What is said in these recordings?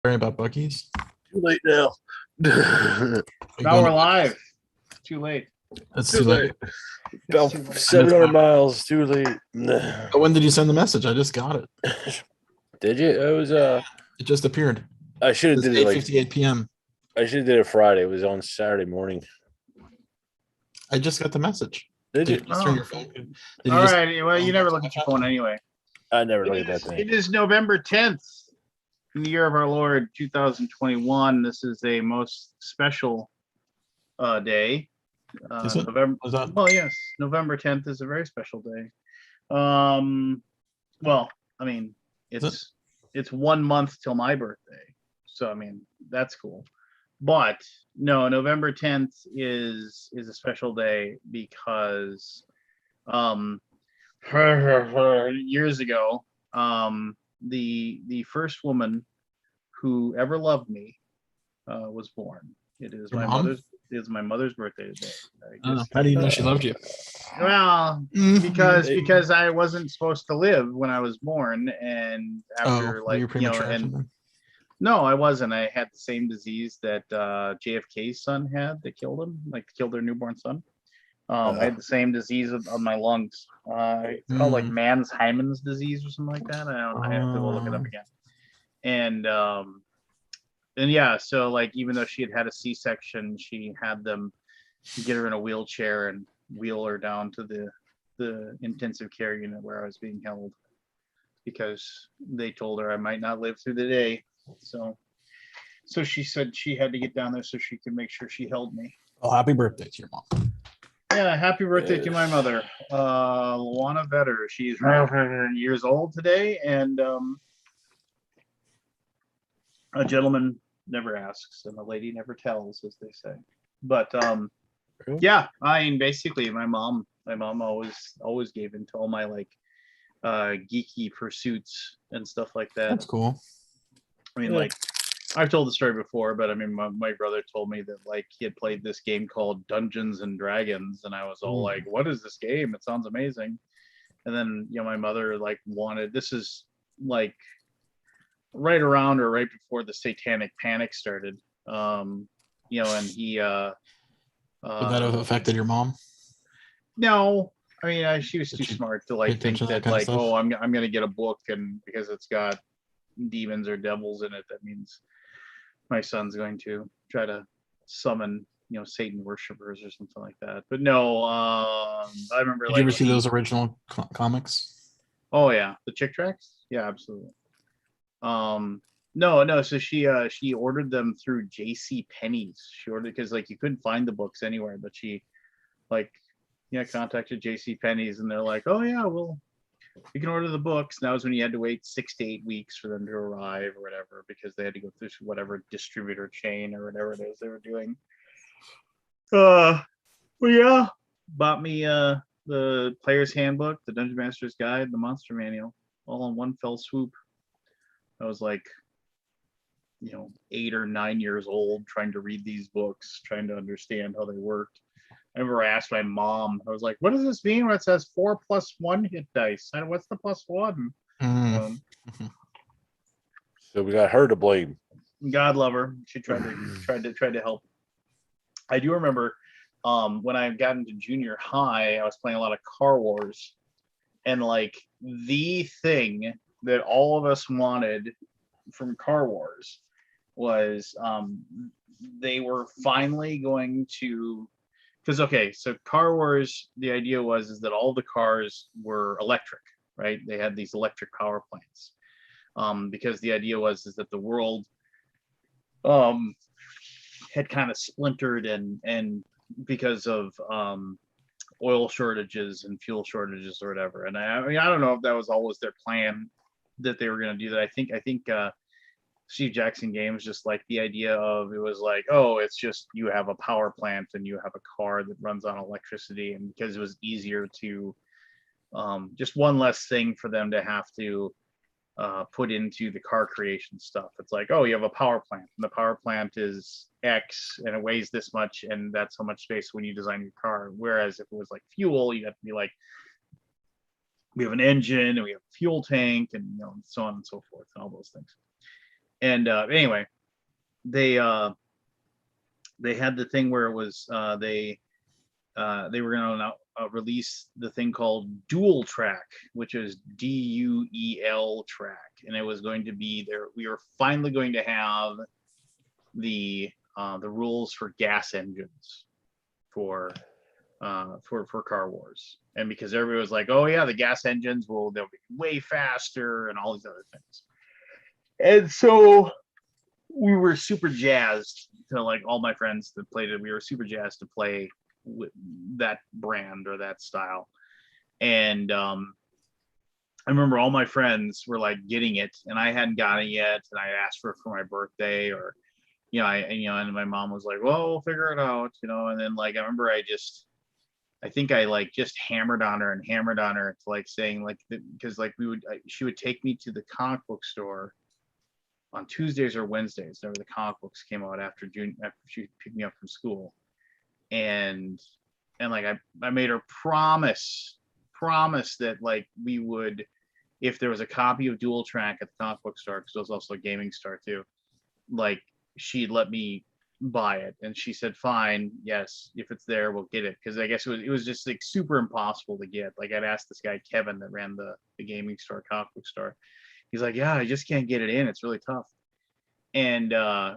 Sorry about Bucky's. Too late now. Now we're live. Too late. It's too late. About Too late. 700 miles. Too late. But when did you send the message? I just got it. Did you? It was It just appeared. I should have It's did it like 8:58 p.m. I should have did it Friday. It was on Saturday morning. I just got the message. Did you? Did you just turn your phone? Did you All just- right. Well, you never look at your phone anyway. I never look at that thing. It is November 10th, in the year of our Lord 2021. This is a most special day. Is it? November. Was that? Well, yes, November 10th is a very special day. Well, I mean, it's 1 month till my birthday, so I mean that's cool. But no, November 10th is a special day because years ago, the first woman who ever loved me was born. It is Your my mom? mother's birthday today. How do you know she loved you? Well, because I wasn't supposed to live when I was born, and after were you premature or something? no, I wasn't. I had the same disease that JFK's son had that killed him, like killed their newborn son. I had the same disease on my lungs. It's called like Mann's-Hyman's disease or something like that. I have to go look it up again. And yeah, so like even though she had a C-section, she had them get her in a wheelchair and wheel her down to the intensive care unit where I was being held because they told her I might not live through the day. So she said she had to get down there so she could make sure she held me. Oh, happy birthday to your mom. Yeah, happy birthday to my mother, Luana Vetter. She's years old today, and a gentleman never asks and a lady never tells, as they say. But yeah, I mean, basically, my mom always gave into all my like geeky pursuits and stuff like that. That's cool. I mean, like I've told the story before, but I mean, my brother told me that like he had played this game called Dungeons and Dragons, and I was all like, "What is this game? It sounds amazing." And then my mother like wanted. This is like right around or right before the Satanic Panic started. And he. Would that have affected your mom? No, I mean, she was too smart to like think that like, stuff? oh, I'm gonna get a book, and because it's got demons or devils in it, that means my son's going to try to summon Satan worshippers or something like that. But no, I remember. Did you ever see those original comics? Oh yeah, the Chick Tracks. Yeah, absolutely. No. So she ordered them through J.C. Penney's. She ordered because like you couldn't find the books anywhere, but she contacted J.C. Penney's, and they're like, oh yeah, well, you can order the books. And that was when you had to wait 6 to 8 weeks for them to arrive or whatever, because they had to go through whatever distributor chain or whatever it is they were doing. Well, yeah, bought me the Player's Handbook, the Dungeon Master's Guide, the Monster Manual, all in one fell swoop. I was like, 8 or 9 years old, trying to read these books, trying to understand how they worked. I remember I asked my mom, I was like, what does this mean when it says 4+1 hit dice? What's the +1? So we got her to blame. God love her. She tried to help. I do remember when I got into junior high, I was playing a lot of Car Wars. And like the thing that all of us wanted from Car Wars was they were finally going to, so Car Wars, the idea was that all the cars were electric, right? They had these electric power plants, because the idea was that the world had kind of splintered and because of oil shortages and fuel shortages or whatever. And I mean, I don't know if that was always their plan that they were going to do that. I think Steve Jackson Games just like the idea of, it was like, oh, it's just you have a power plant and you have a car that runs on electricity, and because it was easier to just one less thing for them to have to put into the car creation stuff. It's like, oh, you have a power plant, and the power plant is X and it weighs this much, and that's how much space when you design your car. Whereas if it was like fuel, you have to be like, we have an engine and we have a fuel tank and so on and so forth and all those things. And anyway, they had the thing where it was they were going to release the thing called Dual Track, which is DUEL track, and it was going to be there. We were finally going to have the rules for gas engines for Car Wars, and because everybody was like, oh yeah, the gas engines they'll be way faster and all these other things, and so we were super jazzed to, like, all my friends that played it, we were super jazzed to play with that brand or that style. And I remember all my friends were like getting it, and I hadn't gotten it yet, and I asked for my birthday, or and my mom was like, well, we'll figure it out, and then, like, I remember I think I like just hammered on her to, like, saying, like, because like she would take me to the comic book store on Tuesdays or Wednesdays. Whenever the comic books came out after she picked me up from school, and like I made her promise that, like, we would, if there was a copy of Dual Track at the comic book store, because it was also a gaming store too, like, she'd let me buy it. And she said, fine, yes, if it's there, we'll get it, because I guess it was just, like, super impossible to get. Like, I'd asked this guy Kevin that ran the gaming store, comic book store. He's like, yeah, I just can't get it in. It's really tough. And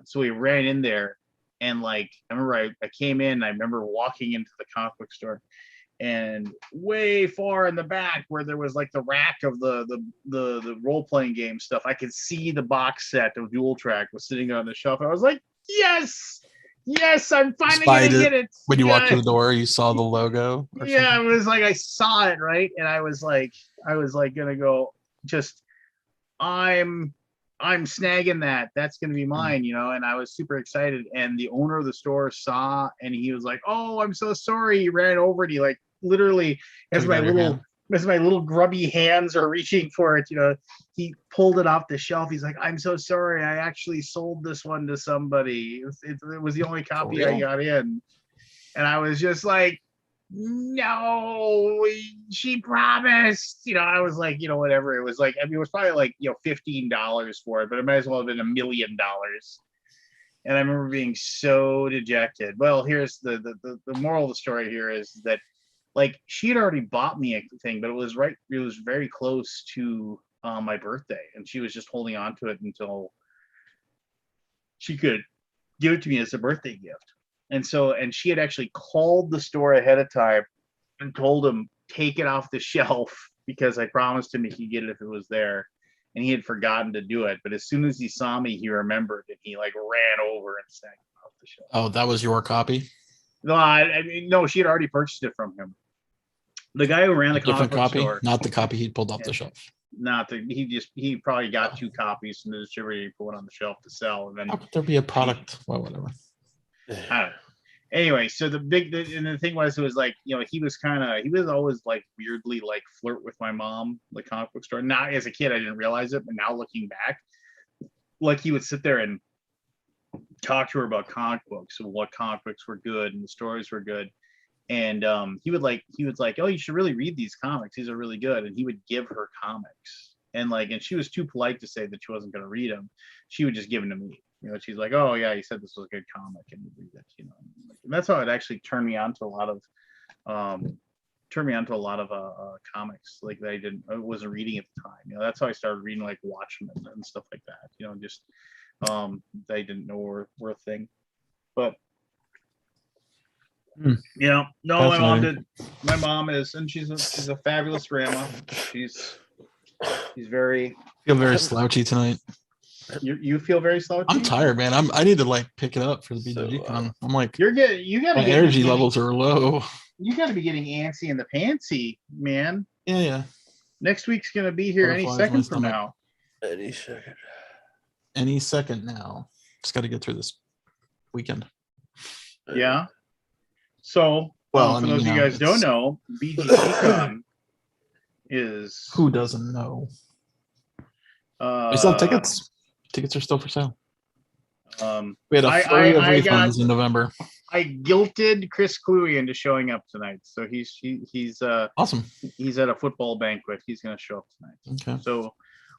so we ran in there, and, like, I remember I came in, I remember walking into the comic book store, and way far in the back where there was, like, the rack of the role-playing game stuff, I could see the box set of Dual Track was sitting on the shelf. I was like, yes, I'm finally gonna get it. When you walked through the door, you saw the logo. Yeah, it was like I saw it, right? And I was like gonna go, just, I'm snagging that. That's gonna be mine, and I was super excited. And the owner of the store saw, and he was like, oh, I'm so sorry. He ran over, and he, like, literally, as my little grubby hands are reaching for it, he pulled it off the shelf. He's like, I'm so sorry. I actually sold this one to somebody. It was the only copy I got in. And I was just like, no, she promised. I was like, whatever. It was like, I mean, it was probably like, $15 for it, but it might as well have been $1 million. And I remember being so dejected. Well, here's the moral of the story here is that, like, she had already bought me a thing, but it was very close to my birthday, and she was just holding on to it until she could give it to me as a birthday gift. And she had actually called the store ahead of time and told him, take it off the shelf, because I promised him he could get it if it was there. And he had forgotten to do it. But as soon as he saw me, he remembered, and he, like, ran over and snagged it off the shelf. Oh, that was your copy? No, I mean, no, she had already purchased it from him. The guy who ran the comic book store. Not the copy he'd pulled off the shelf. He probably got 2 copies from the distributor. He put one on the shelf to sell, and then how could there be a product? Well, whatever. I don't know. Anyway, so the thing was, it was like, he was always, like, weirdly, like, flirt with my mom, the comic book store. Not as a kid, I didn't realize it, but now looking back, like, he would sit there and talk to her about comic books and what comic books were good and the stories were good. And he was like, oh, you should really read these comics. These are really good. And he would give her comics, and she was too polite to say that she wasn't going to read them. She would just give them to me. She's like, oh yeah, you said this was a good comic, and read it. And that's how it actually turned me on to a lot of comics, like, that I wasn't reading at the time. That's how I started reading, like, Watchmen and stuff like that. Just that I didn't know were a thing. But no, my mom did. My mom is, and she's a fabulous grandma. She's very. I feel very slouchy tonight. You feel very slouchy? I'm tired, man. I need to, like, pick it up for the BGG con. I'm like, you got my energy levels are low. You got to be getting antsy in the pantsy, man. Yeah. Next week's gonna be here any second from now. Any second now. Just got to get through this weekend. Yeah. So, for those of you guys don't know, BGG con is. Who doesn't know? We still have tickets. Tickets are still for sale. We had a flurry of refunds in November. I guilted Chris Cluey into showing up tonight, so he's awesome. He's at a football banquet. He's going to show up tonight. Okay. So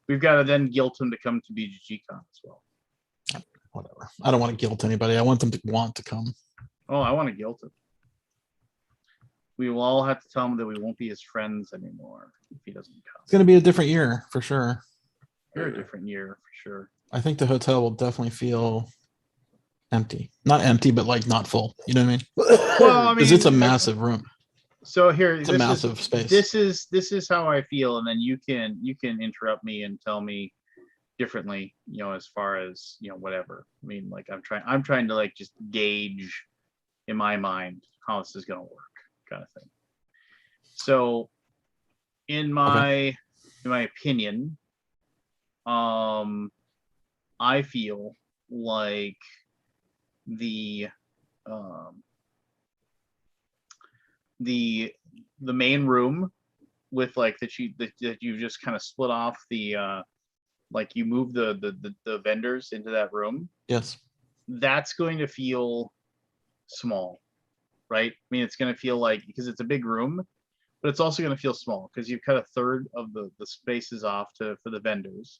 we've got to then guilt him to come to BGG Con as well. I don't want to guilt anybody. I want them to want to come. Oh, I want to guilt him. We will all have to tell him that we won't be his friends anymore if he doesn't come. It's going to be a different year for sure. You're a different year for sure. I think the hotel will definitely feel empty. Not empty, but like not full. You know what I mean? Well, I mean, Because it's a massive room. So here, It's a massive space. This is how I feel, and then you can interrupt me and tell me differently. You know, as far as whatever. I mean, like I'm trying to like just gauge in my mind how this is gonna work, kind of thing. So, in my opinion, I feel like the main room with like that you just kind of split off the like you move the vendors into that room. Yes. That's going to feel small, right? I mean, it's going to feel like, because it's a big room, but it's also going to feel small because you've cut a third of the spaces off for the vendors.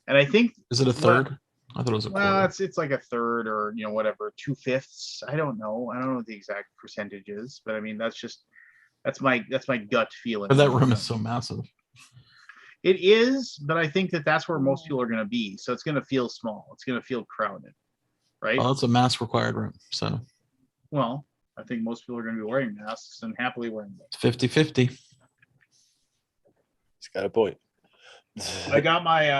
And I think, is it a third? I thought it was a quarter. Well, it's like a third or whatever, 2/5. I don't know what the exact percentage is, but I mean that's my gut feeling. But that room is so massive. It is, but I think that's where most people are going to be. So it's going to feel small. It's going to feel crowded, right? Well, it's a mask required room. So. Well, I think most people are going to be wearing masks and happily wearing them. 50-50. He's got a point. I got my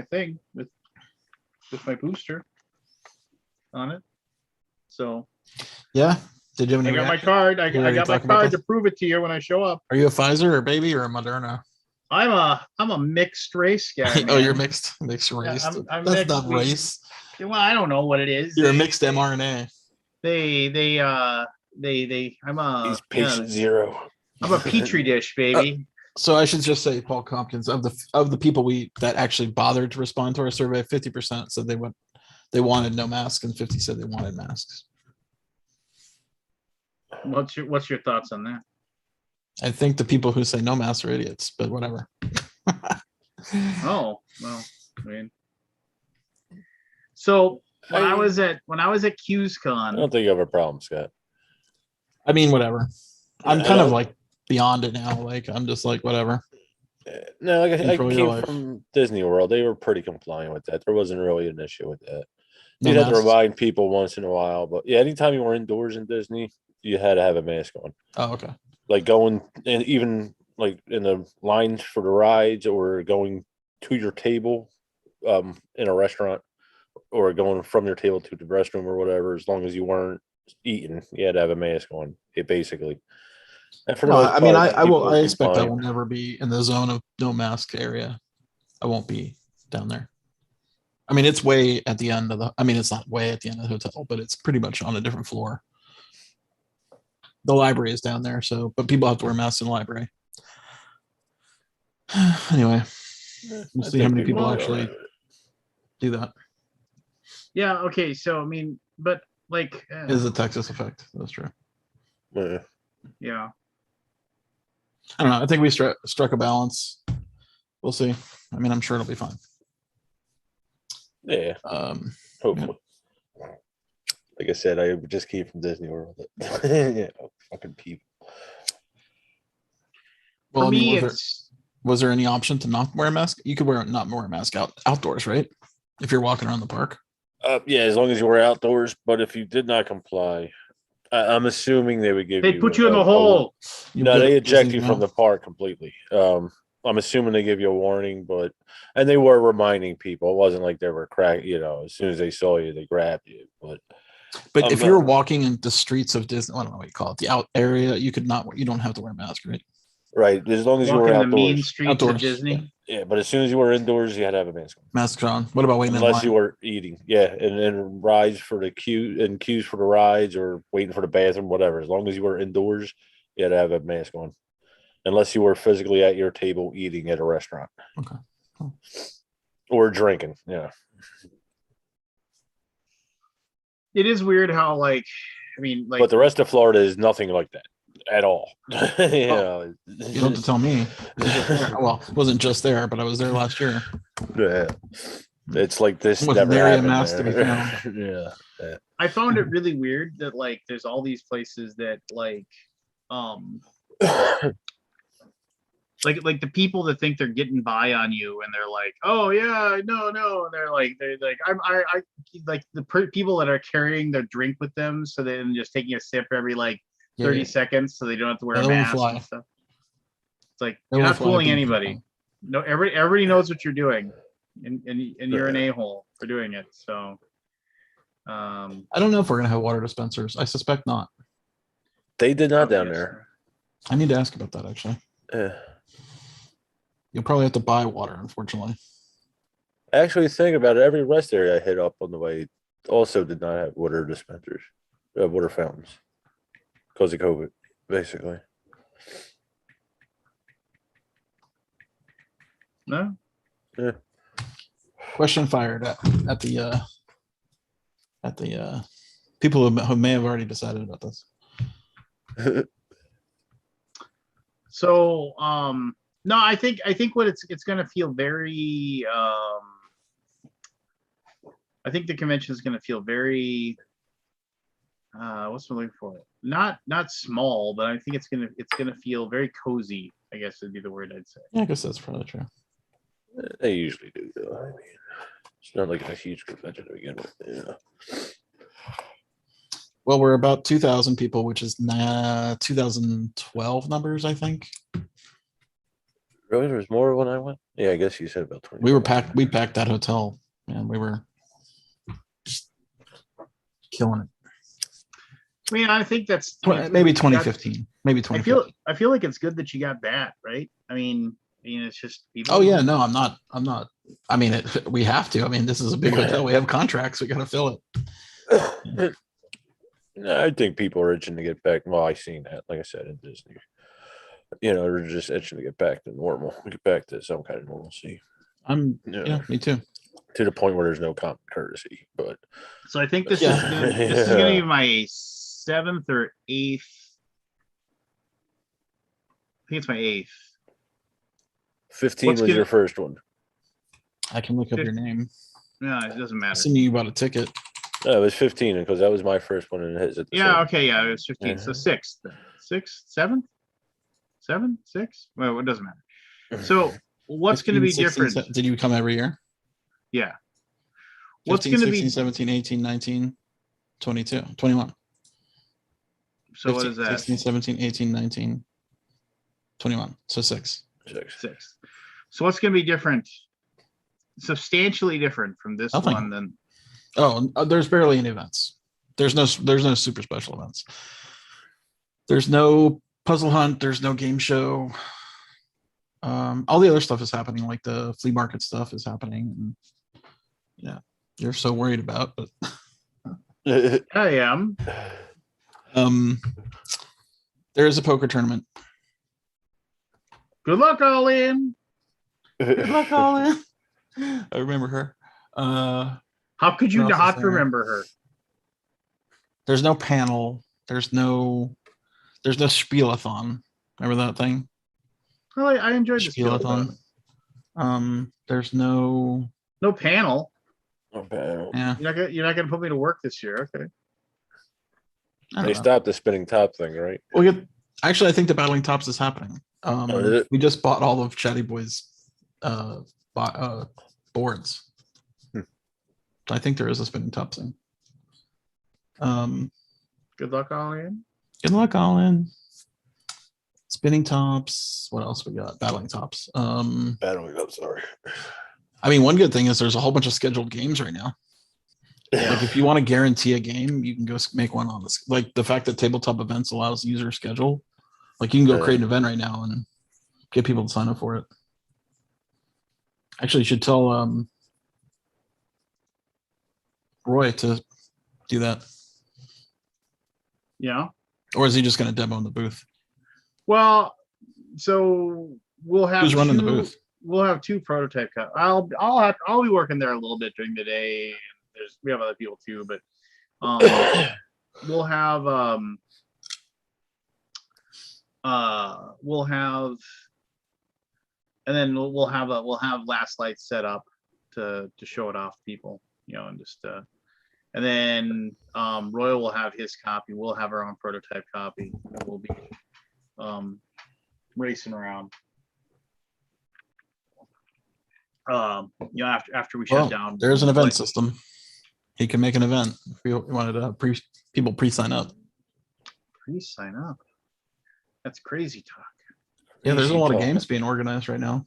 thing with my booster on it. So yeah. Did you have any I got reaction? my card. I got my card to prove it to you when I show up. Are you a Pfizer or baby or a Moderna? I'm a mixed race guy. Oh, you're mixed race. I'm That's mixed. not race. Well, I don't know what it is. You're a mixed mRNA. He's patient zero. I'm a petri dish, baby. So I should just say, Paul Compkins, of the people that actually bothered to respond to our survey, 50% said they wanted no mask, and 50 said they wanted masks. What's your thoughts on that? I think the people who say no masks are idiots, but whatever. Oh, well, I mean, so when I was at QsCon, I don't think you have a problem, Scott. I mean, whatever. I'm kind of like beyond it now. Like I'm just like whatever. No, like I came from Disney World. They were pretty compliant with that. There wasn't really an issue with that. You'd have to remind people once in a while, but yeah, anytime you were indoors in Disney, you had to have a mask on. Oh, okay. Like going and even like in the lines for the rides or going to your table in a restaurant or going from your table to the restroom or whatever, as long as you weren't eating, you had to have a mask on. It basically. And for I expect I will never be in the zone of no mask area. I won't be down there. I mean, it's way at the end of it's not way at the end of the hotel, but it's pretty much on a different floor. The library is down there, but people have to wear masks in the library. Anyway, we'll see how many people actually do that. Yeah. Okay. So I mean, but like, it is a Texas effect. That's true. Yeah. I don't know. I think we struck a balance. We'll see. I mean, I'm sure it'll be fine. Yeah. Hopefully. Yeah. Like I said, I just came from Disney World. Yeah, fucking people. Well, for me, was there any option to not wear a mask? You could not wear a mask outdoors, right? If you're walking around the park. Yeah, as long as you were outdoors. But if you did not comply, I'm assuming they would give you. They put you in the hole. No, they eject you from the park completely. I'm assuming they give you a warning, and they were reminding people. It wasn't like they were as soon as they saw you, they grabbed you. But if you're walking in the streets of Disney, I don't know what you call it, the out area, you don't have to wear a mask, right? Right, as long as you were outdoors. The mean streets of Disney. Yeah, but as soon as you were indoors, you had to have a mask on. Mask on. What about waiting unless you were eating? Yeah, and rides for the queues for the rides or waiting for the bathroom, whatever. As long as you were indoors, you had to have a mask on. Unless you were physically at your table eating at a restaurant. Okay. Oh. Or drinking, yeah. It is weird how, but the rest of Florida is nothing like that at all. You don't have to tell me. Well, it wasn't just there, but I was there last year. Yeah. It's like this With never nary a happened mask to be there. found. Yeah. I found it really weird that like there's all these places that like the people that think they're getting by on you and they're like, oh yeah, no, and they're like I like the people that are carrying their drink with them, so then just taking a sip every like 30 seconds so they don't have to wear a mask and stuff. It's like you're not fooling anybody. No, everybody knows what you're doing, and you're an a-hole for doing it. So I don't know if we're gonna have water dispensers. I suspect not. They did not down there. I need to ask about that actually. Yeah. You'll probably have to buy water, unfortunately. Actually, think about it. Every rest area I hit up on the way also did not have water dispensers, water fountains, because of COVID, basically. No. Yeah. Question fired at the people who may have already decided about this. So no, I think what it's going to feel very I think the convention is going to feel very what's the looking for? Not small, but I think it's going to feel very cozy, I guess would be the word I'd say. Yeah, I guess that's probably true. They usually do, though. I mean, it's not like a huge convention to begin with. Yeah. Well, we're about 2,000 people, which is 2012 numbers, I think. Really, there was more when I went. Yeah, I guess you said about 20. We were packed. We packed that hotel, and we were killing it. I mean, I think that's maybe 2015. Maybe 2015. I feel like it's good that you got that, right? I mean, it's just people. Oh yeah, no, I'm not. I mean, we have to. I mean, this is a big hotel. We have contracts. We got to fill it. I think people are itching to get back. Well, I seen that, like I said, in Disney. They're just itching to get back to normal, get back to some kind of normalcy. Yeah, me too. To the point where there's no common courtesy, but so I think this is gonna be my 7th or 8th. I think it's my 8th. 15 was your first one. I can look up your name. No, it doesn't matter. Assuming you bought a ticket. No, it was 15 because that was my first one and his. Okay, yeah, it was 15. So 6th, 7th, 7, 6. Well, it doesn't matter. So what's going to be 16, different? Did you come every year? Yeah. 15, what's going to be 17, 18, 19, 22, 21. So 15, what is that? 16, 17, 18, 19, 21. So 6. 6. So what's going to be different? Substantially different from this one than. Oh, there's barely any events. There's no super special events. There's no puzzle hunt. There's no game show. All the other stuff is happening, like the flea market stuff is happening. And, you're so worried about, but I am. There is a poker tournament. Good luck, all in. Good luck, all in. I remember her. How could you not remember her? There's no panel. There's no spielathon. Remember that thing? Oh, I enjoyed the spielathon. There's no panel. No panel. Yeah. You're not gonna put me to work this year, okay? They stopped the spinning top thing, right? Well, actually, I think the battling tops is happening. We just bought all of Chatty Boy's boards. I think there is a spinning top thing. Good luck, all in. Good luck, all in. Spinning tops. What else we got? Battling tops. Battling tops. Sorry. I mean, one good thing is there's a whole bunch of scheduled games right now. Yeah. Like if you want to guarantee a game, you can go make one on this. Like the fact that tabletop events allows user schedule. Like you can go create an event right now and get people to sign up for it. Actually, you should tell Roy to do that. Yeah. Or is he just going to demo in the booth? Well, so we'll have. Who's running the booth? We'll have 2 prototype cuts. I'll be working there a little bit during the day. We have other people too, but we'll have and then we'll have last light set up to show it off to people, and just and then Royal will have his copy. We'll have our own prototype copy that we'll be racing around. After we shut down. There's an event system. He can make an event if we wanted to have people pre-sign up. Pre-sign up. That's crazy talk. Yeah, there's a lot of games being organized right now.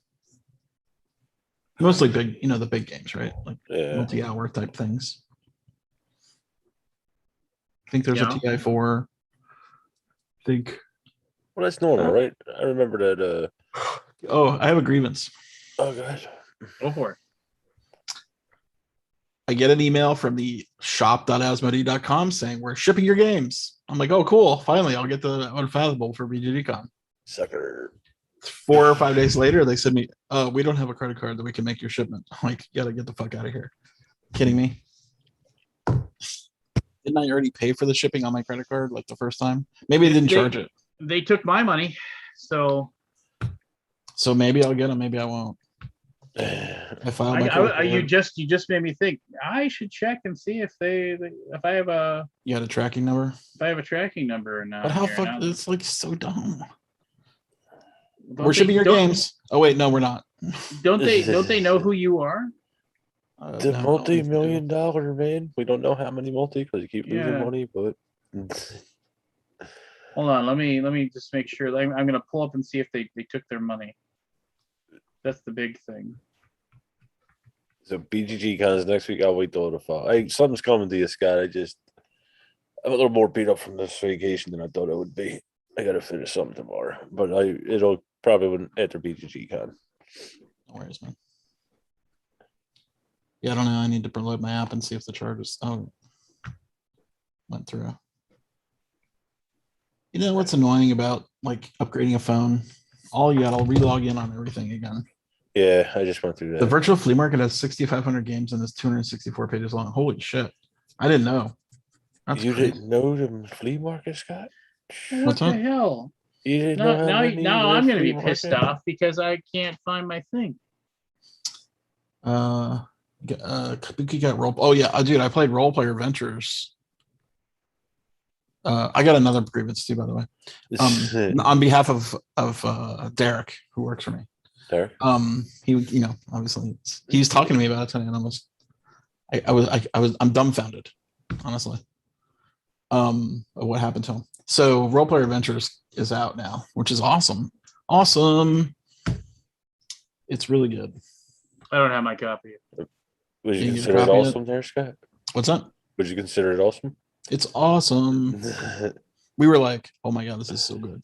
Mostly big, the big games, right? Like multi-hour type things. I think there's a TI4. I think. Well, that's normal, right? I remember that. Oh, I have a grievance. Oh, gosh. Go for it. I get an email from the shop.asmodee.com saying we're shipping your games. I'm like, oh, cool. Finally, I'll get the Unfathomable for BGGCon. Sucker. 4 or 5 days later, they send me, we don't have a credit card that we can make your shipment. I'm like, you gotta get the fuck out of here. Kidding me? Didn't I already pay for the shipping on my credit card like the first time? Maybe they didn't charge it. They took my money, so maybe I'll get them. Maybe I won't. You just made me think. I should check and see if I have a. You had a tracking number. If I have a tracking number or not. But how fuck? It's like so dumb. We're shipping your games. Oh wait, no, we're not. Don't they know who you are? The multi-million-dollar man. We don't know how many because you keep losing money, but. Hold on, let me just make sure. I'm gonna pull up and see if they took their money. That's the big thing. So BGG comes next week. I'll wait till the fall. Hey, something's coming to you, Scott. I'm a little more beat up from this vacation than I thought it would be. I got to finish something tomorrow, but it'll probably after BGG con. No worries, man. Yeah, I don't know. I need to load my app and see if the charges went through. You know what's annoying about like upgrading a phone? You got to relog in on everything again. Yeah, I just went through that. The virtual flea market has 6,500 games and is 264 pages long. Holy shit! I didn't know. You didn't know the flea market, Scott? What the hell? You didn't know now I'm going to be pissed off because I can't find my thing. Kabuki got role. Oh yeah, dude, I played Role Player Ventures. I got another grievance too, by the way. On behalf of Derek, who works for me. Derek. He, obviously he was talking to me about it today, and I'm dumbfounded, honestly. Of what happened to him. So Role Player Ventures is out now, which is awesome. Awesome. It's really good. I don't have my copy. Would you consider it awesome there, Scott? What's that? Would you consider it awesome? It's awesome. We were like, oh my God, this is so good.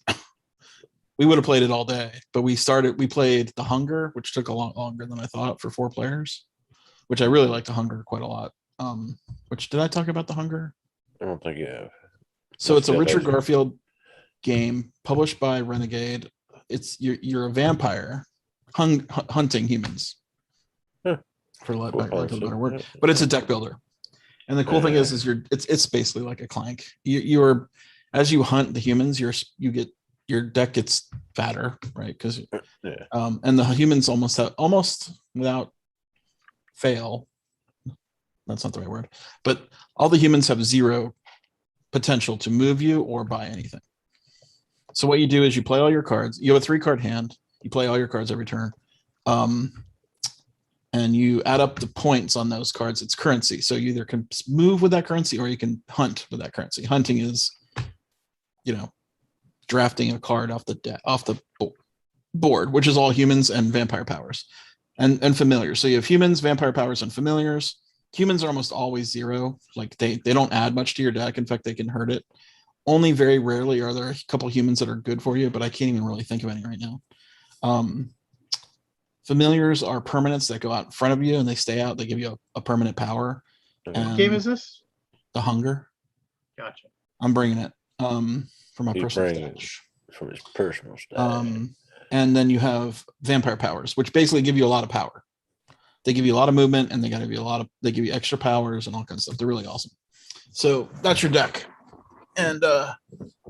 We would have played it all day, but we played The Hunger, which took a lot longer than I thought for 4 players, which I really like The Hunger quite a lot. Did I talk about The Hunger? I don't think you have. So it's a Richard Garfield game published by Renegade. It's you're a vampire hunting humans. For lack of a better word, but it's a deck builder. And the cool thing is it's basically like a Clank. You're as you hunt the humans, your deck gets fatter, right? Because and the humans almost without fail. That's not the right word, but all the humans have 0 potential to move you or buy anything. So what you do is you play all your cards. You have a 3-card hand. You play all your cards every turn. And you add up the points on those cards. It's currency. So you either can move with that currency or you can hunt with that currency. Hunting is, drafting a card off the board, which is all humans and vampire powers and familiars. So you have humans, vampire powers, and familiars. Humans are almost always 0. Like they don't add much to your deck. In fact, they can hurt it. Only very rarely are there a couple of humans that are good for you, but I can't even really think of any right now. Familiars are permanents that go out in front of you and they stay out. They give you a permanent power. What game is this? The Hunger. Gotcha. I'm bringing it from my personal stash. From his personal stash. And then you have vampire powers, which basically give you a lot of power. They give you a lot of movement and they give you extra powers and all kinds of stuff. They're really awesome. So that's your deck. And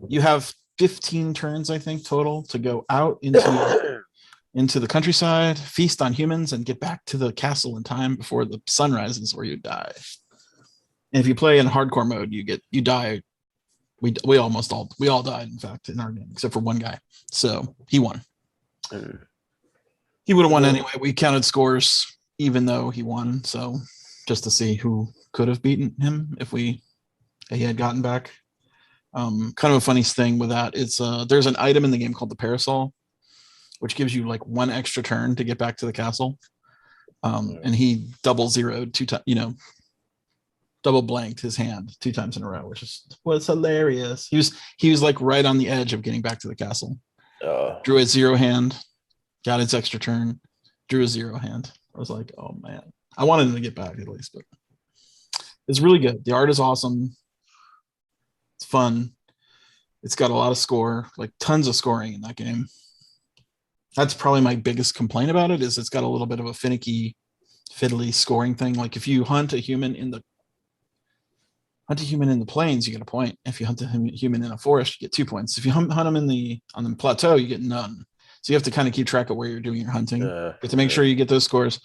you have 15 turns, I think, total to go out into into the countryside, feast on humans, and get back to the castle in time before the sun rises, or you die. And if you play in hardcore mode, you die. We all died, in fact, in our game, except for one guy. So he won. He would have won anyway. We counted scores even though he won. So just to see who could have beaten him if he had gotten back. Kind of a funny thing with that. It's there's an item in the game called the parasol, which gives you like one extra turn to get back to the castle. And he double zeroed double blanked his hand 2 times in a row, which was hilarious. He was like right on the edge of getting back to the castle. Drew a 0 hand, got his extra turn, drew a 0 hand. I was like, oh man, I wanted him to get back at least, but it's really good. The art is awesome. It's fun. It's got a lot of score, like tons of scoring in that game. That's probably my biggest complaint about it, is it's got a little bit of a finicky, fiddly scoring thing. Like if you hunt a human in the plains, you get a point. If you hunt a human in a forest, you get 2 points. If you hunt them on the plateau, you get none. So you have to kind of keep track of where you're doing your hunting. You have to make sure you get those scores.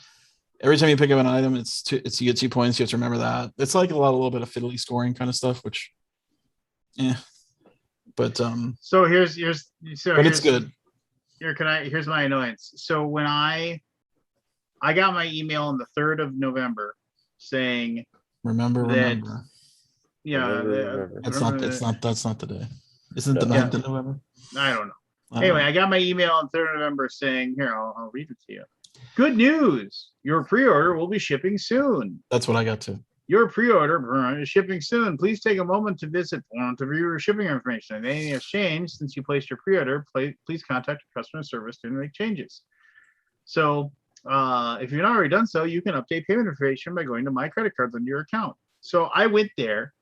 Every time you pick up an item, you get 2 points. You have to remember that. It's like a little bit of fiddly scoring kind of stuff, which, yeah. But it's good. Here's my annoyance. So when I got my email on the 3rd of November saying remember. Yeah, that's not the day. Isn't the 9th of November? I don't know. Anyway, I got my email on 3rd of November saying, here, I'll read it to you. Good news. Your pre-order will be shipping soon. That's what I got too. Your pre-order is shipping soon. Please take a moment to visit to view your shipping information. If anything has changed since you placed your pre-order, please contact your customer service to make changes. So if you've not already done so, you can update payment information by going to my credit cards on your account. So I went there,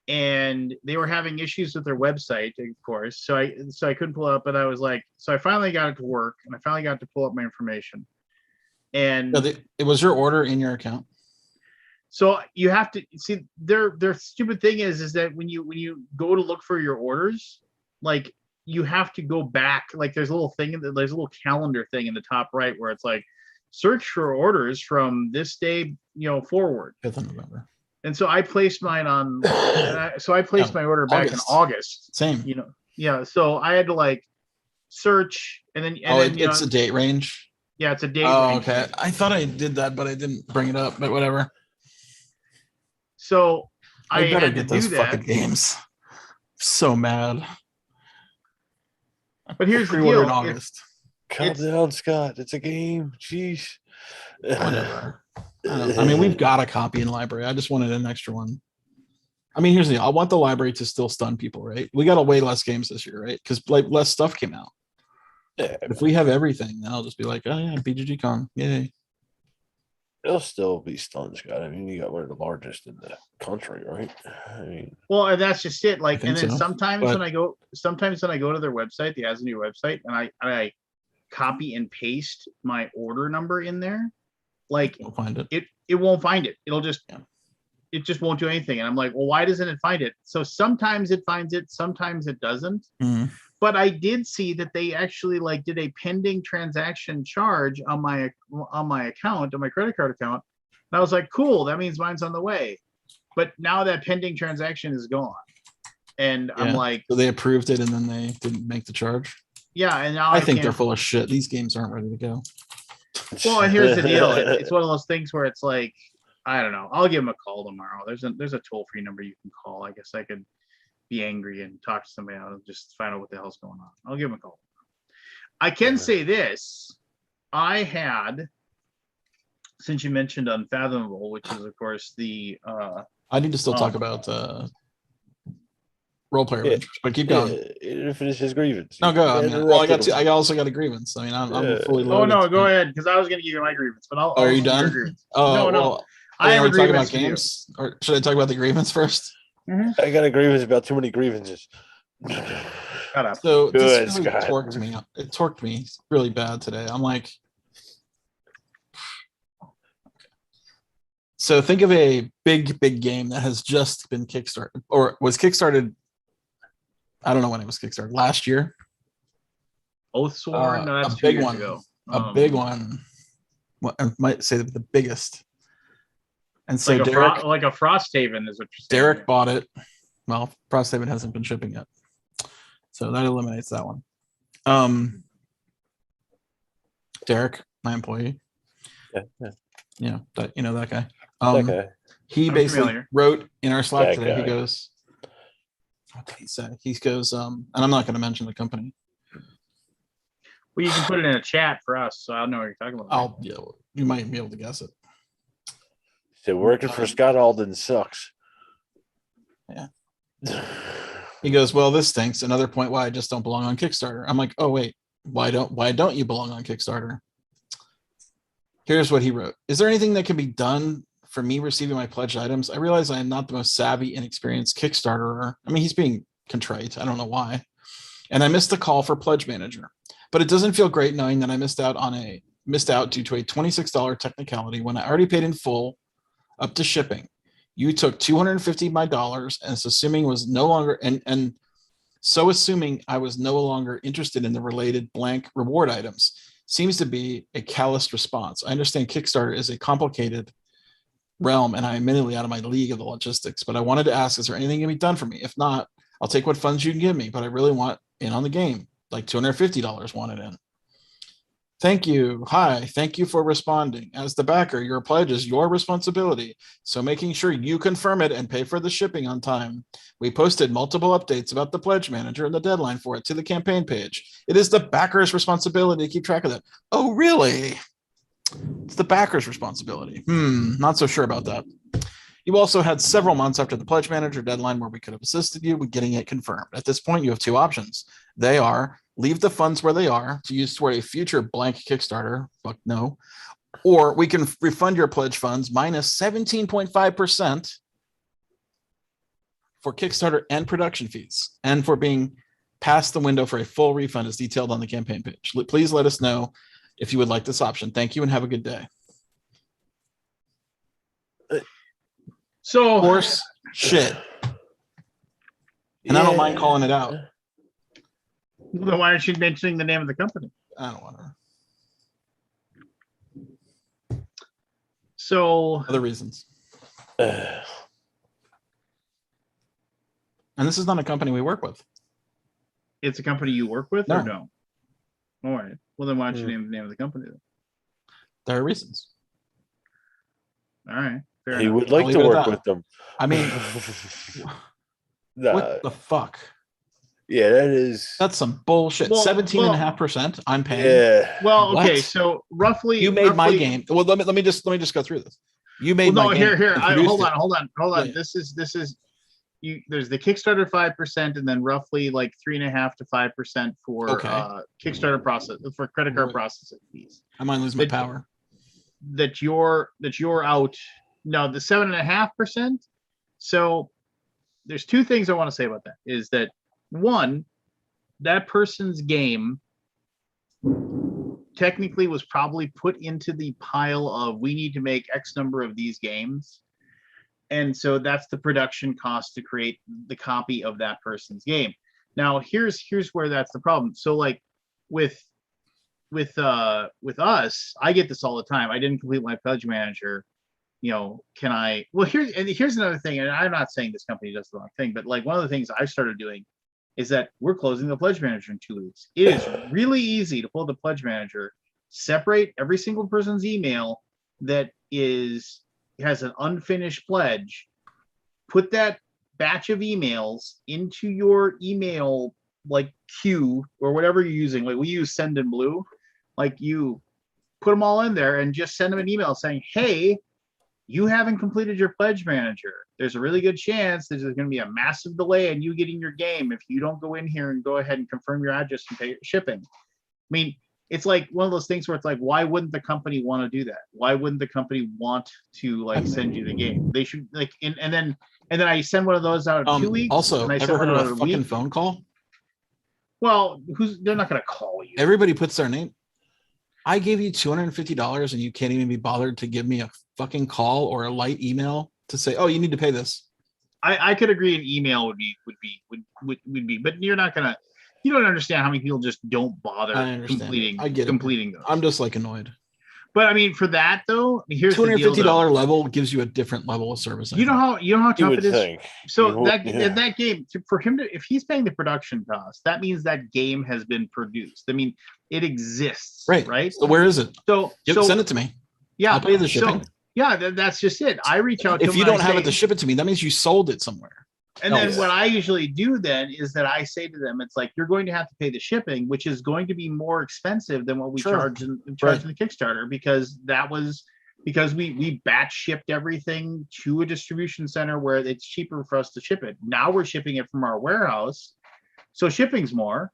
and they were having issues with their website, of course. So I couldn't pull it up, but I was like, so I finally got it to work, and I finally got to pull up my information. And it was your order in your account. So you have to see their stupid thing is that when you go to look for your orders, like you have to go back. Like there's a little calendar thing in the top right where it's like search for orders from this day, forward. 5th of November. And so I placed mine on. My order back in August. Same. Yeah. So I had to like search and then. It's a date range. Yeah, it's a date. Oh, okay. I thought I did that, but I didn't bring it up. But whatever. So I better get those fucking games. So mad. But here's the deal. In August. Calm down, Scott. It's a game. Jeez. Whatever. I mean, we've got a copy in the library. I just wanted an extra one. I mean, here's the deal. I want the library to still stun people, right? We got to way less games this year, right? Because like less stuff came out. Yeah. If we have everything, then I'll just be like, oh yeah, BGG Con, yay. It'll still be stunned, Scott. I mean, you got one of the largest in the country, right? I mean, well, and that's just it. Like, and then so, sometimes when I go to their website, the As New website, and I copy and paste my order number in there, like we'll find it. It won't find it. It'll just it just won't do anything. And I'm like, well, why doesn't it find it? So sometimes it finds it, sometimes it doesn't. Mm-hmm. But I did see that they actually like did a pending transaction charge on my account, on my credit card account. And I was like, cool, that means mine's on the way. But now that pending transaction is gone. And I'm like, so they approved it and then they didn't make the charge. Yeah, and now I think they're full of shit. These games aren't ready to go. Well, and here's the deal. It's one of those things where it's like, I don't know. I'll give them a call tomorrow. There's a toll-free number you can call. I guess I could be angry and talk to somebody out and just find out what the hell's going on. I'll give them a call. I can say this. I had, since you mentioned Unfathomable, which is, of course, the... I need to still talk about role player ventures, but keep going. Finish his grievance. No, go. I also got a grievance. I mean, I'm fully loaded. Oh, no, go ahead, because I was going to give you my grievance, but are you done? Oh, no. Well, I have a talk about grievance games, or should I talk about the grievance first? Mm-hmm. I got a grievance about too many grievances. Shut up. So this really torqued me. It torqued me really bad today. I'm like, so think of a big game that has just been kickstarted or was kickstarted. I don't know when it was kickstarted. Last year. Oathsworn. No, that's a big one. Ago. a big one. Well, I might say the biggest. And so like Derek, like a Frosthaven is what you're saying. Derek bought it. Well, Frosthaven hasn't been shipping yet, so that eliminates that one. Derek, my employee. Yeah. That guy. That guy. He basically wrote in our Slack today. guy. He goes, "What did he say?" He goes, and I'm not going to mention the company. Well, you can put it in a chat for us, so I'll know what you're talking about. You might be able to guess it. So working for Scott Alden sucks. Yeah. He goes, well, this stinks. Another point why I just don't belong on Kickstarter. I'm like, oh wait, why don't you belong on Kickstarter? Here's what he wrote. Is there anything that can be done for me receiving my pledged items? I realize I am not the most savvy and experienced Kickstarterer. I mean, he's being contrite. I don't know why. And I missed the call for Pledge Manager. But it doesn't feel great knowing that I missed out due to a $26 technicality when I already paid in full up to shipping. You took $250 of my dollars, and assuming I was no longer interested in the related blank reward items seems to be a calloused response. I understand Kickstarter is a complicated realm, and I'm admittedly out of my league of the logistics, but I wanted to ask, is there anything can be done for me? If not, I'll take what funds you can give me, but I really want in on the game, like $250 wanted in. Thank you. Hi, thank you for responding. As the backer, your pledge is your responsibility, so making sure you confirm it and pay for the shipping on time. We posted multiple updates about the pledge manager and the deadline for it to the campaign page. It is the backer's responsibility to keep track of that. Oh, really? It's the backer's responsibility. Not so sure about that. You also had several months after the pledge manager deadline where we could have assisted you with getting it confirmed. At this point, you have two options. They are leave the funds where they are to use toward a future blank Kickstarter. Fuck no. Or we can refund your pledge funds minus 17.5% for Kickstarter and production fees, and for being past the window for a full refund as detailed on the campaign page. Please let us know if you would like this option. Thank you and have a good day. So, horse shit. And I don't mind calling it out. Then why aren't you mentioning the name of the company? I don't want to. So, Other reasons. And this is not a company we work with. It's a company you work with, No. or no? All right. Well, then why don't you name the name of the company then? There are reasons. All right. Fair He enough. would like to work with them. I mean, what the fuck? Yeah, that's some bullshit. Well, 17.5% I'm paying. Yeah. Well, okay, What? so roughly You made my game. Well, let me just go through this. You made my game. Here. Hold on. Yeah. This is you. There's the Kickstarter 5%, and then roughly like 3.5 to 5% for Kickstarter process for credit card processing fees. I might lose my power. That you're out. No, the 7.5%. So there's two things I want to say about that. Is that one, that person's game technically was probably put into the pile of we need to make X number of these games. And so that's the production cost to create the copy of that person's game. Now here's where that's the problem. So like with us, I get this all the time. I didn't complete my pledge manager. Can I? Well, here's another thing, and I'm not saying this company does the wrong thing, but like one of the things I started doing is that we're closing the pledge manager in 2 weeks. It is really easy to pull the pledge manager, separate every single person's email that has an unfinished pledge, put that batch of emails into your email like queue or whatever you're using. Like we use Send in Blue. Like you put them all in there and just send them an email saying, hey, you haven't completed your pledge manager. There's a really good chance there's going to be a massive delay in you getting your game if you don't go in here and go ahead and confirm your address and pay shipping. I mean, it's like one of those things where it's like, why wouldn't the company want to do that? Why wouldn't the company want to like send you the game? They should like, and then I send one of those out in 2 weeks. Also, and I ever heard of a fucking week. phone call? Well, they're not going to call you. Everybody puts their name. I gave you $250 and you can't even be bothered to give me a fucking call or a light email to say, oh, you need to pay this. I could agree an email would be, but you're not gonna You don't understand how many people just don't bother completing. I get completing those. I'm just like annoyed. But I mean, for that though, here's $250 level gives you a different level of service. You know how tough it is. Think. So that game, for him to, if he's paying the production cost, that means that game has been produced. I mean, it exists, right? So where is it? So send it to me. Yeah, I'll pay the shipping. That's just it. I reach out. If you don't have it to ship it to me, that means you sold it somewhere. And then what I usually do then is that I say to them, it's like, you're going to have to pay the shipping, which is going to be more expensive than what we charge in the Kickstarter, because we batch shipped everything to a distribution center where it's cheaper for us to ship it. Now we're shipping it from our warehouse. So shipping's more,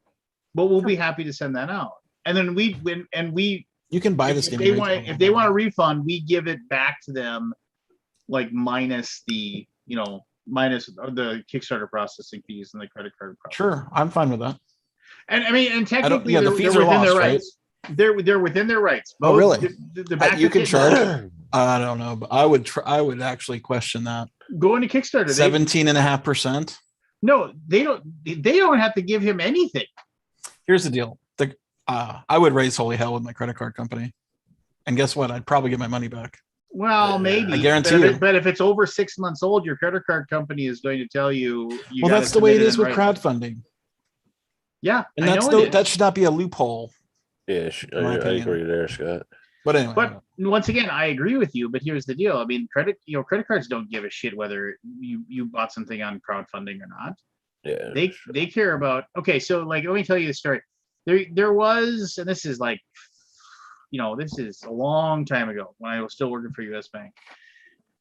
but we'll be happy to send that out. And then you can buy this game. If they want a refund, we give it back to them, like minus the Kickstarter processing fees and the credit card processing. Sure, I'm fine with that. And I mean, and technically, the fees are lost, their right? rights. They're within their rights. Oh, really? You can charge. I don't know, but I would actually question that. Go into Kickstarter. 17.5%. No, they don't. They don't have to give him anything. Here's the deal. I would raise holy hell with my credit card company, and guess what? I'd probably get my money back. Well, maybe. I guarantee you. But if it's over 6 months old, your credit card company is going to tell you. Well, that's the way it is with crowdfunding. Yeah, and that should not be a loophole. Yeah, I agree there, Scott. But anyway. But once again, I agree with you. But here's the deal. I mean, credit cards don't give a shit whether you bought something on crowdfunding or not. Yeah. They care about. Okay, so like, let me tell you the story. There was, and this is like, this is a long time ago when I was still working for US Bank.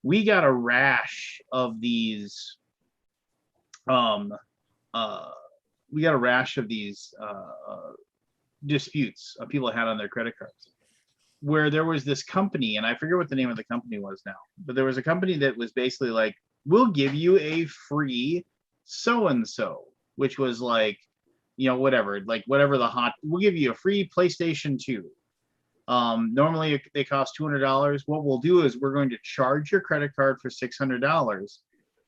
We got a rash of these disputes people had on their credit cards, where there was this company, and I forget what the name of the company was now, but there was a company that was basically like, we'll give you a free so-and-so, which was like, whatever we'll give you a free PlayStation 2. Normally they cost $200. What we'll do is we're going to charge your credit card for $600,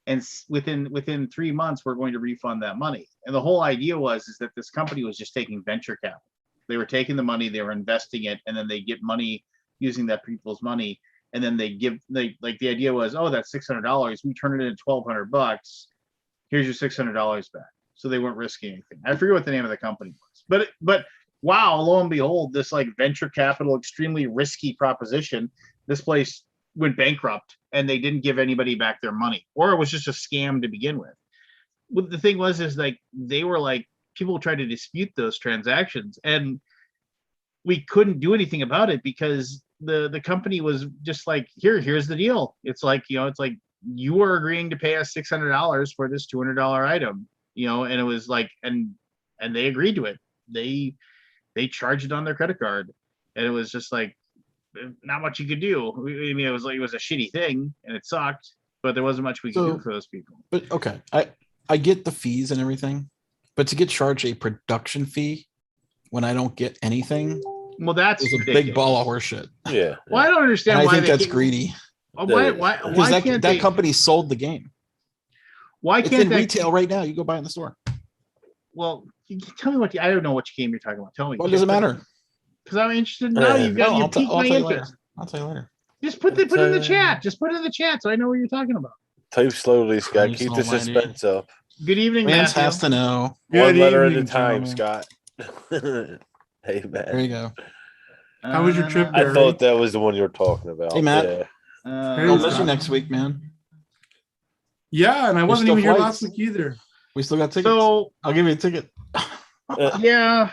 and within 3 months we're going to refund that money. And the whole idea was that this company was just taking venture capital. They were taking the money, they were investing it, and then they get money using that people's money, and then the idea was, oh, that's $600. We turn it into $1,200. Here's your $600 back. So they weren't risking anything. I forget what the name of the company was, but wow, lo and behold, this like venture capital, extremely risky proposition, this place went bankrupt and they didn't give anybody back their money, or it was just a scam to begin with. What the thing was is like, they were like, people tried to dispute those transactions, and we couldn't do anything about it because the company was just like, here's the deal. It's like, it's like, you are agreeing to pay us $600 for this $200 item. And it was like, and they agreed to it. They charged it on their credit card, and it was just like, not much you could do. I mean, it was a shitty thing, and it sucked, but there wasn't much we could do for those people. But okay, I get the fees and everything, but to get charged a production fee when I don't get anything, well, that's a big ball of horseshit. Yeah. Well, I don't understand why. I think that's greedy. Why can't that company sold the game? Why it's can't in retail right now? You go buy it in the store. Well, tell me I don't know which game you're talking about. Tell me. Well, it doesn't matter. Because I'm interested now. You piqued my interest. I'll tell you later. Just put it in the chat. Just put it in the chat so I know what you're talking about. Type slowly, Scott. Keep the suspense up. Good evening, Lance Matthew. has to know. One letter at a time, Scott. Hey, Matt. There you go. How was your trip there? I thought that was the one you were talking about. Hey, Matt. Yeah. I'll miss you next week, man. Yeah, and I wasn't even here last week either. We still got tickets. So I'll give you a ticket. Yeah.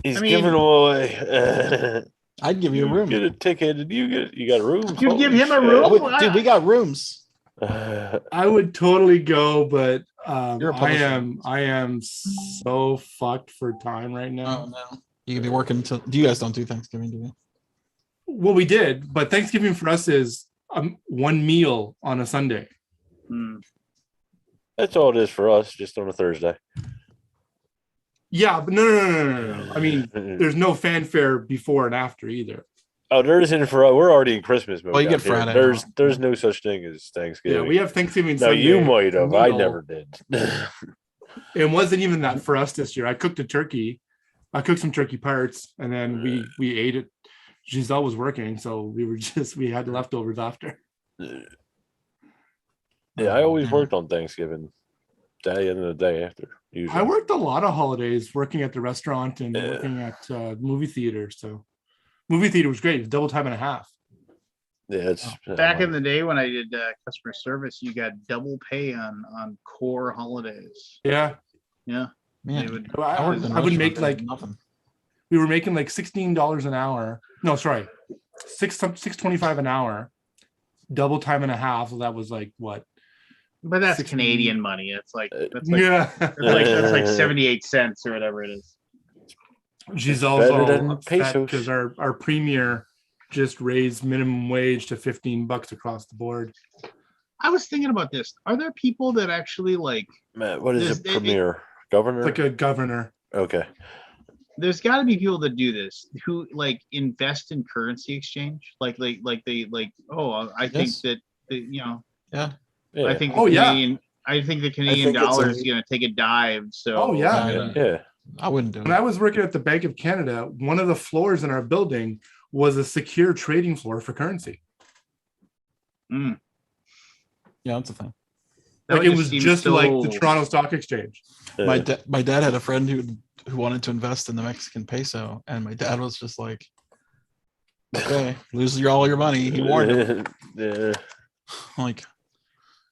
He's giving away. I'd give you a room. Get a ticket, and you got a room. You'd give him a room? Dude, we got rooms. I would totally I am so fucked for time right now. Oh no. You could be working until you guys don't do Thanksgiving, do you? Well, we did, but Thanksgiving for us is one meal on a Sunday. That's all it is for us, just on a Thursday. Yeah, but no. I mean, there's no fanfare before and after either. Oh, there isn't for us. We're already in Christmas mode. Well, you get Friday. There's no such thing as Thanksgiving. Yeah, we have Thanksgiving No, Sunday. you might have. I never did. It wasn't even that for us this year. I cooked a turkey. I cooked some turkey parts, and then we ate it. Giselle was working, so we had leftovers after. Yeah, I always worked on Thanksgiving day and the day after. Usually. I worked a lot of holidays working at the restaurant and working at movie theater. So movie theater was great. It was double time and a half. Yeah, it's back in the day when I did customer service, you got double pay on core holidays. Yeah. Yeah. Man, I would make like nothing. We were making like $16 an hour. No, sorry, $6.25 an hour, double time and a half. So that was like what? But that's 16. Canadian money. It's like that's like 78 cents or whatever it is. Giselle's all than upset pesos. because our premier just raised minimum wage to $15 across the board. I was thinking about this. Are there people that actually like Matt, what is it? Premier governor? Like a governor. Okay. There's got to be people that do this who like invest in currency exchange. I think that Yeah. I think I think the Canadian dollar is going to take a dive. So yeah. I wouldn't do it. When I was working at the Bank of Canada, one of the floors in our building was a secure trading floor for currency. Mm. Yeah, that's a thing. Like it was just like the Toronto Stock Exchange. My dad had a friend who wanted to invest in the Mexican peso, and my dad was just like, "Okay, lose all your money." He warned him. Yeah. Like,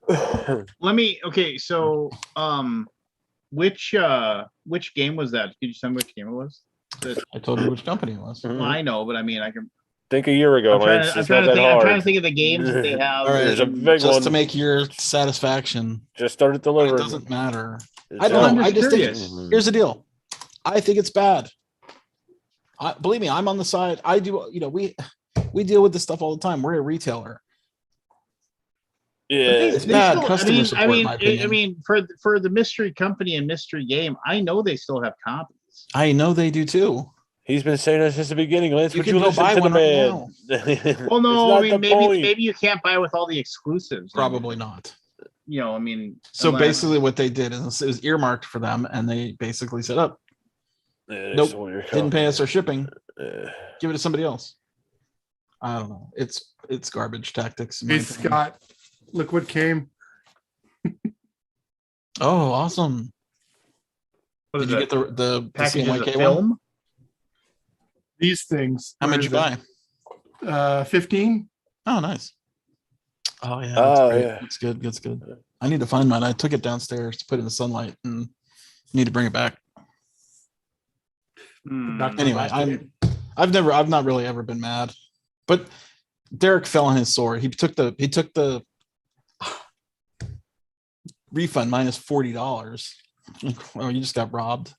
Okay, so which game was that? Could you tell me which game it was? I told you which company it was. Well, I know, but I mean, I can think a year ago. I'm trying to think of the games that they have. All right, there's a big just one. To make your satisfaction. Just started delivering. It doesn't matter. It's I don't know. I'm I just think curious. here's the deal. I think it's bad. Believe me, I'm on the side. I do. We deal with this stuff all the time. We're a retailer. Yeah, it's bad customer support. I mean, for the mystery company and mystery game, I know they still have copies. I know they do too. He's been saying that since the beginning. Lance, You can go buy one right now. Well, no, I mean maybe you can't buy with all the exclusives. Probably not. I mean. So basically, what they did is it was earmarked for them, and they basically said, "Up, nope, didn't pay us our shipping. Give it to somebody else." I don't know. It's garbage tactics. Hey Scott, look what came. Oh, awesome! What Did you get the package of CMYK film? one? These things. How much you buy? 15. Oh, nice. Oh yeah. Yeah. It's good. It's good. I need to find mine. I took it downstairs to put in the sunlight and need to bring it back. Anyway, I've not really ever been mad, but Derek fell on his sword. He took the refund minus $40. Oh, you just got robbed.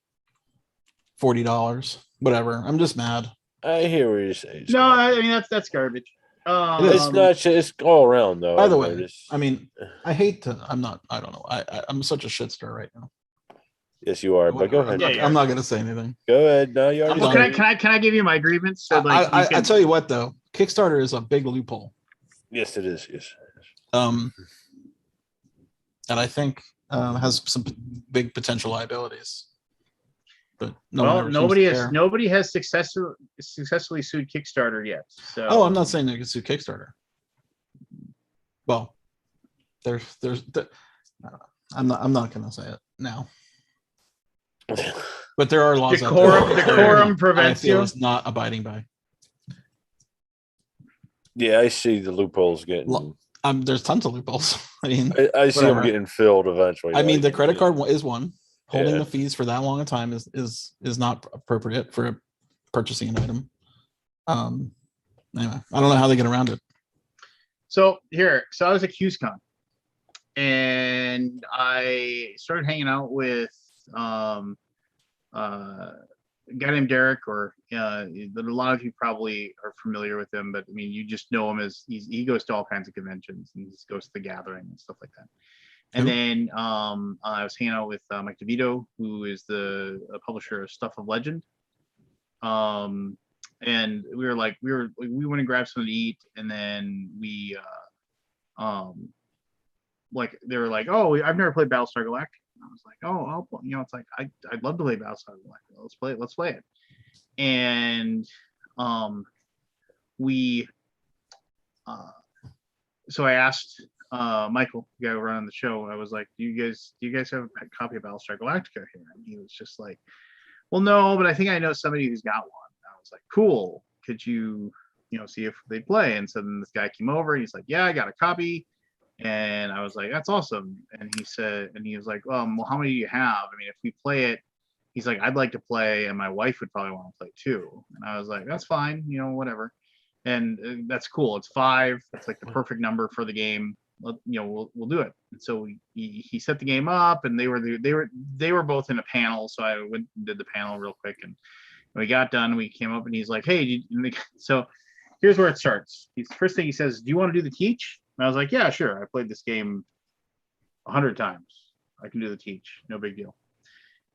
$40. Whatever. I'm just mad. I hear what you're saying. No, I mean that's garbage. It's not. It's all around though. By the way, I mean, I hate to. I'm not. I don't know. I'm such a shitstar right now. Yes, you are. But go ahead. I'm not going to say anything. Go ahead. No, you Well, can I give you my grievance? So I tell you what though, Kickstarter is a big loophole. Yes, it is. Yes. And I think has some big potential liabilities. But nobody has successfully sued Kickstarter yet. So I'm not saying they can sue Kickstarter. Well, there's I'm not going to say it now. But there are laws. Decorum prevents you. Is not abiding by. Yeah, I see the loopholes getting. There's tons of loopholes. I mean, I see them getting filled eventually. I mean, the credit card is one. Holding the fees for that long a time is not appropriate for purchasing an item. Anyway, I don't know how they get around it. So I was at QSCon, and I started hanging out with a guy named Derek, or a lot of you probably are familiar with him, but I mean, you just know him as he goes to all kinds of conventions and he goes to the Gathering and stuff like that. And then I was hanging out with Mike DeVito, who is the publisher of Stuff of Legend. And we went and grabbed something to eat, and then we they were like, "Oh, I've never played Battlestar Galactica." I was like, oh, it's like I'd love to play Battlestar Galactica. Let's play it. And we so I asked Michael, the guy who ran the show, I was like, do you guys have a copy of Battlestar Galactica here? And he was just like, well, no, but I think I know somebody who's got one. And I was like, cool. Could you see if they play? And so then this guy came over and he's like, yeah, I got a copy. And I was like, that's awesome. And he was like, well, how many do you have? I mean, if we play it, he's like, I'd like to play, and my wife would probably want to play too. And I was like, that's fine, whatever. And that's cool. It's 5. That's like the perfect number for the game. We'll do it. And so he set the game up, and they were both in a panel. So I went and did the panel real quick, and when we got done, we came up, and he's like, hey, so here's where it starts. First thing he says, do you want to do the teach? And I was like, yeah, sure. I played this game 100 times. I can do the teach. No big deal.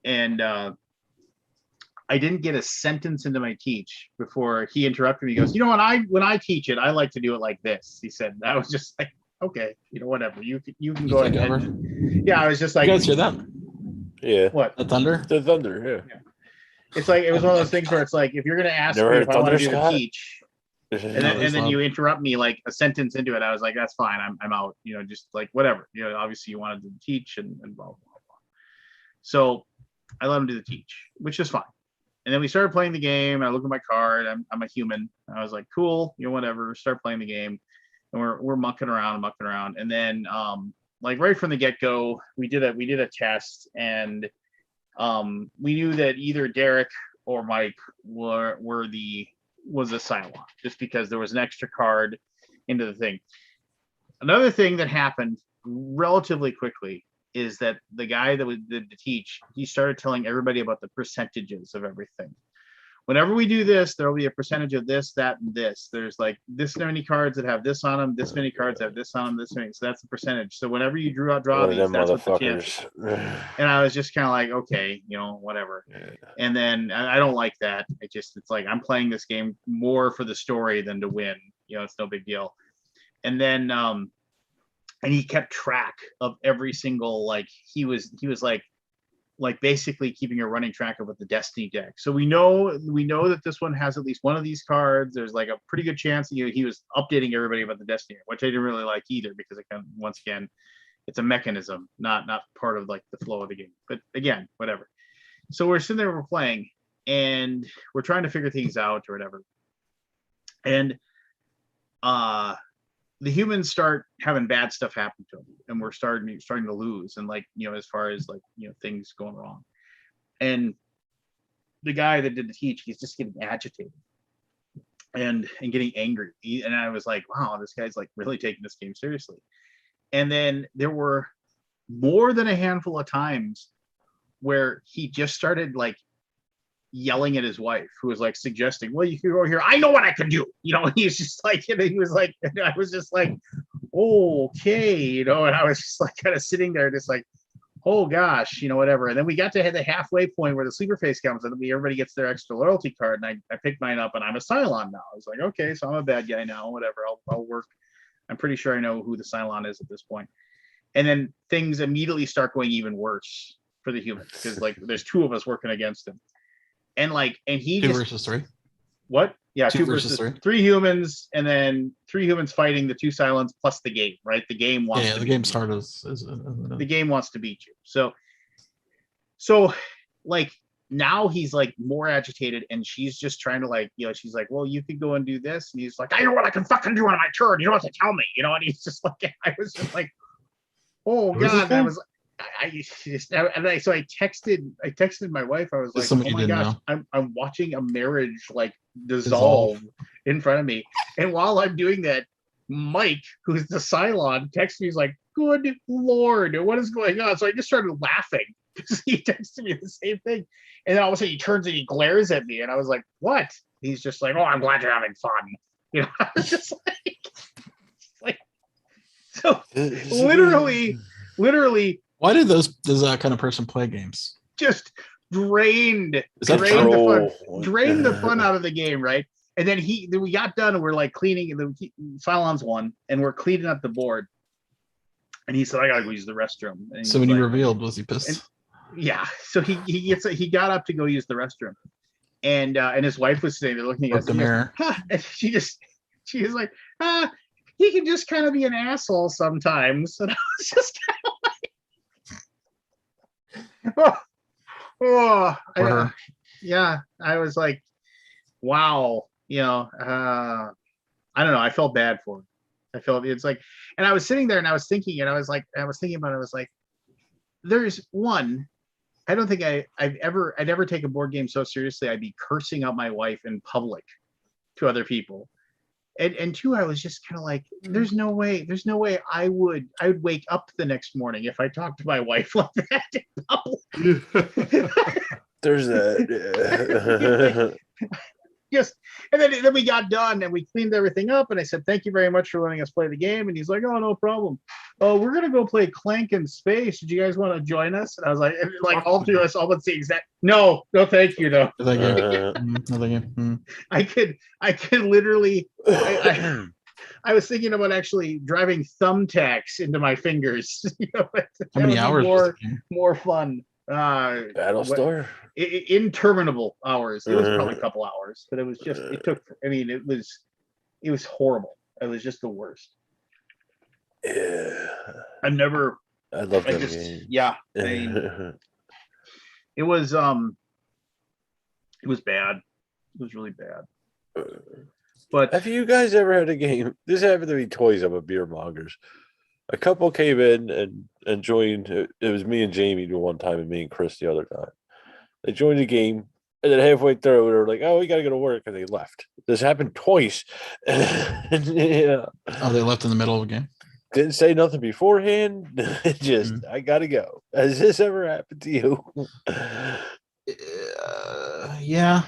And I didn't get a sentence into my teach before he interrupted me. He goes, when I teach it, I like to do it like this. He said. I was just like, okay, whatever. You can go ahead. Yeah, I was just like, you guys hear that? Yeah. What? The thunder? The thunder, yeah. It's like, it was one of those things where it's like, if you're gonna ask me if I want to do the teach, and then you interrupt me like a sentence into it, I was like, that's fine. I'm out. Just like whatever. Obviously you wanted to teach and blah blah blah. So I let him do the teach, which is fine. And then we started playing the game. I look at my card. I'm a human. I was like, cool, whatever. Start playing the game, and we're mucking around. And then like right from the get go, we did a test, and we knew that either Derek or Mike was a Cylon, just because there was an extra card into the thing. Another thing that happened relatively quickly is that the guy that did the teach, he started telling everybody about the percentages of everything. Whenever we do this, there will be a percentage of this, that, and this. There's like this many cards that have this on them, this many cards have this on them, this many. So that's the percentage. So whenever you draw these, that's what the chance. And I was just kind of like, okay, whatever. Yeah. And then I don't like that. It's like I'm playing this game more for the story than to win. It's no big deal. And then and he kept track of every single, like he was like basically keeping a running track of what the Destiny deck. So we know that this one has at least one of these cards. There's like a pretty good chance that he was updating everybody about the Destiny, which I didn't really like either, because once again, it's a mechanism, not part of like the flow of the game. But again, whatever. So we're sitting there, we're playing, and we're trying to figure things out or whatever. And the humans start having bad stuff happen to them, and we're starting to lose, and like as far as like things going wrong. And the guy that did the teach, he's just getting agitated and getting angry. And I was like, wow, this guy's like really taking this game seriously. And then there were more than a handful of times where he just started like yelling at his wife, who was like suggesting, well, you can go here, I know what I can do, he's just like, he was like, and I was just like, okay, and I was just like kind of sitting there just like, oh gosh, whatever. And then we got to the halfway point where the sleeper face comes, and everybody gets their extra loyalty card, and I picked mine up, and I'm a Cylon now. I was like, okay, so I'm a bad guy now, whatever, I'll work. I'm pretty sure I know who the Cylon is at this point. And then things immediately start going even worse for the humans, because like there's 2 of us working against him. And he 2 versus 3. What? Yeah, 2 versus 3. 3 humans, and then 3 humans fighting the 2 Cylons plus the game, right? The game wants. Yeah, the game's hard as the game wants to beat you. So, like now he's like more agitated, and she's just trying to like, she's like, well, you could go and do this, and he's like, I know what I can fucking do on my turn. You don't have to tell me, and he's just like, I was just like, oh god, that was. I texted my wife. I was like, oh my gosh, I'm watching a marriage like dissolve in front of me. And while I'm doing that, Mike, who's the Cylon, texts me. He's like, good Lord, what is going on? So I just started laughing because he texted me the same thing. And then all of a sudden he turns and he glares at me. And I was like, what? He's just like, oh, I'm glad you're having fun. I was just like, so literally. Why does that kind of person play games? Just drained the fun out of the game, right? And then we got done, and we're like cleaning, the Cylons won, and we're cleaning up the board. and he said, I gotta go use the restroom. And So when you revealed, was he pissed? Yeah. So he got up to go use the restroom, and his wife was sitting there looking at us. The mirror. And she was like, he can just kind of be an asshole sometimes. And I was just kind of like, yeah. I was like, wow, I don't know. I felt bad for him. I felt it's like, and I was sitting there and I was thinking about it. I was like, there's one. I don't think I'd ever take a board game so seriously. I'd be cursing out my wife in public to other people. And two, I was just kind of like, there's no way I would wake up the next morning if I talked to my wife like that in public. There's that. Just, and then we got done and we cleaned everything up, and I said, thank you very much for letting us play the game. And he's like, oh, no problem. Oh, we're gonna go play Clank in Space. Did you guys want to join us? And I was like all three of us all but the exact no, thank you though. Thank you. No, thank you. I could literally I was thinking about actually driving thumbtacks into my fingers. How many hours? More fun. Battlestar? Interminable hours. It was probably a couple hours, but it was just, it was horrible. It was just the worst. Yeah. I love that game. Yeah. It was bad. It was really bad. But have you guys ever had a game? This happened to be Toys Up at Beer Mongers. A couple came in and joined. It was me and Jamie the one time and me and Chris the other time. They joined the game, and then halfway through, they were like, oh, we got to go to work, and they left. This happened twice. Yeah. Oh, they left in the middle of a game? Didn't say nothing beforehand. Just, I got to go. Has this ever happened to you? Yeah.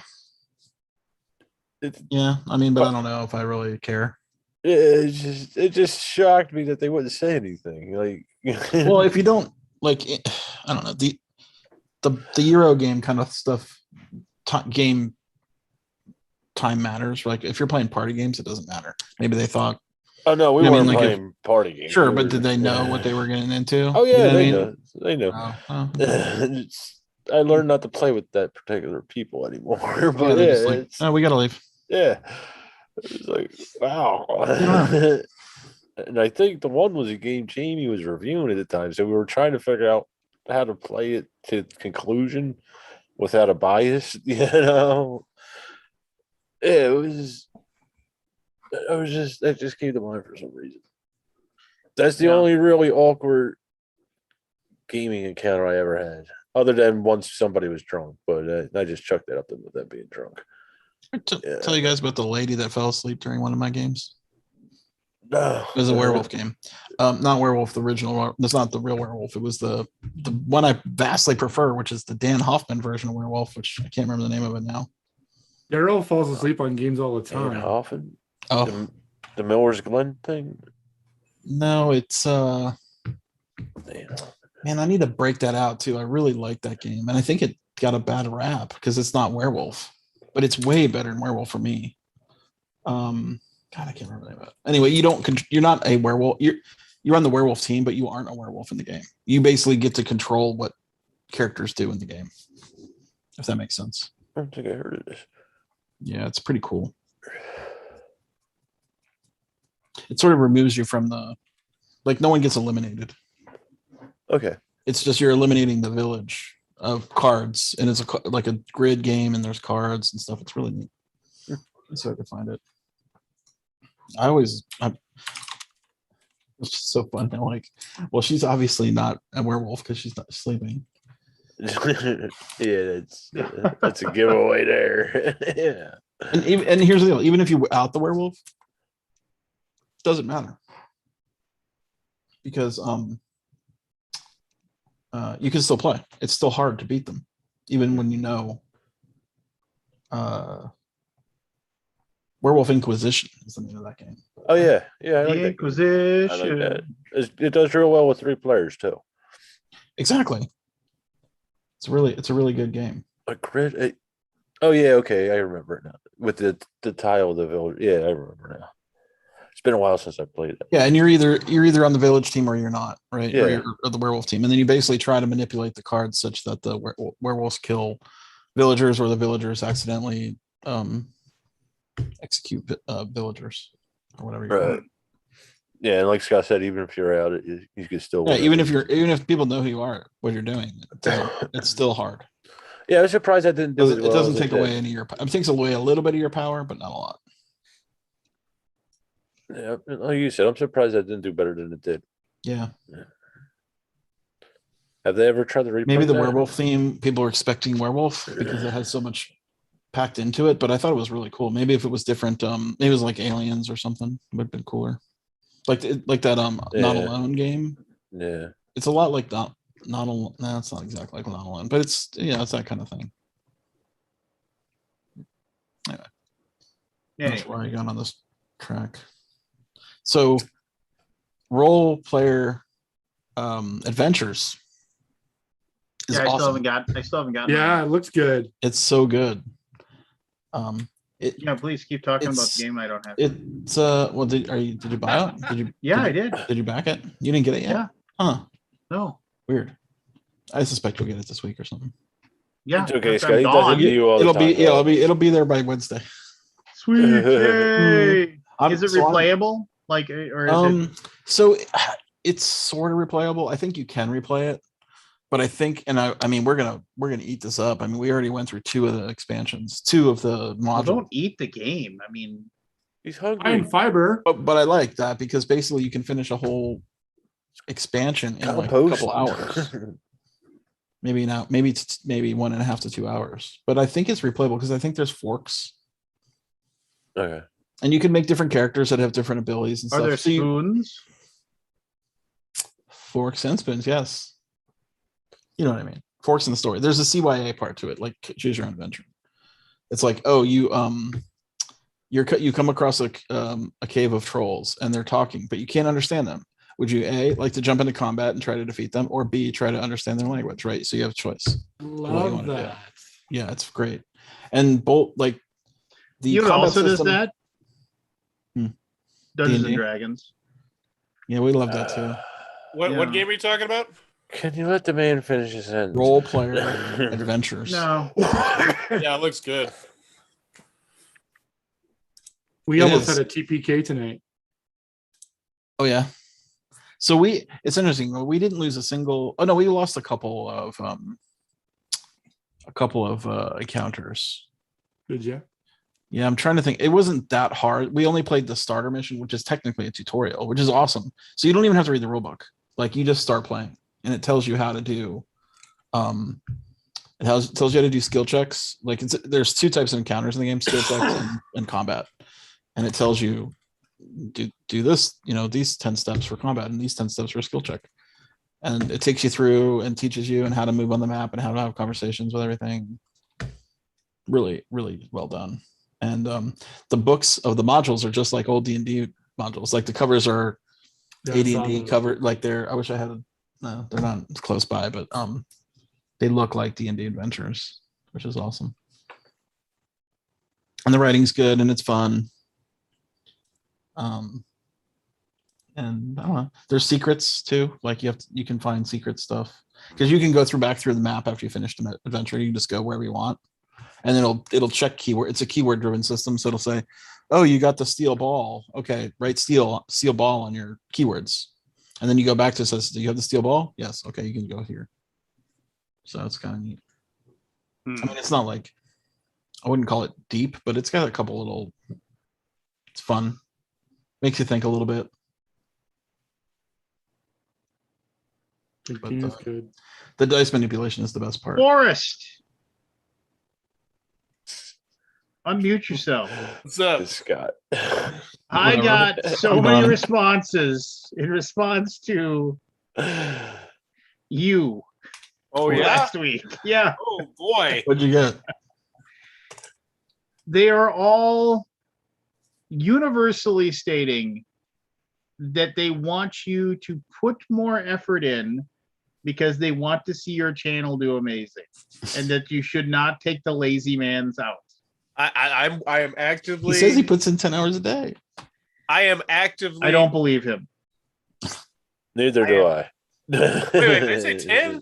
Yeah, I mean, but I don't know if I really care. It just shocked me that they wouldn't say anything. Like, well, if you don't like, I don't know, the Euro game kind of stuff. Game time matters. Like if you're playing party games, it doesn't matter. Maybe they thought. Oh no, we weren't playing party games. Sure, but did they know what they were getting into? Oh yeah, they know. They know. Okay. I learned not to play with that particular people anymore. But oh, we gotta leave. Yeah. It's like, wow. And I think the one was a game Jamie was reviewing at the time. So we were trying to figure out how to play it to conclusion without a bias, Yeah, it just came to mind for some reason. That's the only really awkward gaming encounter I ever had. Other than once somebody was drunk, but I just chucked that up with them being drunk. Tell you guys about the lady that fell asleep during one of my games. No, it was a werewolf game. Not werewolf, the original. That's not the real werewolf. It was the one I vastly prefer, which is the Dan Hoffman version of werewolf, which I can't remember the name of it now. Daryl falls asleep on games all the time. Dan Hoffman? Oh, the Miller's Glen thing? No, it's man, I need to break that out too. I really like that game, and I think it got a bad rap because it's not werewolf. But it's way better than werewolf for me. God, I can't remember the name of it. Anyway, you're not a werewolf. You're on the werewolf team, but you aren't a werewolf in the game. You basically get to control what characters do in the game. If that makes sense. I don't think I heard of this. Yeah, it's pretty cool. It sort of removes you from no one gets eliminated. Okay. It's just you're eliminating the village of cards, and it's like a grid game, and there's cards and stuff. It's really neat. It's hard to find it. It's just so fun. I'm like, well, she's obviously not a werewolf because she's not sleeping. Yeah, that's a giveaway there. Yeah. And here's the deal: even if you out the werewolf, it doesn't matter because you can still play. It's still hard to beat them, even when you know. Werewolf Inquisition is the name of that game. Oh yeah, I like Inquisition. I like that. It does real well with 3 players too. Exactly. It's a really good game. A grid. Oh yeah, okay, I remember it now. With the tile of the village. Yeah, I remember now. It's been a while since I played it. Yeah, and you're either on the village team or you're not, right? Yeah. Or the werewolf team, and then you basically try to manipulate the cards such that the werewolves kill villagers, or the villagers accidentally execute villagers, or whatever. You call it. Yeah, and like Scott said, even if you're out, you can still. Yeah, win even if people know who you are, what you're doing, it's still hard. Yeah, I was surprised I didn't do It doesn't take away any of your. It takes away a little bit of your power, but not a lot. Yeah, like you said, I'm surprised I didn't do better than it did. Yeah. Have they ever tried to replay Maybe the that? werewolf theme, people are expecting werewolf because it has so much packed into it, but I thought it was really cool. Maybe if it was different, maybe it was like Aliens or something, it would have been cooler. Like that Not Alone game. Yeah. It's a lot like not alone. No, it's not exactly like Not Alone, but it's it's that kind of thing. Anyway. That's where I got on this track. So role player adventures. Yeah, I still haven't got. Yeah, it looks good. It's so good. Yeah, please keep talking about the game. I don't have. It's well, did you buy it? Did you? Yeah, I did. Did you back it? You didn't get it yet? Yeah. Huh. No. Weird. I suspect you'll get it this week or something. Yeah. It's okay, I'm Scott. He does gone. it to you all the time. It'll be there by Wednesday. Sweet. Yay. Is it So I'm- replayable? Like, or is it? So it's sort of replayable. I think you can replay it, but I think, and I mean, we're gonna eat this up. I mean, we already went through 2 of the expansions, 2 of the modules. Well, don't eat the game. I mean, He's hungry. High in fiber. But I like that because basically you can finish a whole expansion in like a couple hours. Maybe 1.5 to 2 hours. But I think it's replayable because I think there's forks. Okay. And you can make different characters that have different abilities and are stuff. there spoons? Forks and spoons, yes. You know what I mean? Forks in the story. There's a CYA part to it, like choose your own adventure. It's like, oh, you come across a cave of trolls and they're talking, but you can't understand them. Would you A, like to jump into combat and try to defeat them, or B, try to understand their language, right? So you have a choice. Love that. Yeah, it's great. And both like the You combat also system, does that? Dungeons D&D? and Dragons. Yeah, we love that too. What game are you talking about? Can you let the man finish his sentence? Role player adventures. No. Yeah, it looks good. We It almost is. had a TPK tonight. Oh yeah. So it's interesting. We didn't lose a single. Oh no, we lost a couple of encounters. Did you? Yeah, I'm trying to think. It wasn't that hard. We only played the starter mission, which is technically a tutorial, which is awesome. So you don't even have to read the rule book. Like you just start playing, and it tells you how to do. Tells you how to do skill checks. Like there's 2 types of encounters in the game: skill checks and combat. And it tells you do this, these 10 steps for combat and these 10 steps for a skill check. And it takes you through and teaches you and how to move on the map and how to have conversations with everything. Really, really well done. And the books of the modules are just like old D&D modules. Like the covers are AD&D cover. Like I wish I had. No, they're not close by, but they look like D&D adventures, which is awesome. And the writing's good and it's fun. And I don't know. There's secrets too. Like you can find secret stuff because you can go back through the map after you finish the adventure. You can just go wherever you want, and it'll check keyword. It's a keyword driven system, so it'll say, "Oh, you got the steel ball. Okay, write steel ball on your keywords," and then you go back to it says, "Do you have the steel ball? Yes. Okay, you can go here." So it's kind of neat. I mean, it's not like I wouldn't call it deep, but it's got a couple little. It's fun. Makes you think a little bit. But Good. The dice manipulation is the best part. Forrest. Unmute yourself. What's up? Scott. I Whatever. got so I'm many done. responses in response to you Oh yeah. last week. Yeah. Oh boy. What'd you get? They are all universally stating that they want you to put more effort in because they want to see your channel do amazing, and that you should not take the lazy man's out. I am He actively. says he puts in 10 hours a day. I am actively. I don't believe him. Neither do I. Wait, did I say 10?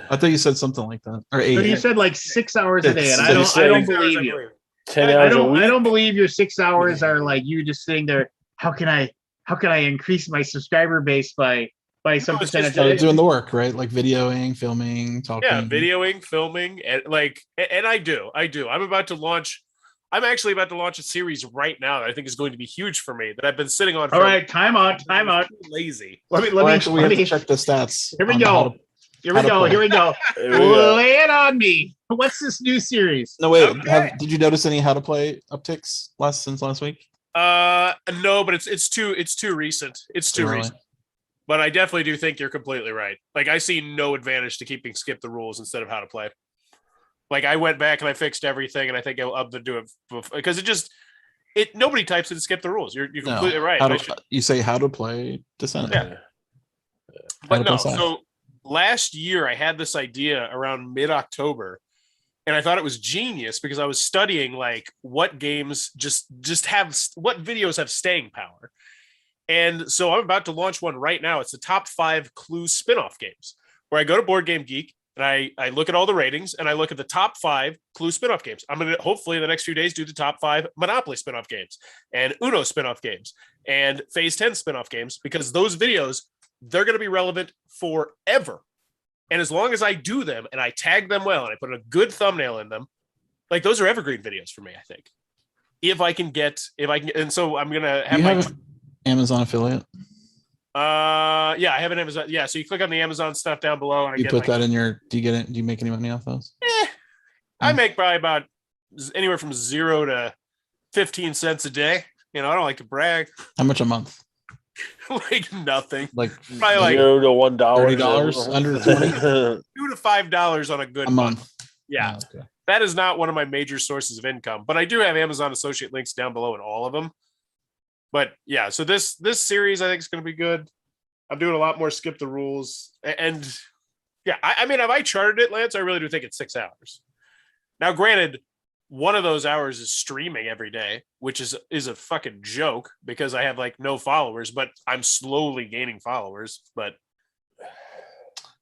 I thought you said something like that, or So 8. you said like 6 hours a day, and I Six. don't 6 hours, believe I you. believe. 10 I hours a week. I don't believe your 6 hours are like you just sitting there. How can I increase my subscriber base by some No, it's just percentage? Doing the work, right? Like videoing, filming, talking. Yeah, videoing, filming, and I do. I'm actually about to launch a series right now that I think is going to be huge for me that I've been sitting on. All right, time out. Lazy. Let Well, me. actually, we have to check the stats. Here we on go. how to- Here we go. play. Here we go. Here we go. Lay it on me. What's this new series? No, wait. Okay. Did you notice any how to play upticks since last week? No, but it's too recent. It's too Really? recent. But I definitely do think you're completely right. Like I see no advantage to keeping skip the rules instead of how to play. Like I went back and I fixed everything, and I think I'll up to do it because nobody types in skip the rules. You're completely right. You say how to play Descent. Yeah. But no, so last year I had this idea around mid-October, and I thought it was genius because I was studying like what games just have what videos have staying power. And so I'm about to launch one right now. It's the top 5 Clue spin-off games, where I go to Board Game Geek and I look at all the ratings and I look at the top 5 Clue spin-off games. I'm going to hopefully in the next few days do the top 5 Monopoly spin-off games and Uno spin-off games and Phase 10 spin-off games, because those videos, they're going to be relevant forever. And as long as I do them and I tag them well and I put a good thumbnail in them, like those are evergreen videos for me, I think. And so I'm going to have Amazon affiliate. Yeah, I have an Amazon. Yeah, so you click on the Amazon stuff down below, and You put that in your. Do you get it? Do you make any money off those? I make probably about anywhere from 0 to 15 cents a day. I don't like to brag. How much a month? Like nothing. Like probably like $0 to $1. $30 under 20 $2 to $5 on a good month. Yeah, Oh, okay. that is not one of my major sources of income, but I do have Amazon associate links down below in all of them. But yeah, so this series I think is going to be good. I'm doing a lot more skip the rules, and yeah, I mean, if I charted it, Lance, I really do think it's 6 hours. Now, granted, one of those hours is streaming every day, which is a fucking joke because I have like no followers, but I'm slowly gaining followers. But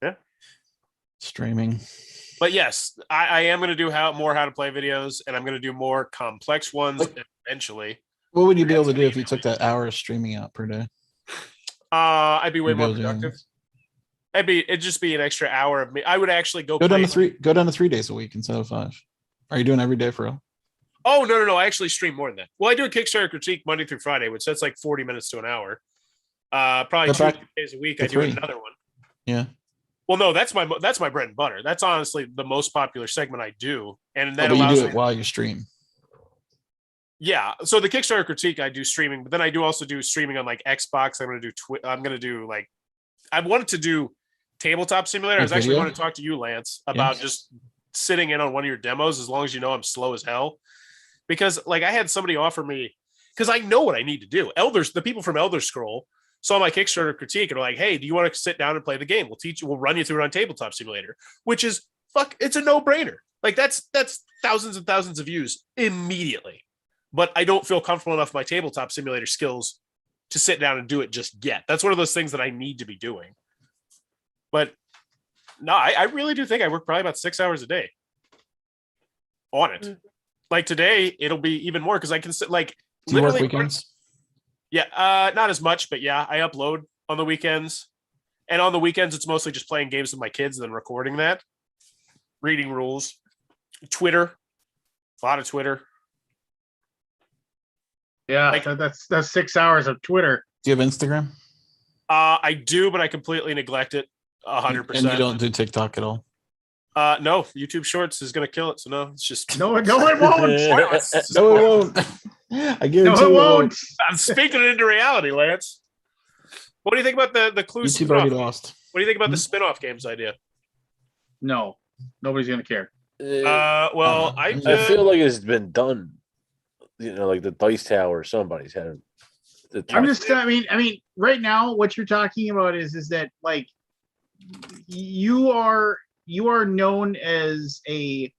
yeah, Streaming. But yes, I am going to do more how to play videos, and I'm going to do more complex ones eventually. What would you be able to do if you took that hour of streaming out per day? I'd be way more productive. It'd just be an extra hour of me. I would actually go down to 3 days a week instead of 5. Are you doing every day for real? Oh, no. I actually stream more than that. Well, I do a Kickstarter critique Monday through Friday, which that's like 40 minutes to an hour. Probably 2 days a week. I do another one. Yeah. Well, no, that's my bread and butter. That's honestly the most popular segment I do. And that but allows you do it while you stream. Yeah. So the Kickstarter critique, I do streaming, but then I do also do streaming on like Xbox. I'm going to do like, I wanted to do Tabletop Simulator. I was actually going to talk to you, Lance, about just sitting in on one of your demos, as long as you know I'm slow as hell. Because like I had somebody offer me, because I know what I need to do. The people from Elder Scroll saw my Kickstarter critique and are like, hey, do you want to sit down and play the game? We'll run you through it on Tabletop Simulator, which is it's a no-brainer. Like that's thousands and thousands of views immediately. But I don't feel comfortable enough with my Tabletop Simulator skills to sit down and do it just yet. That's one of those things that I need to be doing. But no, I really do think I work probably about 6 hours a day on it. Like today, it'll be even more because I can sit like. Do you work weekends? Yeah, not as much, but yeah, I upload on the weekends. And on the weekends, it's mostly just playing games with my kids and then recording that. Reading rules. Twitter. A lot of Twitter. Yeah, that's 6 hours of Twitter. Do you have Instagram? I do, but I completely neglect it 100%. And you don't do TikTok at all? No, YouTube Shorts is going to kill it. So no, it's just no, it won't. No, it won't. I guarantee it won't. I'm speaking it into reality, Lance. What do you think about the Clue YouTube spin-off? already lost. What do you think about the spin-off games idea? No, nobody's going to care. Well, I feel like it's been done. Like the Dice Tower, somebody's had. I mean, right now, what you're talking about is that like you are known as a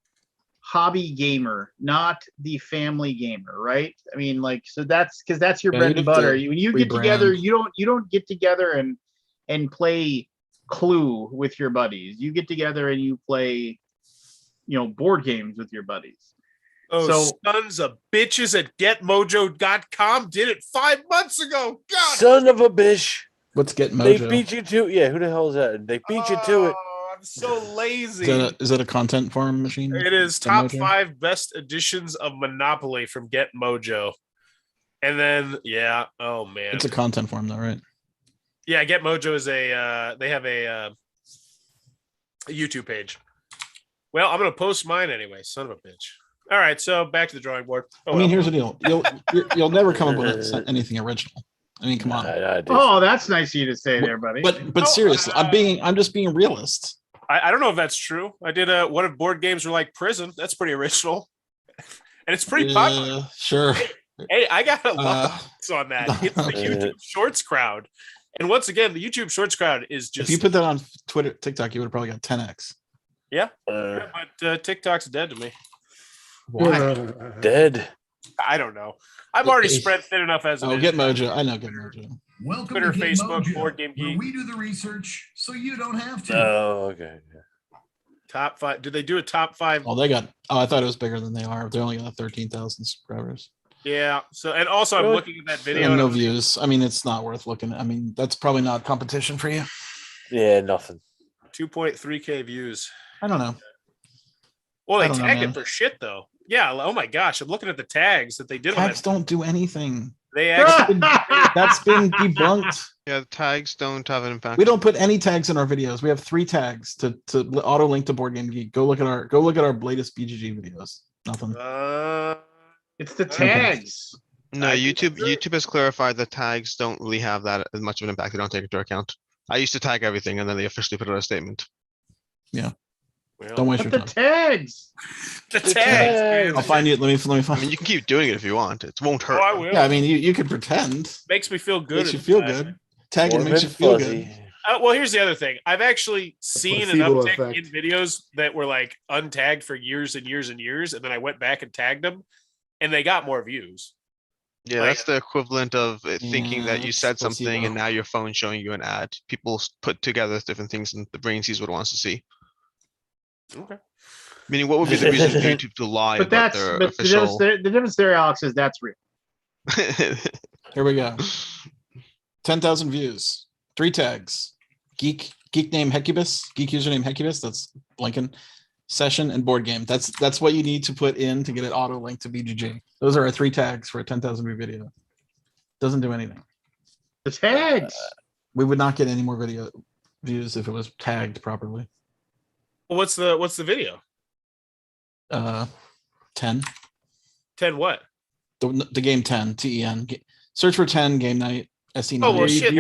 hobby gamer, not the family gamer, right? I mean, like, so that's because that's your bread and butter. When you get together, you don't get together and play Clue with your buddies. You get together and you play, board games with your buddies. Oh, sons of bitches at GetMojo.com did it 5 months ago. God, son of a bitch. What's GetMojo? They beat you to Yeah, who the hell is that? They beat you to it. I'm so lazy. Is that a content farm machine? It is top 5 best editions of Monopoly from GetMojo. And then, oh man. It's a content farm though, right? Yeah, GetMojo is they have a YouTube page. Well, I'm going to post mine anyway, son of a bitch. All right, so back to the drawing board. I mean, here's the deal. You'll never come up with anything original. I mean, come on. That's nice of you to say there, buddy. But seriously, I'm just being realist. I don't know if that's true. I did one of board games were like Prison. That's pretty original. And it's pretty popular. Sure. Hey, I got a lot on that. It's the YouTube Shorts crowd. And once again, the YouTube Shorts crowd is just... If you put that on Twitter, TikTok, you would have probably got 10x. Yeah, but TikTok's dead to me. Why? Dead? I don't know. I've already spread thin enough as it is. GetMojo. I know GetMojo. Welcome Twitter, to Facebook, Mojo, Board Game Geek. we do the research so you don't have to. Oh, okay. Top 5. Did they do a top 5? Oh, they got... Oh, I thought it was bigger than they are. They only got 13,000 subscribers. Yeah. So, and also I'm looking at that video. And no views. I mean, it's not worth looking at. I mean, that's probably not competition for you. Yeah, nothing. 2.3K views. I don't know. Well, they tagged it for shit though. Yeah. Oh my gosh, I'm looking at the tags that they did. Tags don't do anything. They actually that's been debunked. Yeah, the tags don't have an impact. We don't put any tags in our videos. We have 3 tags to auto link to Board Game Geek. Go look at our latest BGG videos. Nothing. It's the tags. No, YouTube has clarified that tags don't really have that as much of an impact. They don't take it into account. I used to tag everything, and then they officially put out a statement. Yeah. Well, don't waste your time. Tags. The tags. I'll find you. Let me find. I mean, you can keep doing it if you want. It won't hurt. Oh, I will. Yeah, I mean, you can pretend. Makes me feel good. Makes you feel good. Tagging makes you feel good. Well, here's the other thing. I've actually seen an uptick in videos that were like untagged for years and years and years, and then I went back and tagged them, and they got more views. Yeah, that's the equivalent of thinking that you said something and now your phone's showing you an ad. People put together different things and the brain sees what it wants to see. Okay. Meaning, what would be the reason for YouTube to lie about their official... the difference there, Alex, is that's real. Here we go. 10,000 views. 3 tags. Geek name Hecubus. Geek username Hecubus. That's Lincoln. Session and board game. That's what you need to put in to get it auto linked to BGG. Those are our 3 tags for a 10,000 view video. Doesn't do anything. The tags. We would not get any more video views if it was tagged properly. Well, what's the video? 10. 10 what? The game 10. TEN. Search for 10 game night. SC9. Oh well, shit.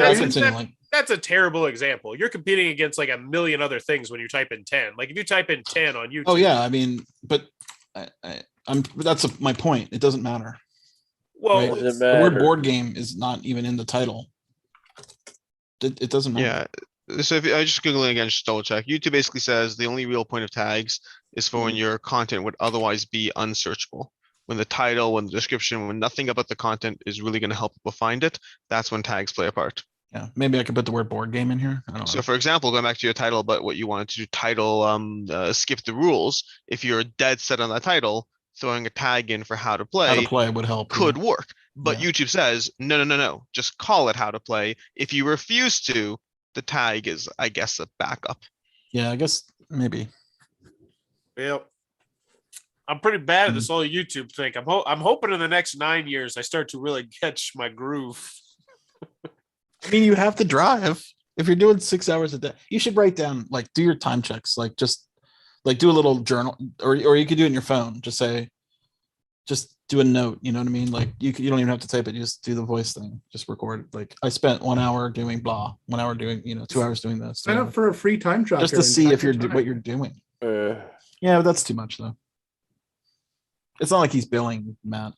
That's a terrible example. You're competing against like a million other things when you type in 10. Like if you type in 10 on YouTube. Oh yeah, I mean, but that's my point. It doesn't matter. Well, right? The word board game is not even in the title. It doesn't matter. Yeah. So if I just Googling again, just double check. YouTube basically says the only real point of tags is for when your content would otherwise be unsearchable. When the title, when the description, when nothing about the content is really going to help people find it, that's when tags play a part. Yeah, maybe I could put the word board game in here. I don't know. So for example, going back to your title, but what you wanted to do, title, skip the rules. If you're dead set on that title, throwing a tag in for how to play would help. Could work. But YouTube says, no. Just call it how to play. If you refuse to, the tag is, I guess, a backup. Yeah, I guess maybe. Well, I'm pretty bad at this whole YouTube thing. I'm hoping in the next 9 years I start to really catch my groove. I mean, you have to drive. If you're doing 6 hours a day, you should write down, like, do your time checks, like just like do a little journal, or you could do it in your phone. Just do a note. You know what I mean? Like you don't even have to type it. You just do the voice thing. Just record it. Like I spent 1 hour doing blah, 1 hour doing 2 hours doing this. Sign up for a free time tracker just to see if what you're doing. Yeah, but that's too much though. It's not like he's billing, Matt.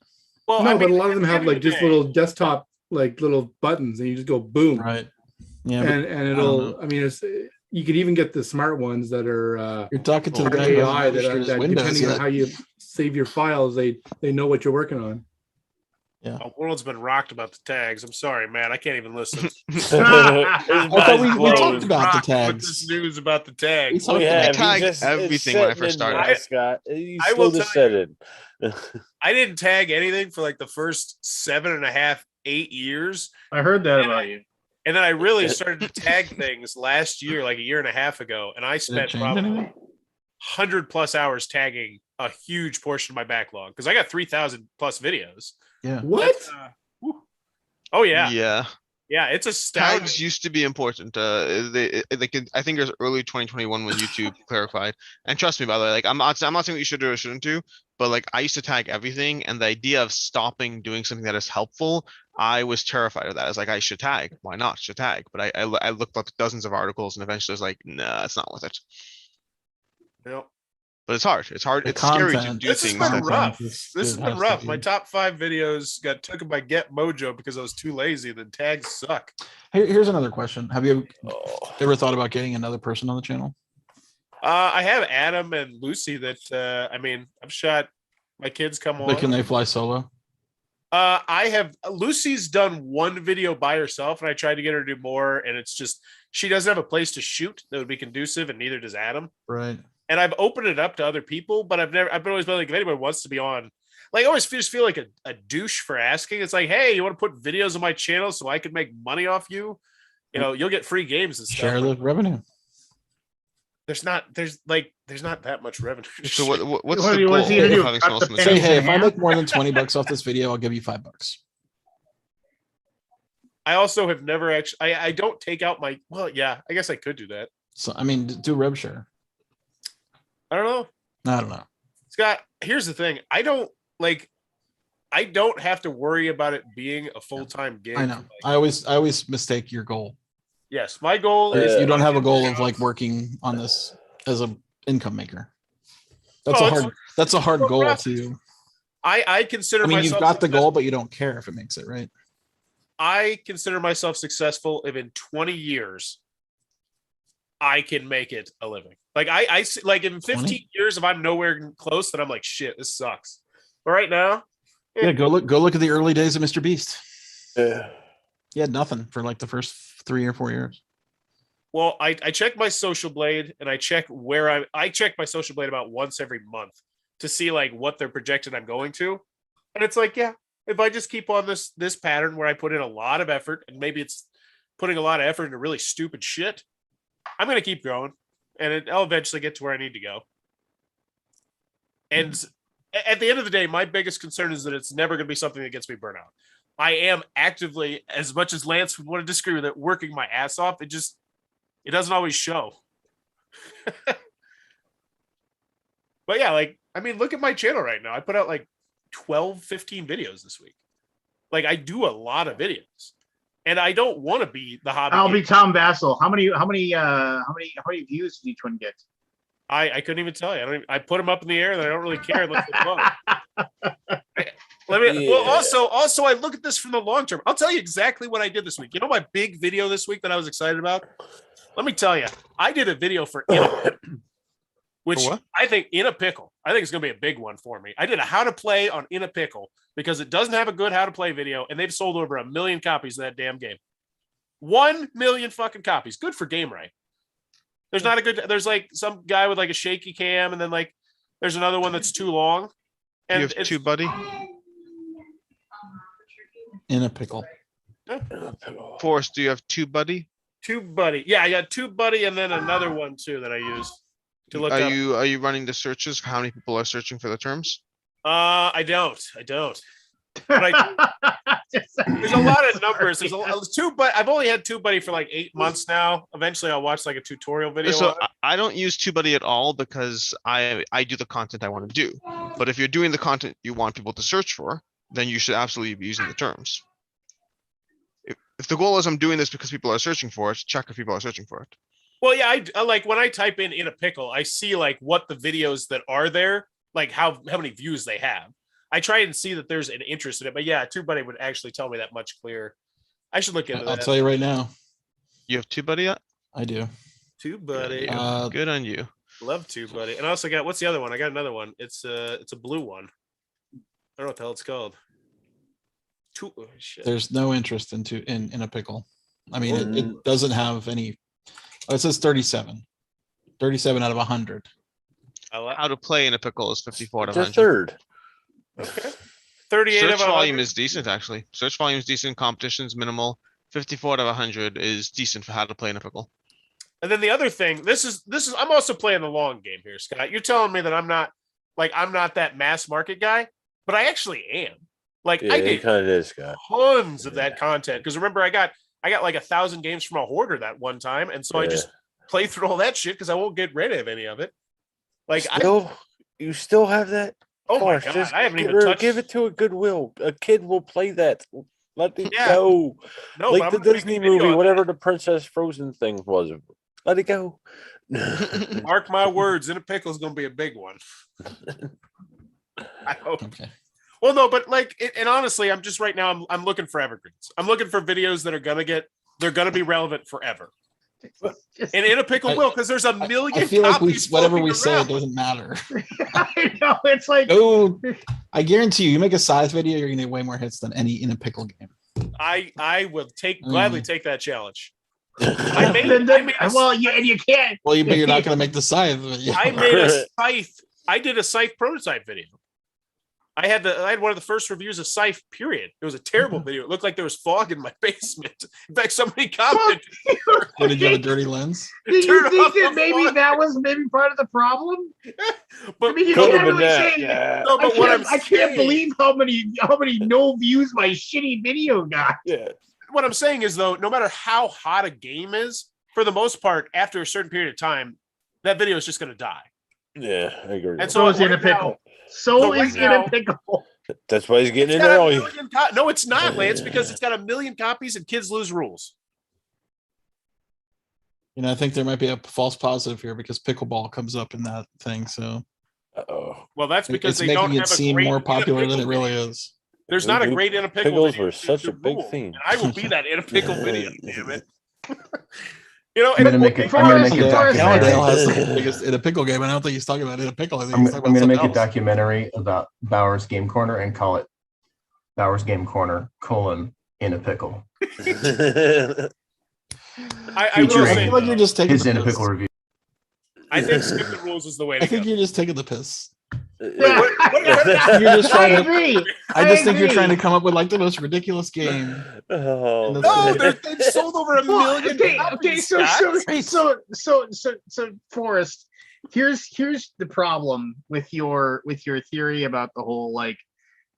Well, no, but a lot of them have like just little desktop, like little buttons, and you just go boom. Right. Yeah. And it'll. I mean, you could even get the smart ones that are You're talking to the part guy who AI hasn't that, registered his that Windows depending on yet. how you save your files, they know what you're working on. Yeah. The world's been rocked about the tags. I'm sorry, man. I can't even listen. I thought we talked about the Rocked with this tags. news about the tags. We We talked have. about I tagged everything when I first started. Scott. I will to tell set it. I didn't tag anything for like the first 7.5, 8 years. I heard that about you. And then I really started to tag things last year, like a year and a half ago. And I Did it spent change probably anything? 100 plus hours tagging a huge portion of my backlog because I got 3,000 plus videos. Yeah. What? Oh, yeah. Yeah, It's astounding. tags used to be important. I think it was early 2021 when YouTube clarified. And trust me, by the way, like I'm not saying what you should do or shouldn't do, but like I used to tag everything, and the idea of stopping doing something that is helpful, I was terrified of that. I was like, I should tag. Why not? Should tag. But I looked up dozens of articles, and eventually I was like, nah, it's not worth it. Yep. But it's hard. It's hard. The It's scary to content- do This has things. been That, rough. is- This has it been has to rough. be. My top 5 videos got taken by Get Mojo because I was too lazy. The tags suck. Here's another question. Have you Oh. ever thought about getting another person on the channel? I have Adam and Lucy that I mean, I've shot my kids come Like, can on. they fly solo? I have Lucy's done one video by herself, and I tried to get her to do more, and it's just she doesn't have a place to shoot that would be conducive, and neither does Adam. Right. And I've opened it up to other people, but I've always been like, if anyone wants to be on, like I always just feel like a douche for asking. It's like, hey, you want to put videos on my channel so I can make money off you? You know, you'll get free games and stuff. Share the revenue. There's not that much revenue. to so share. what's What the do you- goal what's he gonna of do? having Cut someone the else on the pennies Say, channel? hey, in if I half? make more than 20 bucks off this video, I'll give you $5. I also have never actually. I don't take out my. Well, yeah, I guess I could do that. So I mean, do rev share. I don't know. I don't know. Scott, here's the thing. I don't have to worry about it being a full-time gig. I know. I always mistake your goal. Yes, my goal is You don't have a goal of like working on this as a income maker. That's Oh, a it's- hard. That's a hard it's goal rough. to. I consider I mean, myself you've got the successful. goal, but you don't care if it makes it right. I consider myself successful if in 20 years I can make it a living. Like I like in 15 20? years, if I'm nowhere close, then I'm like, shit, this sucks. But right now, Yeah, go look at the early days of Mr. Beast. Yeah. He had nothing for like the first 3 or 4 years. well, I check my social blade and I check where I check my social blade about once every month to see like what they're projected I'm going to. And it's like, yeah, if I just keep on this pattern where I put in a lot of effort, and maybe it's putting a lot of effort into really stupid shit, I'm gonna keep growing, and I'll eventually get to where I need to go. And at the end of the day, my biggest concern is that it's never going to be something that gets me burnt out. I am actively, as much as Lance would want to disagree with it, working my ass off. It doesn't always show. But yeah, like, I mean, look at my channel right now. I put out like 12, 15 videos this week. Like, I do a lot of videos, and I don't want to be the hobby. I'll be gamer. Tom Vassell. How many views did each one get? I couldn't even tell you. I put them up in the air, and I don't really care unless they fun. Let me. Well, also, I look at this from the long term. I'll tell you exactly what I did this week. You know my big video this week that I was excited about? Let me tell you. I did a video for which For what? I think In a Pickle. I think it's going to be a big one for me. I did a how to play on In a Pickle because it doesn't have a good how to play video, and they've sold over 1 million copies of that damn game. 1 million fucking copies. Good for Game Right. There's like some guy with like a shaky cam, and then like there's another one that's too long. And You have two, buddy. In a pickle. Forrest, do you have two, buddy? TubeBuddy. Yeah, I got TubeBuddy and then another one too that I use to look Are up. you running the searches for how many people are searching for the terms? I don't. But there's a lot of numbers. There's but I've only had TubeBuddy for like 8 months now. Eventually I'll watch like a tutorial video. So on it. I don't use TubeBuddy at all because I do the content I want to do. But if you're doing the content you want people to search for, then you should absolutely be using the terms. If the goal is I'm doing this because people are searching for it, check if people are searching for it. Well, yeah, I like when I type in a pickle, I see like what the videos that are there, like how many views they have. I try and see that there's an interest in it, but yeah, TubeBuddy would actually tell me that much clearer. I should look into I'll that. tell you right now. You have TubeBuddy yet? I do. Too, buddy. Good on you. Love to, buddy. And I also got, what's the other one? I got another one. It's a blue one. I don't know what the hell it's called. Shit. There's no interest in a pickle. I mean, it doesn't have any. Oh, it says 37. 37 out of 100. How to play in a pickle is 54 out of It's a 100. third. Okay. 38 Search of volume 100. is decent, actually. Search volume is decent. Competition's minimal. 54 out of 100 is decent for how to play in a pickle. And then the other thing, this is I'm also playing the long game here, Scott. You're telling me that I'm not that mass market guy, but I actually am. Like, Yeah, I it did kind of is, Scott. tons of that content. Because remember, I got like 1,000 games from a hoarder that one time, and so I just play through all that shit because I won't get rid of any of it. Like, you still have that? Oh my Gosh, god, just I haven't even touched. give it to a Goodwill. A kid will play that. Let it Yeah. go. No, Like but the I'm gonna make a Disney video movie, on whatever the Princess Frozen thing was. Let it go. that. Mark my words, In a Pickle is going to be a big one. I hope. Okay. Well, no, but and honestly, I'm just right now. I'm looking for evergreens. I'm looking for videos that are gonna be relevant forever. And In a Pickle will, because there's a million. I feel like whatever we floating say, around. it doesn't matter. I know, it's like, Oh, I guarantee you make a Scythe video, you're gonna get way more hits than any In a Pickle game. I will gladly take that challenge. well, and you can't. Well, but you're not gonna make the Scythe video. I made a Scythe. I did a Scythe prototype video. I had one of the first reviews of Scythe, period. It was a terrible video. It looked like there was fog in my basement. In fact, somebody commented. Did you have a dirty lens? Did you think that maybe that was part of the problem? But I mean, you Could can't have been really that, say. yeah. No, but I can't believe how many no views my shitty video got. Yeah. what I'm saying is, though, no matter how hot a game is, for the most part, after a certain period of time, that video is just going to die. Yeah, I agree. And So is In a Pickle. So is In a Pickle. That's why he's getting in It's there got a early. million no, it's not, Lance, because it's got 1 million copies and kids lose rules. You know, I think there might be a false positive here because pickleball comes up in that thing. So Well, that's because it's they don't making have it a seem great more In a popular Pickle than it really video. is. There's not a great In a Pickle Pickles video. were such a big rule, thing. and I will be that In a Pickle video, damn it. You know, I'm gonna make a documentary. Cannondale has the biggest In a Pickle game. I don't think he's talking about In a Pickle. I think I'm he's talking gonna about make a something else. documentary about Bauer's Game Corner and call it Bauer's Game Corner : In a Pickle. I will Featuring I say, feel like you're just taking his the In a piss. Pickle review. I think skip the rules is the way to I think go. you're just taking the piss. I You're just trying to. agree. I just think you're agree. trying to come up with like the most ridiculous game. Oh, No, they've sold over 1 Well, million. okay, copies, so Scott. Forrest, here's the problem with your theory about the whole, like,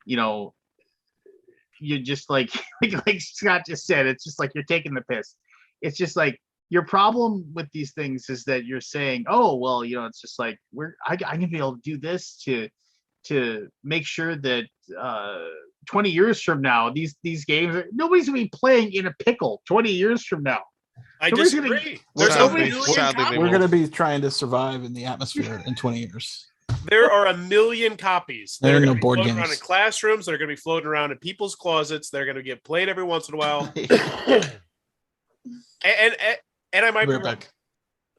you know, you just like Scott just said, it's just like you're taking the piss. It's just like your problem with these things is that you're saying, oh well, you know, it's just like I'm gonna be able to do this to make sure that 20 years from now these games nobody's gonna be playing In a Pickle 20 years from now. I Nobody's disagree. We're There's gonna- 1 million sadly, copies. We're going to be trying to survive in the atmosphere in 20 years. There are 1 million copies that There are are going no to be board floating around in games. classrooms. That are going to be floating around in people's closets. They're going to get played every once in a while. And I might be Right wrong. back.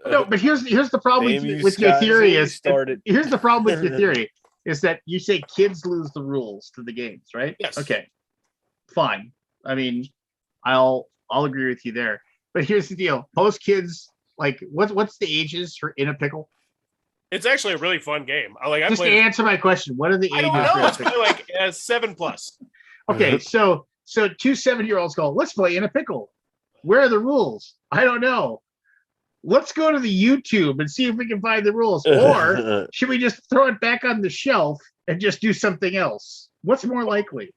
No, but here's the problem Damn you, with your Scott, theory see, is started. here's the problem with your theory is that you say kids lose the rules to the games, right? Yes. Okay. Fine. I mean, I'll agree with you there. But here's the deal. Most kids, like, what's the ages for In a Pickle? It's actually a really fun game. I Just to played. answer my question, what are the I ages don't know. for In a It's Pickle? probably like 7+. Okay, so 2 7-year-olds go, let's play In a Pickle. Where are the rules? I don't know. Let's go to the YouTube and see if we can find the rules. Or should we just throw it back on the shelf and just do something else? What's more likely?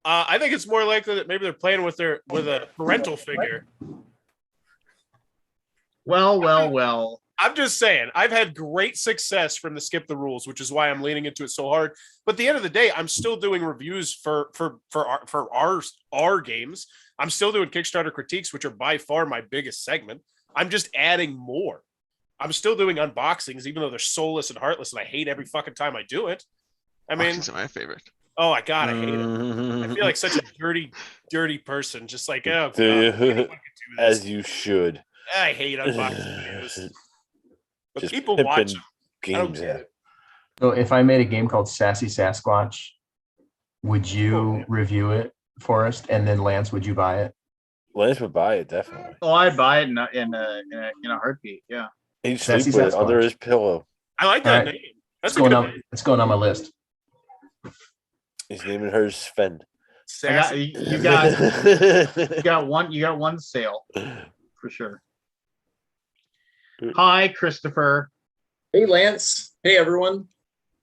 I think it's more likely that maybe they're playing with a parental figure. Well. I'm just saying, I've had great success from the skip the rules, which is why I'm leaning into it so hard. But at the end of the day, I'm still doing reviews for our games. I'm still doing Kickstarter critiques, which are by far my biggest segment. I'm just adding more. I'm still doing unboxings, even though they're soulless and heartless, and I hate every fucking time I do it. I mean, Boxings are my favorite. oh my god, I hate it. I feel like such a dirty person. Just like, oh, God, I don't want to do this. As you should. I hate unboxing videos. But Just people watch them. I don't games. get it. So if I made a game called Sassy Sasquatch, would you review it for us? And then Lance, would you buy it? Lance would buy it definitely. Oh, I'd buy it in a heartbeat. Yeah. He'd Sassy sleep with it Sasquatch. under his pillow. I like that Alright. name. That's It's going on my list. He's naming her Sven. You got one sale for sure. Hi, Christopher. Hey, Lance. Hey, everyone.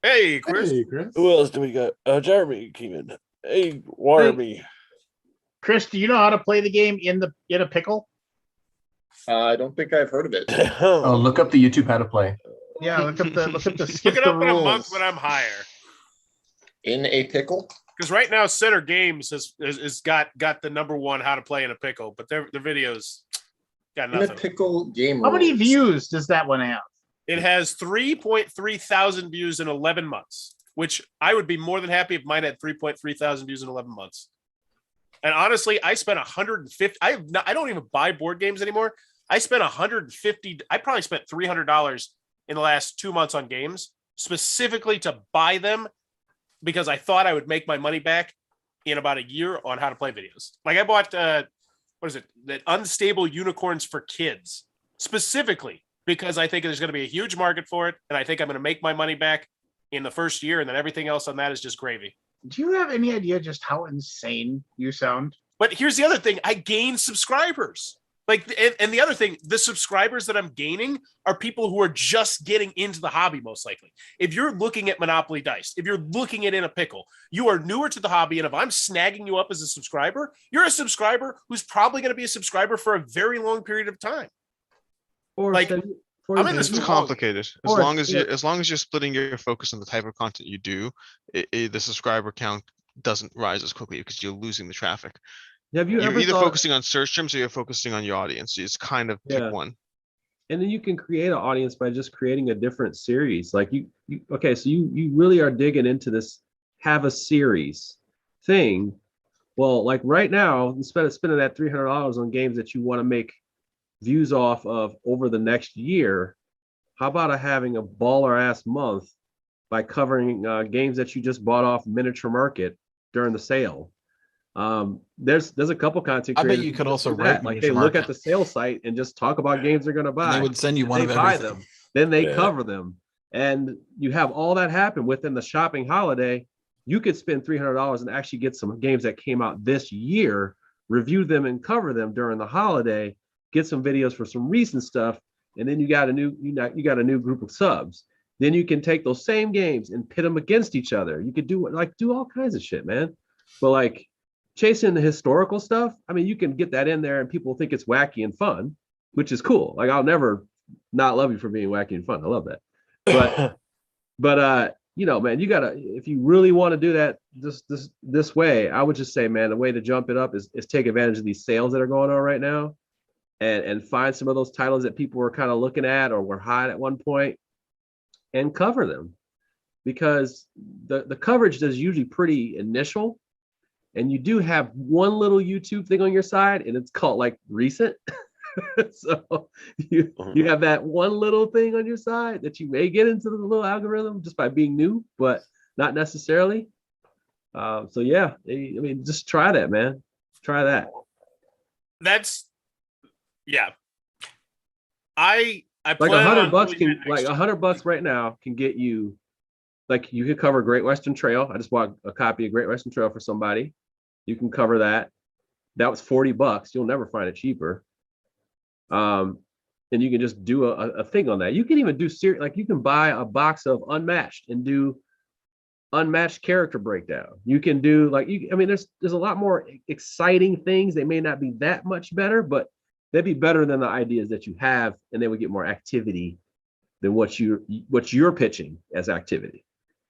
Hey, Chris. Hey, Chris. Who else do we got? Jeremy came in. Hey, Warby. Chris, do you know how to play the game in a pickle? I don't think I've heard of it. Oh, look up the YouTube how to play. Yeah, look up the skip Look it the up in a month rules. when I'm higher. In a pickle? Because right now, Center Games has got the #1 how to play in a pickle, but their videos got In a nothing. pickle game. How many rules. views does that one have? It has 3.3 thousand views in 11 months, which I would be more than happy if mine had 3.3 thousand views in 11 months. And honestly, I spent 150. I don't even buy board games anymore. I spent 150. I probably spent $300 in the last 2 months on games specifically to buy them because I thought I would make my money back in about a year on how to play videos. Like I bought, what is it? That Unstable Unicorns for Kids specifically because I think there's going to be a huge market for it. And I think I'm going to make my money back in the first year. And then everything else on that is just gravy. Do you have any idea just how insane you sound? But here's the other thing. I gain subscribers. And the other thing, the subscribers that I'm gaining are people who are just getting into the hobby, most likely. If you're looking at Monopoly Dice, if you're looking at In a Pickle, you are newer to the hobby. And if I'm snagging you up as a subscriber, you're a subscriber who's probably going to be a subscriber for a very long period of time. Or Like, I'm I'm in It's this complicated. As Or- long as you're splitting your focus on the type of content you do, the subscriber count doesn't rise as quickly because you're losing the traffic. Have you You're ever either thought, focusing on search terms or you're focusing on your audience. It's kind of pick Yeah. one. and then you can create an audience by just creating a different series. Like you okay, so you really are digging into this have a series thing. Well, like right now, instead of spending that $300 on games that you want to make views off of over the next year, how about having a baller ass month by covering games that you just bought off Miniature Market during the sale? There's a couple content I bet creators you who could just also do write that. Like Miniature they look at Market. the sales site and just talk about games they're going to And buy. they would send you one They of buy everything. them, then they Yeah. cover them, and you have all that happen within the shopping holiday. You could spend $300 and actually get some games that came out this year, review them and cover them during the holiday, get some videos for some recent stuff, and then you got a new group of subs. Then you can take those same games and pit them against each other. You could do all kinds of shit, man. But like chasing the historical stuff, I mean, you can get that in there and people think it's wacky and fun, which is cool. Like I'll never not love you for being wacky and fun. I love that. But man, you gotta, if you really want to do that this way, I would just say, man, the way to jump it up is take advantage of these sales that are going on right now and find some of those titles that people were kind of looking at or were hot at one point and cover them, because the coverage is usually pretty initial, and you do have one little YouTube thing on your side and it's called like recent. So you have that one little thing on your side that you may get into the little algorithm just by being new, but not necessarily. So yeah, I mean, just try that, man. Try that. That's, yeah. I Like plan on $100 doing that next year. $100 right now can get you, like you could cover Great Western Trail. I just bought a copy of Great Western Trail for somebody. You can cover that. That was $40. You'll never find it cheaper. And you can just do a thing on that. You can even do like you can buy a box of Unmatched and do Unmatched character breakdown. You can do there's a lot more exciting things. They may not be that much better, but they'd be better than the ideas that you have, and they would get more activity than what you're pitching as activity.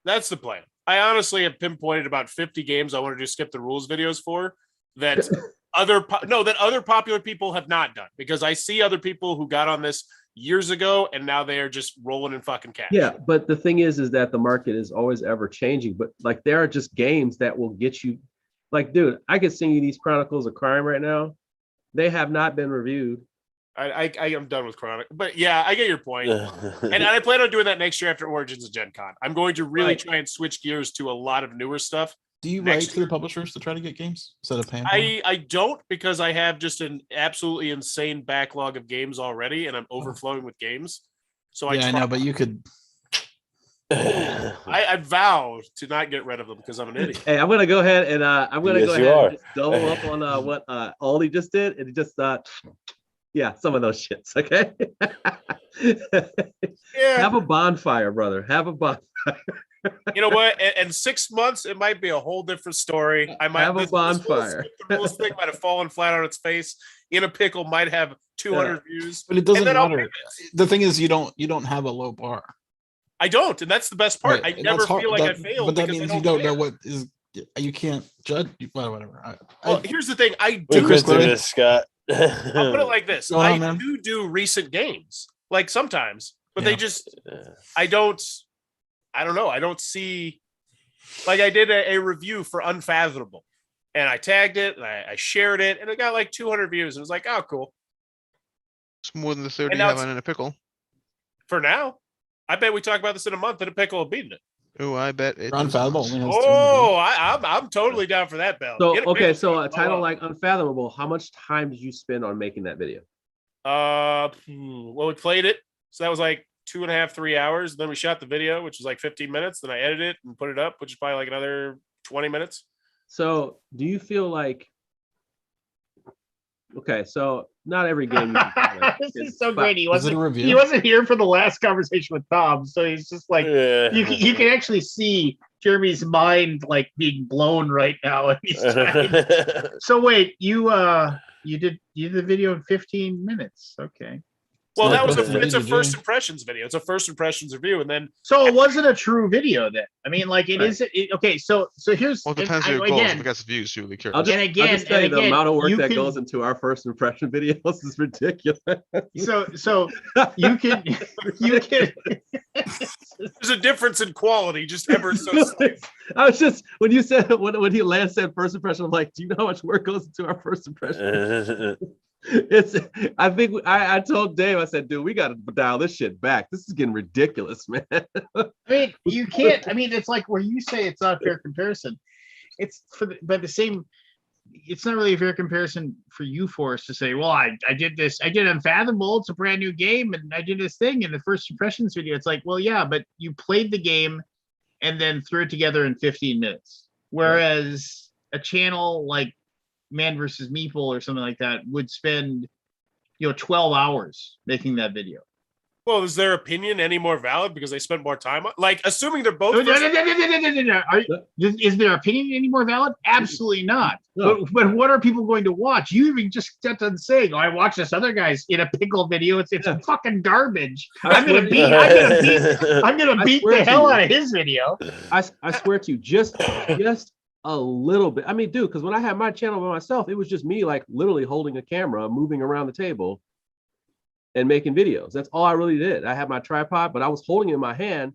That's the plan. I honestly have pinpointed about 50 games I want to do skip the rules videos for that other popular people have not done, because I see other people who got on this years ago and now they are just rolling in fucking cash. Yeah, but the thing is that the market is always ever changing. But like there are just games that will get you, like, dude, I could sing you these Chronicles of Crime right now. They have not been reviewed. I am done with Chronic, but yeah, I get your point. And I plan on doing that next year after Origins and Gen Con. I'm going to really try and switch gears to a lot of newer stuff. Do you write to the publishers to try to get games instead of paying? I don't, because I have just an absolutely insane backlog of games already, and I'm overflowing with games. So I know, but you could. I vow to not get rid of them because I'm an idiot. Hey, I'm gonna go ahead and and just double up on what Ollie just did, and just some of those shits. Okay. Have a bonfire, brother. Have a bonfire. You know what? In 6 months, it might be a whole different story. I might have a bonfire. This thing might have fallen flat on its face. In a Pickle might have 200 views, but it doesn't matter. The thing is, you don't have a low bar. I don't, and that's the best part. Right. I never feel like I failed. But that means you don't know what is. You can't judge. Well, whatever. Well, here's the thing. I do. This, Scott. I'll put it like this. I do recent games, like sometimes, but they just. I don't know. I don't see. Like I did a review for Unfathomable, and I tagged it and I shared it, and it got like 200 views. And it was like, oh, cool. It's more than the 30 you have on In a Pickle. For now. I bet we talk about this in a month and a Pickle will beat it. Oh, I bet it's Unfathomable. I'm totally down for that, Bell. So a title like Unfathomable, how much time did you spend on making that video? Well, we played it, so that was like 2.5, 3 hours. Then we shot the video, which was like 15 minutes. Then I edited it and put it up, which is probably like another 20 minutes. So do you feel like? Okay, so not every game. This is so great. He wasn't here for the last conversation with Tom, so he's just like you can actually see Jeremy's mind like being blown right now. And he's so wait, you did the video in 15 minutes? Okay. Well, it's a first impressions video. It's a first impressions review, and then so it wasn't a true video then. I mean, like it is. Okay, so here's. Well, it depends on your goals. If it gets views, you're really curious. I'll just tell you the amount of work that goes into our first impression videos is ridiculous. So you can. There's a difference in quality, just ever so slight. I was just when you said when Lance said first impression, I'm like, do you know how much work goes into our first impression? I think I told Dave, I said, dude, we got to dial this shit back. This is getting ridiculous, man. I mean, you can't. I mean, it's like where you say it's not a fair comparison. It's but the same. It's not really a fair comparison for you, Forrest, to say, well, I did this. I did Unfathomable. It's a brand new game, and I did this thing in the first impressions video. It's like, well, yeah, but you played the game and then threw it together in 15 minutes. Whereas a channel like Man versus Meeple or something like that would spend 12 hours making that video. Well, is their opinion any more valid because they spent more time on, like, assuming they're both no. Is their opinion any more valid? Absolutely not. No. But what are people going to watch? You even just got done saying, I watched this other guy's In a Pickle video. It's fucking garbage. I'm gonna beat the hell out of his video. I swear to you, just a little bit. I mean, dude, because when I had my channel by myself, it was just me like literally holding a camera, moving around the table and making videos. That's all I really did. I had my tripod, but I was holding it in my hand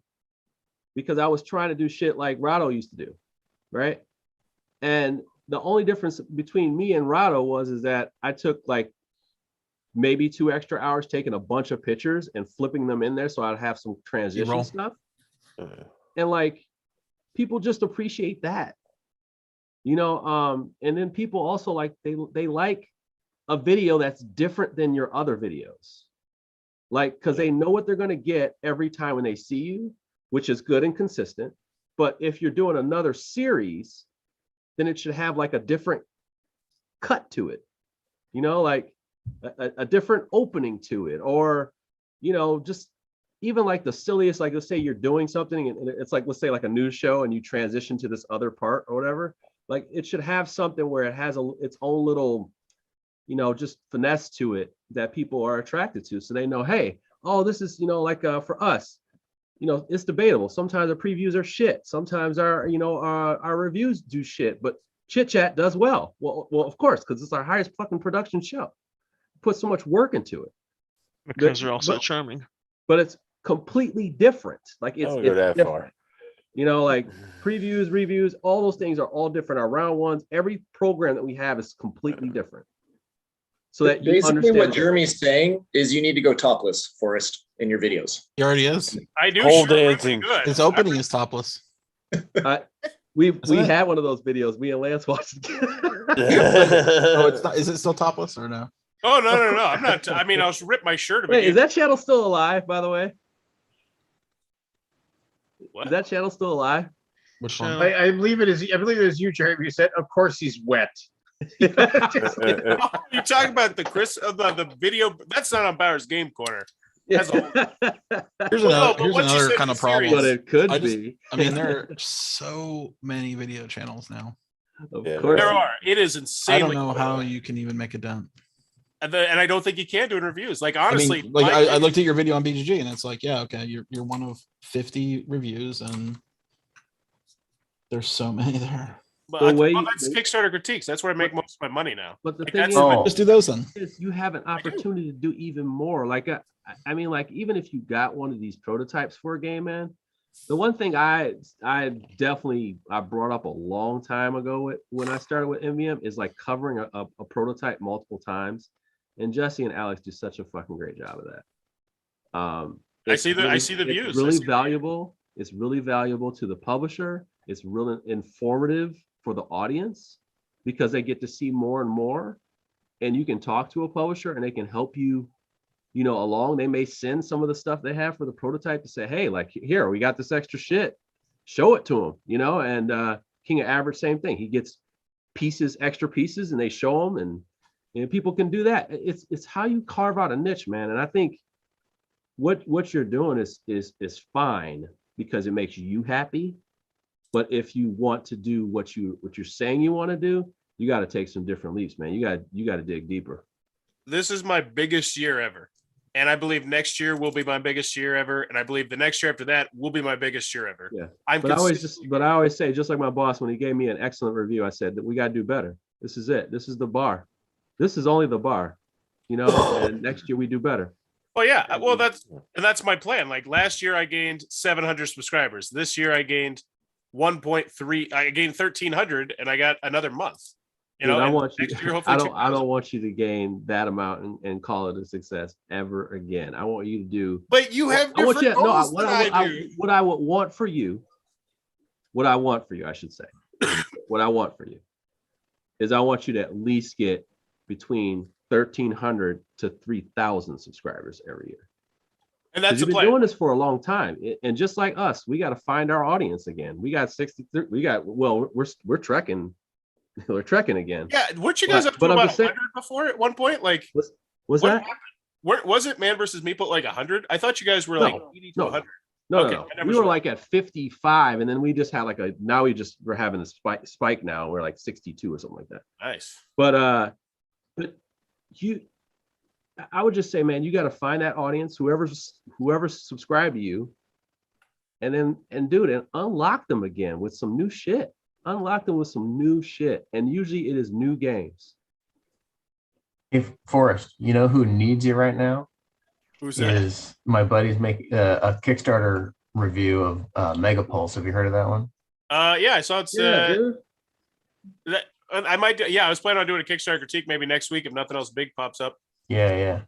because I was trying to do shit like Rado used to do, right? And the only difference between me and Rado is that I took like maybe 2 extra hours taking a bunch of pictures and flipping them in there so I'd have some transition stuff. And like people just appreciate that. And then people also like they like a video that's different than your other videos, like because they know what they're going to get every time when they see you, which is good and consistent. But if you're doing another series, then it should have like a different cut to it, like a different opening to it, or just even like the silliest, like let's say you're doing something and it's like, let's say like a news show and you transition to this other part or whatever. Like it should have something where it has its own little, just finesse to it that people are attracted to. So they know, hey, this is, like for us, it's debatable. Sometimes our previews are shit. Sometimes our reviews do shit, but Chit Chat does well. Well, of course, because it's our highest fucking production show. Put so much work into it. Because you're also charming. But it's completely different. Like it's that different. far. Like previews, reviews, all those things are all different. Our round ones, every program that we have is completely different. so that you Basically, understand what Jeremy's saying is you need to go topless, Forrest, in your videos. He already is. I do. Pole sure, really dancing. good. His opening is topless. we it? had one of those videos. Me and Lance watched it. Oh, it's not. Is it still topless or no? Oh no! I'm not. I mean, I'll rip my shirt. Wait, is that channel still alive? By the way, What? is that channel still alive? Which one? I believe it is. I believe it is you, Jeremy. You said, "Of course he's wet." You talk about the video? That's not on Bauer's Game Corner. That's a, Here's another kind of problem. But it could I be. mean, there are so many video channels now. Of Yeah, course. there are. It is insane. I don't know how you can even make a dent. And I don't think you can do in reviews. Like honestly, I mean, like I looked at your video on BGG, and it's like, yeah, okay, you're one of 50 reviews, and there's so many there. But that's Kickstarter critiques. That's where I make most of my money now. But the Like, thing that's is, Just do those then. you have an opportunity to do even more. Like, I mean, like even if you got one of these prototypes for a game, man, the one thing I definitely brought up a long time ago when I started with MVM is like covering a prototype multiple times, and Jesse and Alex do such a fucking great job of that. I see the views. It's really valuable. It's really valuable to the publisher. It's really informative for the audience because they get to see more and more, and you can talk to a publisher and they can help you, along. They may send some of the stuff they have for the prototype to say, hey, like here, we got this extra shit, show it to them, and King of Average, same thing. He gets extra pieces and they show them, and people can do that. It's how you carve out a niche, man. And I think what you're doing is fine because it makes you happy. But if you want to do what you're saying you want to do, you got to take some different leaps, man. You got to dig deeper. This is my biggest year ever. And I believe next year will be my biggest year ever. And I believe the next year after that will be my biggest year ever. Yeah. But I always say, just like my boss, when he gave me an excellent review, I said that we got to do better. This is it. This is the bar. This is only the bar, and next year we do better. Well, yeah. Well, that's my plan. Like last year I gained 700 subscribers. This year I gained 1.3. I gained 1,300 and I got another month. I don't want you to gain that amount and call it a success ever again. I want you to do. But you have different goals than I do. What I would want for you, I should say, what I want for you is I want you to at least get between 1,300 to 3,000 subscribers every year. And that's you've been doing this for a long time, and just like us, we got to find our audience again. We got 63. We're trekking. We're trekking again. Yeah, weren't you guys up to about 100 before at one point? Like, was that? Was it Man versus Meeple like 100? I thought you guys were like 80 to 100. No. We were like at 55, and then we just had we're having a spike now. We're like 62 or something like that. Nice. But I would just say, man, you got to find that audience, whoever's subscribed to you, and do it and unlock them again with some new shit. Unlock them with some new shit, and usually it is new games. Hey, Forrest, you know who needs you right now? Who's that? Is my buddy's making a Kickstarter review of Megapulse. Have you heard of that one? Yeah, I saw it's. Dude. I might. Yeah, I was planning on doing a Kickstarter critique maybe next week if nothing else big pops up. Yeah.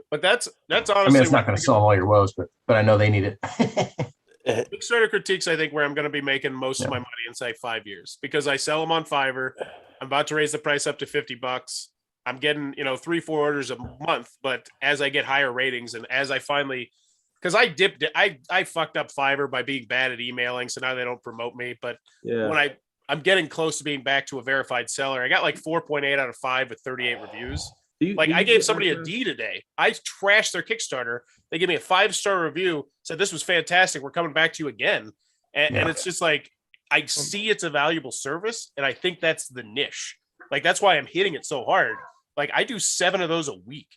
But that's honestly. I mean, it's not going to solve all your woes, but I know they need it. Kickstarter critiques, I think, where I'm going to be making most of my money in say 5 years because I sell them on Fiverr. I'm about to raise the price up to $50. I'm getting 3-4 orders a month, but as I get higher ratings and as I finally, because I dipped it, I fucked up Fiverr by being bad at emailing, so now they don't promote me. But when I'm getting close to being back to a verified seller, I got like 4.8 out of 5 with 38 reviews. I gave somebody a D today. I trashed their Kickstarter. They gave me a 5-star review, said this was fantastic. We're coming back to you again. And it's just like, I see it's a valuable service. And I think that's the niche. Like, that's why I'm hitting it so hard. Like, I do 7 of those a week.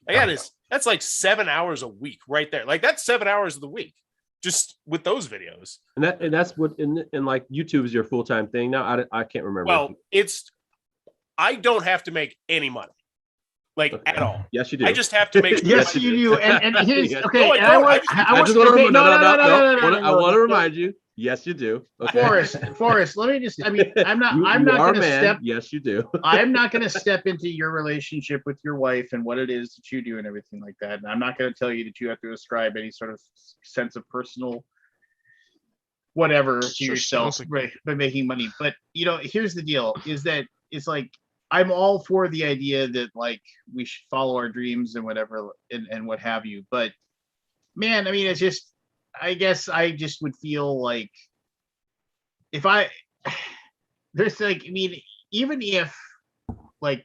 Like, that's like 7 hours a week right there. Like, that's 7 hours of the week just with those videos. And that's what, and like YouTube is your full-time thing now. I can't remember. Well, I don't have to make any money. like at all. Yes, you do. I just have to make sure. Yes, you do. And here's Yes. okay. No, I and don't. I just want want to okay, I want to remind you. Yes, you do. Okay. Forrest, let me just. I mean, I'm not You going are a to man. step. Yes, you do. I'm not going to step into your relationship with your wife and what it is that you do and everything like that. And I'm not going to tell you that you have to ascribe any sort of sense of personal whatever to yourself by making money. But here's the deal: is that it's like I'm all for the idea that like we should follow our dreams and whatever and what have you. But man, I mean, it's just. I guess I just would feel like if there's like, I mean, even if like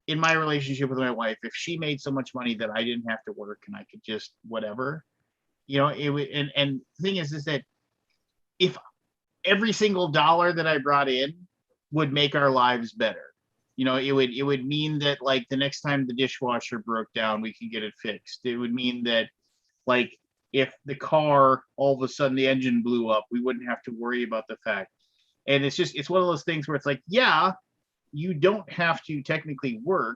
in my relationship with my wife, if she made so much money that I didn't have to work and I could just whatever, it would, and the thing is that if every single dollar that I brought in would make our lives better, it would mean that like the next time the dishwasher broke down, we can get it fixed. It would mean that like, if the car all of a sudden the engine blew up, we wouldn't have to worry about the fact. And it's one of those things where it's like, yeah, you don't have to technically work,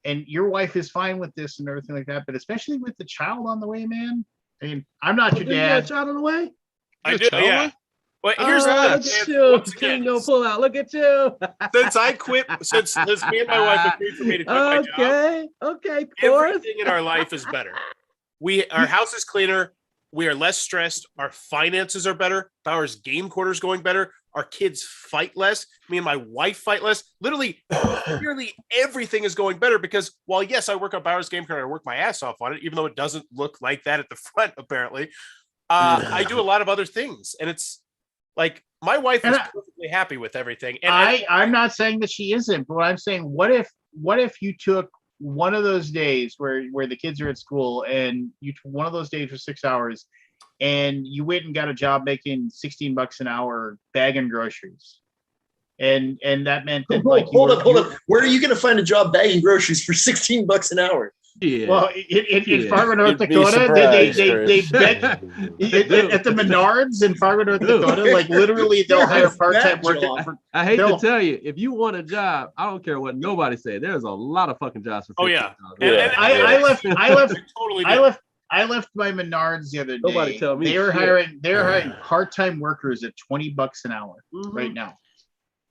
and your wife is fine with this and everything like that. But especially with the child on the way, man. I mean, I'm not your dad. Child on the way. I do, yeah. Well, here's the thing. No pull out. Look at you. Since I quit, since me and my wife agreed for me to quit my job. Okay. Everything in our life is better. Our house is cleaner. We are less stressed. Our finances are better. Bowers game quarters going better. Our kids fight less. Me and my wife fight less. Literally, nearly everything is going better because while yes, I work on Bowers game quarter, I work my ass off on it, even though it doesn't look like that at the front. Apparently, I do a lot of other things, and it's like my wife is perfectly happy with everything. And I'm not saying that she isn't, but I'm saying what if you took one of those days where the kids are at school and one of those days for 6 hours and you went and got a job making $16 an hour bagging groceries. And that meant that hold up. Where are you going to find a job bagging groceries for $16 an hour? Yeah. Well, in Fargo, North Dakota, they beg at the Menards in Fargo, North Dakota. Like literally, they'll hire part-time workers. I hate to tell you, if you want a job, I don't care what nobody say. There's a lot of fucking jobs for. Oh yeah. I left my Menards the other day. Nobody tell me. They're hiring part-time workers at $20 an hour right now.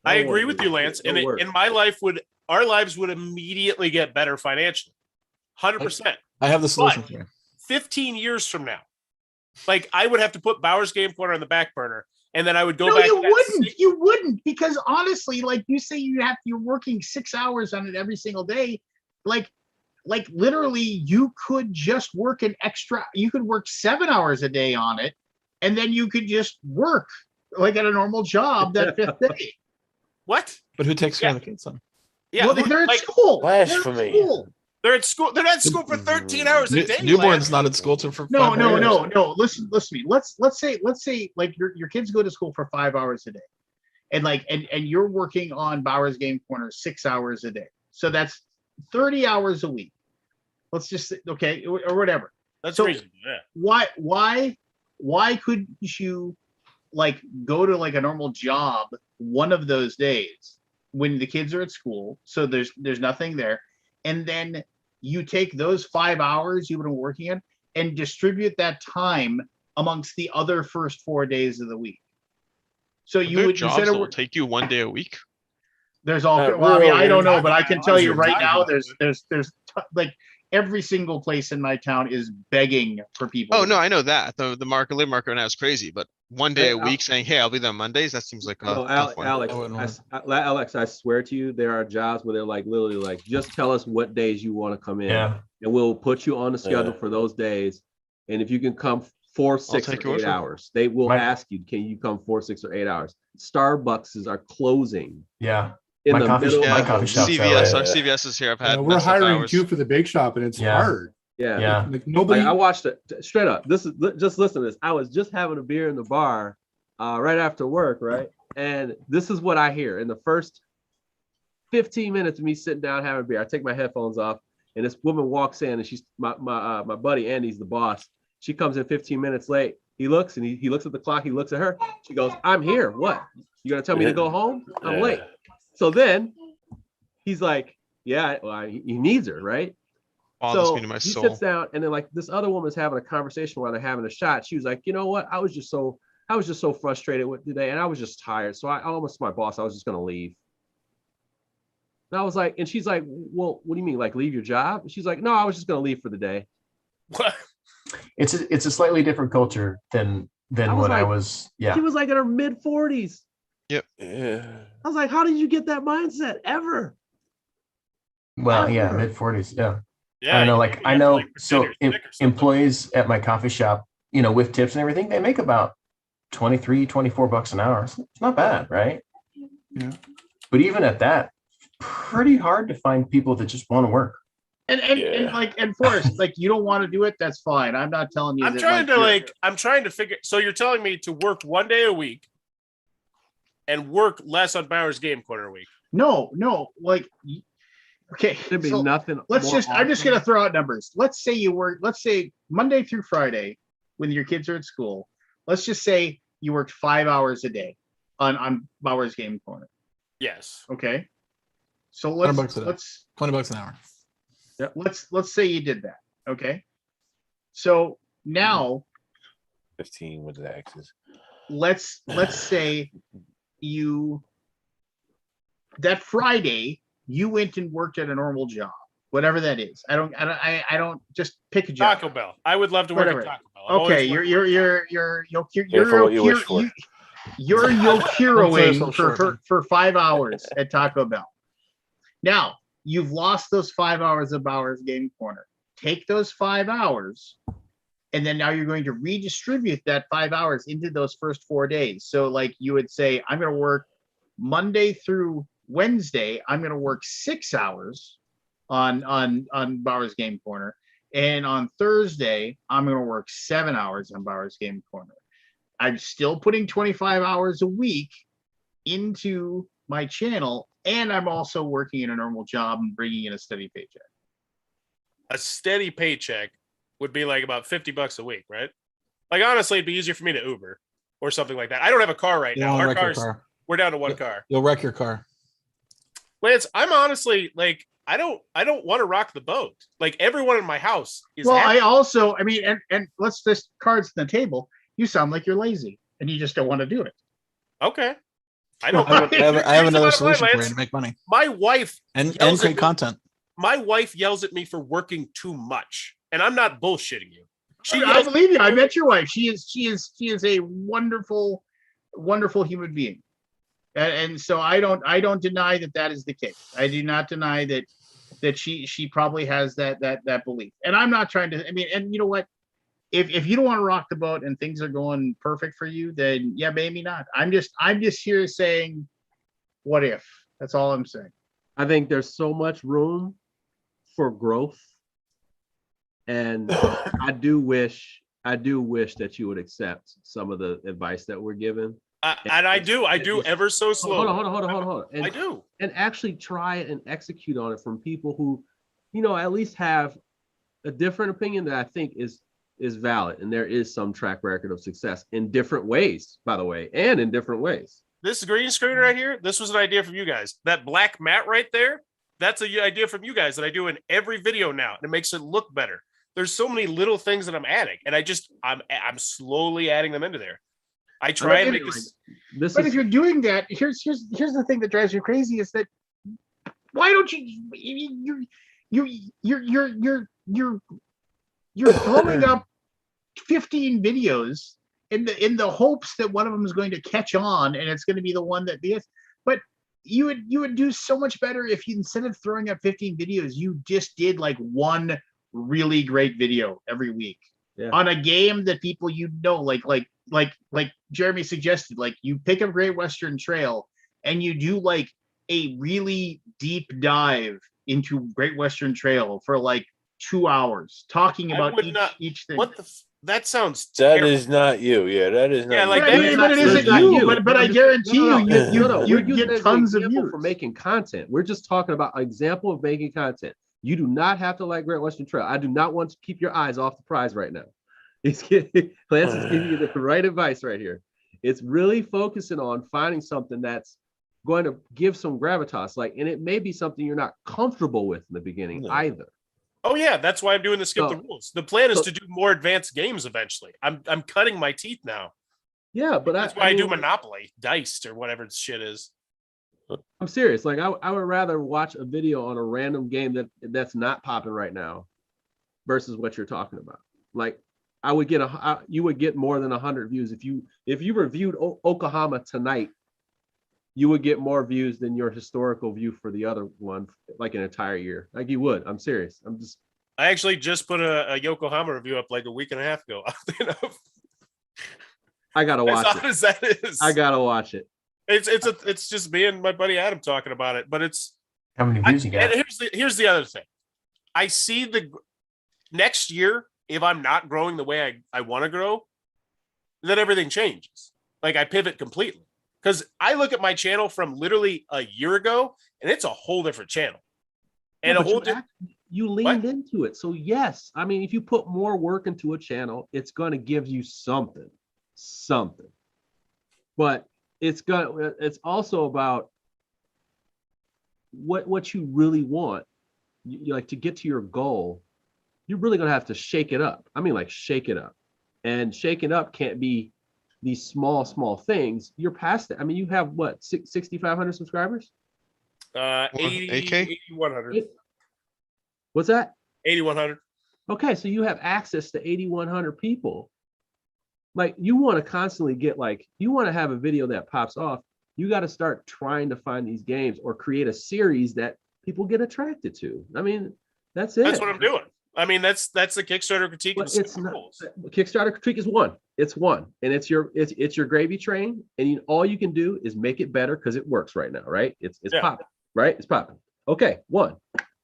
I agree with you, Lance. And in my life, our lives would immediately get better financially. 100%. I have the solution for you. 15 years from now, like I would have to put Bowers Game Corner on the back burner, and then I would go back. You wouldn't, because honestly, like you say, you're working 6 hours on it every single day. Like literally, you could just work you could work 7 hours a day on it, and then you could just work like at a normal job that fifth day. What? But who takes care of the kids then? Yeah, well, they're at school. Blasphemy. They're at school. They're not at school for 13 hours a day. Newborn's not at school for no. Listen to me. Let's say like your kids go to school for 5 hours a day, and you're working on Bowers Game Corner 6 hours a day. So that's 30 hours a week. Let's just say, okay, or whatever. That's reasonable. Yeah. Why couldn't you like go to like a normal job one of those days when the kids are at school? So there's nothing there, and then you take those 5 hours you've been working in and distribute that time amongst the other first 4 days of the week. So you would jobs that will take you 1 day a week. There's all. Well, I mean, I don't know, but I can tell you right now, there's like every single place in my town is begging for people. Oh no, I know that the labor market right now is crazy, but 1 day a week saying, "Hey, I'll be there on Mondays," that seems like a tough one. Alex, I swear to you, there are jobs where they're like literally like, just tell us what days you want to come in, and we'll put you on the schedule for those days. And if you can come 4, 6, or 8 hours, they will ask you, "Can you come 4, 6, or 8 hours?" Starbucks are closing. Yeah. In the middle, my coffee shop. CVS is here. I've had. We're hiring too for the bake shop, and it's hard. Yeah. Like nobody. I watched it straight up. Just listen to this. I was just having a beer in the bar, right after work, right, and this is what I hear in the first 15 minutes of me sitting down having a beer. I take my headphones off, and this woman walks in, and she's my buddy Andy's the boss. She comes in 15 minutes late. He looks and he looks at the clock. He looks at her. She goes, "I'm here. What? You gonna tell me to go home? I'm late." So then he's like, Yeah, well, he needs her, right? Bothers So me to my he soul. sits down, and then like this other woman's having a conversation while they're having a shot. She was like, you know what? I was just so frustrated with today, and I was just tired. So I almost my boss. I was just gonna leave. And I was like, and she's like, well, what do you mean, like leave your job? And she's like, no, I was just gonna leave for the day. What? It's a slightly different culture than when I was. Yeah. She was like in her mid-40s. Yeah. I was like, how did you get that mindset ever? Well, yeah, Ever. mid-40s. Yeah. Yeah, I don't know. you Like I have to, know. like, pretend So you're sick or something. employees at my coffee shop, with tips and everything, they make about $23-24 an hour. It's not bad, right? Yeah. But even at that, pretty hard to find people that just want to work. And Forrest, like you don't want to do it, that's fine. I'm not telling you. I'm trying to figure. So you're telling me to work 1 day a week and work less on Bauer's Game Corner a week? No, like okay. There'd be so nothing. I'm just awesome. gonna throw out numbers. Let's say Monday through Friday when your kids are at school. Let's just say you worked 5 hours a day on Bauer's Game Corner. Yes. Okay. So $20 a day. let's $20 an hour. let's say you did that. Okay. So now 15 with the X's. let's say that Friday you went and worked at a normal job, whatever that is. I don't just pick a job. Taco Bell. I would love to work Whatever. at Taco Bell. Okay, you're yokiroing for 5 hours at Taco Bell. Now you've lost those 5 hours of Bauer's Game Corner. Take those 5 hours, and then now you're going to redistribute that 5 hours into those first 4 days. So like you would say, I'm going to work Monday through Wednesday. I'm going to work 6 hours on Bauer's Game Corner. And on Thursday, I'm going to work 7 hours on Bauer's Game Corner. I'm still putting 25 hours a week into my channel, and I'm also working in a normal job and bringing in a steady paycheck. A steady paycheck would be like about $50 a week, right? Like honestly, it'd be easier for me to Uber or something like that. I don't have a car right now. Our cars, we're down to one car. You'll wreck your car. Lance, I'm honestly like, I don't want to rock the boat. Like everyone in my house is happy. And let's just cards on the table. You sound like you're lazy and you just don't want to do it. Okay. I don't. I have another solution for you to make money. My wife and create content. My wife yells at me for working too much, and I'm not bullshitting you. I believe you. I met your wife. She is a wonderful, wonderful human being, and so I don't deny that is the case. I do not deny that she probably has that belief, and I'm not trying to. I mean, and you know what? If you don't want to rock the boat and things are going perfect for you, then yeah, maybe not. I'm just here saying, what if? That's all I'm saying. I think there's so much room for growth, and I do wish that you would accept some of the advice that we're given. And I do ever so slowly. Hold on. I do. And actually try and execute on it from people who, at least have a different opinion that I think is valid. And there is some track record of success in different ways, by the way, and in different ways. This green screen right here, this was an idea from you guys. That black mat right there, that's an idea from you guys that I do in every video now. And it makes it look better. There's so many little things that I'm adding, and I'm slowly adding them into there. I try and make this. But if you're doing that, here's the thing that drives you crazy is that why don't you're blowing up 15 videos in the hopes that one of them is going to catch on and it's going to be the one that is. But you would do so much better if you, instead of throwing up 15 videos, you just did like one really great video every week on a game that people like Jeremy suggested. Like you pick up Great Western Trail and you do like a really deep dive into Great Western Trail for like 2 hours talking about each thing. That sounds that terrible. is not you. Yeah, that is not. Yeah, like you. But it isn't you. But I guarantee you get tons of views for making content. We're just talking about an example of making content. You do not have to like Great Western Trail. I do not want to keep your eyes off the prize right now. Lance is giving you the right advice right here. It's really focusing on finding something that's going to give some gravitas, like, and it may be something you're not comfortable with in the beginning either. Oh yeah, that's why I'm doing the skip the rules. The plan is to do more advanced games eventually. I'm cutting my teeth now. Yeah, but that's why I do Monopoly, Diced, or whatever the shit is. I'm serious. Like I would rather watch a video on a random game that's not popping right now versus what you're talking about. Like you would get more than 100 views if you reviewed Oklahoma tonight. You would get more views than your historical view for the other one, like an entire year. Like you would. I'm serious. I actually just put a Yokohama review up like a week and a half ago. I gotta watch it. As that is. I gotta watch it. It's just me and my buddy Adam talking about it. But it's how many views you got? And here's the other thing. I see the next year, if I'm not growing the way I want to grow, then everything changes. Like I pivot completely. Because I look at my channel from literally a year ago, and it's a whole different channel. And you leaned into it. So yes, I mean, if you put more work into a channel, it's going to give you something. But it's also about what you really want. You like to get to your goal. You're really going to have to shake it up. I mean, like shake it up, and shake it up can't be these small things. You're past it. I mean, you have what, 6,500 subscribers? 8,100. What's that? 8,100. Okay, so you have access to 8,100 people. Like you want to constantly get you want to have a video that pops off. You got to start trying to find these games or create a series that people get attracted to. I mean, that's it. That's what I'm doing. I mean, that's the Kickstarter critique. It's not, Kickstarter critique is one. It's one, and it's your gravy train, and all you can do is make it better because it works right now, right? It's popping, right? It's popping. Okay,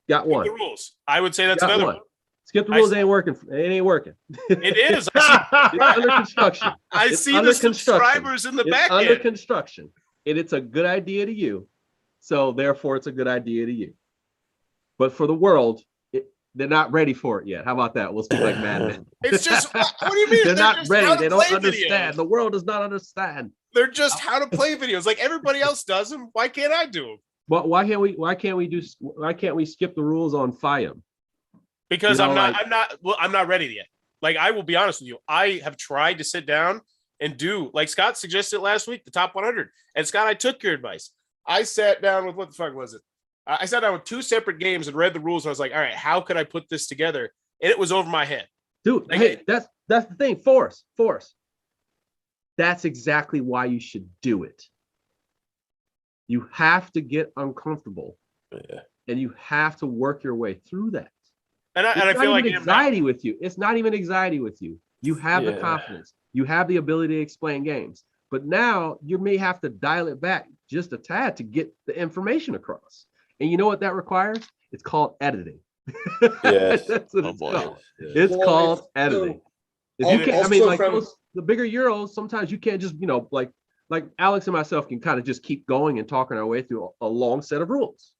got one. Skip the rules. I would say that's another one. Skip the rules. Ain't working. It ain't working. It is. It's under construction. I see the subscribers in the back end. Under construction, and it's a good idea to you, so therefore it's a good idea to you. But for the world, they're not ready for it yet. How about that? We'll speak like madmen. It's just, what do you mean? They're not ready. They don't understand. Videos. The world does not understand. They're just how to play videos like everybody else does them. Why can't I do them? Well, why can't we skip the rules on FIAM? Because I'm not ready yet. Like, I will be honest with you. I have tried to sit down and do, like Scott suggested last week, the top 100. And Scott, I took your advice. I sat down with, what the fuck was it? I sat down with 2 separate games and read the rules. And I was like, all right, how could I put this together? And it was over my head. Dude, like, hey, that's the thing. Force. That's exactly why you should do it. You have to get uncomfortable. Yeah. And you have to work your way through that. And I feel like anxiety with you. It's not even anxiety with you. You have the confidence. You have the ability to explain games. But now you may have to dial it back just a tad to get the information across. And you know what that requires? It's called editing. Yes. That's what it's called. It's called editing. If you can't, I mean, like the bigger Euros, sometimes you can't just, like Alex and myself can kind of just keep going and talking our way through a long set of rules.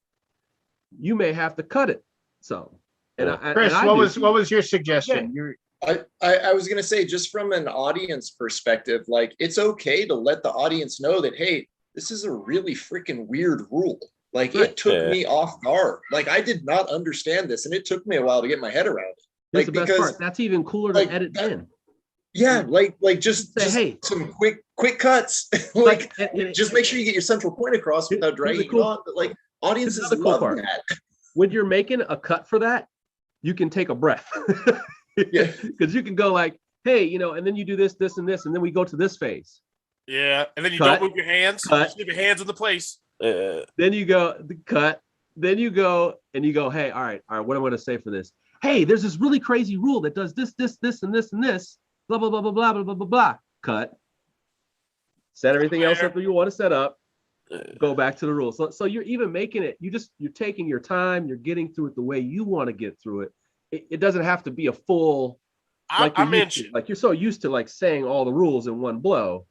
You may have to cut it. So, Chris, what was your suggestion? I was going to say, just from an audience perspective, like, it's okay to let the audience know that, hey, this is a really freaking weird rule. Like, it took me off guard. Like, I did not understand this, and it took me a while to get my head around it. Like, the best part. That's even cooler to edit in. Yeah, just some quick cuts. Just make sure you get your central point across without dragging it on. But like, audiences love that. When you're making a cut for that, you can take a breath. Yeah, because you can go like, hey, and then you do this, and this, and then we go to this phase. Yeah, and then you don't move your hands. Just leave your hands in the place. Then you go the cut. Then you go and you go, hey, all right, what am I going to say for this? Hey, there's this really crazy rule that does this, and this, and this. Blah blah blah blah blah blah blah blah blah. Cut. Set everything else up that you want to set up. Go back to the rules. So you're even making it. You're taking your time. You're getting through it the way you want to get through it. It doesn't have to be a full. Like you're so used to like saying all the rules in one blow,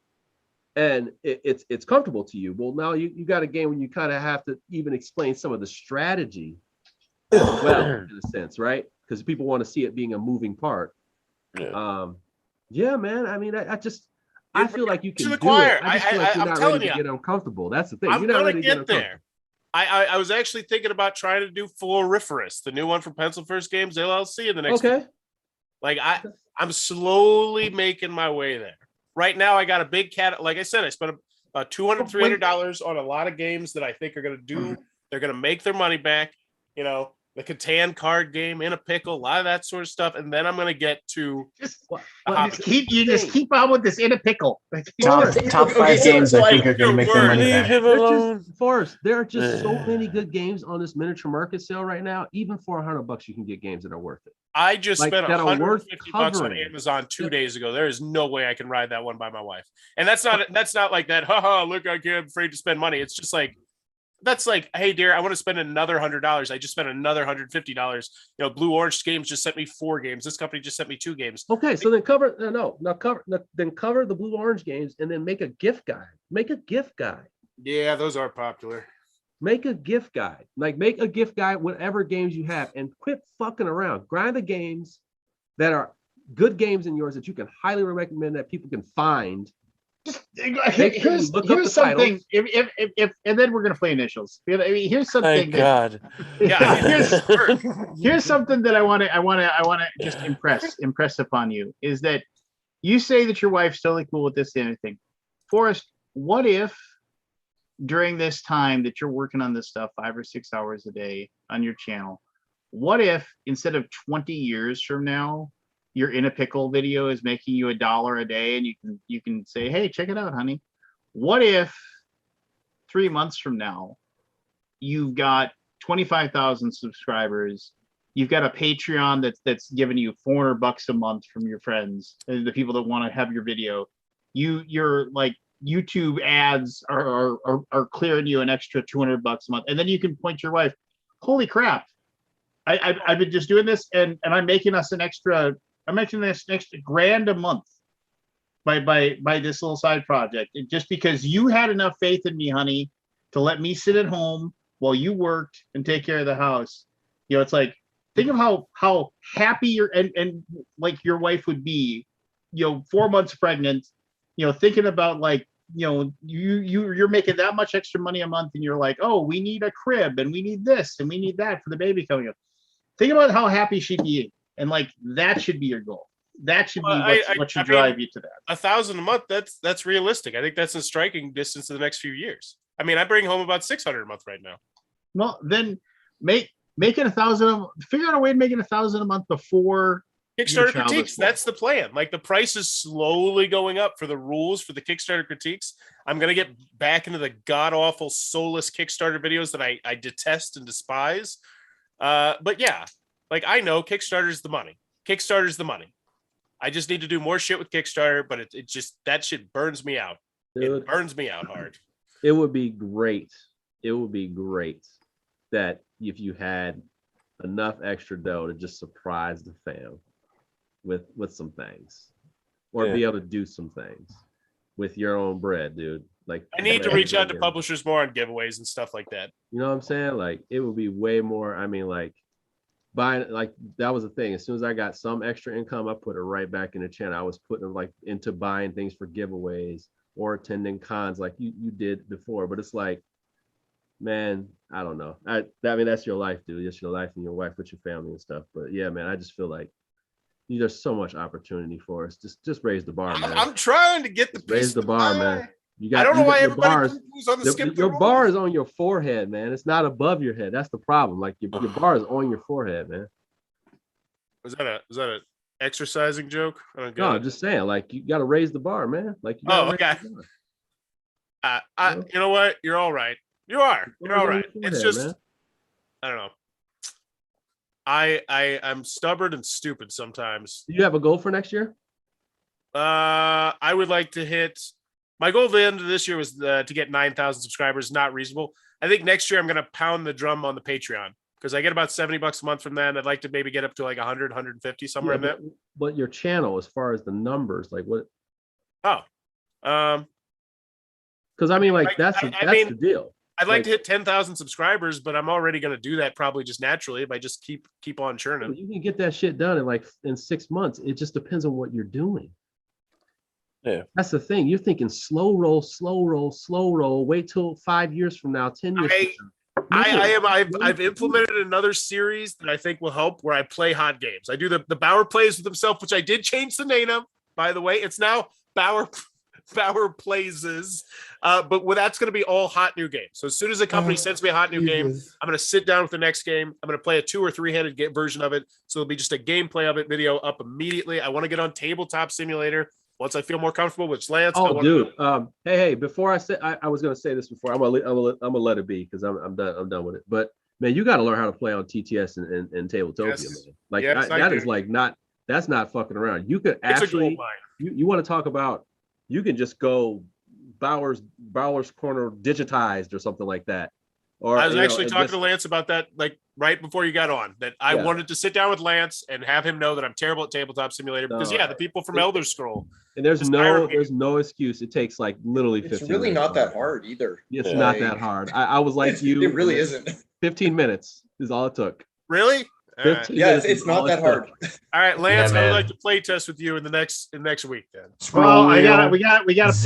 and it's comfortable to you. Well, now you got a game when you kind of have to even explain some of the strategy as well, in a sense, right? Because people want to see it being a moving part. Yeah. Yeah, man. I mean, I feel like you can to the do choir. it. I just feel like you're I'm not telling ready to you, get uncomfortable. That's the thing. I'm You're not gonna ready to get there. I was actually thinking about trying to do Floriferous, the new one from Pencil First Games LLC in the next. Okay. Like I'm slowly making my way there. Right now, I got a big cat. Like I said, I spent about $200, $300 on a lot of games that I think are going to do. They're going to make their money back. You know, the Catan card game, In a Pickle, a lot of that sort of stuff, and then I'm going to get to just keep on with this In a Pickle. Top five games I think are going to make their money back. Forrest, there are just so many good games on this miniature market sale right now. Even for $100, you can get games that are worth it. I just spent $150 on covering. Amazon 2 days ago. There is no way I can ride that one by my wife, and that's not like that. Haha! Look, I'm afraid to spend money. It's just like. That's like, hey, dear, I want to spend another $100. I just spent another $150. You know, Blue Orange Games just sent me 4 games. This company just sent me 2 games. Okay, so then cover the Blue Orange games and then make a gift guide. Make a gift guide. Yeah, those are popular. Make a gift guide. Like make a gift guide, whatever games you have, and quit fucking around. Grind the games that are good games in yours that you can highly recommend that people can find. Here's something. If and then we're gonna play initials. I mean, here's something. Thank God. Here's something that I want to just impress upon you is that you say that your wife's totally cool with this and everything. Forrest, what if during this time that you're working on this stuff 5 or 6 hours a day on your channel, what if instead of 20 years from now, your In a Pickle video is making you $1 a day, and you can say, hey, check it out, honey. What if 3 months from now you've got 25,000 subscribers, you've got a Patreon that's giving you $400 a month from your friends, the people that want to have your video, you're like YouTube ads are clearing you an extra $200 a month, and then you can point to your wife, holy crap, I've been just doing this, and I'm making us an extra. I'm making this next $1,000 a month by this little side project. Just because you had enough faith in me, honey, to let me sit at home while you worked and take care of the house. You know, it's like, think of how happy and like your wife would be, you know, 4 months pregnant, you know, thinking about like, you know, you're making that much extra money a month, and you're like, oh, we need a crib and we need this and we need that for the baby coming up. Think about how happy she'd be. And like that should be your goal. That should be what should drive you to that. $1,000 a month. That's realistic. I think that's in striking distance in the next few years. I mean, I bring home about $600 a month right now. Well, then make it $1,000. Figure out a way to make it $1,000 a month before Kickstarter critiques. That's the plan. Like the price is slowly going up for the rules for the Kickstarter critiques. I'm gonna get back into the god awful soulless Kickstarter videos that I detest and despise. But yeah. Like, I know Kickstarter's the money. Kickstarter's the money. I just need to do more shit with Kickstarter, but it just, that shit burns me out. Dude, it burns me out hard. It would be great. It would be great that if you had enough extra dough to just surprise the fam with some things, or be able to do some things with your own bread, dude. Like, I need to reach out to publishers more on giveaways and stuff like that. You know what I'm saying? Like, it would be way more. I mean, like, buying, like, that was the thing. As soon as I got some extra income, I put it right back in the channel. I was putting it like into buying things for giveaways or attending cons like you did before. But it's like, man, I don't know. I mean, that's your life, dude. It's your life and your wife with your family and stuff. But yeah, man, I just feel like there's so much opportunity for us. Just raise the bar, man. I'm trying to get the raise the bar, man. I don't know why everybody who's on the skip. Your bar is on your forehead, man. It's not above your head. That's the problem. Like your bar is on your forehead, man. Was that a exercising joke? I don't get no, it. I'm just saying, like, you got to raise the bar, man. Like, okay. You know what? You're all right. You're all right. It's just, man. I don't know. I'm stubborn and stupid sometimes. Do you have a goal for next year? I would like to hit. My goal at the end of this year was to get 9,000 subscribers. Not reasonable. I think next year I'm going to pound the drum on the Patreon because I get about $70 a month from that. And I'd like to maybe get up to like 100, 150 somewhere in that. But your channel, as far as the numbers, like what? Oh, because I mean, like that's the deal. I'd like to hit 10,000 subscribers, but I'm already going to do that probably just naturally if I just keep on churning. You can get that shit done in 6 months. It just depends on what you're doing. Yeah. That's the thing. You're thinking slow roll, slow roll, slow roll. Wait till 5 years from now, 10 years from now. I've implemented another series that I think will help where I play hot games. I do the Bauer plays with himself, which I did change the name of, by the way. It's now Bauer Plays, but that's going to be all hot new games. So as soon as a company sends me a hot new game, I'm going to sit down with the next game. I'm going to play a 2 or 3-handed version of it. So it'll be just a gameplay of it video up immediately. I want to get on Tabletop Simulator once I feel more comfortable with Lance. Oh, dude. Hey, before I say, I was going to say this before. I'm gonna let it be because I'm done with it. But man, you got to learn how to play on TTS and Tabletopia, man. Like that is like that's not fucking around. You could actually, you want to talk about, you can just go Bauer's Corner digitized or something like that. Or I was actually talking to Lance about that, like right before you got on, that I wanted to sit down with Lance and have him know that I'm terrible at Tabletop Simulator because the people from Elder Scroll. And there's no excuse. It takes like literally 15 It's really minutes. not that hard either. It's not that hard. I was like you. It really isn't. 15 minutes is all it took. Really? Right. Yeah, it's not that hard. All right, Lance, I would like to play test with you in the next week then. Well, we got to play test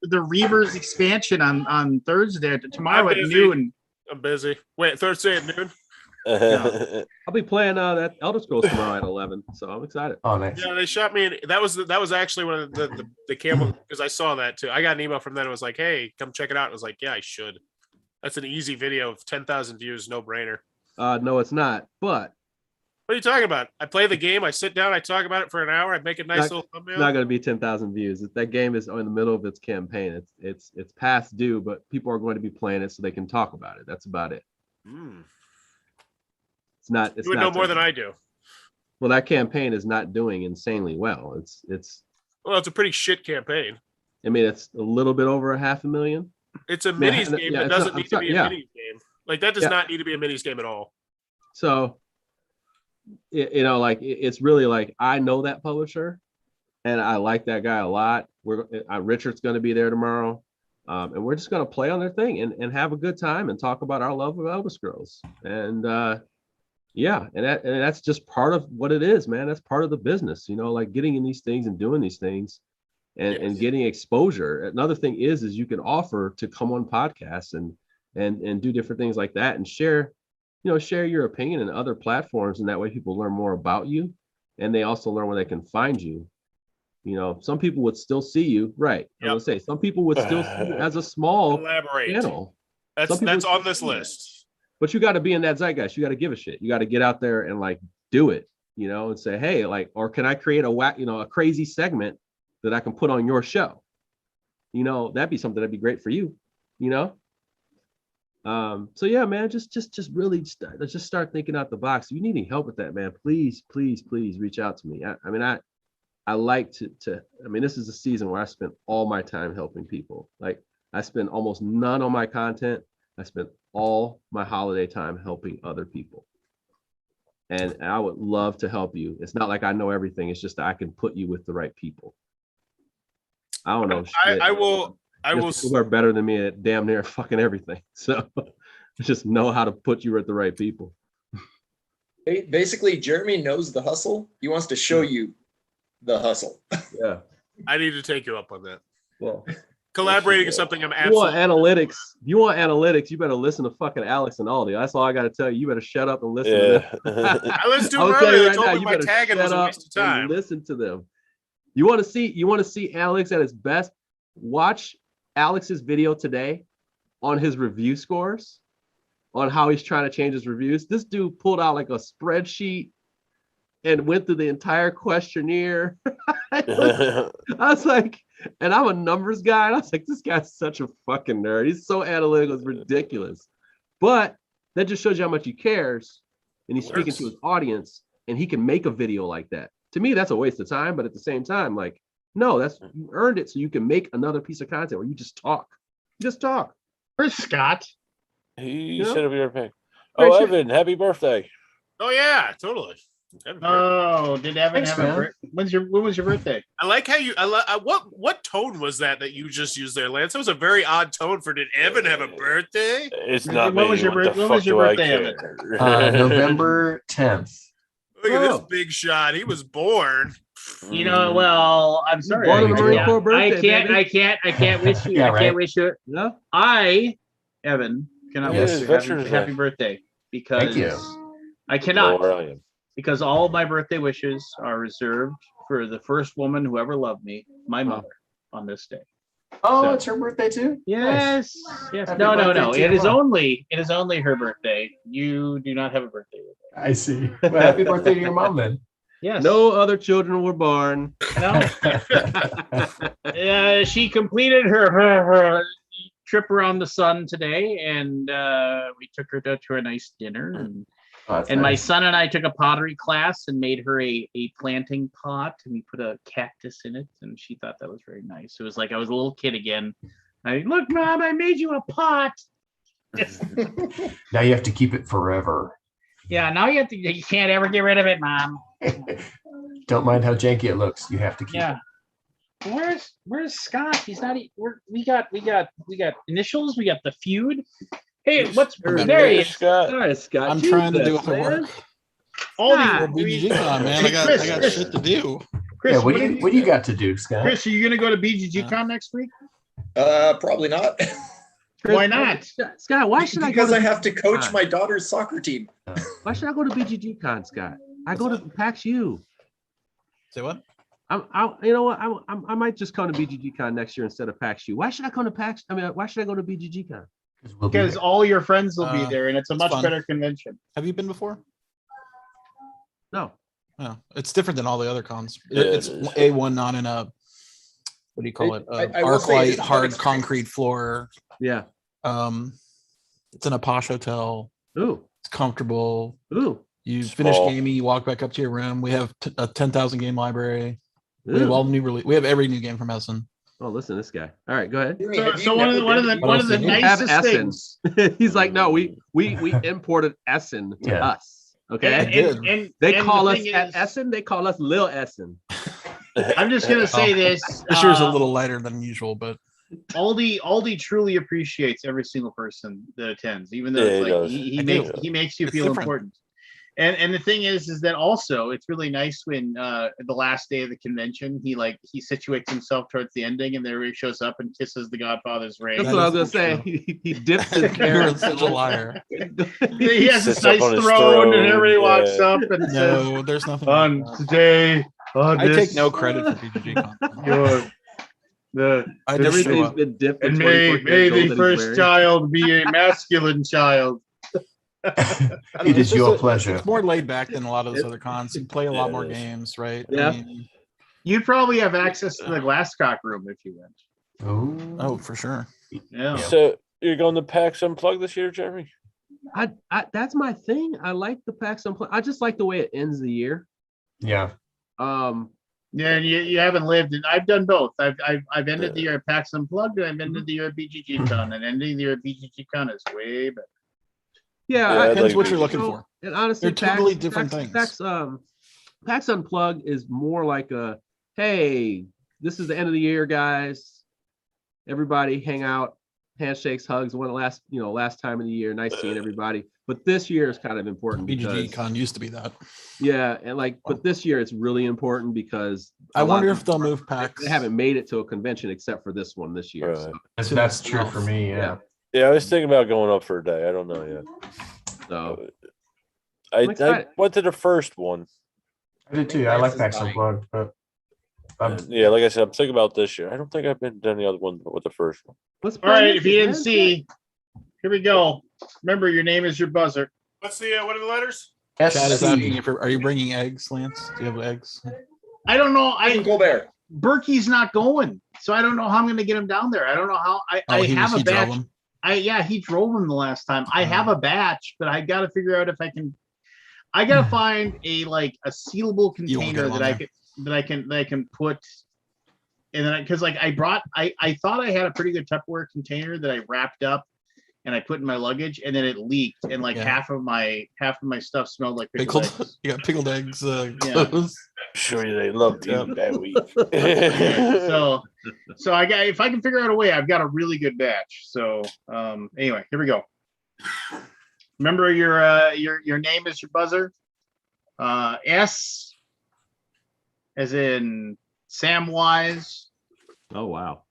the Reavers expansion on Thursday tomorrow at noon. I'm busy. Wait, Thursday at noon? Yeah. I'll be playing that Elder Scrolls tomorrow at 11, so I'm excited. Oh, nice. Yeah, they shot me. That was actually one of the camel because I saw that too. I got an email from them. It was like, "Hey, come check it out." I was like, "Yeah, I should." That's an easy video of 10,000 views, no brainer. No, it's not. But what are you talking about? I play the game. I sit down. I talk about it for an hour. I make a nice little thumbnail. It's not going to be 10,000 views. That game is in the middle of its campaign. It's past due, but people are going to be playing it so they can talk about it. That's about it. It's not. It's you would know more than I do. Well, that campaign is not doing insanely well. It's a pretty shit campaign. I mean, it's a little bit over 500,000. It's a minis game that doesn't need to be a minis game. Like that does not need to be a minis game at all. So, like it's really like I know that publisher, and I like that guy a lot. Richard's going to be there tomorrow, and we're just going to play on their thing and have a good time and talk about our love of Elder Scrolls. And that's just part of what it is, man. That's part of the business, like getting in these things and doing these things. And getting exposure. Another thing is you can offer to come on podcasts and do different things like that and share your opinion in other platforms, and that way people learn more about you and they also learn where they can find you. Some people would still see you, right? I would say some people would still see you as a small channel. That's on this list. But you got to be in that zeitgeist. You got to give a shit. You got to get out there and like do it, and say, hey, like, or can I create a crazy segment that I can put on your show? That'd be something that'd be great for you, So yeah, man, just really let's just start thinking out the box. If you need any help with that, man, please reach out to me. I like to this is a season where I spend all my time helping people. Like I spend almost none on my content. I spend all my holiday time helping other people. And I would love to help you. It's not like I know everything. It's just that I can put you with the right people. I don't know. I will. People are better than me at damn near fucking everything. So just know how to put you with the right people. Basically, Jeremy knows the hustle. He wants to show you the hustle. Yeah. I need to take you up on that. Well, collaborating is something I'm absolutely. You want analytics? You better listen to fucking Alex and Aldi. That's all I got to tell you. You better shut up and listen to them. I listened to them earlier. They told me my tagging was a waste of time. Listen to them. You want to see Alex at his best? Watch Alex's video today on his review scores, on how he's trying to change his reviews. This dude pulled out like a spreadsheet and went through the entire questionnaire. I was like, and I'm a numbers guy, and I was like, this guy's such a fucking nerd. He's so analytical, it's ridiculous. But that just shows you how much he cares, and he's speaking to his audience, and he can make a video like that. To me, that's a waste of time, but at the same time, like, no, you earned it so you can make another piece of content where you just talk. Where's Scott? He should have been paying. Oh, Evan, happy birthday. Oh yeah, totally. Oh, did Evan have a birthday? When was your birthday? I like how you. What tone was that you just used there, Lance? That was a very odd tone for. Did Evan have a birthday? It's not. When was your birthday, Evan? November 10th. Look at this big shot. He was born. You know, well, I'm sorry. Born on the Marine Yeah. Corps birthday, I can't wish you. Yeah, I right. can't wish you. No? Evan, cannot Yes. wish you Veterans happy Day. birthday because Thank you. I cannot. Lord, I am. Because all of my birthday wishes are reserved for the first woman who ever loved me, my mother, on this day. Oh, So- it's her birthday too? Yes. Yes. Happy No. birthday to It your is mom. only her birthday. You do not have a birthday. I see. Well, happy birthday to your mom then. Yes. No other children were born. No. She completed her trip around the sun today, and we took her to a nice dinner, and Oh, that's my nice. son and I took a pottery class and made her a planting pot, and we put a cactus in it, and she thought that was very nice. It was like I was a little kid again. Look, Mom, I made you a pot. Now you have to keep it forever. Yeah, now you can't ever get rid of it, Mom. Don't mind how janky it looks. You have to keep Yeah. Where's Scott? He's not. We got initials. We got the feud. Hey, what's there? He is. Scott. All right, Scott. I'm trying to do Jesus, other man. work. All Ah, the BGG man. I got Chris. shit to do. Chris, Yeah, what do you got to do, Scott? Chris, are you gonna go to BGGCon next week? Probably not. Chris, Why not? Scott, why should I go? Because I have to coach my daughter's soccer team. Why should I go to BGGCon, Scott? I go to PAX U. Say what? You know what? I might just come to BGGCon next year instead of PAX U. Why should I come to PAX? I mean, why should I go to BGGCon? We'll be Because there. all your friends will be there, and it's a it's much fun. better convention. Have you been before? No. No, it's different than all the other cons. Yeah, It's it is. A1, not in a, what do you call it? I will Arc say light, it's a fun hard experience. concrete floor. Yeah. It's in a posh hotel. Ooh. It's comfortable. Ooh. You finish Small. gaming, you walk back up to your room. We have a 10,000 game library. We have Ooh. all new release. We have every new game from Essen. Oh, listen, this guy. All right, go ahead. So one of the We have nicest Essen. things. He's like, no, we imported Essen to Yeah. us. Okay. And They and call the us thing at is, Essen. They call us Lil Essen. I'm just gonna say Oh. this. This year's a little lighter than usual, but Aldi truly appreciates every single person that attends, even though Yeah, it's he like does. he makes you It's feel different. important. And the thing is that also it's really nice when the last day of the convention he situates himself towards the ending, and there he shows up and kisses the Godfather's ring. That's That what I was is gonna so say. He dips his you're hair. such a liar. He has this Sits up nice on his throne, and throne, everybody walks yeah. up and says, No, there's nothing. "On like that. today, on I this, take no credit for BGG. your the I just show Everything's up. been dipped in and 24 may karat gold the that he's first wearing. child be a masculine child." I don't know, It it's is your just pleasure. It's more laid back than a lot of those other cons. You play a lot Yeah, more it is. games, right? Yeah. I mean, You'd probably have access to the Glasscock room if you went. Ooh. oh, for sure. Yeah. So you're going to PAX Unplugged this year, Jeremy? I that's my thing. I like the PAX Unplugged. I just like the way it ends the year. Yeah. Yeah, and you haven't lived, and I've done both. I've ended the year at PAX Unplugged, and I've ended the year at BGGCon, and ending the year at BGGCon is way better. Yeah, Yeah, I'd Depends like what to- you're looking So, for. and honestly, They're totally different things. PAX Unplugged is more like a, hey, this is the end of the year, guys. Everybody hang out, handshakes, hugs. One last time of the year. Nice seeing everybody. But this year is kind of important because BGG Con used to be that. yeah, and but this year it's really important because I a lot wonder of if they'll people move PAX. they haven't made it to a convention except for this one this year. Right. That's true for me. Yeah. Yeah, I was thinking about going up for a day. I don't know yet. So I excited. went to the first one. I did too. I like PAX Unplugged, but And yeah, like I said, I'm thinking about this year. I don't think I've been to any other one but with the first one. let's All right, plan if this, you didn't man. see, here we go. Remember, your name is your buzzer. What's the what are the letters? Chad is SC. asking if are you bringing eggs, Lance? Do you have eggs? I don't know. Colbert. Berkey's not going, so I don't know how I'm going to get him down there. I don't know how. I have a batch. He drove him the last time. I have a batch, but I got to figure out if I can. I got to find a sealable You won't get container him on that I can put. And then because I thought I had a pretty good Tupperware container that I wrapped up and I put in my luggage, and then it leaked, and half of my stuff smelled like pickled eggs. You got pickled eggs. Yeah. Clothes. Sure, they love to eat that week. So I got, if I can figure out a way, I've got a really good batch. So anyway, here we go. Remember your name is your buzzer. S as in Samwise. Oh wow.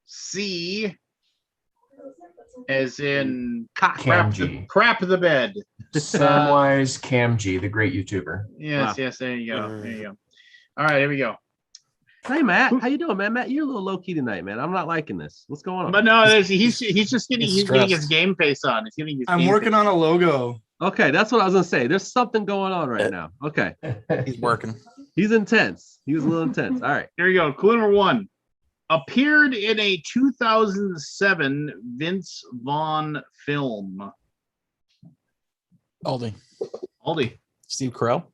C, as in Camg. crap the bed. Samwise Camg, the great YouTuber. Yes, Wow. yes, there you go. There you go. All right, here we go. Hey Matt, how you doing, man? Matt, you're a little low key tonight, man. I'm not liking this. What's going on? But no, he's just getting He's getting his stressed. game face on. He's getting his I'm game working face. on a logo. Okay, that's what I was gonna say. There's something going on right now. Okay, He's working. he's intense. He was a little intense. All right. Here we go. Clue number 1. Appeared in a 2007 Vince Vaughn film. Aldi. Aldi. Steve Carell.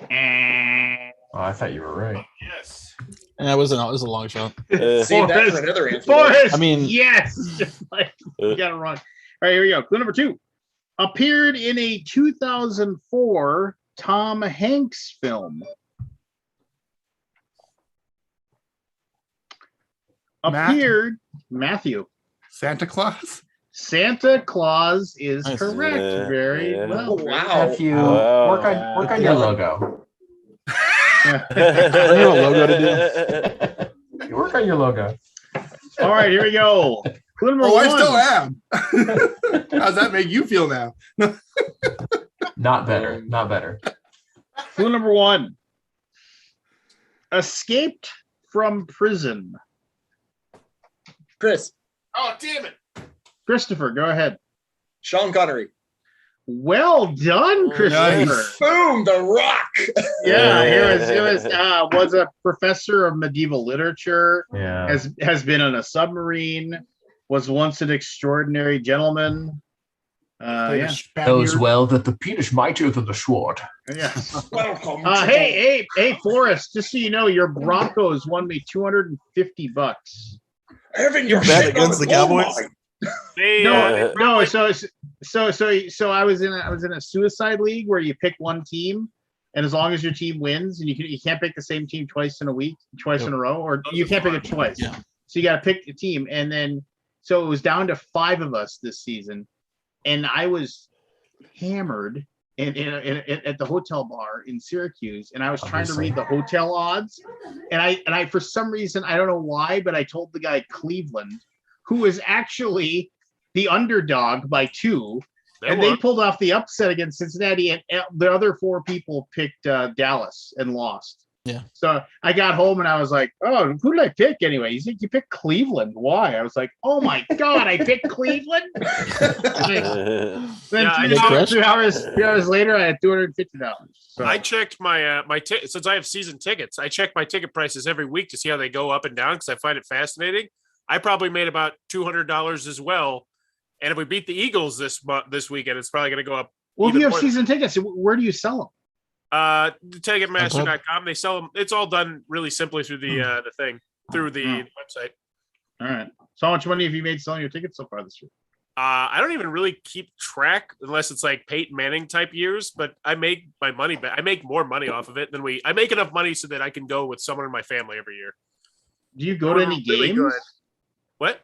Oh, I thought you were right. Yes. And it was a long shot. Save that for another answer. Forrest. I mean- yes. Just like you got it wrong. All right, here we go. Clue number 2. Appeared in a 2004 Tom Hanks film. Matt? Appeared Matthew. Santa Claus. Santa Claus is Nice. correct. Yeah, Very yeah. well. Oh, wow. Matthew, Wow. work on your logo. Your logo to You work on your logo. All right, here we go. Clue number Oh, 1. I still am. How's that make you feel now? Not better. Not better. Clue number 1. Escaped from prison. Chris, Oh, damn it. Christopher, go ahead. Sean Connery. Well done, Christopher. Nice. Boom, The Rock. Yeah, it was a professor of medieval literature. Yeah. Has been on a submarine. Was once an extraordinary gentleman. Yeah. Knows well that the penis mightier than the sword. Yeah. Welcome. Hey, Forrest, just so you know, your Broncos won me $250. Evan, you're Bet shitting against on the Cowboys? gold mine. They, No, so I was in a suicide league where you pick one team, and as long as your team wins, and you can't pick the same team twice in a row, or you can't pick it twice. Yeah. So you got to pick a team, and then so it was down to 5 of us this season, and I was hammered at the hotel bar in Syracuse, and I was trying to read the hotel odds, and I for some reason, I don't know why, but I told the guy Cleveland, who was actually the underdog by 2, and they pulled off the upset against Cincinnati, and the other 4 people picked Dallas and lost. Yeah. So I got home and I was like, "Oh, who did I pick anyway?" He's like, "You picked Cleveland. Why?" I was like, "Oh my god, I picked Cleveland." Then Yeah, 3 hours later, I had $250. So I checked my since I have season tickets, I check my ticket prices every week to see how they go up and down because I find it fascinating. I probably made about $200 as well, and if we beat the Eagles this weekend, it's probably going to go up. well, if even you have more. season tickets, where do you sell them? Ticketmaster.com. They sell them. It's all done really simply through the thing through the website. All right. So how much money have you made selling your tickets so far this year? I don't even really keep track unless it's like Peyton Manning type years, but I make my money back. I make more money off of it than I make enough money so that I can go with someone in my family every year. Do you go to any Really games? good. What?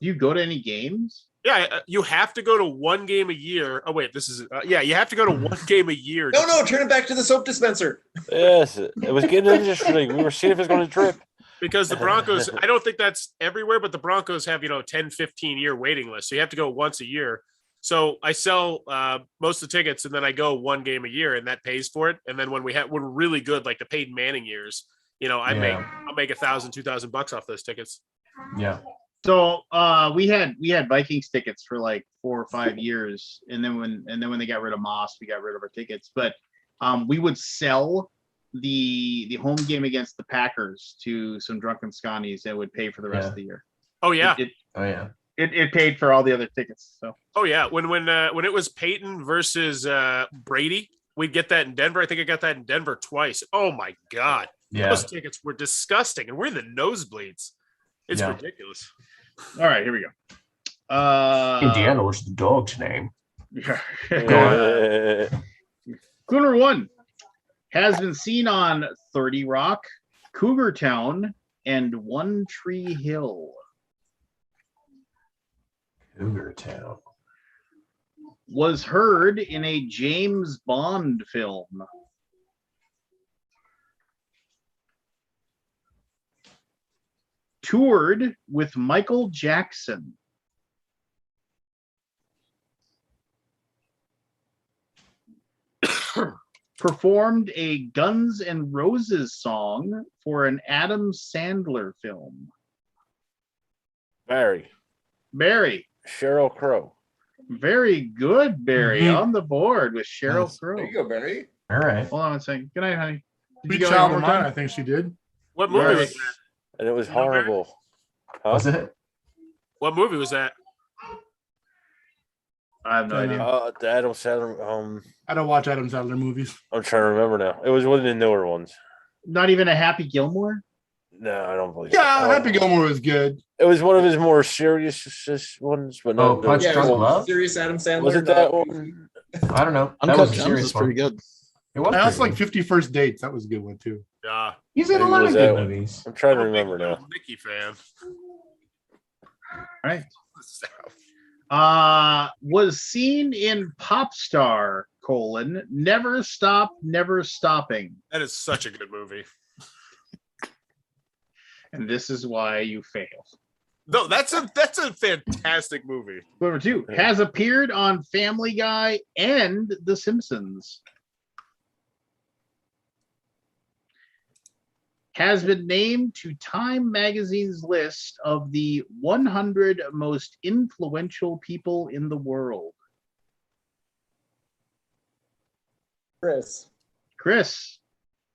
Do you go to any games? Yeah, you have to go to one game a year. Oh wait, this is you have to go to one game a year. No, turn it back to the soap dispenser. Yes, it was getting interesting. We were seeing if it's going to trip. Because the Broncos, I don't think that's everywhere, but the Broncos have 10, 15 year waiting list. So you have to go once a year. So I sell most of the tickets and then I go one game a year and that pays for it. And then when we're really good, like the Peyton Manning years, I'll make $1,000, $2,000 off those tickets. Yeah. So we had Vikings tickets for like 4 or 5 years, and then when they got rid of Moss, we got rid of our tickets. But we would sell the home game against the Packers to some drunken Scotties that would pay for the rest of the year. Oh yeah. It paid for all the other tickets. So. Oh yeah. When it was Peyton versus Brady, we'd get that in Denver. I think I got that in Denver twice. Oh my god. Yeah. Those tickets were disgusting, and we're in the nosebleeds. It's ridiculous. All right, here we go. Indiana was the dog's name. Clue number 1 has been seen on 30 Rock, Cougar Town, and One Tree Hill. Cougar Town. Was heard in a James Bond film. toured with Michael Jackson. Performed a Guns N' Roses song for an Adam Sandler film. Barry. Sheryl Crow. Very good, Barry. On the board with Sheryl Nice. Crow. There you go, Barry. All right. Hold on one second. Good night, honey. Did Sweet you go Child one of more Mine, time? I think she did. What movie Right. was that? And it was You know, Barry? horrible. Huh? Was it? What movie was that? I have no idea. The Adam Sandler. I don't watch Adam Sandler movies. I'm trying to remember now. It was one of the newer ones. Not even a Happy Gilmore? No, I don't believe. Yeah, so. Happy Gilmore was good. It was one of his more serious ones, but Oh, not. Punch Yeah, Drunk it was Love? serious Adam Sandler. Was it that one? I don't know. That Uncut was a Gems serious is pretty one. good. It was I also pretty like good. 50 First Dates. That was a good one too. Yeah. He's in a Maybe lot it of was good that one. movies. I'm trying to I'm a big remember now. Mickey fan. Was seen in Popstar, Never Stop, Never Stopping. That is such a good movie. And this is why you fail. No, that's a fantastic movie. Number 2, has appeared on Family Guy and The Simpsons. Has been named to Time Magazine's list of the 100 most influential people in the world. Chris.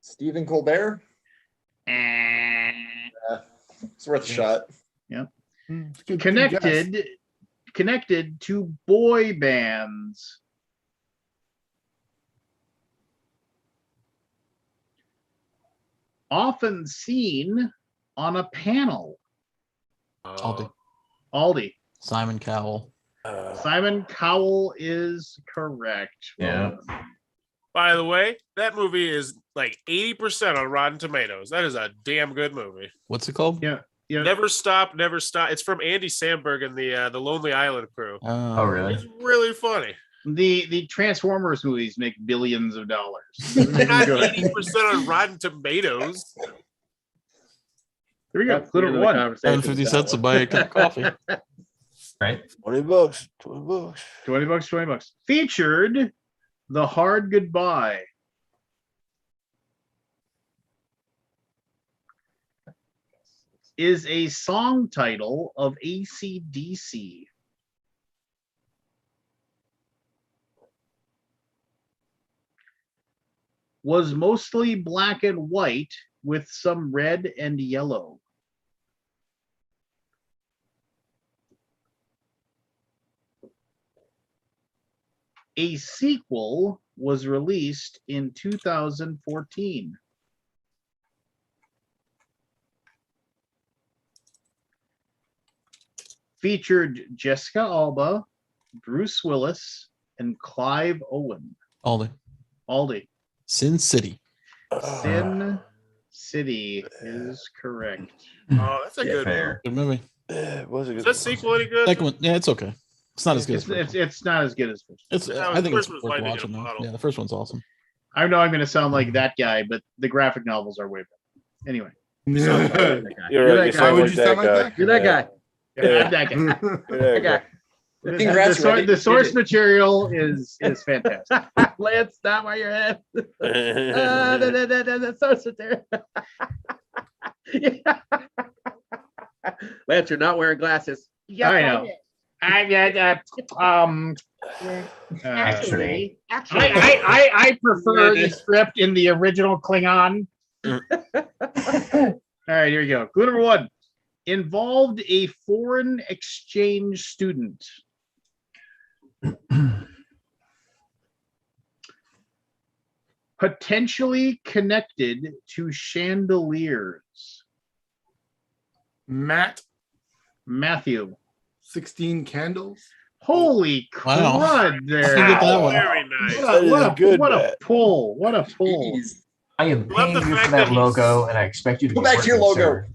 Stephen Colbert. Eh. It's worth a shot. Yep. Good guess. Connected to boy bands. Often seen on a panel. Aldi. Simon Cowell. Simon Cowell is correct. Yeah. By the way, that movie is like 80% on Rotten Tomatoes. That is a damn good movie. What's it called? Yeah. Never Stop, Never Stop. It's from Andy Samberg and the Lonely Island crew. Oh, really? It's really funny. The Transformers movies make billions of dollars. They're not 80% on Rotten Tomatoes. Here we go. That's the end Little of the one. conversation. 50 cents to buy a cup of coffee. Right. $20. $20. Featured The Hard Goodbye. Is a song title of AC/DC. Was mostly black and white with some red and yellow. A sequel was released in 2014. Featured Jessica Alba, Bruce Willis, and Clive Owen. Aldi. Sin City. Sin City is correct. Oh, that's a good fair. Good movie. Was a Is good that sequel any good? Second one, yeah, it's okay. It's not as good as first one. It's not as good as first. It's. No, I think it's first one's worth lighting in a watching though. bottle. Yeah, the first one's awesome. I know I'm going to sound like that guy, but the graphic novels are way better. Anyway, You're right. That You guy. sound Would like you that sound like guy. that? You're that guy. Yeah. I'm that guy. You're That guy. Congrats, Randy. The source material is fantastic. Lance, stop while you're at. guy. The source material. Lance, you're not wearing glasses. I know. Actually. I prefer the script in the original Klingon. All right, here we go. Clue number 1. Involved a foreign exchange student. Potentially connected to chandeliers. Matthew. 16 Candles. Holy Wow. crud there. Let's get that one. Very nice. What a pull. What a pull. Jeez. I am Love paying the you for fact that that he's- logo, and I expect you to Go be back to your working, logo. sir.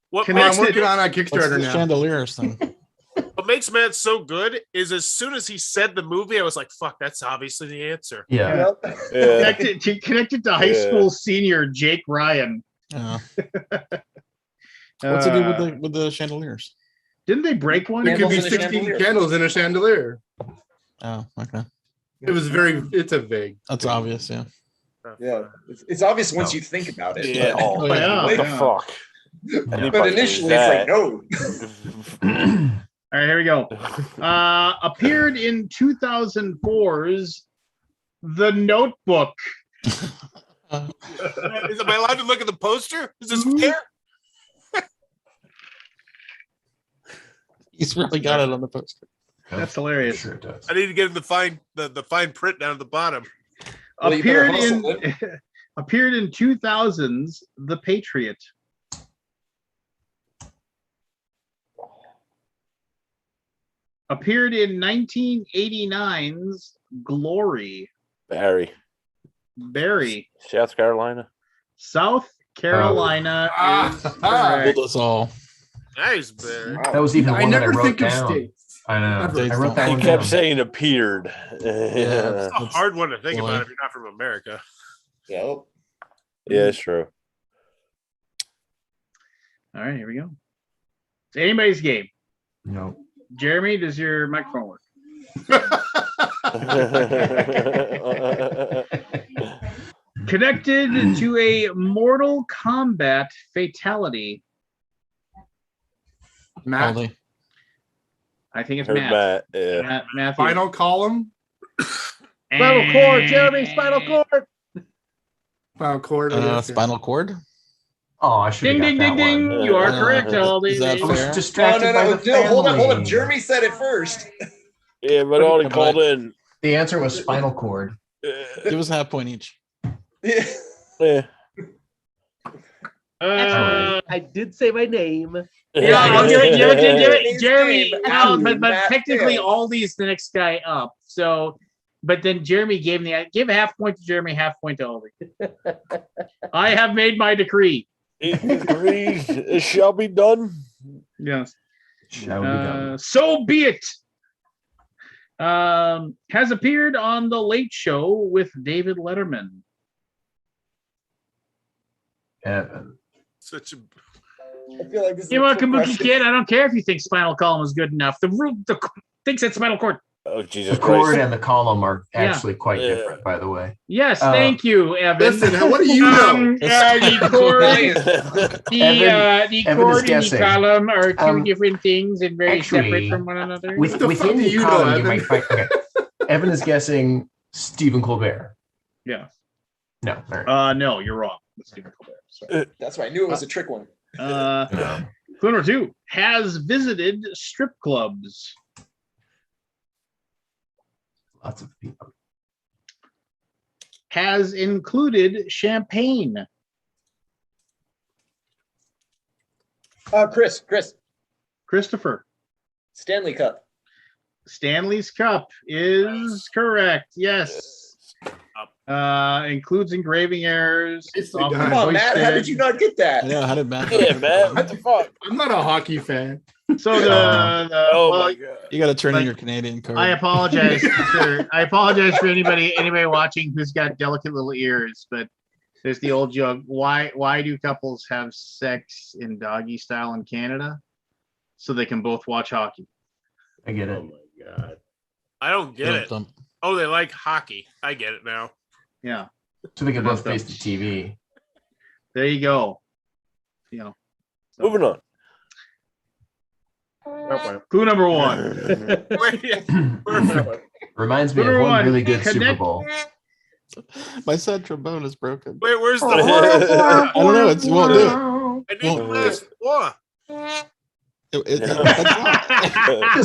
What I'm makes, working on a What's Kickstarter the now. chandeliers thing? what makes Matt so good is as soon as he said the movie, I was like, fuck, that's obviously the answer. Yeah. Yeah. Connected to high school senior Jake Ryan. Yeah. What's it do with the chandeliers? Didn't they break one? It could be Candles in a 16 chandelier. candles in a chandelier. Oh, okay. It's a vague. That's obvious. Yeah. Yeah, it's obvious once you think about it. Yeah. Oh, yeah. What the Yeah. fuck? But initially, it's like, no. All right, here we go. Appeared in 2004's The Notebook. Am I allowed to look at the poster? Is this fair? He's really got it on the poster. That's hilarious. Sure it does. I need to get in the fine print down at the bottom. Well, you better Appeared in hustle it. appeared in 2000's The Patriot. Appeared in 1989's Glory. Barry, Barry. South Carolina. South Carolina is correct. Told us all. Nice, Barry. That was even the I one that I never wrote think of down. states. I know. States I wrote that He one kept down. saying appeared. Yeah. It's a hard one to think Boy. about if you're not from America. Yep. Yeah, it's true. All right, here we go. It's anybody's game. No. Jeremy, does your microphone work? Connected to a Mortal Kombat fatality. Matt, Only. I think it's Heard Matt. Matt. Yeah. Matthew. final column, Spinal cord, Jeremy, spinal cord. final chord. I guess, yeah. Spinal cord. Oh, I should Ding, have ding, got ding, that ding. one. You are correct, Aldi. Is that I was fair? No, distracted by the family. hold on. Jeremy said it first. Yeah, but already called in. The answer was spinal cord. Give us a half point each. Yeah. I did say my name. Yeah, I'll give it. His Jeremy, name, but Matt technically failed. Aldi's the next guy up. So, but then Jeremy give a half point to Jeremy, half point to Aldi. I have made my decree. Agreed. It shall be done. Yes. Shall be done. So be it. Has appeared on The Late Show with David Letterman. Evan. Such a I feel like this is You a want trick Kabuki question. Kid? I don't care if you think Spinal Column is good enough. The thinks that Spinal Cord. Oh, Jesus The cord Christ. and the column are Yeah. actually quite Yeah. different, by the way. Yes, thank you, Evan. Listen, what do you know? The cord, the Evan cord is and the guessing. column are two Um, different things and very actually, separate from one another. With, What the fuck within do the you know, column, you Evan? might find. Okay. Evan is guessing Stephen Colbert. Yeah. No. All right. No, you're wrong. Let's do Colbert. Sorry. That's right. I knew it was a trick one. Clue number 2 has visited strip clubs. Lots of people. Has included champagne. Chris, Christopher. Stanley Cup. Stanley's Cup is correct. Yes. Includes engraving errors. Nicely often done. Come on, Matt. How hoisted. did you not get that? Yeah, how did Matt? Yeah, man. What the fuck? I'm not a hockey fan. So Oh, well, my God. You got to turn in Like, your Canadian card. I apologize for anybody watching who's got delicate little ears, but there's the old joke. Why do couples have sex in doggy style in Canada? So they can both watch hockey. I get it. oh my god. I don't get it. Dump. Oh, they like hockey. I get it now. Yeah. So they can both face the TV. There you go. You know. Moving on. Clue number 1. Reminds me of Number one one, really good Super connect- Bowl. My sad trombone is broken. Wait, where's the I don't know. It won't do it. I need the last one. Just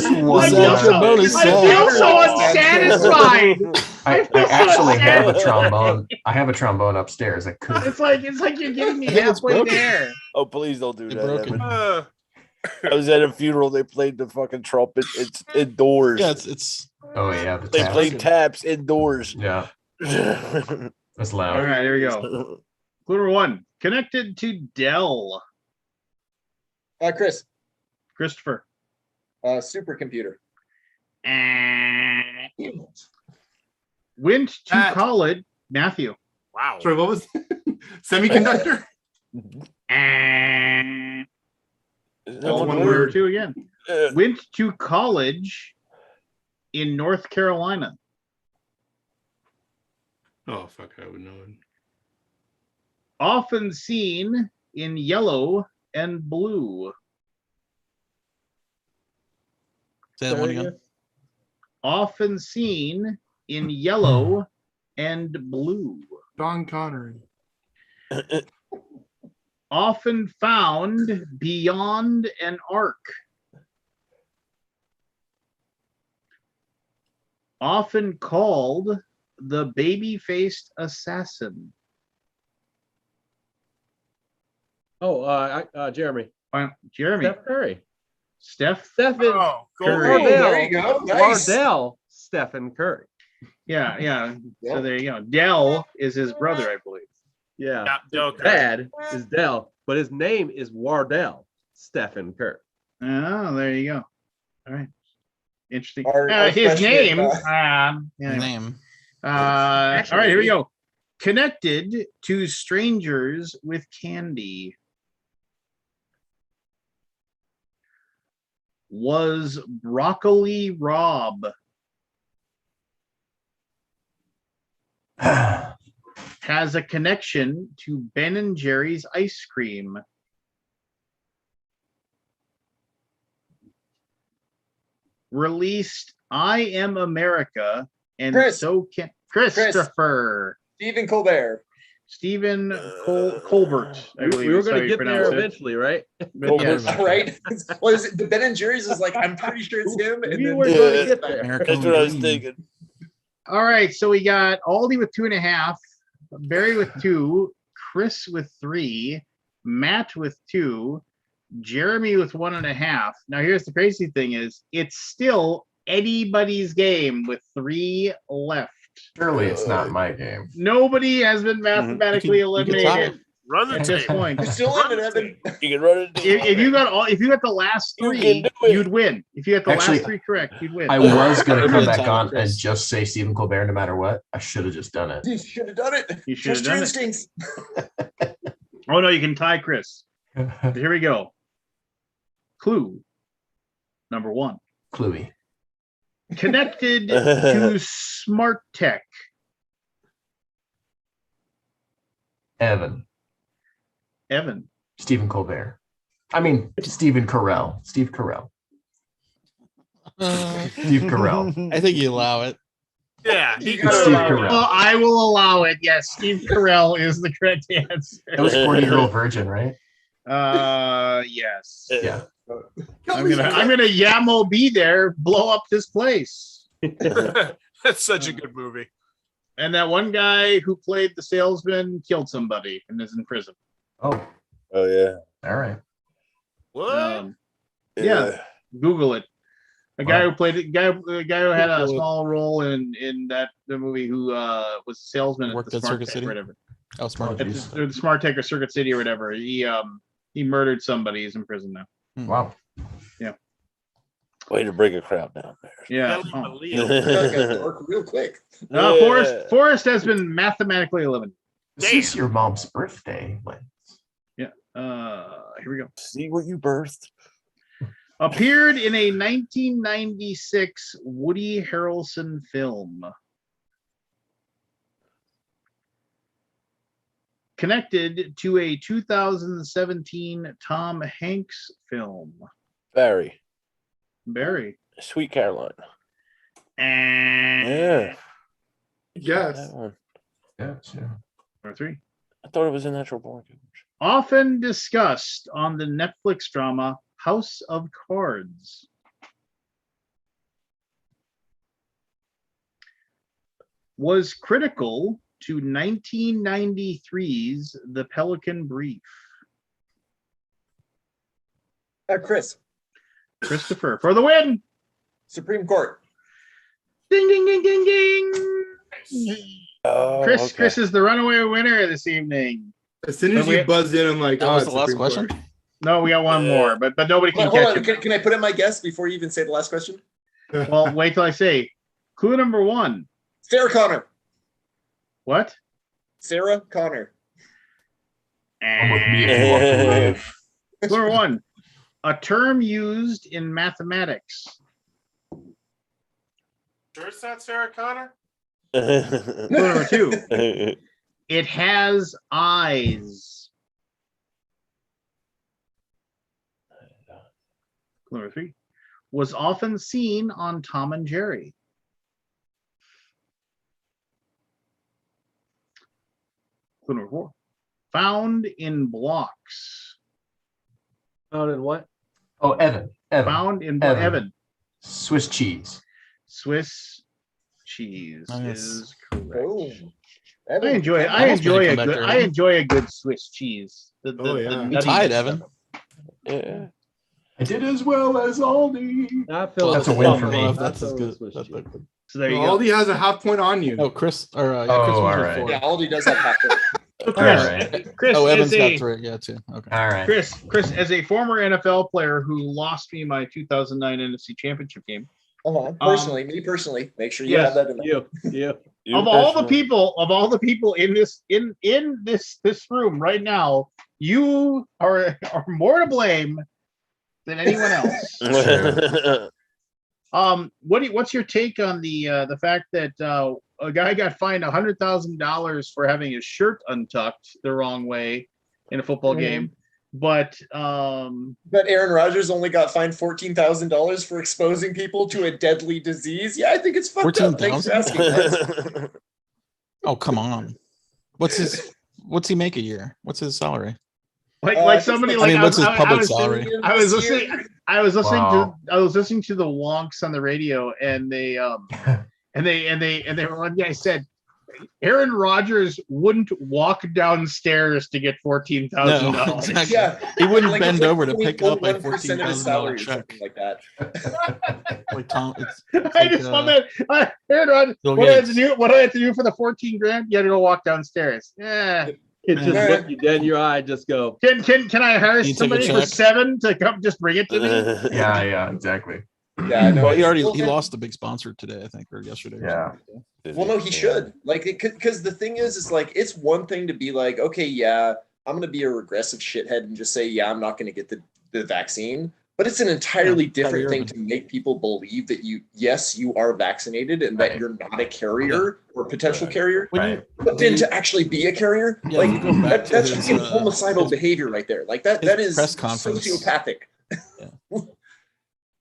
The one. sad trombone is I feel sad. so unsatisfied. I feel so actually have a sad. trombone. I have a trombone upstairs. I could. It's like you're getting me I think it's halfway broken. there. Oh, please don't do It that. broke it. Evan. Uh, I was at a funeral. They played the fucking trumpet. It's indoors. Yeah, it's Oh yeah, the They tap. played taps indoors. Yeah, that's All loud. right, here we go. Clue number 1. Connected to Dell. Chris, Christopher. supercomputer. Went to Matt. college. Matthew. wow. Sorry, what was semiconductor? one word word. two again. Went to college in North Carolina. Oh fuck, I would know it. Often seen in yellow and blue. Say that one again. Often seen in yellow and blue. Don Connery. Often found beyond an arc. Often called the baby-faced assassin. Jeremy. Jeremy. Steph Curry. Stephen Oh, Curry. Oh, there you go. Nice. Wardell Stephen Curry. Yeah. So there you go. Dell is his brother, I believe. Yeah. Yeah, Del His Curry. dad is Dell, but his name is Wardell Stephen Curry. Oh, there you go. All right. Interesting. Our His freshman, name. His name. All right, here we go. Connected to strangers with candy. Was Broccoli Rob. Has a connection to Ben and Jerry's ice cream. Released I Am America and Chris. So Can Christopher. Stephen Colbert. Stephen Colbert, I believe. We were is how going to you get there pronounce it. eventually, right? But yes. Right? Well, is it the Ben and Jerry's is like, I'm pretty sure it's him. And We then were going to get there. American That's what I was Dream. thinking. All right, so we got Aldi with 2.5, Barry with 2, Chris with 3, Matt with 2, Jeremy with 1.5. Now here's the crazy thing is it's still anybody's game with 3 left. Surely it's not my game. Nobody has been mathematically You can tie eliminated Run the at this table. point. You're still in it, Evan. You can run it. If you got the last You 3, can do it. you'd win. If you got the Actually, last 3 correct, you'd win. I was going to come Every back time on with Chris. and just say Stephen Colbert no matter what. I should have just done it. You should have done it. You should have Trust your done it. instincts. Oh no, you can tie Chris. Here we go. Clue number 1. Cluey. Connected to smart tech. Evan. Stephen Colbert. I mean, Stephen Carell. Steve Carell. Steve Carell. I think you allow it. Yeah, he You could gotta Steve allow it. Carell. Well, I will allow it. Yes, Steve Carell is the correct answer. That was 40-year-old virgin, right? Yes. Yeah. I'm gonna Yamo be there, blow up this place. That's such a good movie. And that one guy who played the salesman killed somebody and is in prison. Oh, Oh yeah. all right. What? Yeah. Google it. A guy Wow. who played a guy who had a small role in the movie who was a salesman at Worked the at Smart Circuit Tech City? or whatever. Oh, smart. At the Smart Tech or Circuit City or whatever. He murdered somebody. He's in prison now. Wow. Way to bring a crowd down there. Yeah. Kelly Oh. Malia. That got dark real quick. Yeah. Forrest has been mathematically eliminated. This is your mom's birthday. Lance. Here we go. See what you birthed. Appeared in a 1996 Woody Harrelson film. Connected to a 2017 Tom Hanks film. Barry. Barry. Sweet Caroline. And Yeah. Yes. That one. Yeah, sure. number 3. I thought it was a natural born coach. Often discussed on the Netflix drama House of Cards. Was critical to 1993's The Pelican Brief. Chris, Christopher for the win. Supreme Court. Ding ding ding ding ding. Oh, Chris okay. Chris is the runaway winner this evening. As soon as you buzzed in, I'm like, That oh, was it's the last Supreme question. Court. No, we got one more, but nobody can Hold catch on. him. Can I put in my guess before you even say the last question? Well, wait till I say clue number 1. Sarah Connor. What? Sarah Connor. Come with me if you want to live. Clue number 1. A term used in mathematics. Sure, it's not Sarah Connor. Clue number 2. It has eyes. Clue number 3. Was often seen on Tom and Jerry. Clue number 4. Found in blocks. Found in what? Oh, Evan. Found in Evan. Swiss cheese. Swiss cheese is correct. Oh, I enjoy a good Swiss cheese. You tied, Evan. Yeah. I did as well as Aldi. That's a win for me. That's as good. So there you go. Aldi has a half point on you. Oh, Chris. Or Chris all was right. 4. Yeah, Aldi does have half. So All right. Chris, Oh, as Evan's got a, 3. Yeah, 2. Okay. All right. Chris, as a former NFL player who lost me my 2009 NFC Championship game. Personally, me personally, make sure you have that in there. Yeah. Of all the people in this room right now, you are more to blame than anyone else. Sure. What's your take on the fact that a guy got fined $100,000 for having his shirt untucked the wrong way in a football game, but Aaron Rodgers only got fined $14,000 for exposing people to a deadly disease? Yeah, I think it's fucked up. Thanks for asking. Oh, come on. What's he make a year? What's his salary? Like somebody like what's his public salary? I was listening to the wonks on the radio, and they were one guy said Aaron Rodgers wouldn't walk downstairs to get $14,000. No, exactly. Yeah, He wouldn't like, bend it's like over to pick up a 1% of his salary $14,000 or check. something like that. Like Tom, it's I just love that. Aaron Rodgers, what do I have to do for the 14 grand? You had to go walk downstairs. Yeah. It just look you dead in your eye. Just go. Can I hire somebody for $7 to come just bring it to me? Yeah, exactly. Yeah, no, well, he lost a big sponsor today, I think, or yesterday. Yeah. Well, no, he should. Like, because the thing is like, it's one thing to be like, okay, yeah, I'm going to be a regressive shithead and just say, yeah, I'm not going to get the vaccine. But it's an entirely different thing to make people believe that you are vaccinated and that you're not a carrier or potential carrier. But then to actually be a carrier, that's fucking homicidal behavior right there. Like that is press conference. Sociopathic. Yeah.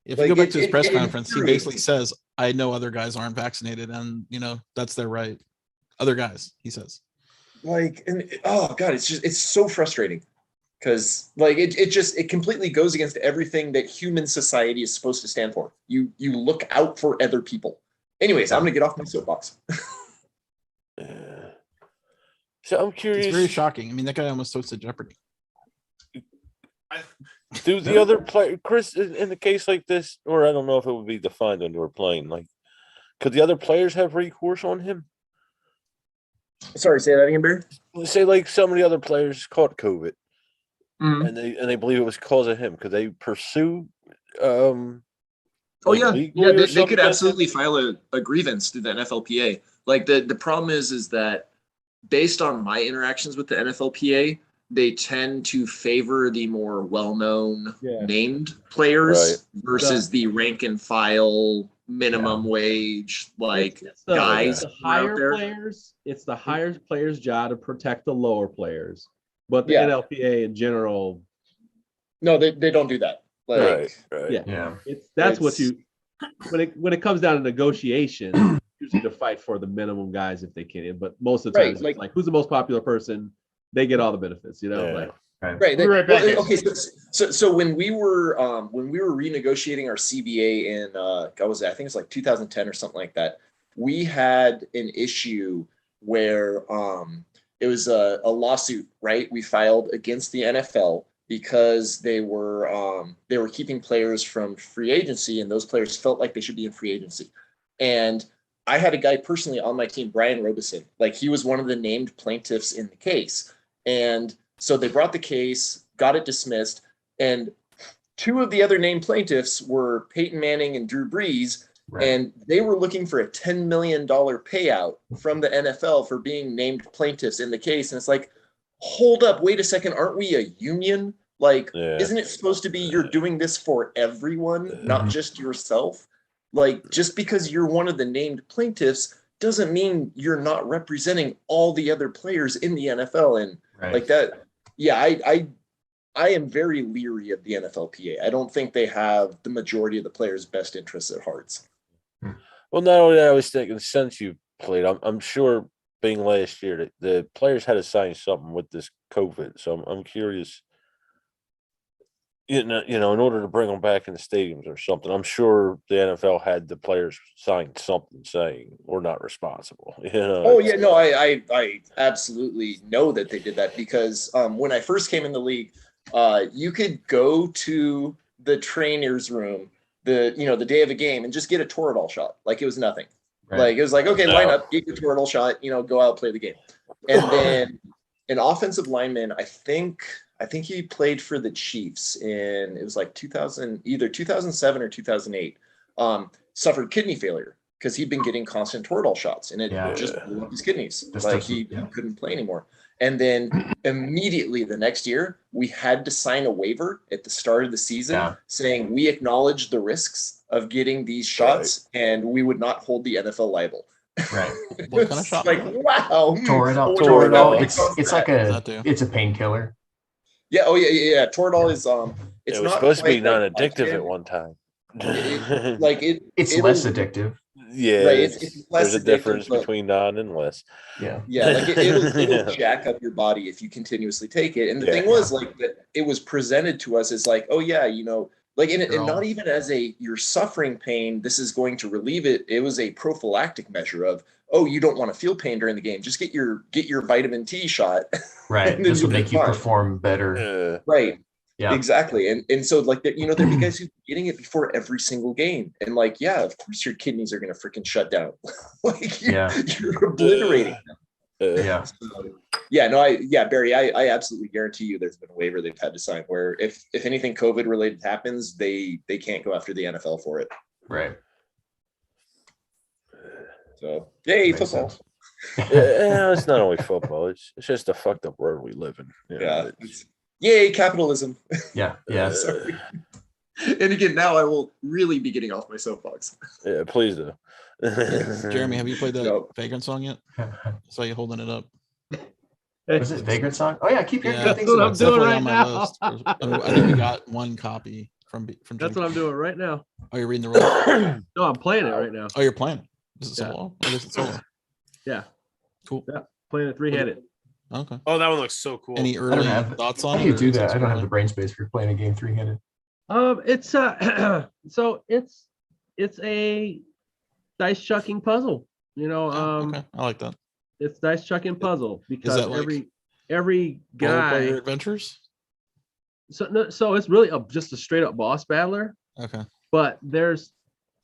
If you go back to his press conference, he basically says, I know other guys aren't vaccinated, and that's their right. Other guys, he says. Like, and oh god, it's so frustrating. Because like it completely goes against everything that human society is supposed to stand for. You look out for other people. Anyways, I'm gonna get off my soapbox. So I'm curious. It's very shocking. I mean, that guy almost hosted Jeopardy. Do the other player, Chris, in the case like this, or I don't know if it would be defined when you were playing, like, could the other players have recourse on him? Sorry, say that again, Barry. Say like some of the other players caught COVID. And they believe it was because of him. Could they pursue? They could absolutely file a grievance through the NFLPA. Like the problem is that based on my interactions with the NFLPA, they tend to favor the more well-known named players versus the rank and file minimum wage guys. The higher players. It's the higher players' job to protect the lower players. But the NLPA in general, no, they don't do that. Like, when it comes down to negotiation, usually to fight for the minimum guys if they can. But most of the time, it's like who's the most popular person, they get all the benefits. So when we were renegotiating our CBA in I think it's like 2010 or something like that, we had an issue where it was a lawsuit, right? We filed against the NFL because they were keeping players from free agency, and those players felt like they should be in free agency. And I had a guy personally on my team, Brian Robeson, like he was one of the named plaintiffs in the case. And so they brought the case, got it dismissed, and two of the other named plaintiffs were Peyton Manning and Drew Brees. Right. And they were looking for a $10 million payout from the NFL for being named plaintiffs in the case. And it's like, hold up, wait a second. Aren't we a union? Like, Yeah. isn't it supposed to be you're doing this for everyone, not just yourself? Like, just because you're one of the named plaintiffs doesn't mean you're not representing all the other players in the NFL. And like that, yeah, I am very leery of the NFLPA. I don't think they have the majority of the players' best interests at heart. Well, not only that, I was thinking since you played, I'm sure being last year that the players had to sign something with this COVID. So I'm curious. In order to bring them back in the stadiums or something, I'm sure the NFL had the players sign something saying we're not responsible. Oh yeah, no, I absolutely know that they did that because when I first came in the league, you could go to the trainer's room the day of a game and just get a Toradol shot like it was nothing. Right. Like it was like, okay, line up, get your Toradol shot, go out, play the game. And then an offensive lineman, I think he played for the Chiefs in, it was like 2007 or 2008, suffered kidney failure because he'd been getting constant Toradol shots and it just blew up his kidneys. Like he couldn't play anymore. And then immediately the next year, we had to sign a waiver at the start of the season saying we acknowledge the risks of getting these shots and we would not hold the NFL liable. Right. What kind of shot? Like, wow. Toradol. It's like it's a painkiller. Yeah. Oh yeah. Toradol is it's it was not supposed to be like non-addictive at one time. It's less addictive. Yeah, right. It's less there's a difference between non and less. Yeah, like it'll jack up your body if you continuously take it. And the thing was like that it was presented to us as like, oh yeah, like and not even as you're suffering pain, this is going to relieve it. It was a prophylactic measure of, oh, you don't want to feel pain during the game. Just get your vitamin T shot. Right. This will make you perform better. Right. Yeah, exactly. And so like there'd be guys who getting it before every single game. And like, yeah, of course your kidneys are gonna freaking shut down. Like you're obliterating them. Barry, I absolutely guarantee you there's been a waiver they've had to sign where if anything COVID related happens, they can't go after the NFL for it. Right. So yay, football. It's not only football, it's just a fucked up world we live in. Yay, capitalism. Yeah. Sorry. And again, now I will really be getting off my soapbox. Yeah, please do. Jeremy, have you played that Vagrant Song yet? I saw you holding it up. Was it Vagrant Song? Oh yeah, keep hearing good things about it. That's what I'm doing right now. I think we got one copy from. That's what I'm doing right now. Oh, you're reading the rules? No, I'm playing it right now. Oh, you're playing it. Is it solo? I guess it's solo. Yeah. Cool. Yeah, playing it three-handed. Okay. Oh, that one looks so cool. Any early thoughts on it? How do you do that? I don't have the brain space for playing a game three-handed. It's so it's a dice chucking puzzle. Okay. I like that. It's dice chucking puzzle because every guy player adventures. So it's really just a straight up boss battler. Okay. But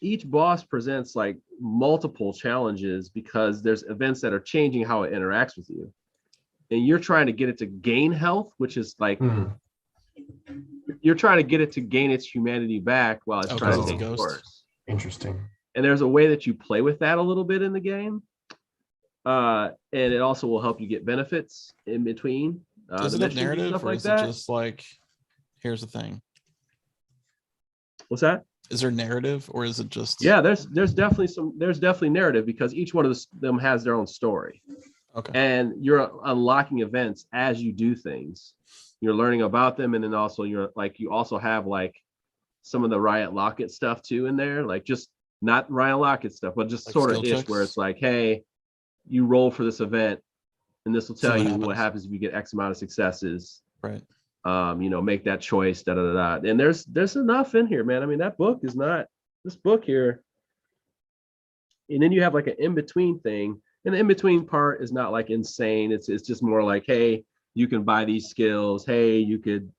each boss presents like multiple challenges because there's events that are changing how it interacts with you. And you're trying to get it to gain health, which is like you're trying to get it to gain its humanity back while it's trying to take yours. Interesting. And there's a way that you play with that a little bit in the game. And it also will help you get benefits in between. Is it a narrative stuff or is it just like, here's the thing? What's that? Is there narrative or is it just? Yeah, there's definitely narrative because each one of them has their own story. Okay. And you're unlocking events as you do things. You're learning about them, and then also you also have like some of the Riot Lockett stuff too in there, like just not Riot Lockett stuff, but just like sort of ish where it's like, hey, you roll for this event, and this will tell you what happens if you get X amount of successes. Right. Make that choice. Da da da. And there's enough in here, man. I mean, this book here, and then you have like an in between thing. And the in-between part is not like insane. It's just more like, hey, you can buy these skills. Hey, you could,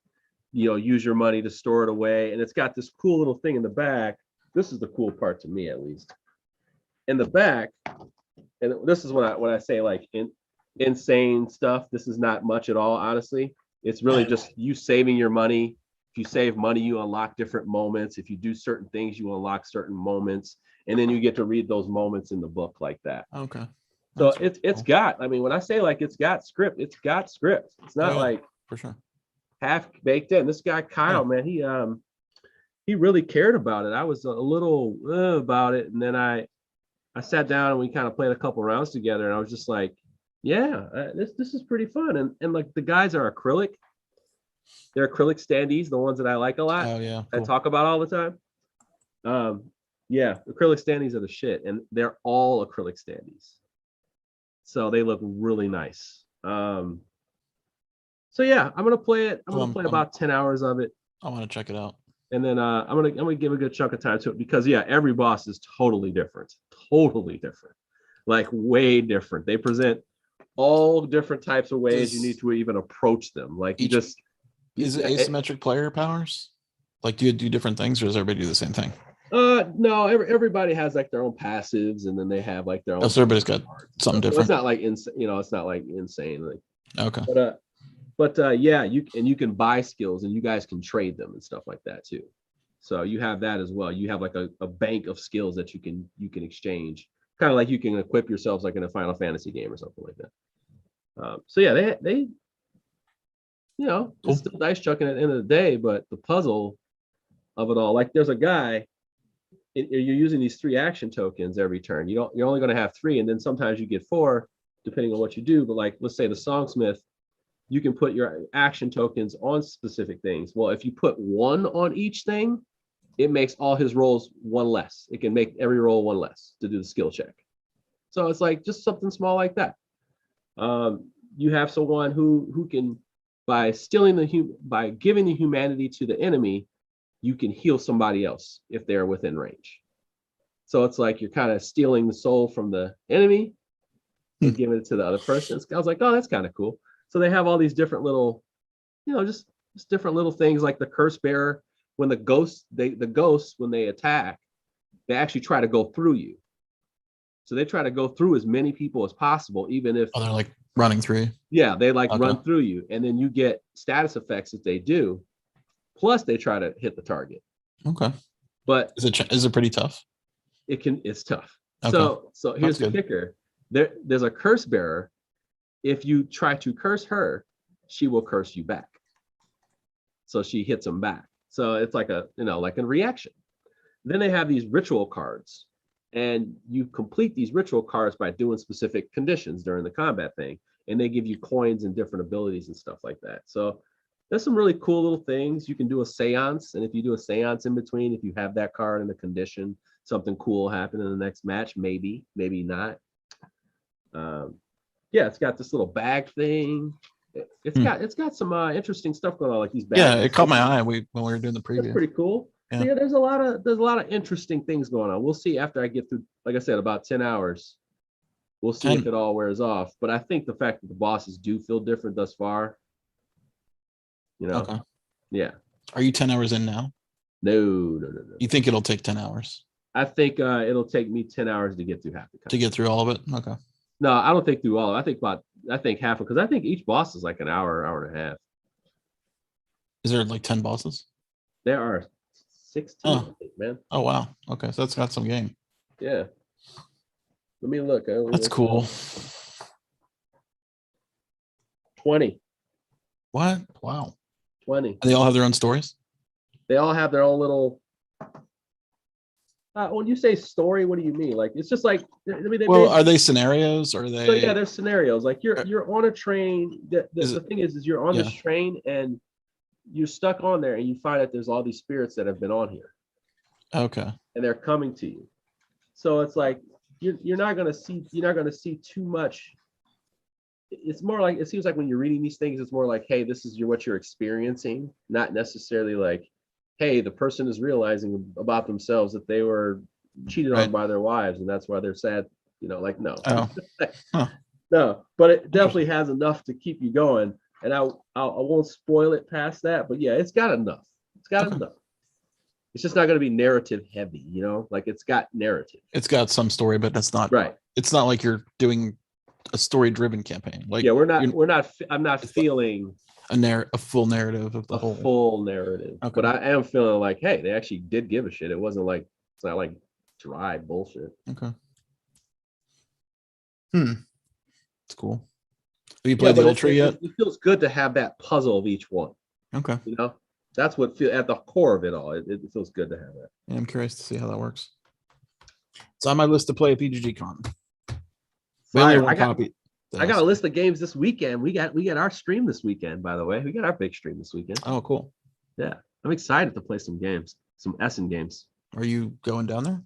use your money to store it away. And it's got this cool little thing in the back. This is the cool part to me, at least. In the back, and this is when I say like insane stuff. This is not much at all, honestly. It's really just you saving your money. If you save money, you unlock different moments. If you do certain things, you unlock certain moments. And then you get to read those moments in the book like that. Okay. So it's got, I mean, when I say like it's got script, it's got script. It's not like for sure. half baked in. This guy Kyle, man, he really cared about it. I was a little about it, and then I sat down and we kind of played a couple rounds together, and I was just like, yeah, this is pretty fun. And like the guys are acrylic. They're acrylic standees, the ones that I like a lot. Oh yeah, cool. I talk about all the time. Yeah, acrylic standees are the shit, and they're all acrylic standees. So they look really nice. So yeah, I'm gonna play it. I'm gonna play about 10 hours of it. I want to check it out. And then I'm gonna give a good chunk of time to it because yeah, every boss is totally different. Totally different. Like way different. They present all different types of ways you need to even approach them. Like you just is it asymmetric player powers? Like do you do different things or does everybody do the same thing? No, everybody has like their own passives and then they have like their own. Oh, so everybody's got something different. It's not like it's not like insane. Like okay. But yeah, you can buy skills and you guys can trade them and stuff like that too. So you have that as well. You have like a bank of skills that you can exchange, kind of like you can equip yourselves like in a Final Fantasy game or something like that. So yeah, they cool. It's still dice chucking at the end of the day, but the puzzle of it all, like there's a guy, you're using these 3 action tokens every turn. You're only going to have 3, and then sometimes you get 4 depending on what you do. But like let's say the Songsmith, you can put your action tokens on specific things. Well, if you put 1 on each thing, it makes all his rolls 1 less. It can make every roll 1 less to do the skill check. So it's like just something small like that. You have someone who can, by giving the humanity to the enemy, you can heal somebody else if they're within range. So it's like you're kind of stealing the soul from the enemy and giving it to the other person. I was like, oh, that's kind of cool. So they have all these different little, just different little things like the curse bearer. When the ghosts when they attack, they actually try to go through you. So they try to go through as many people as possible, even if they're like running through. Yeah, they run through you, and then you get status effects that they do. Plus, they try to hit the target. Okay, but is it pretty tough? It's tough. Okay. So here's the kicker: there's a curse bearer. If you try to curse her, she will curse you back. So she hits them back. So it's like a reaction. Then they have these ritual cards, and you complete these ritual cards by doing specific conditions during the combat thing, and they give you coins and different abilities and stuff like that. So there's some really cool little things. You can do a seance, and if you do a seance in between, if you have that card in the condition, something cool will happen in the next match. Maybe not. Yeah, it's got this little bag thing. It's got some interesting stuff going on, like these bags. Yeah, it caught my eye when we were doing the preview. That's pretty cool. Yeah. So yeah, there's a lot of interesting things going on. We'll see after I get through, like I said, about 10 hours. We'll see if it all wears off. But I think the fact that the bosses do feel different thus far, Okay. Yeah. Are you 10 hours in now? No. You think it'll take 10 hours? I think it'll take me 10 hours to get through half the content. To get through all of it? Okay. No, I don't think through all of it. I think half, because I think each boss is like an hour and a half. Is there like 10 bosses? There are 16, I think, man. Oh wow. Okay, so that's got some game. Yeah. Let me look. That's cool. 20. What? Wow. 20. And they all have their own stories? They all have their own little. When you say story, what do you mean? Like it's just like are they scenarios? Or are they? So yeah, there's scenarios. Like you're on a train. The thing is you're on this train and you're stuck on there, and you find that there's all these spirits that have been on here. Okay. And they're coming to you. So it's like you're not gonna see too much. It's more like, it seems like when you're reading these things, it's more like, hey, this is what you're experiencing, not necessarily like, hey, the person is realizing about themselves that they were cheated on by their wives and that's why they're sad. Like no. Oh. Huh. No, but it definitely has enough to keep you going. And I won't spoil it past that, but yeah, it's got enough. It's got enough. It's just not going to be narrative heavy, like it's got narrative. It's got some story, but that's not right. It's not like you're doing a story-driven campaign. Like yeah, I'm not feeling a full narrative of the whole full narrative. Okay. But I am feeling like, hey, they actually did give a shit. It's not like dry bullshit. Okay. It's cool. Have you played the Ultra yet? It feels good to have that puzzle of each one. Okay. You know, that's what feel at the core of it all. It feels good to have that. Yeah, I'm curious to see how that works. It's on my list to play at PGG Con. We only have one copy. I got a list of games this weekend. We got our stream this weekend, by the way. We got our big stream this weekend. Oh, cool. Yeah. I'm excited to play some games, some Essen games. Are you going down there?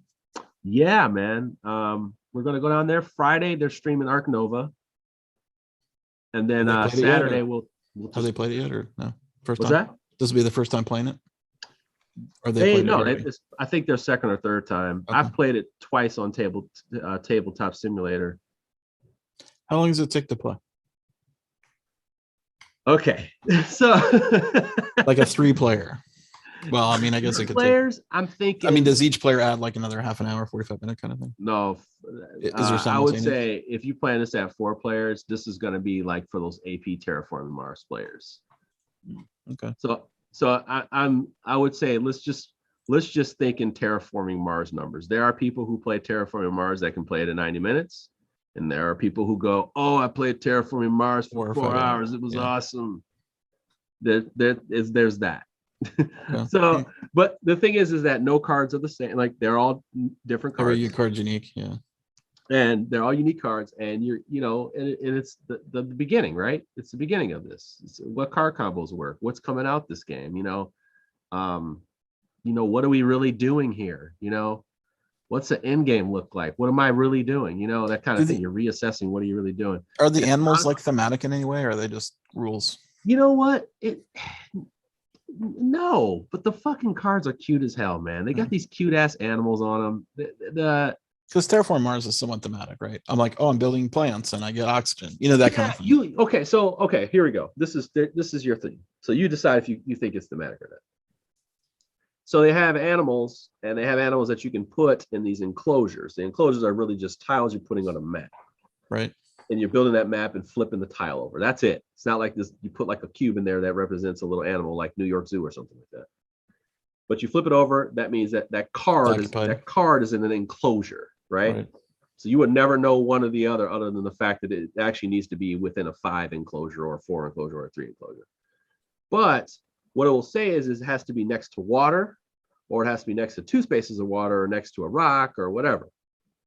Yeah, man. We're gonna go down there Friday. They're streaming Arc Nova. And then Saturday we'll have they played it yet or no? First What's time? that? This will be the first time playing it? Or I think their second or third time. Okay. I've played it twice on Tabletop Simulator. How long does it take to play? Okay. So like a 3-player. Well, I mean, I guess it could players, I'm thinking. I mean, does each player add like another half an hour, 45-minute kind of thing? No. Is there I would say if you plan this at 4 players, this is going to be like for those AP Terraforming Mars players. Okay. So I would say let's just think in Terraforming Mars numbers. There are people who play Terraforming Mars that can play it in 90 minutes. And there are people who go, oh, I played Terraforming Mars for 4 hours. It was awesome. There's that. Yeah. So, but the thing is that no cards are the same. Like they're all different cards. Every card's unique, yeah. And they're all unique cards. And and it's the beginning, right? It's the beginning of this. It's what card combos work? What's coming out this game? What are we really doing here? What's the end game look like? What am I really doing? That kind of thing. You're reassessing. What are you really doing? Are the animals like thematic in any way, or are they just rules? You know what? No, but the fucking cards are cute as hell, man. They got these cute ass animals on them. Because Terraform Mars is somewhat thematic, right? I'm like, oh, I'm building plants and I get oxygen. That kind of thing. Okay, here we go. This is your thing. So you decide if you think it's thematic or not. So they have animals, and they have animals that you can put in these enclosures. The enclosures are really just tiles you're putting on a map. Right. And you're building that map and flipping the tile over. That's it. It's not like this. You put like a cube in there that represents a little animal like New York Zoo or something like that. But you flip it over. That means that card is in an enclosure, right? So you would never know one or the other than the fact that it actually needs to be within a 5 enclosure or a 4 enclosure or a 3 enclosure. But what it will say is it has to be next to water, or it has to be next to 2 spaces of water, or next to a rock, or whatever.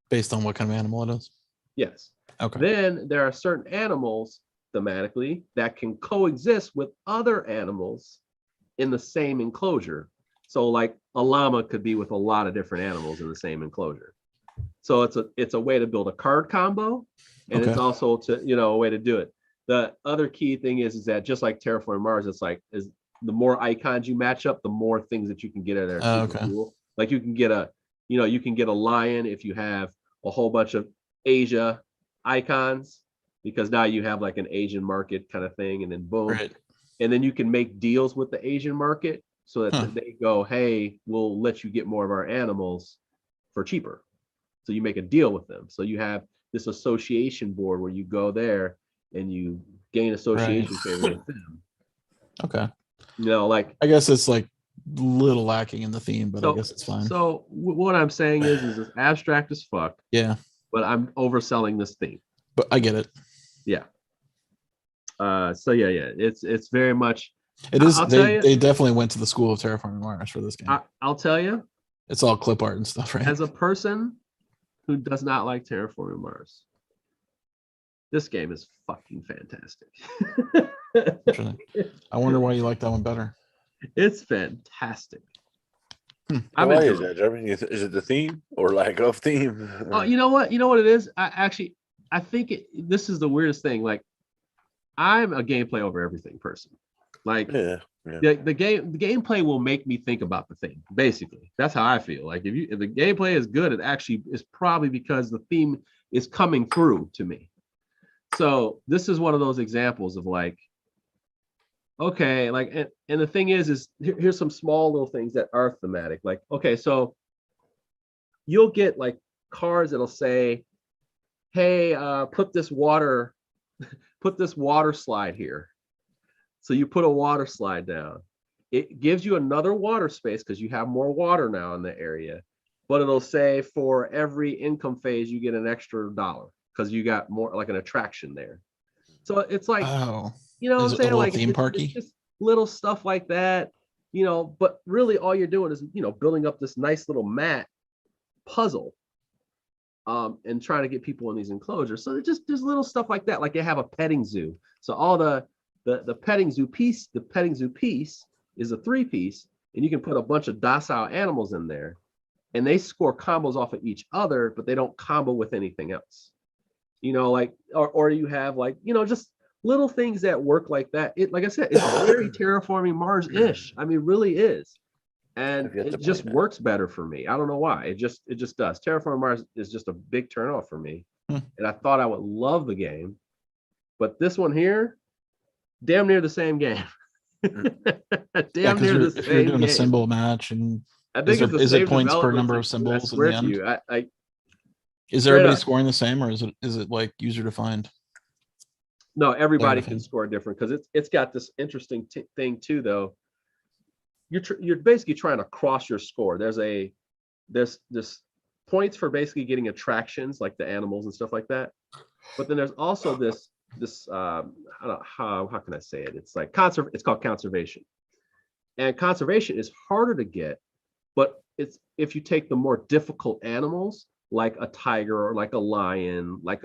Based on what kind of animal it is? Yes. Okay. Then there are certain animals thematically that can coexist with other animals in the same enclosure. So like a llama could be with a lot of different animals in the same enclosure. So it's a way to build a card combo, and it's also a way to do it. The other key thing is that just like Terraforming Mars, is the more icons you match up, the more things that you can get in there. Cool. Like you can get a lion if you have a whole bunch of Asia icons, because now you have like an Asian market kind of thing, and then boom. Right. And then you can make deals with the Asian market so that they go, hey, we'll let you get more of our animals for cheaper. So you make a deal with them. So you have this association board where you go there and you gain association favor with them. Okay. Like I guess it's like a little lacking in the theme, but I guess it's fine. So what I'm saying is it's abstract as fuck. Yeah. But I'm overselling this theme. But I get it. Yeah. It's very much. It is. They definitely went to the school of Terraforming Mars for this game. I'll tell you. It's all clip art and stuff, right? As a person who does not like Terraforming Mars, this game is fucking fantastic. I wonder why you like that one better. It's fantastic. Why is that, Jeremy? Is it the theme or lack of theme? Oh, you know what? You know what it is? I think this is the weirdest thing. Like, I'm a gameplay over everything person. Like, the gameplay will make me think about the thing. Basically, that's how I feel. Like, if the gameplay is good, it actually is probably because the theme is coming through to me. So this is one of those examples of like, okay, like, and the thing is here's some small little things that are thematic. Like, okay, so you'll get like cards that'll say, hey, put this water slide here. So you put a water slide down. It gives you another water space because you have more water now in the area. But it'll say for every income phase, you get an extra $1 because you got more like an attraction there. So it's like, you know what I'm saying? Like theme parky. little stuff like that, but really all you're doing is, building up this nice little mat puzzle, and trying to get people in these enclosures. So there's little stuff like that. Like they have a petting zoo. So all the petting zoo piece is a 3-piece, and you can put a bunch of docile animals in there, and they score combos off of each other, but they don't combo with anything else. Or you have just little things that work like that. It, like I said, it's very Terraforming Mars-ish. I mean, really is. And it just works better for me. I don't know why. It just does. Terraforming Mars is just a big turnoff for me. And I thought I would love the game, but this one here, damn near the same game. Damn near the same if you're doing game. a symbol match, and I think is it points per number of symbols in the end? Is everybody scoring the same, or is it like user defined? No, everybody can score different, because it's got this interesting thing too, though. You're basically trying to cross your score. There's points for basically getting attractions like the animals and stuff like that, but then there's also this I don't know how can I say it? It's like it's called conservation, and conservation is harder to get, but it's if you take the more difficult animals like a tiger or like a lion, like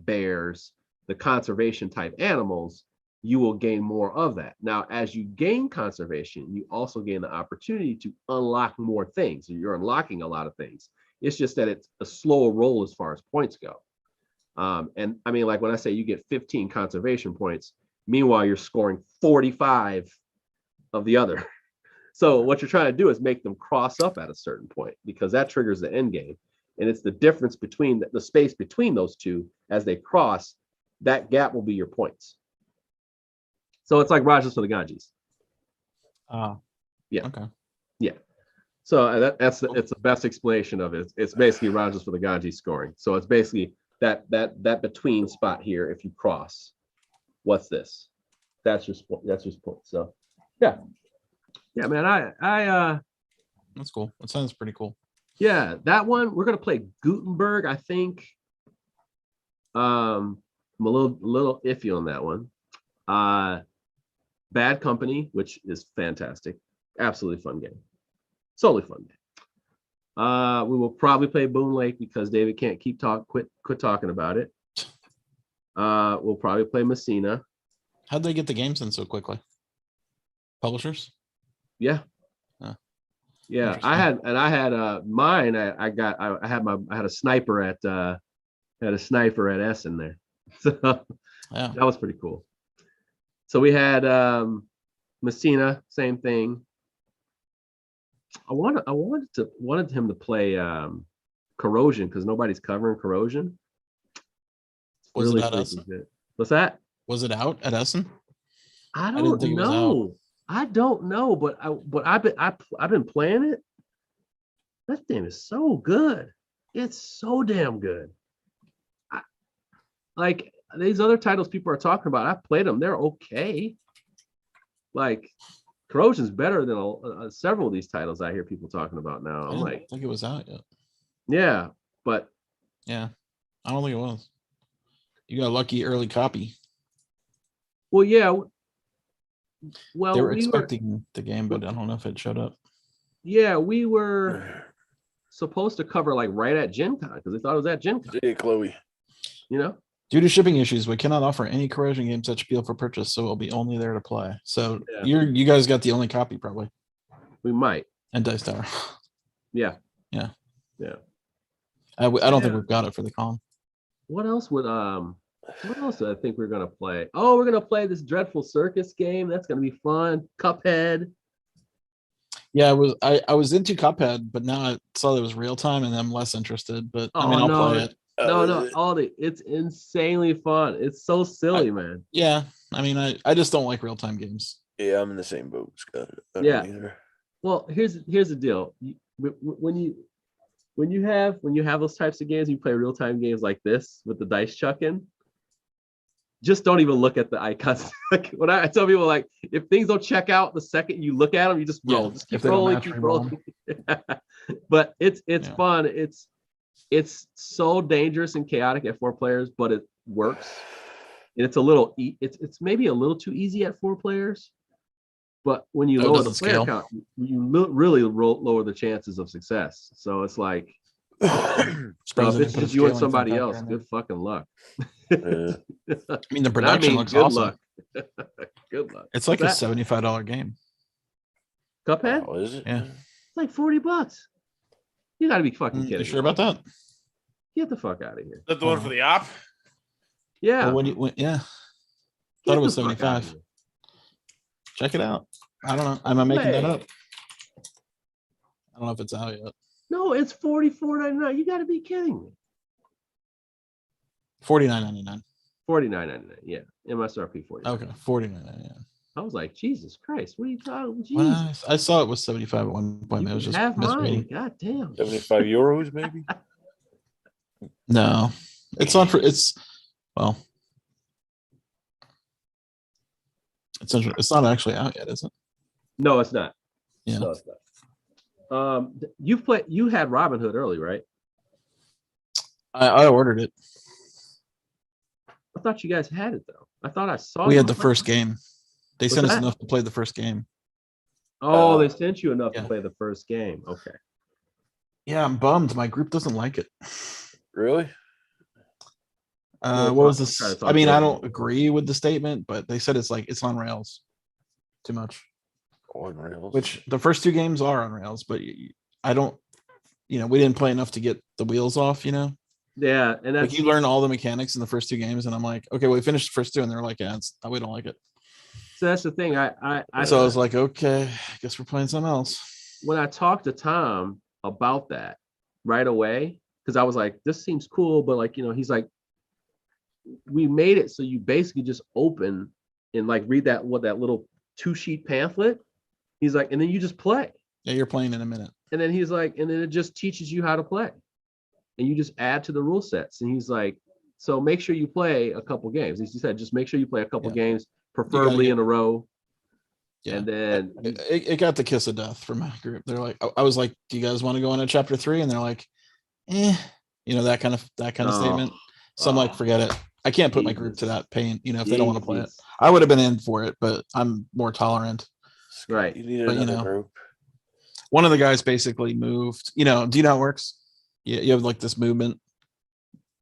bears, the conservation type animals, you will gain more of that. Now, as you gain conservation, you also gain the opportunity to unlock more things. So you're unlocking a lot of things. It's just that it's a slower roll as far as points go. And I mean, like when I say you get 15 conservation points, meanwhile, you're scoring 45 of the other. So what you're trying to do is make them cross up at a certain point, because that triggers the end game. And it's the difference between the space between those two as they cross, that gap will be your points. So it's like Rajas for the Ganges. Yeah. Okay. Yeah. So it's the best explanation of it. It's basically Rajas for the Ganges scoring. So it's basically that between spot here. If you cross, what's this? That's your point. So yeah, man. I that's cool. That sounds pretty cool. Yeah, that one we're gonna play Gutenberg. I think. I'm a little iffy on that one. Bad Company, which is fantastic, absolutely fun game, solely fun game. We will probably play Boon Lake because David can't quit talking about it. We'll probably play Messina. How'd they get the games in so quickly? Publishers? Yeah. Yeah, I had mine. I had a sniper at Essen there, so yeah, that was pretty cool. So we had Messina, same thing. I wanted him to play Corrosion because nobody's covering Corrosion. Was really it at Essen? Good. What's that? Was it out at Essen? I don't know. I don't know, but I've been playing it. That game is so good. It's so damn good. Like these other titles people are talking about, I've played them. They're okay. Like Corrosion's better than several of these titles I hear people talking about now. I'm like, I think it was out yet. Yeah, but yeah, I don't think it was. You got a lucky early copy. Well, yeah. Well, they were expecting the game, but I don't know if it showed up. Yeah, we were supposed to cover like right at Gen Con because they thought it was at Gen Con. Hey, Chloe. Due to shipping issues, we cannot offer any Corrosion games at Spiel for purchase, so it'll be only there to play. So you guys got the only copy probably. We might. And Dice Tower. Yeah. Yeah. Yeah. I don't think we've got it for the con. What else do I think we're gonna play? Oh, we're gonna play this Dreadful Circus game. That's gonna be fun. Cuphead. Yeah, I was into Cuphead, but now I saw that it was real time and I'm less interested. But I mean, I'll play it. It's insanely fun. It's so silly, man. Yeah, I mean, I just don't like real time games. Yeah, I'm in the same boat, Scott. Yeah. Well, here's the deal. When you have those types of games, you play real time games like this with the dice chucking. Just don't even look at the icons. Like when I tell people, like if things don't check out the second you look at them, you just roll. Just keep rolling, keep rolling. But it's fun. It's so dangerous and chaotic at 4 players, but it works. And it's a little it's maybe a little too easy at 4 players. But when you Oh, it lower the doesn't player scale. count, you really lower the chances of success. So it's like, so if it's just you and somebody else, good fucking luck. Yeah. I mean, the And I production mean, looks good awesome. luck. Good luck. It's like a What's that? $75 game. Cuphead? Oh, is it? Yeah. It's like $40. You got to be fucking kidding. You sure me. about that? Get the fuck out of here. That the one for the op? Yeah. Well, yeah. Get Thought it was the fuck outta 75. here. Check it out. I don't know. Am I making that Play. up? I don't know if it's out yet. No, it's $44.99. You got to be kidding me. $49.99. $49.99. Yeah. MSRP 40. Okay, $49.99. I was like, Jesus Christ, what are you talking? Well, Jesus. I saw it was 75 at one point. You It was can just have mine. misreading. God damn. 75 euros, maybe. No, it's on for well, it's not actually out yet, is it? No, it's not. Yeah. No, it's not. You had Robin Hood early, right? I ordered it. I thought you guys had it though. I thought I saw We you had the play. first game. They What's sent us that? enough to play the first game. Oh, they sent you enough yeah. to play the first game. Okay. Yeah, I'm bummed. My group doesn't like it. Really? What was this? I mean, I don't agree with the statement, but they said it's on rails too much. On rails. Which the first two games are on rails, but I don't, we didn't play enough to get the wheels off, Yeah, and that's like you learn all the mechanics in the first two games, and I'm like, okay, well, we finished the first two, and they're like, yeah, we don't like it. so that's the thing. So I was like, okay, I guess we're playing something else. When I talked to Tom about that right away, because I was like, this seems cool, but like, he's like, we made it so you basically just open and like read that little 2-sheet pamphlet. He's like, and then you just play. Yeah, you're playing in a minute. And then he's like, and then it just teaches you how to play. And you just add to the rule sets. And he's like, so make sure you play a couple games. He said, just make sure you play a couple games, preferably in a row. Yeah. And then it got the kiss of death for my group. They're like, I was like, do you guys want to go on to chapter 3? And they're like, that kind of statement. So I'm like, forget it. I can't put my group to that pain, if they don't want to play it. I would have been in for it, but I'm more tolerant. Right. You need But another group. One of the guys basically moved, do you know how it works? You have like this movement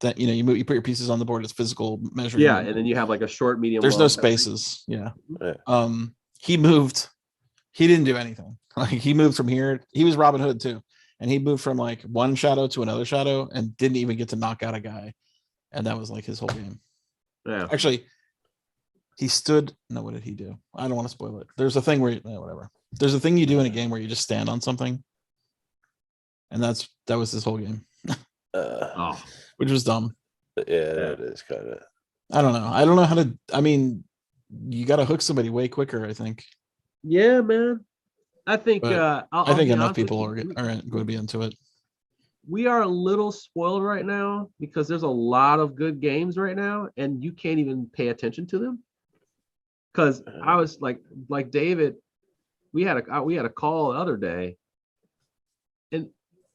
that, you move, you put your pieces on the board, it's physical measuring. Yeah. And then you have like a short, medium. There's long, no spaces. Yeah. Yeah. He moved, he didn't do anything. Like he moved from here. He was Robin Hood too. And he moved from like one shadow to another shadow and didn't even get to knock out a guy. And that was like his whole game. Yeah. Actually, he stood. No, what did he do? I don't want to spoil it. There's a thing where whatever. There's a thing you do in a game where you just stand on something. And that was his whole game. Which was dumb. Yeah, that is kind of. I don't know. I don't know how to. I mean, you got to hook somebody way quicker, I think. Yeah, man. I think But I think enough people are going to be into it. We are a little spoiled right now because there's a lot of good games right now, and you can't even pay attention to them. Because I was like David, we had a call the other day, and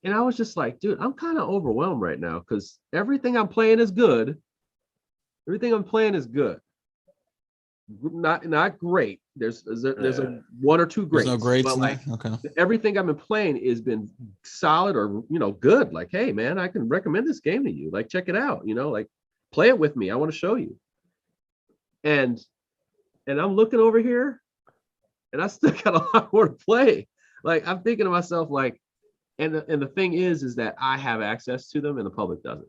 I was just like, dude, I'm kind of overwhelmed right now because everything I'm playing is good. Everything I'm playing is good. Not great. There's a one or two greats. There's no greats. But like okay. everything I've been playing has been solid or good. Like, hey man, I can recommend this game to you. Like, check it out. Like play it with me. I want to show you. And I'm looking over here, and I still got a lot more to play. Like I'm thinking to myself, like, and the thing is that I have access to them and the public doesn't.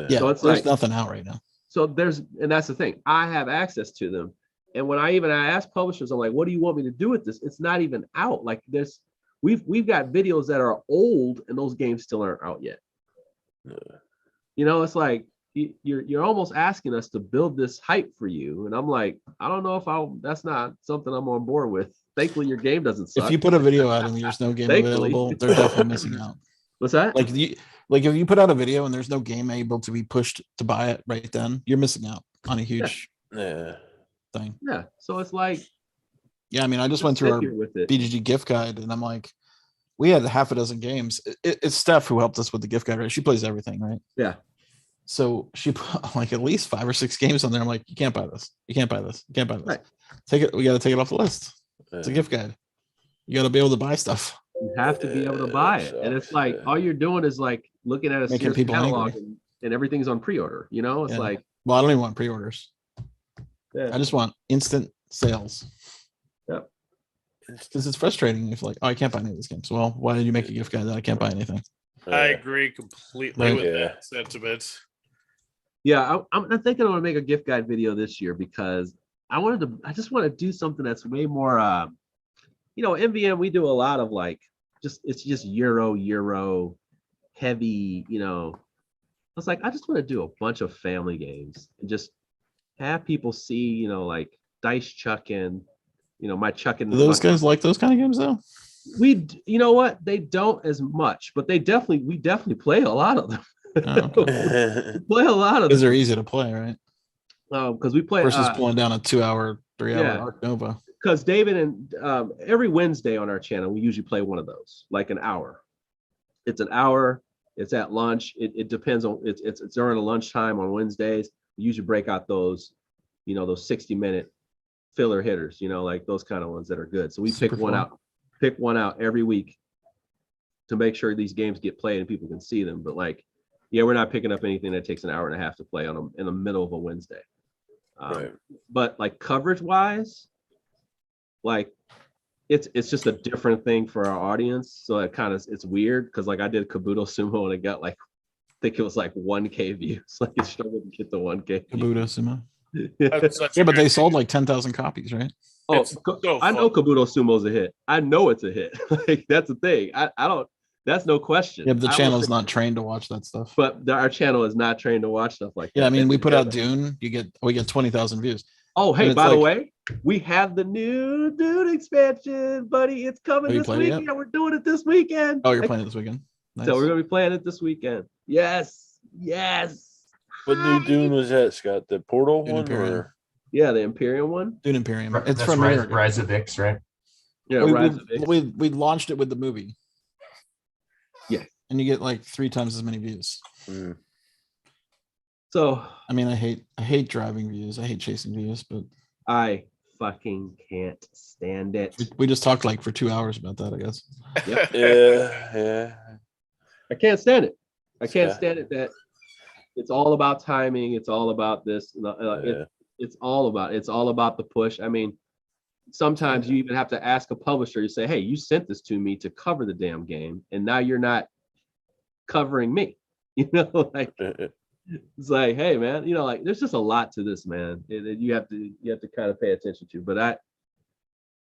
Yeah, so it's there's like nothing out right now. So and that's the thing. I have access to them. And when I ask publishers, I'm like, what do you want me to do with this? It's not even out. Like we've got videos that are old and those games still aren't out yet. It's like you're almost asking us to build this hype for you. And I'm like, I don't know that's not something I'm on board with. Thankfully, your game doesn't suck. If you put a video out and there's no game available, they're definitely missing out. What's that? Like if you put out a video and there's no game able to be pushed to buy it right then, you're missing out on a huge thing. Yeah. So it's like, I mean, I just went through our BGG gift guide and I'm like, we had half a dozen games. It's Steph who helped us with the gift guide, right? She plays everything, right? Yeah. So she put like at least 5 or 6 games on there. I'm like, you can't buy this. You can't buy this. You can't buy this. Right. Take it. We got to take it off the list. It's a gift guide. You got to be able to buy stuff. You have to be able to buy it. And it's like, all you're doing is like looking at a Making Sears people catalog angry. and everything's on pre-order, you know? It's Yeah. like, Well, I don't even want pre-orders. yeah. I just want instant sales. Yep. Because it's frustrating if like, oh, I can't buy any of these games. Well, why did you make a gift guide that I can't buy anything? I agree completely Right. with Yeah. that sentiment. Yeah, I'm thinking I want to make a gift guide video this year because I just want to do something that's way more, MVM, we do a lot of like, it's just Euro heavy, I was like, I just want to do a bunch of family games and just have people see, like dice chucking, my chucking. Do those guys like those kind of games though? You know what? They don't as much, but we definitely play a lot of them. Oh, okay. We play a lot of Because them. they're easy to play, right? Because we play Versus pulling down a 2-hour, 3-hour yeah. Arc Nova. Because David and every Wednesday on our channel, we usually play one of those, like an hour. It's an hour. It's at lunch. It depends on it's during the lunchtime on Wednesdays. We usually break out those 60-minute filler hitters, like those kind of ones that are good. So we pick one out every week to make sure these games get played and people can see them. But like, yeah, we're not picking up anything that takes an hour and a half to play in the middle of a Wednesday. Right. But like coverage wise, like it's just a different thing for our audience. So it's weird because like I did Kabuto Sumo and it got like, I think it was like 1K views. Like it struggled to get the 1K. Kabuto Sumo. That's Yeah, but they sold like 10,000 copies, right? Oh, It's so I know fun. Kabuto Sumo's a hit. I know it's a hit. Like that's the thing. I don't. That's no question. Yeah, but the I channel's was- not trained to watch that stuff. But our channel is not trained to watch stuff like that. Yeah, I mean, we put out Yeah. Dune. We get 20,000 views. Oh, and hey, it's by the like- way, we have the new Dune expansion, buddy. It's coming Have you this played it yet? weekend. We're doing it this weekend. Oh, you're playing it this weekend. Nice. So we're gonna be playing it this weekend. Yes. What new Dune was that, Scott? The Portal Dune one? Imperium. Or? Yeah, the Imperium one. Dune Imperium. It's That's from Rise of Ix, right? Yeah, Rise of Ix. we launched it with the movie. Yeah. And you get like 3 times as many views. Mm. So I mean, I hate driving views. I hate chasing views, but I fucking can't stand it. we just talked like for 2 hours about that, I guess. Yep. Yeah. I can't stand it. I can't Yeah. stand it that it's all about timing. It's all about this. Yeah. It's all about the push. I mean, sometimes you even have to ask a publisher, you say, hey, you sent this to me to cover the damn game, and now you're not covering me. Like it's like, hey man, like there's just a lot to this, man. You have to kind of pay attention to. But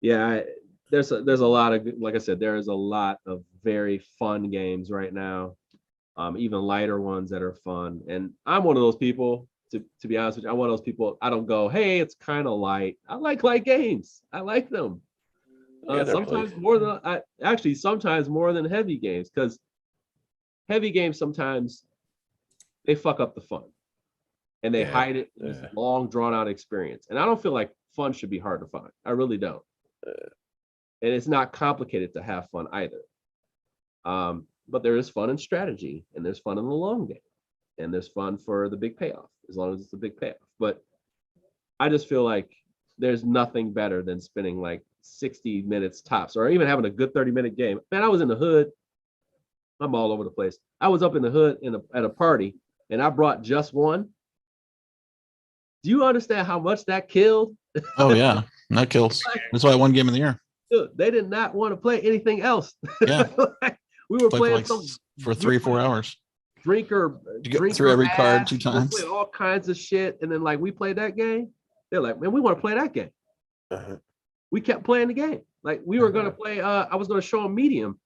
there's a lot of, like I said, there is a lot of very fun games right now, even lighter ones that are fun. And I'm one of those people, to be honest with you, I'm one of those people, I don't go, hey, it's kind of light. I like light games. I like them. Yeah, they're Sometimes played. sometimes more than heavy games, because heavy games sometimes they fuck up the fun and they Yeah, hide it in this yeah. long drawn out experience. And I don't feel like fun should be hard to find. I really don't. And it's not complicated to have fun either. But there is fun in strategy, and there's fun in the long game, and there's fun for the big payoff, as long as it's a big payoff. But I just feel like there's nothing better than spending like 60 minutes tops, or even having a good 30-minute game. Man, I was in the hood. I'm all over the place. I was up in the hood at a party, and I brought just one. Do you understand how much that killed? Oh yeah, that kills. That's why I won game of the year. Dude, they did not want to play anything else. Yeah. We were Played playing for 3-4 hours. drinker You get through every card 2 times. We played all kinds of shit, and then like we played that game. They're like, man, we want to play that game. Uh-huh. We kept playing the game. Like we were gonna play. I was gonna show them medium.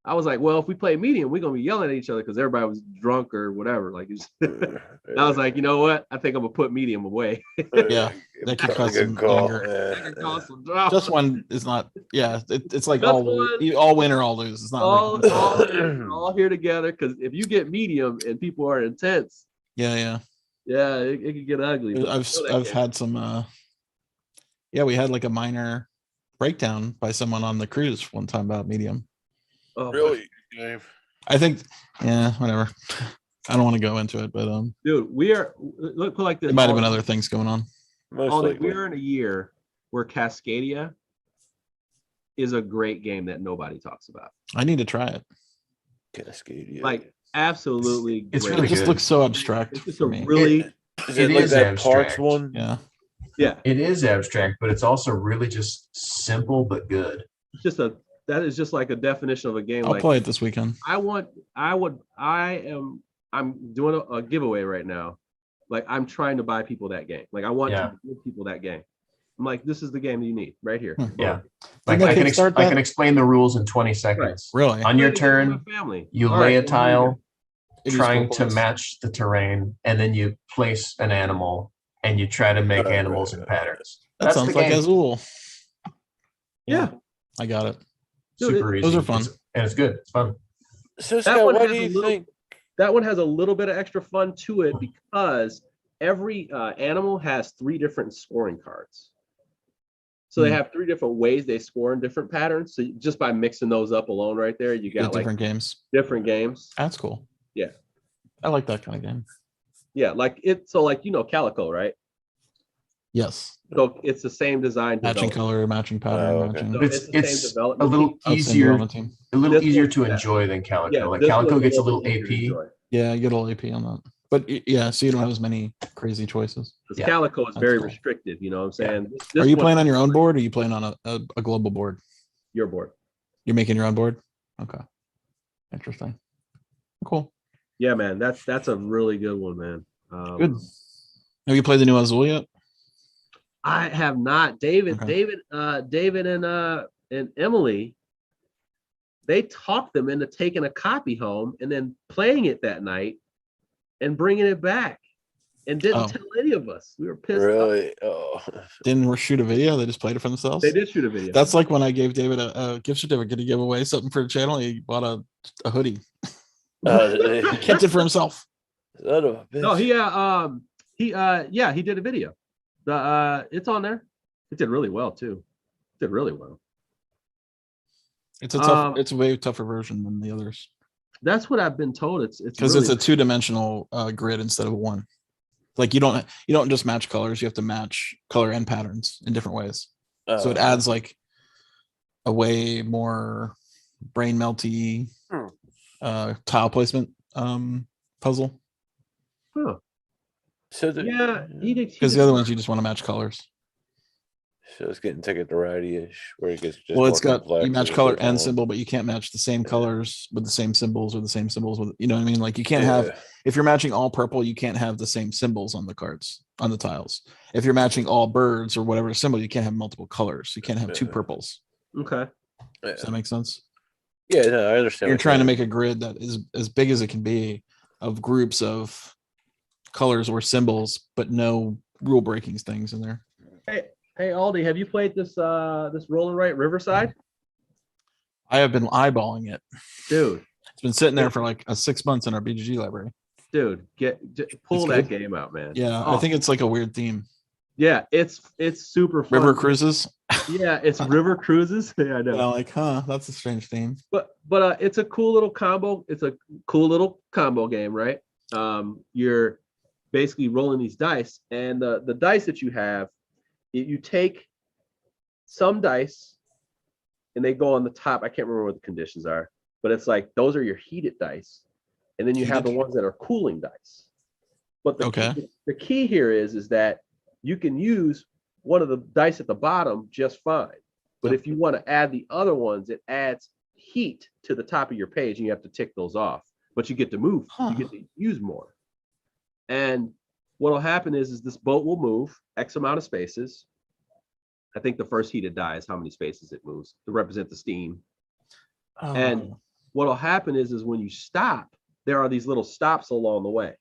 I was like, well, if we play medium, we're gonna be yelling at each other because everybody was drunk or whatever. Like, I was like, you know what? I think I'm gonna put medium away. Yeah, that could cause some anger. That could cause some drama. Just one is not. Yeah, it's like Just all one. win or all lose. It's not all here together, because if you get medium and people are intense, yeah. it could get ugly. But I've had some. We had like a minor breakdown by someone on the cruise one time about medium. Oh, Really? I think, whatever. I don't want to go into it, but dude, we are look like this. there might have been other things going on. Most likely. We're in a year where Cascadia is a great game that nobody talks about. I need to try it. Cascadia. Like absolutely, It's great. really It just good. looks so abstract It's just for a me. really Is it it like is that parks abstract. one? Yeah. yeah. It is abstract, but it's also really just simple but good. It's just that is just like a definition of a game. I'll Like play it this weekend. I'm doing a giveaway right now. Like I'm trying to buy people that game. Like I want Yeah. to give people that game. I'm like, this is the game you need right here. Yeah. Didn't Like they I kickstart can that? explain the rules in 20 seconds. Really? On your Play turn, with my family. you All lay right, a tile It is trying cool to place. match the terrain, and then you place an animal and you try to make animals in patterns. That That's sounds the like game. Azul. Yeah. I got it. Dude, Super easy. Those are fun. And it's good. It's fun. So That Scott, one why has do a you little- think? That one has a little bit of extra fun to it because every animal has 3 different scoring cards. So they have 3 different ways they score in different patterns. So just by mixing those up alone right there, you got like different games. different games. That's cool. Yeah. I like that kind of game. Yeah, like it. So like Calico, right? Yes. So it's the same design. Matching development. color, matching pattern, Oh, okay. matching. So It's the same a development. little I'd say you're easier, on the team. a little This easier one- to yeah. enjoy than Calico. Yeah, Like this Calico one's gets a little little bit easier to AP. enjoy. Yeah, you get a little AP on that. But yeah, so you don't have as many crazy choices. Because Yeah. Calico is That's very cool. restrictive. You know what I'm Yeah. saying? Are you one- playing on your own board or are you playing on a global board? your board? You're making your own board? Okay. Interesting. Cool. Yeah, man. That's a really good one, man. Good. Have you played the new Azul yet? I have not. David, Okay. David and Emily, they talked them into taking a copy home and then playing it that night and bringing it back and didn't Oh. tell any of us. We were pissed off. Really? Oh. Didn't shoot a video. They just played it for themselves. They did shoot a video. That's like when I gave David a gift certificate to give away something for the channel. He bought a hoodie. He kept it for himself. Son of a bitch. No, he did a video. It's on there. It did really well too. It did really well. It's a tough. It's a way tougher version than the others That's what I've been told. It's because really, it's a 2-dimensional grid instead of one. Like you don't just match colors. You have to match color and patterns in different ways. So it adds like a way more brain melty tile placement puzzle. Huh. So because the other ones you just want to match colors. So it's getting Ticket to Rowdy-ish, where it gets just Well, it's more got complex you match as color it goes and on. symbol, but you can't match the same colors with the same symbols or the same symbols with, you know what I mean? Like you can't have, if you're matching all purple, you can't have the same symbols on the cards, on the tiles. If you're matching all birds or whatever symbol, you can't have multiple colors. You can't have 2 purples. Okay. Does that make sense? Yeah, no, I understand. You're trying to make a grid that is as big as it can be of groups of colors or symbols, but no rule breaking things in there. Hey Aldi, have you played this Roll and Write Riverside? I have been eyeballing it. Dude. It's been sitting there for like 6 months in our BGG library. Dude, pull It's that good. game out, man. Yeah, Oh. I think it's like a weird theme. Yeah, it's super fun. River cruises. Yeah, it's river cruises. Yeah, I know. Yeah, like, that's a strange theme. But it's a cool little combo. It's a cool little combo game, right? You're basically rolling these dice, and the dice that you have, you take some dice, and they go on the top. I can't remember what the conditions are, but it's like those are your heated dice, and then you have the ones that are cooling dice. But the key here is that you can use one of the dice at the bottom just fine. But if you want to add the other ones, it adds heat to the top of your page, and you have to tick those off. But you get to move. You get to use more. And what will happen is this boat will move X amount of spaces. I think the first heated die is how many spaces it moves to represent the steam. And what will happen is when you stop, there are these little stops along the way.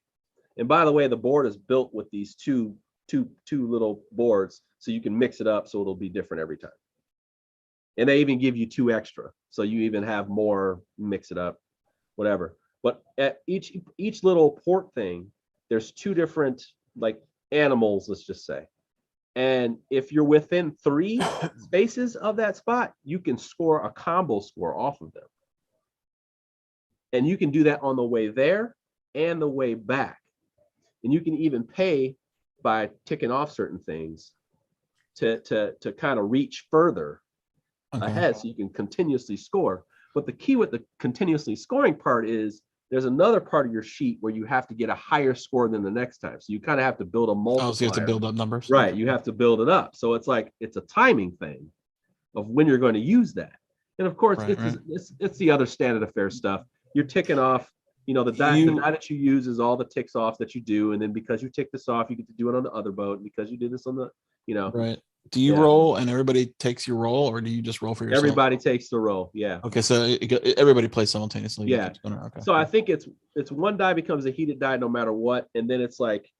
And by the way, the board is built with these two little boards, so you can mix it up so it'll be different every time. And they even give you 2 extra, so you even have more, mix it up, whatever. But at each little port thing, there's 2 different like animals, let's just say. And if you're within 3 spaces of that spot, you can score a combo score off of them. And you can do that on the way there and the way back. And you can even pay by ticking off certain things to kind of reach further ahead, so you can continuously score. But the key with the continuously scoring part is there's another part of your sheet where you have to get a higher score than the next time. So you kind of have to build a multiplier. Oh, so you have to build up numbers. Right. You have to build it up. So it's like it's a timing thing of when you're going to use that. And of course, it's the other standard affair stuff. You're ticking off, the die that you use is all the ticks off that you do. And then because you tick this off, you get to do it on the other boat. And because you did this on the, Right. Do you roll and everybody takes your roll, or do you just roll for yourself? Everybody takes the roll. Yeah. Okay. So everybody plays simultaneously. Yeah. Okay. So I think it's one die becomes a heated die no matter what. And then it's like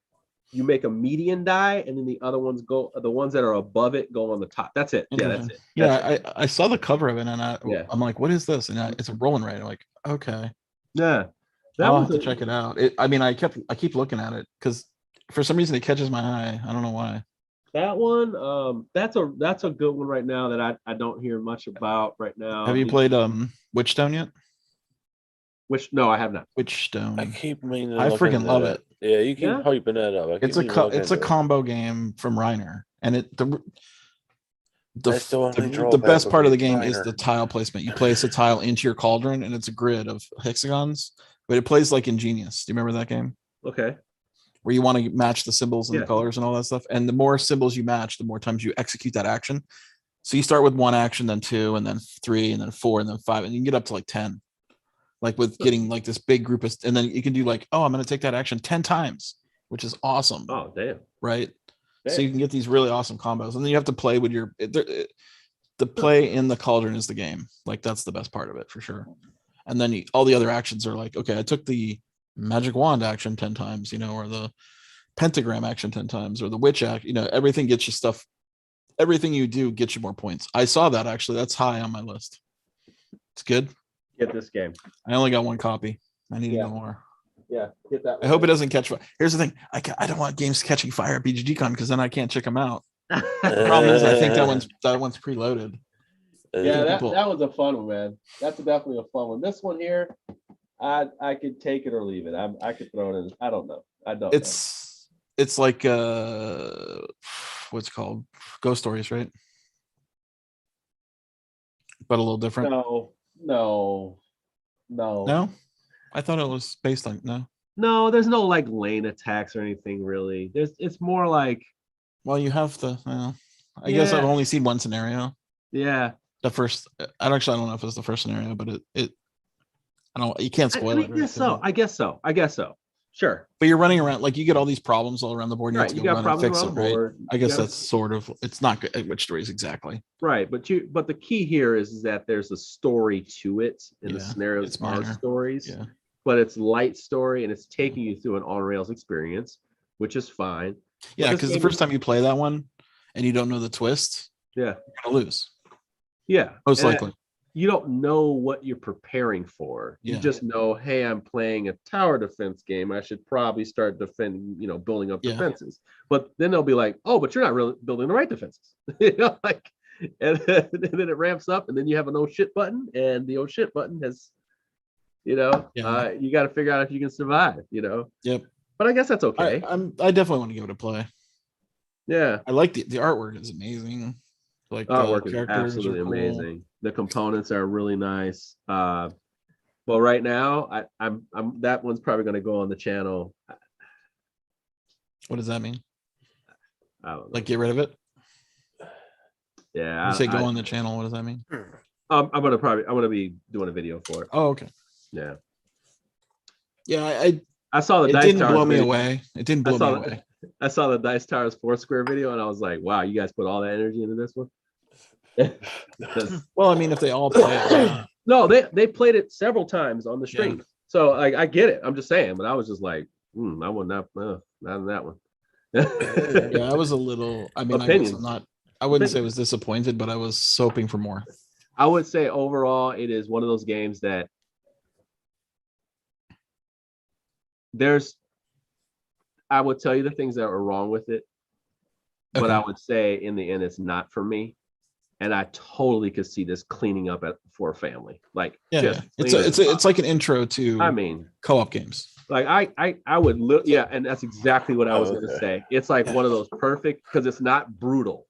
you make a median die, and then the other ones the ones that are above it go on the top. That's it. Yeah, that's it. I saw the cover of it, and I'm like, what is this? And it's a rolling right. I'm like, okay. Yeah. I'll have to check it out. I keep looking at it because for some reason it catches my eye. I don't know why. That one, that's a good one right now that I don't hear much about right now. Have you played Witchstone yet? No, I have not. I Witchstone. freaking love it. Yeah, you keep hyping that up. It's a combo game from Reiner, and the best part of the game is the tile placement. You place a tile into your cauldron, and it's a grid of hexagons, but it plays like Ingenious. Do you remember that game? Okay. Where you want to match the symbols and the colors and all that stuff. And the more symbols you match, the more times you execute that action. So you start with 1 action, then 2, and then 3, and then 4, and then 5, and you can get up to like 10. Like with getting like this big group of, and then you can do like, I'm going to take that action 10 times, which is awesome. Oh, damn. Right. Damn. So you can get these really awesome combos, and then you have to play with the play in the cauldron is the game. Like that's the best part of it for sure. And then all the other actions are like, okay, I took the magic wand action 10 times, or the pentagram action 10 times, or the witch act, everything gets you stuff. Everything you do gets you more points. I saw that actually. That's high on my list. It's good. Get this game. I only got 1 copy. I need to know more. Yeah, get that. I hope it doesn't catch fire. Here's the thing. I don't want games catching fire at BGGCon because then I can't check them out. The problem is I think that one's preloaded. Yeah, that was a fun one, man. That's definitely a fun one. This one here, I could take it or leave it. I could throw it in. I don't know. It's like what's it called? Ghost Stories, right? But a little different. No. I thought it was based on No, there's no like lane attacks or anything really. It's more like. Well, you have to. I guess I've only seen one scenario. Yeah. The first. I don't know if it's the first scenario, but it. I don't. You can't spoil it. I guess so. Sure. But you're running around like you get all these problems all around the board. And you got problems around the board. I guess that's sort of. It's not good. Which stories exactly? Right, but the key here is that there's a story to it, and the scenarios are stories. Yeah. But it's light story, and it's taking you through an on rails experience, which is fine. Yeah, because the first time you play that one, and you don't know the twist, you're gonna lose. Yeah, most likely. You don't know what you're preparing for. You just know, hey, I'm playing a tower defense game. I should probably start defending, building up defenses. But then they'll be like, oh, but you're not really building the right defenses. And then it ramps up, and then you have an oh shit button, and the oh shit button has, you got to figure out if you can survive. Yep. But I guess that's okay. I definitely want to give it a play. Yeah. I like the artwork is amazing. Like artwork is absolutely amazing. The components are really nice. Well, right now, I'm that one's probably going to go on the channel. What does that mean? I don't know. Like get rid of it? Yeah. You say go on the channel. What does that mean? I'm gonna be doing a video for it. Oh, okay. Yeah. Yeah, I saw the It Dice didn't Towers blow me video. away. It didn't blow me away. I saw the Dice Towers Foursquare video, and I was like, wow, you guys put all that energy into this one. Well, I mean, if they all play it. No, they played it several times on the stream. So I get it. I'm just saying, but I was just like, I would not in that one. Yeah, I was a little. I mean, I wouldn't say I was disappointed, but I was hoping for more. I would say overall, it is one of those games that I would tell you the things that are wrong with it, but I would say in the end, it's not for me. And I totally could see this cleaning up for a family. Like, it's like an intro to co-op games. Like I would and that's exactly what I was going to say. It's like one of those perfect, because it's not brutal.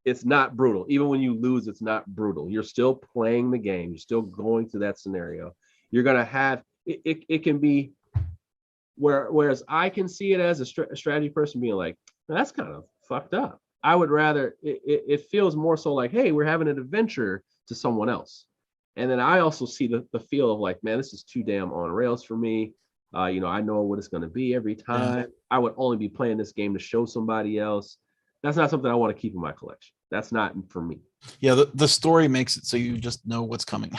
it's not brutal. Even when you lose, it's not brutal. You're still playing the game. You're still going through that scenario. You're gonna have it. It can be whereas I can see it as a strategy person being like, that's kind of fucked up. I would rather it feels more so like, hey, we're having an adventure to someone else. And then I also see the feel of like, man, this is too damn on rails for me. I know what it's going to be every time. Yeah. I would only be playing this game to show somebody else. That's not something I want to keep in my collection. That's not for me. Yeah, the story makes it so you just know what's coming.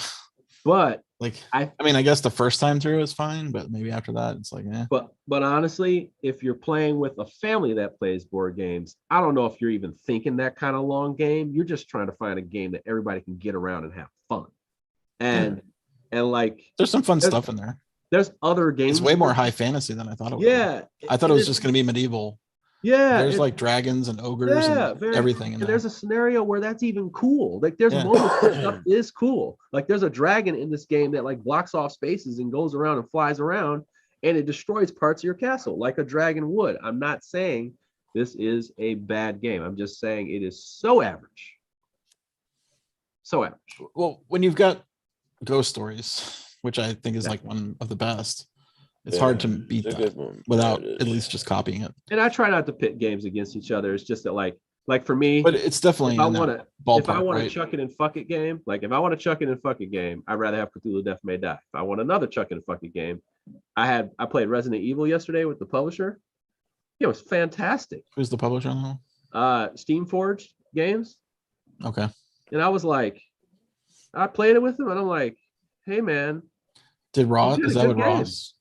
But like, I mean, I guess the first time through is fine, but maybe after that, it's like, eh. But honestly, if you're playing with a family that plays board games, I don't know if you're even thinking that kind of long game. You're just trying to find a game that everybody can get around and have fun. And like, there's some fun stuff in there. There's other games. It's way more high fantasy than I thought it would. Yeah, I thought it was just going to be medieval. Yeah, there's like dragons and ogres and everything. And there's a scenario where that's even cool. Like there's moments where stuff is cool. Like there's a dragon in this game that like blocks off spaces and goes around and flies around and it destroys parts of your castle like a dragon would. I'm not saying this is a bad game. I'm just saying it is so average. So average. Well, when you've got Ghost Stories, which I think is like one of the best, it's hard to beat that without at least just copying it. And I try not to pit games against each other. It's just that like for me, but it's definitely if I want to chuck it and fuck it game, like if I want to chuck it and fuck it game, I'd rather have Cthulhu Death May Die. If I want another chuck it and fuck it game, I played Resident Evil yesterday with the publisher. It was fantastic. Who's the publisher on that? Steamforged Games. Okay. And I was like, I played it with him and I'm like, hey man. Did Ross, is that what Ross?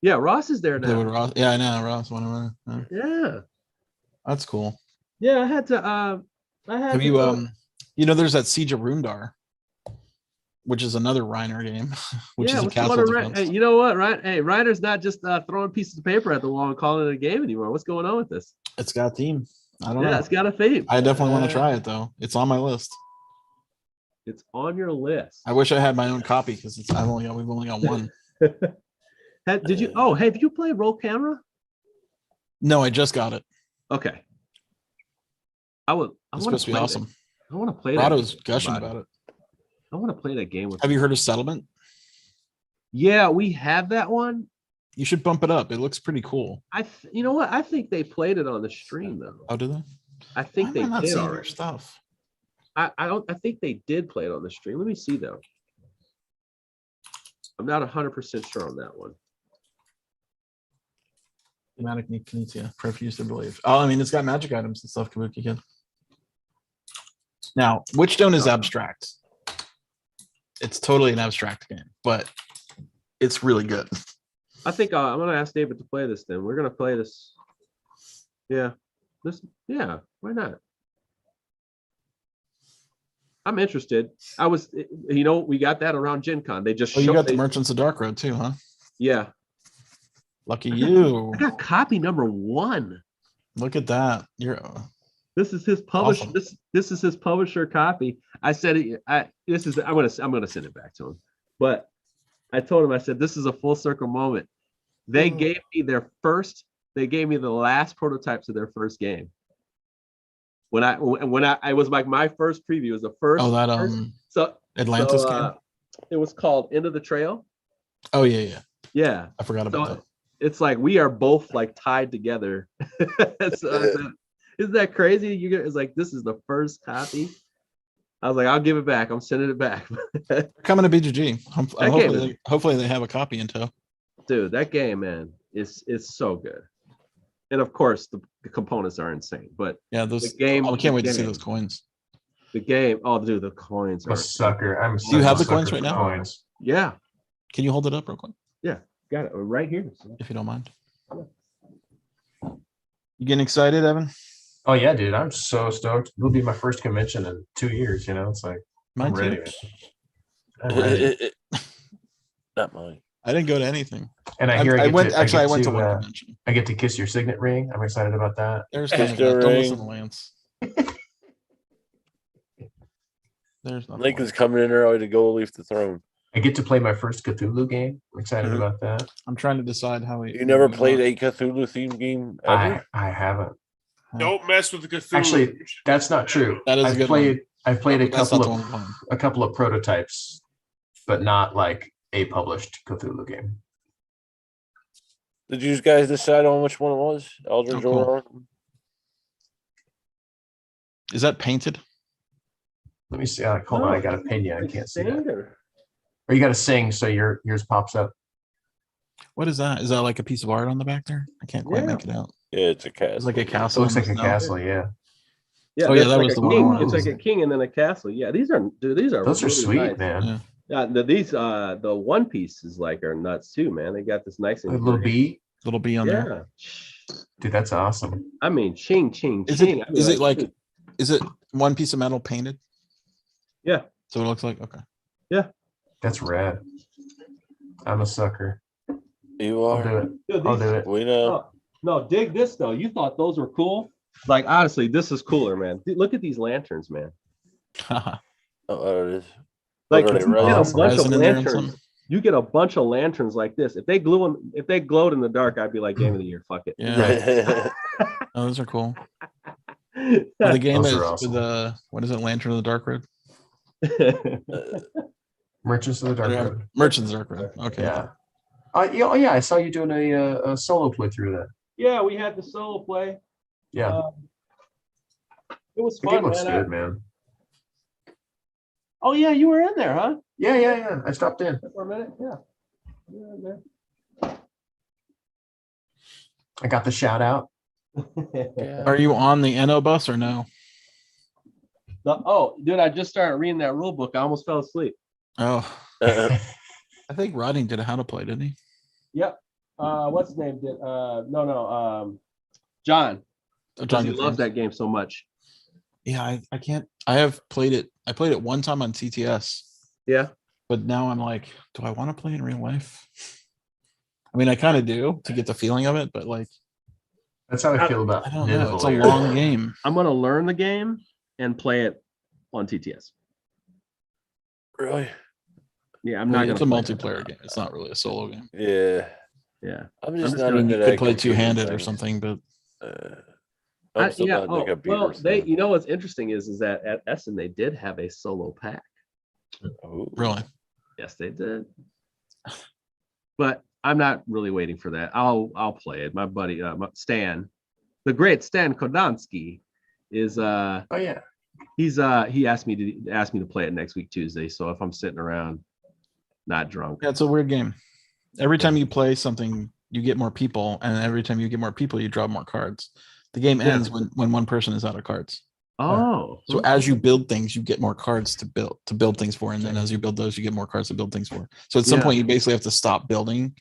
Yeah, Ross is there now. Ross, yeah, I know Ross. One of Yeah, that's cool. Yeah, I had to. Have you there's that Siege of Rundar, which is another Reiner game, which is a castle defense. Hey, you know what, right? Hey, Reiner's not just throwing pieces of paper at the wall and calling it a game anymore. What's going on with this? It's got a theme. I don't know. Yeah, it's got a theme. I definitely want to try it though. It's on my list. It's on your list. I wish I had my own copy because we've only got one. Did you? Oh, hey, have you played Roll Camera? No, I just got it. Okay. It's supposed to be awesome. I want to play that. Otto's gushing about it. I want to play that game with. Have you heard of Settlement? Yeah, we have that one. You should bump it up. It looks pretty cool. You know what? I think they played it on the stream though. Oh, did they? I think they did already. Stuff. I think they did play it on the stream. Let me see though. I'm not 100% sure on that one. Thematic Kinesia, Refuse to Believe. Oh, I mean, it's got magic items and stuff, Kabuki Kid. Now, Witchstone is abstract. It's totally an abstract game, but it's really good. I think I'm going to ask David to play this then. We're going to play this. Yeah. Why not? I'm interested. We got that around Gen Con. They just you got the Merchants of Dark Road too, huh? Yeah. Lucky you. I got copy number 1. Look at that. This is his publisher. Awesome. This is his publisher copy. I said I'm gonna send it back to him. But I told him, I said, this is a full circle moment. They gave me the last prototypes of their first game. When I was like my first preview was the first. Oh, that Atlantis game. It was called End of the Trail. Oh yeah. Yeah. I forgot about that. It's like we are both like tied together. Isn't that crazy? It's like this is the first copy. I was like, I'll give it back. I'm sending it back. Coming to BGG. Hopefully they have a copy in tow. Dude, that game, man, is so good. And of course, the components are insane. But yeah, the game. I can't wait to see those coins. The game. Oh, dude, the coins are a sucker. Do you have the coins right now? Coins. Yeah. Can you hold it up real quick? Yeah, got it right here. If you don't mind. You getting excited, Evan? Oh yeah, dude. I'm so stoked. It'll be my first convention in 2 years. It's like I'm ready. Not mine. I didn't go to anything. And I went to one convention. I get to kiss your signet ring. I'm excited about that. There's nothing. Don't listen to Lance. There's nothing. Lincoln's coming in early to go leave the throne. I get to play my first Cthulhu game. I'm excited about that. I'm trying to decide how You never played a Cthulhu themed game ever? I haven't. Don't mess with the Cthulhu. Actually, that's not true. That is a good one. I've played That's not the one I'm playing. a couple of prototypes, but not like a published Cthulhu game. Did you guys decide on which one it was? Eldritch cool. or Is that painted? Let me see. Hold on, I got to pin you. I can't see that. Or Or you got to sing so yours pops up. What is that? Is that like a piece of art on the back there? I can't quite make it out. Yeah, it's a castle. It's like a It castle. looks in like the a snow. castle. Yeah. Yeah, Oh, yeah, that's that like was a the one I king. wanted. It's like a king and then a castle. Yeah, these are Those are really sweet, nice. man. Yeah. The one pieces like are nuts too, man. They got this nice A little bee. Little bee on there. Yeah. Dude, that's awesome. I mean, ching, ching, Is ching. it? I mean, Is it like? Is it one piece of metal painted? Yeah. So it looks like okay. That's rad. I'm a sucker. You I'll do are. it. Dude, I'll these- do it. We know. No, dig this though. You thought those were cool. Like honestly, this is cooler, man. Look at these lanterns, man. Oh, there it is. Like What are you they, get a resin? bunch of Resin in there and lanterns. something? You get a bunch of lanterns like this. If they glowed in the dark, I'd be like, game of the year. Fuck it. Yeah. Oh, those are cool. Well, the game Those is are awesome. with the what is it? Lantern of the Dark Road. Merchants of the Dark Road. Merchants of the Dark Road. Okay. Yeah. Yeah, I saw you doing a solo playthrough of that. Yeah, we had the solo play. Yeah. It was The fun, game looks man. good, man. Oh yeah, you were in there, huh? Yeah. I stopped in. For a minute, yeah. You were in there. I got the shout out. Are you on the NO bus or no? Oh, dude, I just started reading that rule book. I almost fell asleep. Oh, Uh, I think Rodney did a how to play, didn't he? Yep. What's his name? Did John. Oh, Because John he Good loves Friends. that game so much. Yeah, I can't. I have played it. I played it one time on TTS, Yeah. but now I'm like, do I want to play in real life? I mean, I kind of do to get the feeling of it, but like, That's how I feel about I don't know. It's a Nidavellir. long game. I'm gonna learn the game and play it on TTS. really? Yeah, I'm not It's a gonna play it. multiplayer game. It's not really a solo game. Yeah. Yeah. I'm just just not gonna- into You that. could play computer two-handed or thing. something, but I'm still Yeah. not into computer Well, stuff. you know what's interesting is that at Essen they did have a solo pack. Ooh. really, Yes, they did. But I'm not really waiting for that. I'll play it. My buddy Stan, the great Stan Kodansky, is Oh yeah. he asked me to play it next week Tuesday. So if I'm sitting around not drunk. yeah, it's a weird game. Every time you play something, you get more people, and every time you get more people, you draw more cards. The game ends when one person is out of cards. Oh, So as you build things, you get more cards to build things for, and then as you build those, you get more cards to build things for. So at some Yeah. point, you basically have to stop building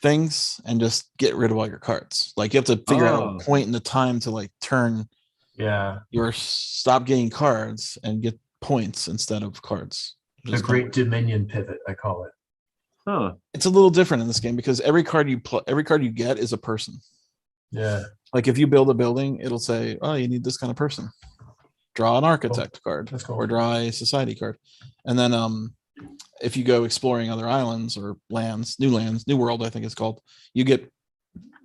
things and just get rid of all your cards. Like you have to figure out Oh. a point in the time to like turn Yeah. your stop getting cards and get points instead of cards. which The is kinda great Dominion pivot, I call it. huh. It's a little different in this game because every card you get is a person. Yeah. Like if you build a building, it'll say, "Oh, you need this kind of person." Draw an architect card That's cool. or draw a society card, and then if you go exploring other islands or New World, I think it's called, you get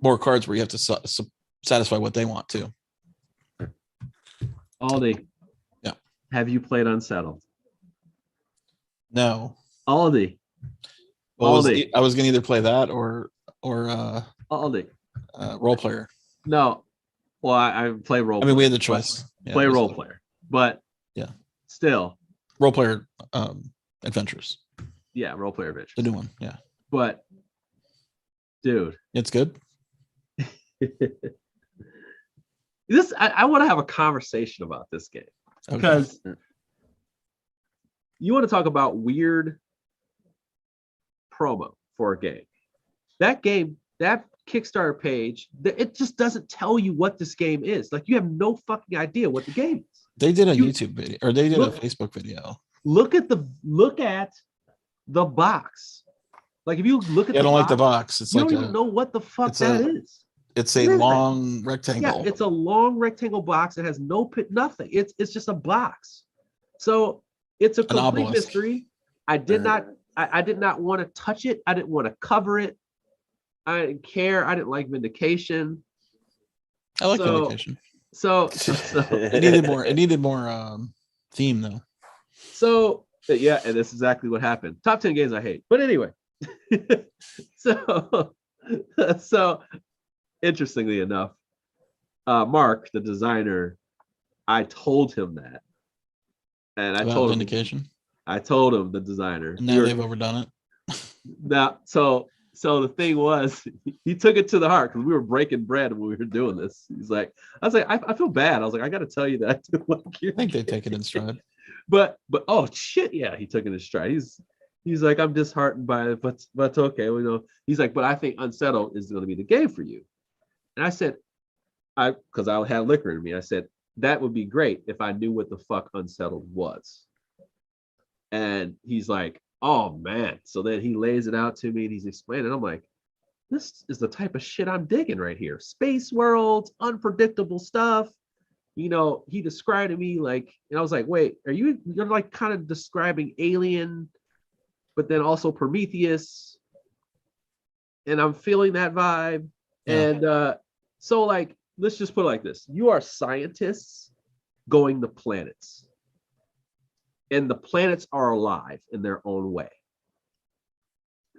more cards where you have to satisfy what they want too. Aldi. Yeah. Have you played Unsettled? No, Aldi. I was gonna either play that or Aldi. role player. No. Well, I play role. I mean, we had the choice. Yeah, play it was role player, but Yeah. still, role player adventures, yeah, role player bitch. the new one. Yeah, But, dude, it's good. I want to have a conversation about this game Okay. because you want to talk about weird promo for a game. That Kickstarter page, it just doesn't tell you what this game is. Like you have no fucking idea what the game is. They did a You- YouTube video, or they did look- a Facebook video. Look at the box. Like if you look at I the don't box, like the box. It's you like don't even know what the fuck it's that a- is. it's What a is that? long rectangle. Yeah, it's a long rectangle box. It has no pit, nothing. It's just a box. So it's a complete obelisk. mystery. I did not want to touch it. I didn't want to cover it. I didn't care. I didn't like Vindication. I like So- vindication. So It needed more theme though. So yeah, and that's exactly what happened. Top 10 games I hate. But anyway, so interestingly enough, Mark, the designer, I told him that. And I About told him vindication. I told him, the designer. And now they've overdone it. Now, so the thing was, he took it to the heart because we were breaking bread when we were doing this. He's like, I was like, I feel bad. I was like, I got to tell you that I didn't like you. I think they take it in stride. But oh shit, yeah, he took it in stride. He's like, I'm disheartened by it, but it's okay. We know. He's like, but I think Unsettled is going to be the game for you. And I said, because I had liquor in me. I said that would be great if I knew what the fuck Unsettled was. And he's like, oh man. So then he lays it out to me and he's explaining. I'm like, this is the type of shit I'm digging right here. Space worlds, unpredictable stuff. You know, he described to me like, and I was like, wait, you're like kind of describing Alien, but then also Prometheus. And I'm feeling that vibe. Yeah. And so like, let's just put it like this. You are scientists going to planets. And the planets are alive in their own way.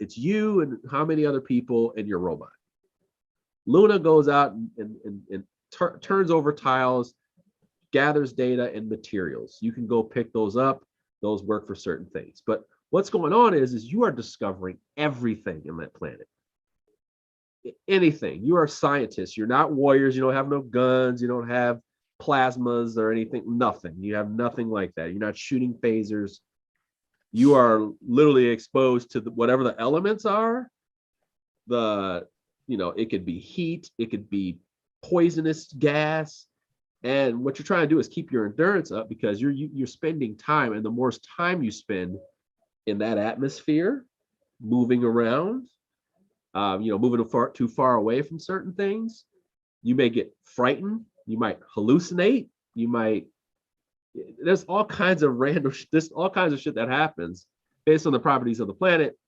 It's you and how many other people and your robot. Luna goes out and turns over tiles, gathers data and materials. You can go pick those up. Those work for certain things. But what's going on is you are discovering everything in that planet. Anything. You are scientists. You're not warriors. You don't have no guns. You don't have plasmas or anything. Nothing. You have nothing like that. You're not shooting phasers. You are literally exposed to whatever the elements are. It could be heat. It could be poisonous gas. And what you're trying to do is keep your endurance up because you're spending time, and the more time you spend in that atmosphere, moving around, moving too far away from certain things, you may get frightened. You might hallucinate. There's all kinds of all kinds of shit that happens based on the properties of the planet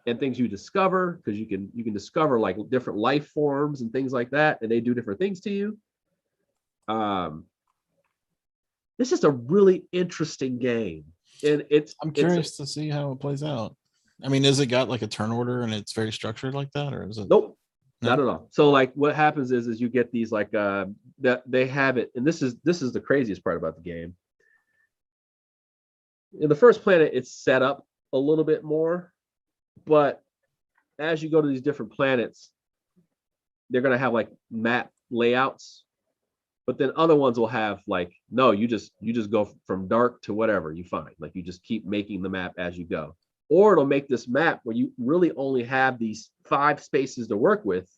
and things you discover, because you can discover like different life forms and things like that, and they do different things to you. It's just a really interesting game, and I'm curious to see how it plays out. I mean, has it got like a turn order and it's very structured like that, or is it? Nope, not at all. So like, what happens is you get these like that they have it, and this is the craziest part about the game. In the first planet, it's set up a little bit more, but as you go to these different planets, they're gonna have like map layouts. But then other ones will have like, no, you just go from dark to whatever you find. Like you just keep making the map as you go. Or it'll make this map where you really only have these 5 spaces to work with,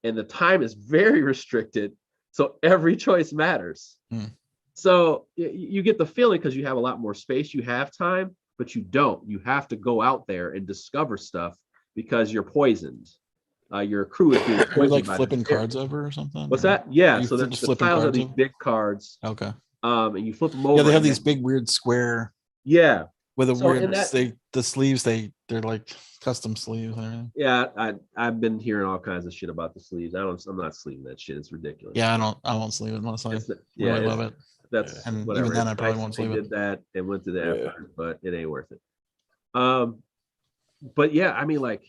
and the time is very restricted. So every choice matters. So you get the feeling because you have a lot more space, you have time, but you don't. You have to go out there and discover stuff because you're poisoned. Your crew is being poisoned. Like flipping cards over or something? What's that? Yeah. So the flipping tiles are cards these big cards. Okay. And you flip them over. Yeah, they have these big weird square. Yeah. With a weird, the sleeves, they're like custom sleeves and everything. Yeah, I've been hearing all kinds of shit about the sleeves. I'm not sleeving that shit. It's ridiculous. Yeah, I won't sleeve it unless I really love it. That's and whatever. Even then, I probably won't sleeve it. Did that and went to the effort, but it ain't worth it. But yeah, I mean, like,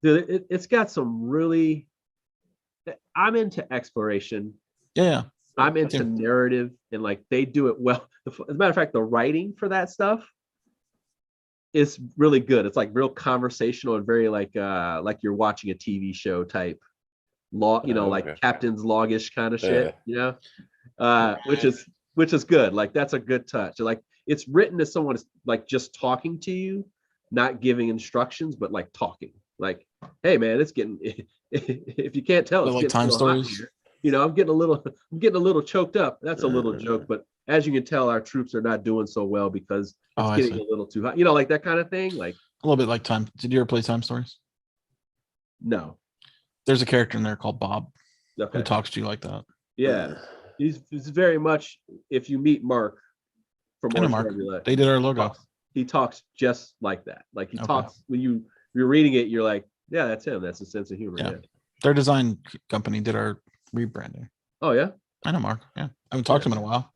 dude, it's got some really. I'm into exploration. Yeah. I'm into narrative, and like they do it well. As a matter of fact, the writing for that stuff is really good. It's like real conversational and very like you're watching a TV show type like Captain's Log-ish kind of shit, which is good. Like that's a good touch. Like it's written as someone is like just talking to you, not giving instructions, but like talking. Like, hey man, it's getting if you can't tell, it's like time stories. I'm getting a little choked up. That's a little joke, but as you can tell, our troops are not doing so well because it's getting a little too hot. Like that kind of thing. Like a little bit like time. Did you ever play Time Stories? No. There's a character in there called Bob who talks to you like that. Yeah, he's very much. If you meet Mark from Mark, they did our logo. He talks just like that. Like he talks when you're reading it, you're like, yeah, that's him. That's a sense of humor. Yeah. Their design company did our rebranding. Oh yeah. I know Mark. Yeah, I haven't talked to him in a while.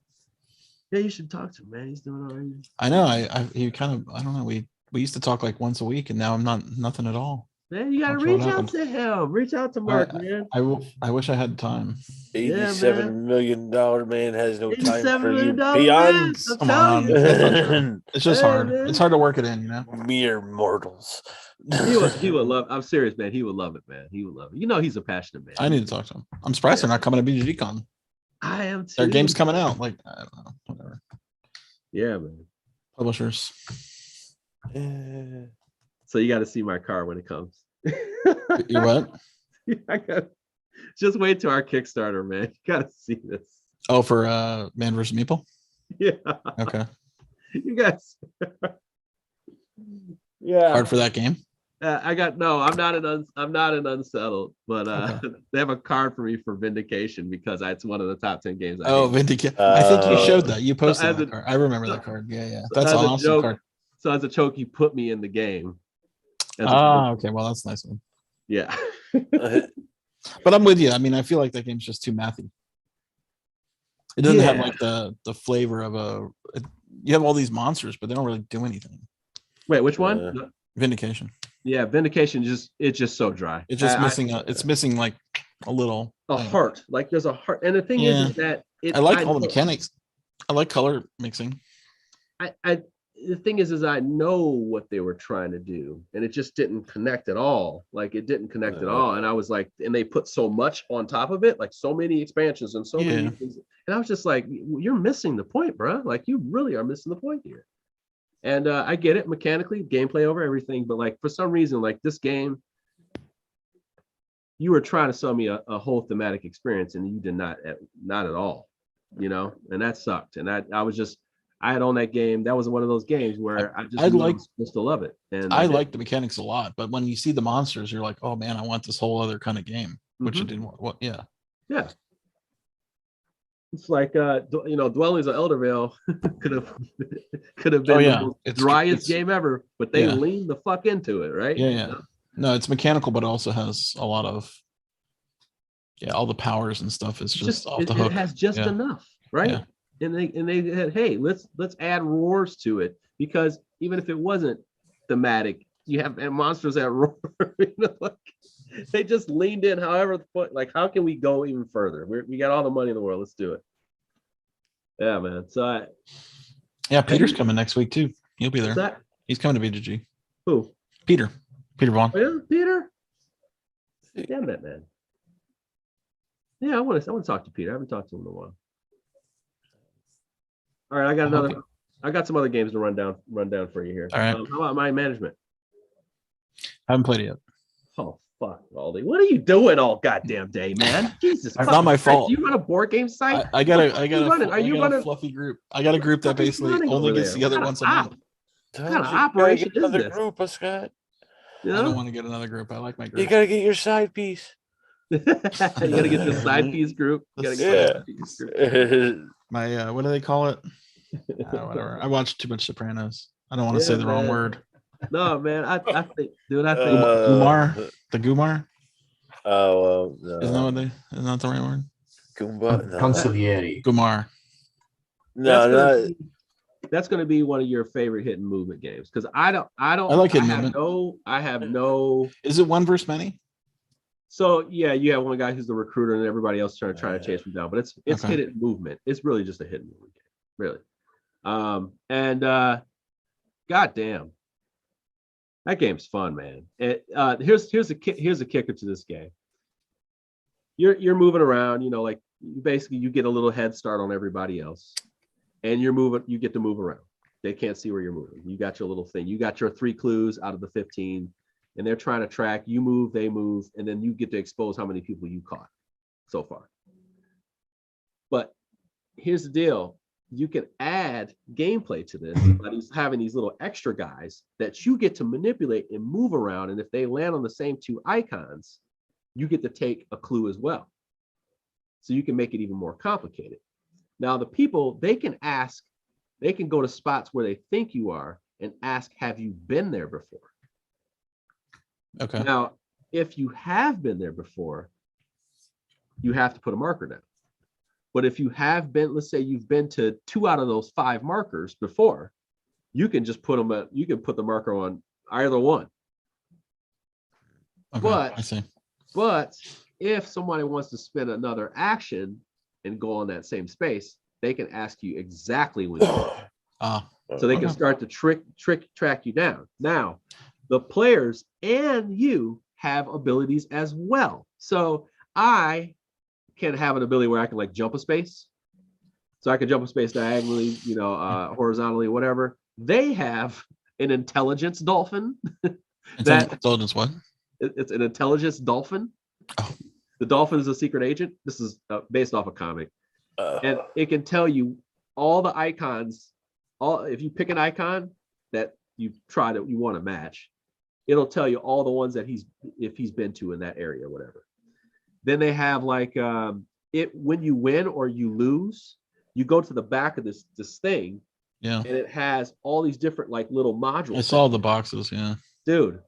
Yeah, you should talk to him, man. He's doing all right. I know. He kind of. I don't know. We used to talk like once a week, and now I'm not nothing at all. Man, you gotta Not sure what reach out happened. to him. Reach out to Mark, man. I wish I had time. $87 million man has no time $87 for you million man, peons. I'm Come telling on. you. It's just Hey, hard. man. It's hard to work it in, you know. Mere mortals. He would love. I'm serious, man. He would love it, man. He would love it. You know, he's a passionate man. I need to talk to him. I'm surprised they're not coming to BGCon. I am too. Their game's coming out. Like, I don't know. Whatever. Yeah, man. Publishers. So you got to see my car when it comes. You what? I got. Just wait till our Kickstarter, man. You got to see this. Oh, for Man vs. Meeple? Yeah. Okay. You guys. Yeah. Hard for that game. I'm not an unsettled, but Okay. they have a card for me for Vindication because it's one of the top 10 games. Vindication. I think you showed that. You posted as that a- card. I remember that card. Yeah. So That's as an a awesome joke- card. So as a joke, he put me in the game. Okay. Well, that's a nice one. Yeah. But I'm with you. I mean, I feel like that game's just too mathy. It doesn't have Yeah. like the flavor of you have all these monsters, but they don't really do anything. Wait, which one? Vindication. Yeah, Vindication it's just so dry. It's just it's missing like a little heart. Like there's a heart. And the thing is that I like all the mechanics. I like color mixing. The thing is I know what they were trying to do, and it just didn't connect at all. Like it didn't connect at all. And I was like, and they put so much on top of it, like so many expansions and so many things. And I was just like, you're missing the point, bro. Like you really are missing the point here. And I get it mechanically, gameplay over everything, but like for some reason, like this game, you were trying to sell me a whole thematic experience, and you did not at all, you know, and that sucked. And I had on that game. That was one of those games where I was supposed to love it. And I like the mechanics a lot, but when you see the monsters, you're like, oh man, I want this whole other kind of game, which it didn't want. Yeah. It's like Dwellings of Eldervale could have been the driest game ever, but they leaned the fuck into it, right? Yeah. No, it's mechanical, but it also has a lot of all the powers and stuff is just off the hook. It has just enough, right? Yeah. And they had, hey, let's add roars to it, because even if it wasn't thematic, you have monsters that roar. You know, like, they just leaned in. However, like, how can we go even further? We got all the money in the world. Let's do it. Yeah, man. So Peter's coming next week too. He'll be there. That? He's coming to BGG. Who? Peter Vaughn. Oh, yeah, Peter. Damn that man. Yeah, I want to talk to Peter. I haven't talked to him in a while. All right, I got some other games to run down for you here. All right. How about Mind Management? I haven't played it yet. Oh fuck, Aldi. What are you doing all goddamn day, man? Jesus. It's not my fault. You run a board game site? I got a fluffy group. I got a group that basically only gets together once a month. What kind of operation is this? Group, Scott. You know? I don't want to get another group. I like my group. You gotta get your side piece. You gotta get your side piece group. You gotta get side piece group. My what do they call it? Whatever. I watched too much Sopranos. I don't want to say the wrong word. No, man. I think Gumar. The Gumar. Oh, no. Isn't that the right word? Goomba. No. Consigliere. Gumar. No, that's going to be one of your favorite hidden movement games, because I like hidden movement. I have no. Is it one versus many? So yeah, you have one guy who's the recruiter, and everybody else trying to chase him down. But it's hidden movement. It's really just a hidden movement game, really. Goddamn, that game's fun, man. Here's a kicker to this game. You're moving around, you know, like basically you get a little head start on everybody else, and you get to move around. They can't see where you're moving. You got your little thing. You got your 3 clues out of the 15, and they're trying to track. You move, they move, and then you get to expose how many people you caught so far. But here's the deal. You can add gameplay to this by having these little extra guys that you get to manipulate and move around. And if they land on the same 2 icons, you get to take a clue as well. So you can make it even more complicated. Now, the people, they can go to spots where they think you are and ask, have you been there before? Okay. Now, if you have been there before, you have to put a marker down. But if you have been, let's say you've been to 2 out of those 5 markers before, you can just put them at, you can put the marker on either one. Okay, But I see. But if somebody wants to spend another action and go on that same space, they can ask you exactly when you are. So they can start to track you down. Now, the players and you have abilities as well. So I can have an ability where I can like jump a space. So I can jump a space diagonally, you know, horizontally, whatever. They have an intelligence dolphin. Intelligence what? It's an intelligence dolphin. Oh. The dolphin is a secret agent. This is based off a comic. And it can tell you all the icons. If you pick an icon that you want to match, it'll tell you all the ones that if he's been to in that area or whatever. Then they have like when you win or you lose, you go to the back of this thing. Yeah. And it has all these different like little modules. I saw the boxes, yeah. Dude.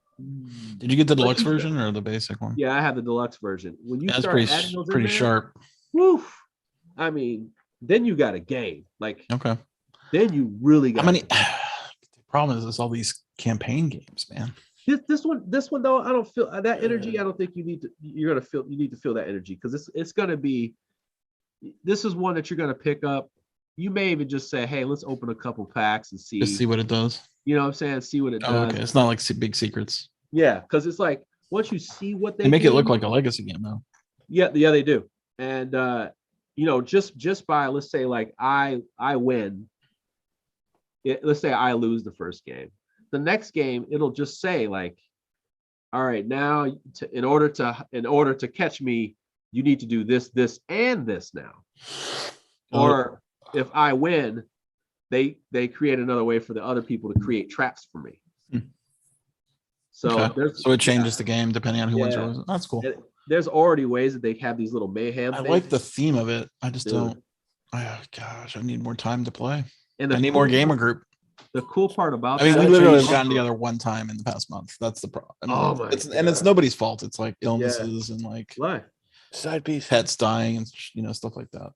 Did you get the deluxe version or the basic one? Yeah, I have the deluxe version. When you start adding those pretty sharp. Woof. I mean, then you got a game. Like, okay. Then you really got. How many? The problem is, it's all these campaign games, man. This one though, I don't feel that energy. I don't think you need to. You need to feel that energy because it's gonna be. This is one that you're gonna pick up. You may even just say, "Hey, let's open a couple packs and see." Just see what it does. You know what I'm saying? See what it does. Okay, it's not like big secrets. Yeah, because it's like once you see what they make it look like a legacy game, though. Yeah, they do. And you know, just by let's say like I win. Let's say I lose the first game. The next game, it'll just say like, all right, now in order to catch me, you need to do this, and this now. Or if I win, they create another way for the other people to create traps for me. So so it changes the game depending on who wins or loses. That's cool. There's already ways that they have these little mayhem. I like the theme of it. I just don't. Oh gosh, I need more time to play. And I need more gamer group. The cool part about we literally have gotten together one time in the past month. That's the problem. It's nobody's fault. It's like illnesses and like side piece, pets dying and stuff like that.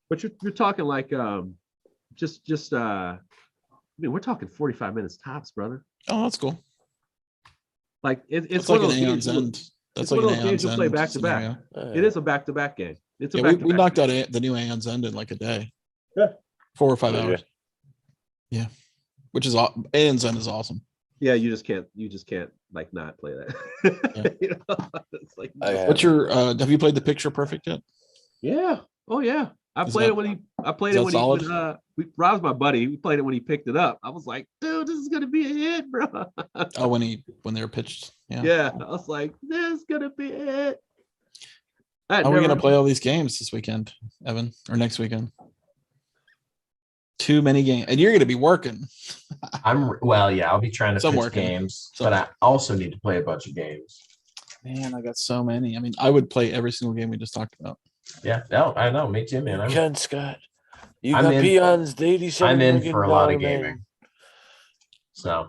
But you're talking like just I mean we're talking 45 minutes tops, brother. Oh, that's cool. Like it's like an Aeon's End. That's like an Aeon's End. Play back to back. It is a back to back game. It's a we knocked out the new Aeon's End in like a day. Yeah, 4 or 5 hours. Yeah, which is Aeon's End is awesome. Yeah, you just can't like not play that. Yeah. It's like what's your have you played the Picture Perfect yet? Yeah. Oh yeah. I played it when he Rob's my buddy. We played it when he picked it up. I was like, dude, this is gonna be a hit, bro. Oh, when they were pitched. Yeah. I was like, this is gonna be a hit. How are we gonna play all these games this weekend, Evan, or next weekend? Too many games, and you're gonna be working. I'll be trying to pitch games, but I also need to play a bunch of games. Man, I got so many. I mean, I would play every single game we just talked about. Yeah, no, I know. Me too, man. Ken Scott, you got peons. The 87. I'm in for a lot of gaming. So,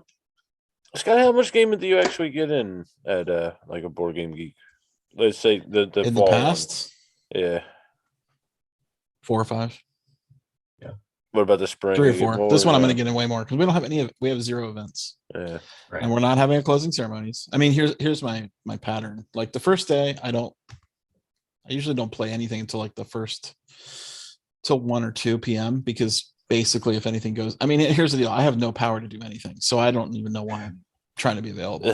Scott, how much gaming do you actually get in at like a board game geek? Let's say the in the past. Yeah, 4 or 5. Yeah. What about the spring? 3 or 4. This one I'm going to get in way more because we don't have we have 0 events. Yeah, right. And we're not having a closing ceremonies. I mean, here's my pattern. Like the first day, I usually don't play anything until like till 1 or 2 p.m. because basically if anything goes, I mean, here's the deal. I have no power to do anything. So I don't even know why I'm trying to be available.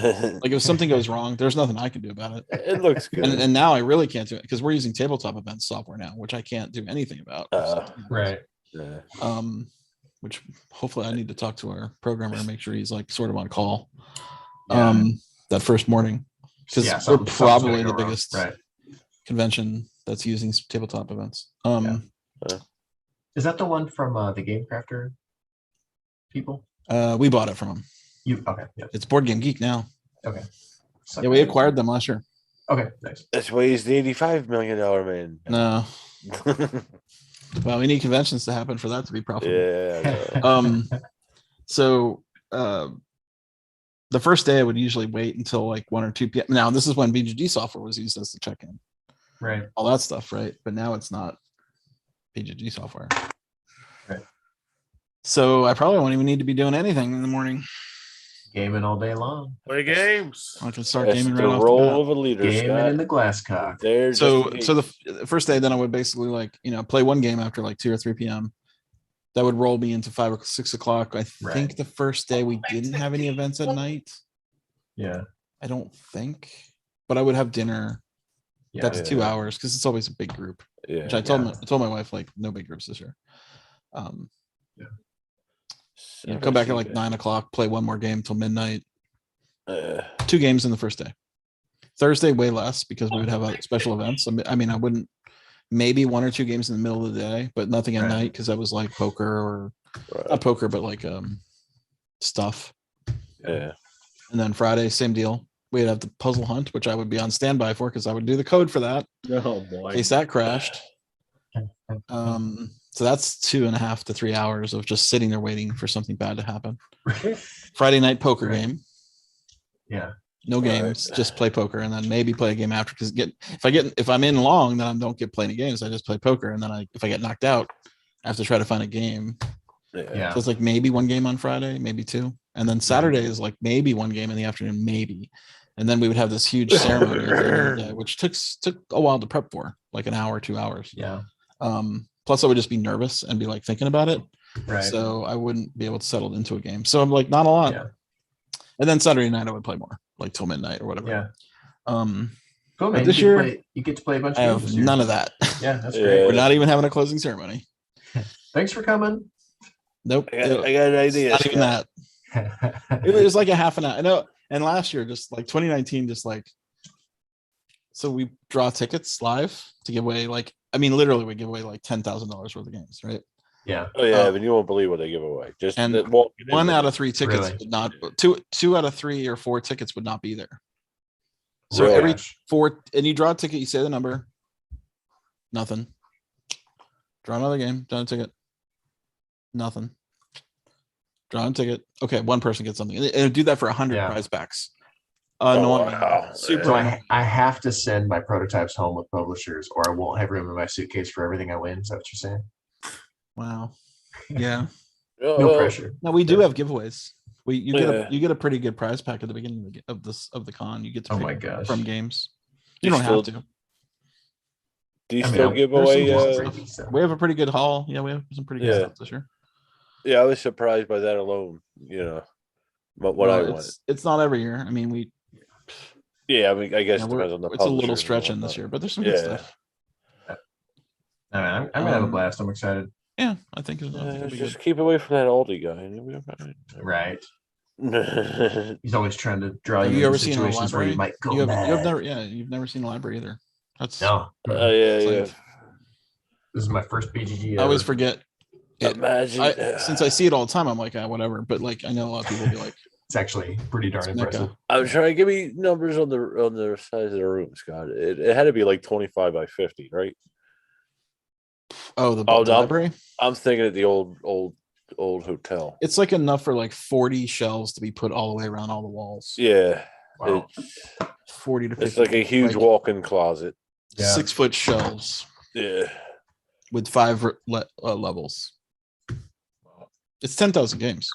Like if something goes wrong, there's nothing I can do about it. It looks good. And now I really can't do it because we're using tabletop events software now, which I can't do anything about. Right. Yeah. Which hopefully I need to talk to our programmer and make sure he's like sort of on call. That first morning. Because we're probably the biggest convention that's using tabletop events. Is that the one from the Game Crafter people? We bought it from them. Okay. Yeah. It's Board Game Geek now. Okay. Yeah, we acquired them last year. Okay, nice. That's why he's the $85 million man. No. Well, we need conventions to happen for that to be profitable. Yeah. So the first day I would usually wait until like 1 or 2 p.m. Now this is when BGG software was used as the check-in. Right. All that stuff, right? But now it's not. BGG software. Right. So I probably won't even need to be doing anything in the morning. Gaming all day long. Play games. I can start That's gaming the right off the role bat. of a leader, Gaming Scott. in the glass cock. There, So the first day, then I would basically like, play one game after like 2 or 3 p.m. That would roll me into 5 or 6 o'clock. I Right. think the first day we didn't have any events at night. Yeah. I don't think, but I would have dinner. Yeah. That's 2 hours because it's always a big group. Yeah. Which I told my wife like no big groups this year. Come back at like 9 o'clock, play one more game till midnight. 2 games in the first day. Thursday way less because we would have special events. I mean, I wouldn't, maybe 1 or 2 games in the middle of the day, but nothing at night because that was like poker or not poker, but like stuff. Yeah. And then Friday, same deal. We'd have the puzzle hunt, which I would be on standby for because I would do the code for that. Oh boy. In case that crashed. So that's 2.5 to 3 hours of just sitting there waiting for something bad to happen. Friday night poker game. Yeah. No games, just play poker and then maybe play a game after. Because if I'm in long, then I don't get playing games. I just play poker, and then if I get knocked out, I have to try to find a game. Yeah. So it's like maybe 1 game on Friday, maybe 2, and then Saturday is like maybe 1 game in the afternoon, maybe, and then we would have this huge ceremony at the end of the day, which took a while to prep for, like an hour, 2 hours. Yeah. Plus, I would just be nervous and be like thinking about it, Right. so I wouldn't be able to settle into a game. So I'm like not a lot. Yeah. And then Saturday night I would play more, like till midnight or whatever. Yeah. Cool, man. This year you get to play a bunch I of have games this year. none of that. Yeah, that's great. We're not even having a closing ceremony. Thanks for coming. Nope. I got an idea. Not even that. It was like a half an hour. I know. And last year, just like 2019, just like, so we draw tickets live to give away, like, I mean, literally we give away like $10,000 worth of games, right? Yeah. Oh yeah, but you won't believe what they give away. Just And walk 1 out of 3 tickets Really? would not, two out of 3 or 4 tickets would not be there. So Really? every 4, and you draw a ticket, you say the number, nothing. Draw another game, draw a ticket, nothing. Draw a ticket. Okay, 1 person gets something, and do that for 100 Yeah. prize packs. Oh, Annoying. wow. Super So annoying. I have to send my prototypes home with publishers, or I won't have room in my suitcase for everything I win. Is that what you're saying? Wow. Yeah. No pressure. Now we do have giveaways. You Yeah. get a pretty good prize pack at the beginning of the con. You get to Oh my pick gosh. from games. You You don't have still- to. Do you I mean, still give there's some away? decent freaky stuff. We have a pretty good haul. Yeah, we have some pretty good Yeah. stuff this year. Yeah, I was surprised by that alone. But what I Well, want. it's not every year. I mean, Yeah, I mean, I guess yeah, it depends on the. it's a little publishers and stretching this whatnot. year, but there's some good Yeah. stuff. I mean, I'm gonna have a blast. I'm excited. Yeah, I think it'll be Just good. keep away from that Aldi guy. and you'll be okay. Right. Yeah, He's always trying to draw Have you you into ever seen a situations where you library? might go You've mad. never seen a library either. That's No. it's yeah. like- This is my first BGG. I always ever. forget. It, Imagine. since I see it all the time, I'm like, whatever. But like, I know a lot of people be like, It's actually pretty darn It's mecca. impressive. I'm trying to give me numbers on the size of the room, Scott. It had to be like 25 by 50, right? oh, the Oh, no. library. I'm thinking of the old hotel. It's like enough for like 40 shelves to be put all the way around all the walls. Yeah, Wow. 40 to 50. it's like a huge like walk-in closet. Yeah. 6-foot shelves Yeah, with 5 levels. It's 10,000 games.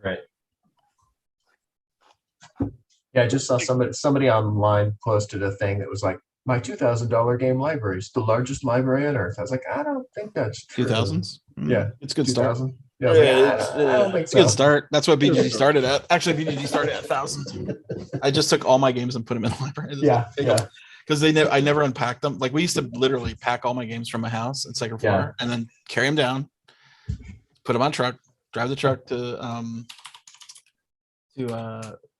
Right. Yeah, I just saw somebody online posted a thing that was like, my $2,000 game library is the largest library on earth. I was like, I don't think that's true. 2000s. Yeah. It's a good start. 2000. Yeah, I was like, Yeah, I don't think It's a good so. start. That's what BGG started at. Actually, BGG started at 1,000. I just took all my games and put them in the library. Yeah, yeah. Because I never unpacked them. Like we used to literally pack all my games from my house at second floor Yeah. and then carry them down, put them on truck, drive the truck to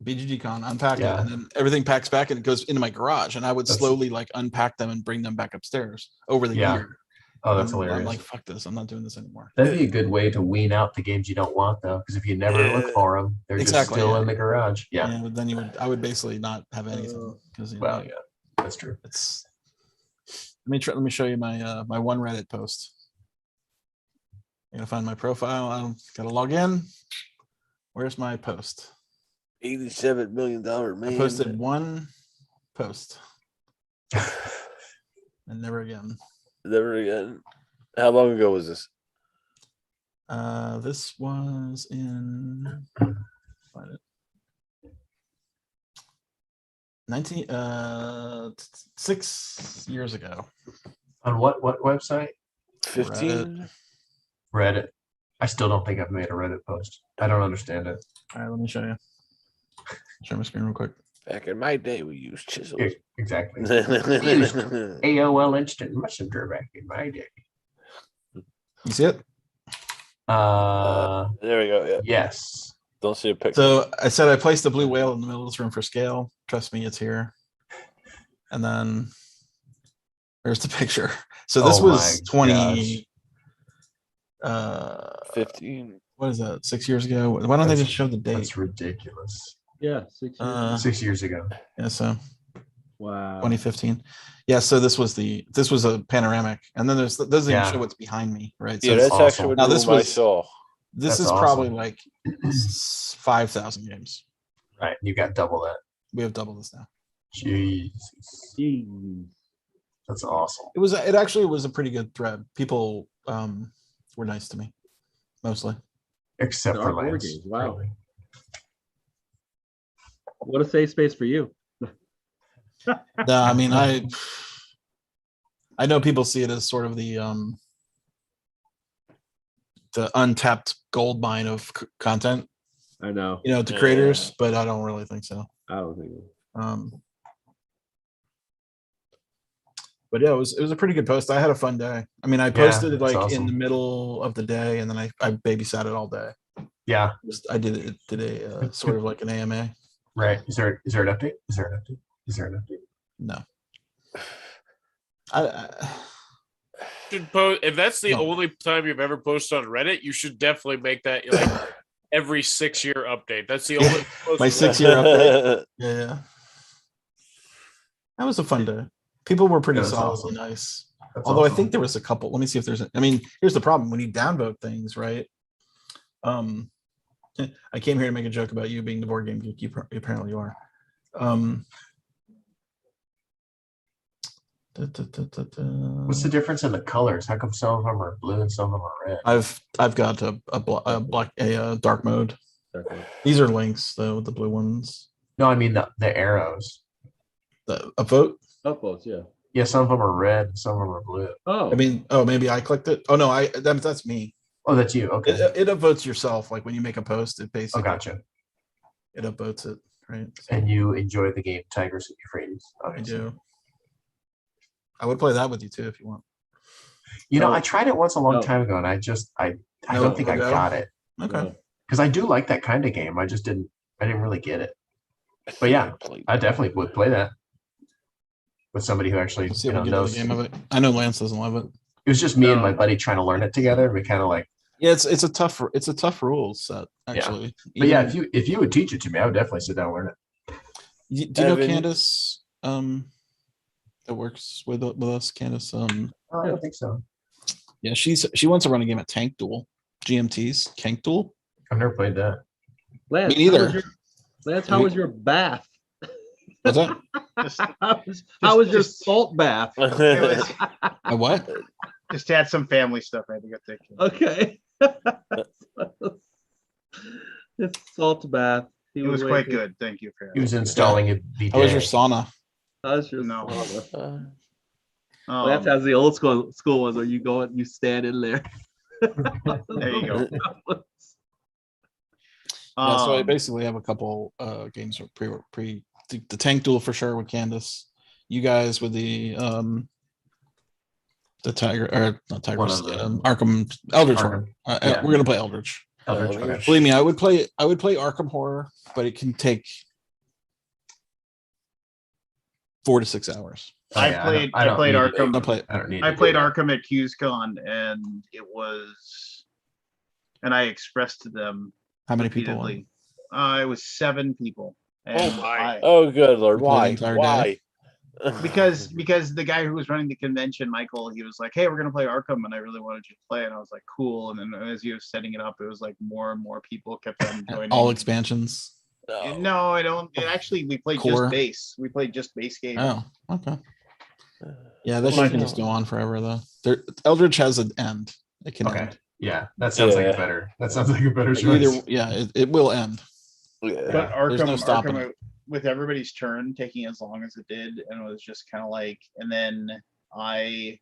BGG Con, unpack it, Yeah. and then everything packs back and it goes into my garage. And I would That's- slowly like unpack them and bring them back upstairs over the Yeah. year. Oh, that's I'm hilarious. like, fuck this. I'm not doing this anymore. That'd be a good way to wean out the games you don't want, though, because if you never look Yeah. for them, they're just Exactly, still yeah. in the garage. Yeah. But then I would basically not have anything because Well, yeah, that's true. it's. Let me show you my my one Reddit post. I'm gonna find my profile. I gotta log in. Where's my post? $87 million man. I posted one post and never again. Never again. How long ago was this? This was in find it. 6 years ago. On what website? 15. Reddit. I still don't think I've made a Reddit post. I don't understand it. All right, let me show you. Share my screen real quick. Back in my day, we used chisels. Yeah, exactly. Used AOL Instant Messenger back in my day. You see it? There we go. Yeah. Yes. Don't see a picture. So I said I placed the blue whale in the middle of this room for scale. Trust me, it's here. And then there's the picture. So this was 15. What is that? 6 years ago? Why don't they just show the date? That's ridiculous. Yeah, 6 years. 6 years ago. Yeah, so Wow. 2015. Yeah, so this was a panoramic, and then there's doesn't even show what's behind me, right? So Yeah, that's actually what now this I was saw. This That's is probably awesome. like 5,000 games. Right, you got double that. We have double this now. Jesus. Jeez. That's awesome. It actually was a pretty good thread. People were nice to me, mostly. Except There for are board Lance. games. Wow. really. What a safe space for you. No, I mean I know people see it as sort of the untapped gold mine of content, I know. to creators, but I don't really think so. I don't think so. But yeah, it was a pretty good post. I had a fun day. I mean, I posted it that's like in the awesome. middle of the day, and then I babysat it all day. Yeah. I did a sort of like an AMA. Right. Is there an update? Is there an update? Is there an update? No. Should post, if that's the No. only time you've ever posted on Reddit, you should definitely make that like every 6 year update. That's the only My 6 year update. Yeah. That was a fun day. People were pretty Yeah, that's solidly awesome. nice. That's Although I awesome. think there was a couple. Let me see if there's. I mean, here's the problem: when you downvote things, right? I came here to make a joke about you being the board game geek. Apparently you are. What's the difference in the colors? How come some of them are blue and some of them are red? I've got a dark mode. These are links though, the blue ones. No, I mean the arrows. A vote. Upvotes, yeah. Yeah, some of them are red, and some of them are blue. Oh, I mean, maybe I clicked it. Oh no, that's me. Oh, that's you. Okay. It upvotes yourself. Like when you make a post, it basically. Oh, gotcha. It upvotes it, right? And you enjoy the game Tigers and Euphrates. I Obviously. do. I would play that with you too if you want. I tried it once a long time ago, and I don't think I got it. Okay. Because I do like that kind of game. I didn't really get it. But yeah, I definitely would play that with somebody who actually Let's see if we get knows. the game of it. I know Lance doesn't love it. It was just me and my buddy trying to learn it together. We kind of like. Yeah, it's a tough rules set actually. But yeah, if you would teach it to me, I would definitely sit down and learn it. Do you know Candace? That works with us, Candace. I don't think so. Yeah, she wants to run a game at Tank Duel, GMT's Tank Duel. I've never played that. Lance, Me neither. How was your bath? What's that? How was your salt bath? A what? Just had some family stuff I had to get taken. Okay. It's salt bath. It was quite good. Thank you for He was installing a bidet. How was your sauna? How's your No. sauna? Lance has the old school ones where you stand in there. There you go. Yeah, so I basically have a couple games pre the Tank Duel for sure with Candace. You guys with the Tiger or not Tigers, Arkham Eldritch Horror. We're gonna play Eldritch. Eldritch. Believe me, I would play Arkham Horror, but it can take 4 to 6 hours. I played Arkham. I played Arkham at QsCon, and I expressed to them. How many people? It was 7 people. And oh good Lord! Why? Because the guy who was running the convention, Michael, he was like, "Hey, we're gonna play Arkham," and I really wanted you to play, and I was like, "Cool." And then as he was setting it up, it was like more and more people kept on joining. All expansions. No, I don't. Actually, we played just base. We played just base games. Oh, okay. Yeah, that shit can just go on forever though. Eldritch has an end. It can end. Yeah, that sounds like a better. That sounds like a better choice. Either, it will end. But There's no stopping Arkham, it. with everybody's turn taking as long as it did, and it was just kind of like, and then I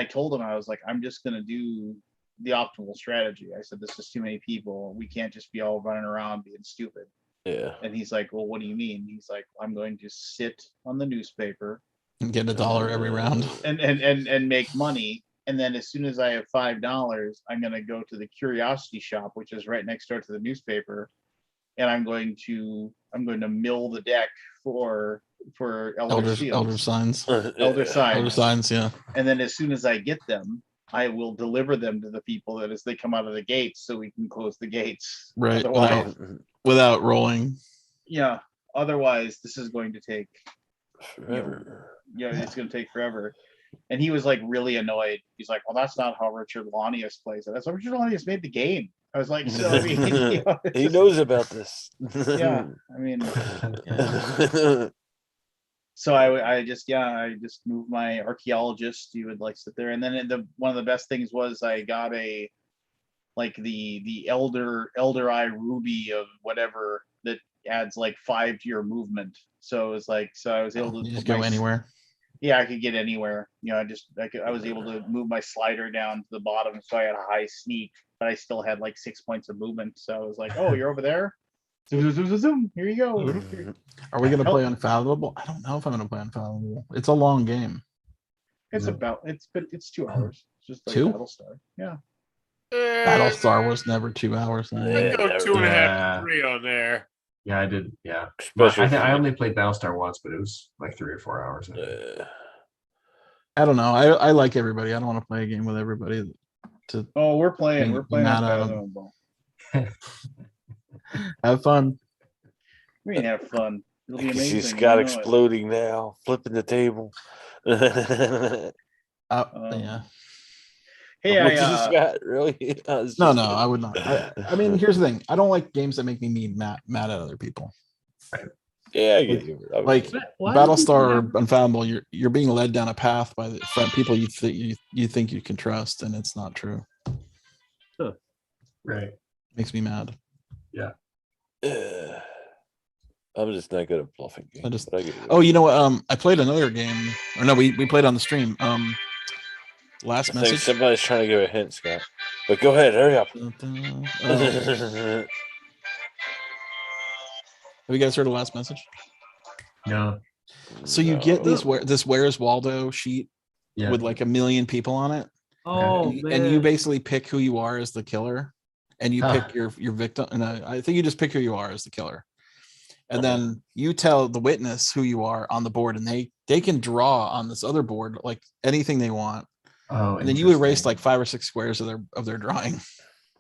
told him, I was like, I'm just gonna do the optimal strategy. I said, this is too many people. We can't just be all running around being stupid. Yeah. And he's like, well, what do you mean? He's like, I'm going to sit on the newspaper and get $1 every round and make money. And then as soon as I have $5, I'm going to go to the curiosity shop, which is right next door to the newspaper. And I'm going to mill the deck for elder signs. Elder signs. Yeah. And then as soon as I get them, I will deliver them to the people that as they come out of the gates, so we can close the gates. Right. Otherwise, Without rolling. Yeah. Otherwise, this is going to take forever. It's going to take forever. And he was like really annoyed. He's like, well, that's not how Richard Lanius plays it. That's how Richard Lanius made the game. I was like, so I mean, he knows about this. Yeah. I mean, so I just moved my archaeologist. He would like sit there. And then one of the best things was I got the elder eye ruby of whatever that adds like 5 to your movement. So it was like, so I was able to just go anywhere. Yeah, I could get anywhere. I was able to move my slider down to the bottom, so I had a high sneak, but I still had like 6 points of movement. So I was like, oh, you're over there? Zoom, zoom, zoom, zoom. Here you go. Are we gonna play Unfathomable? I don't know if I'm gonna play Unfathomable. It's a long game. It's 2 hours. It's just like 2? Battlestar. Yeah. Battlestar was never 2 hours. I go 2.5 to 3 on there. Yeah, I did. Yeah, I only played Battlestar once, but it was like 3 or 4 hours. I don't know. I like everybody. I don't want to play a game with everybody. We're playing Unfathomable. Have fun. We can have fun. It'll be amazing. She's got exploding now, flipping the table. Yeah. Hey, Scott, really? No, I would not. I mean, here's the thing. I don't like games that make me mad at other people. Right. Yeah, I get you. Like Battlestar or Unfathomable, you're being led down a path by the people you think you can trust, and it's not true. Huh. Right. Makes me mad. Yeah. I'm just not good at bluffing games. You know what? I played another game. Or no, we played on the stream. Last message. Somebody's trying to give a hint, Scott. But go ahead, hurry up. Have you guys heard of Last Message? No. So you get this Where's Waldo sheet with like 1 million people on it. And you basically pick who you are as the killer, and you pick your victim. And I think you just pick who you are as the killer. And then you tell the witness who you are on the board, and they can draw on this other board like anything they want. And then you erase like 5 or 6 squares of their drawing.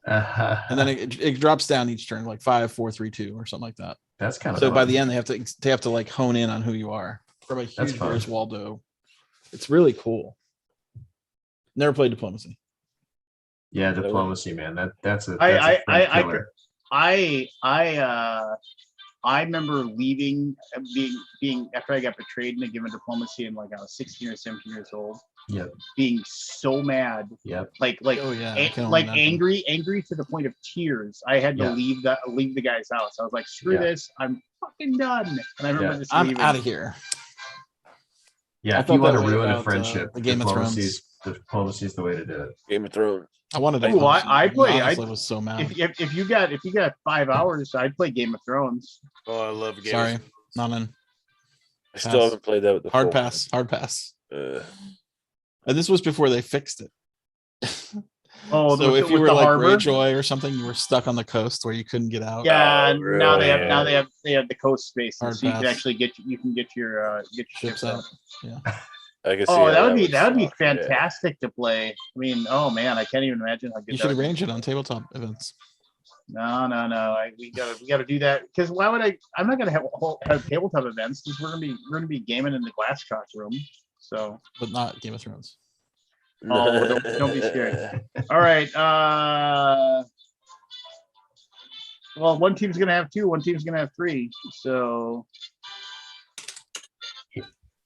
And then it drops down each turn, like 5, 4, 3, 2, or something like that. That's kind of so fun. By the end they have to like hone in on who you are. From a huge Where's Waldo. It's really cool. Never played Diplomacy. Yeah, Diplomacy, man. That's a I remember leaving, being after I got betrayed in a game of Diplomacy, and like I was 16 or 17 years old. Yep. Being so mad. Yep. Angry to the point of tears. I had to leave the guy's house. I was like, screw this, I'm fucking done. And I remember just I'm out of here. Yeah, if you want to ruin a friendship, Diplomacy is the way to do it. Game of Thrones. I wanted to. I was so mad. If you got 5 hours, I'd play Game of Thrones. Oh, I love Game. Sorry, not in. I still haven't played that with the hard pass. And this was before they fixed it. So if you were like Greyjoy or something, you were stuck on the coast where you couldn't get out. Yeah, now they have the coast spaces, so you can actually get your ships out. Yeah. I can see that would be fantastic to play. I mean, oh man, I can't even imagine how good. You should arrange it on tabletop events. No. We gotta do that, because why would I? I'm not gonna have tabletop events, because we're gonna be gaming in the Glasscock room. So, but not Game of Thrones. Oh, don't be scared. All right. Well, one team's gonna have 2, one team's gonna have 3. So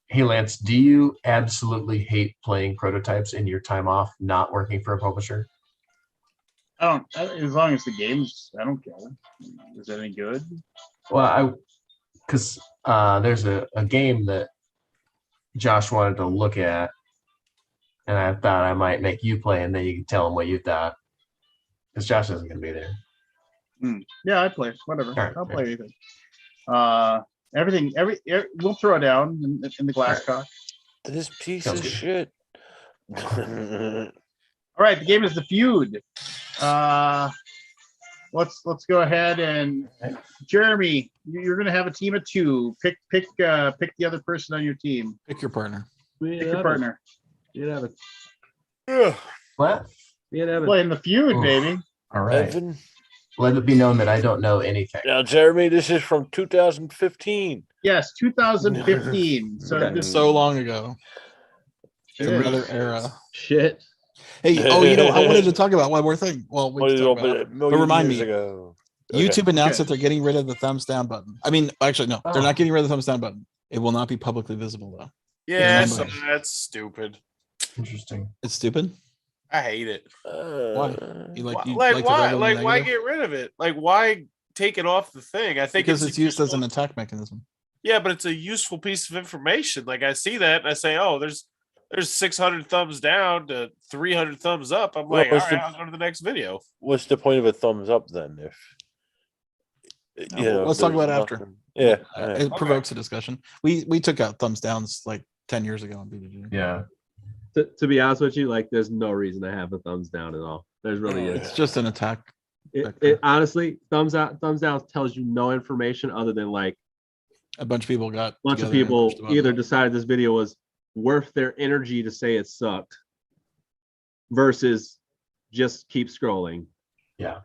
Hey Lance, do you absolutely hate playing prototypes in your time off, not working for a publisher? I don't. As long as the game's, I don't care. Is it any good? Well, because there's a game that Josh wanted to look at, and I thought I might make you play, and then you can tell him what you thought. Because Josh isn't going to be there. Yeah, I play. Whatever. Right, I'll play anything. Everything. We'll throw it down in the glass cock. This piece Sounds of good. shit. All right, the game is the feud. Let's go ahead and Jeremy, you're gonna have a team of 2. Pick the other person on your team. Pick your partner. Pick your partner. What? Playing the feud, baby. All right. Evan. Let it be known that I don't know anything. Now, Jeremy, this is from 2015. Yes, 2015. So It's so long ago. It's It is. another era. Shit. Hey, I wanted to talk about one more thing. Well, we can talk about it. But remind me, ago. YouTube announced Okay. that they're getting rid of the thumbs down button. I mean, actually, no, they're not getting rid of the thumbs down button. It will not be publicly visible though. Yeah, Yeah, so numbers. that's stupid. Interesting. It's stupid. I hate it. Why? You Why, you like the why? red and the Like why negative? get rid of it? Like why take it off the thing? I think Because it's used as useful- an attack mechanism. Yeah, but it's a useful piece of information. Like I see that and I say, oh, there's 600 thumbs down to 300 thumbs up. I'm Well, like, all what's right, the- I'll go to the next video. What's the point of a thumbs up then? If Let's talk about it after. nothing- Yeah. It provokes a discussion. We took out thumbs downs like 10 years ago on BGG. Yeah. To be honest with you, like there's no reason to have a thumbs down at all. There's really is. It's just an attack. It honestly, thumbs down tells you no information other than like A bunch of people got. a bunch of together and people pushed the button. either decided this video was worth their energy to say it sucked versus just keep scrolling. Yeah.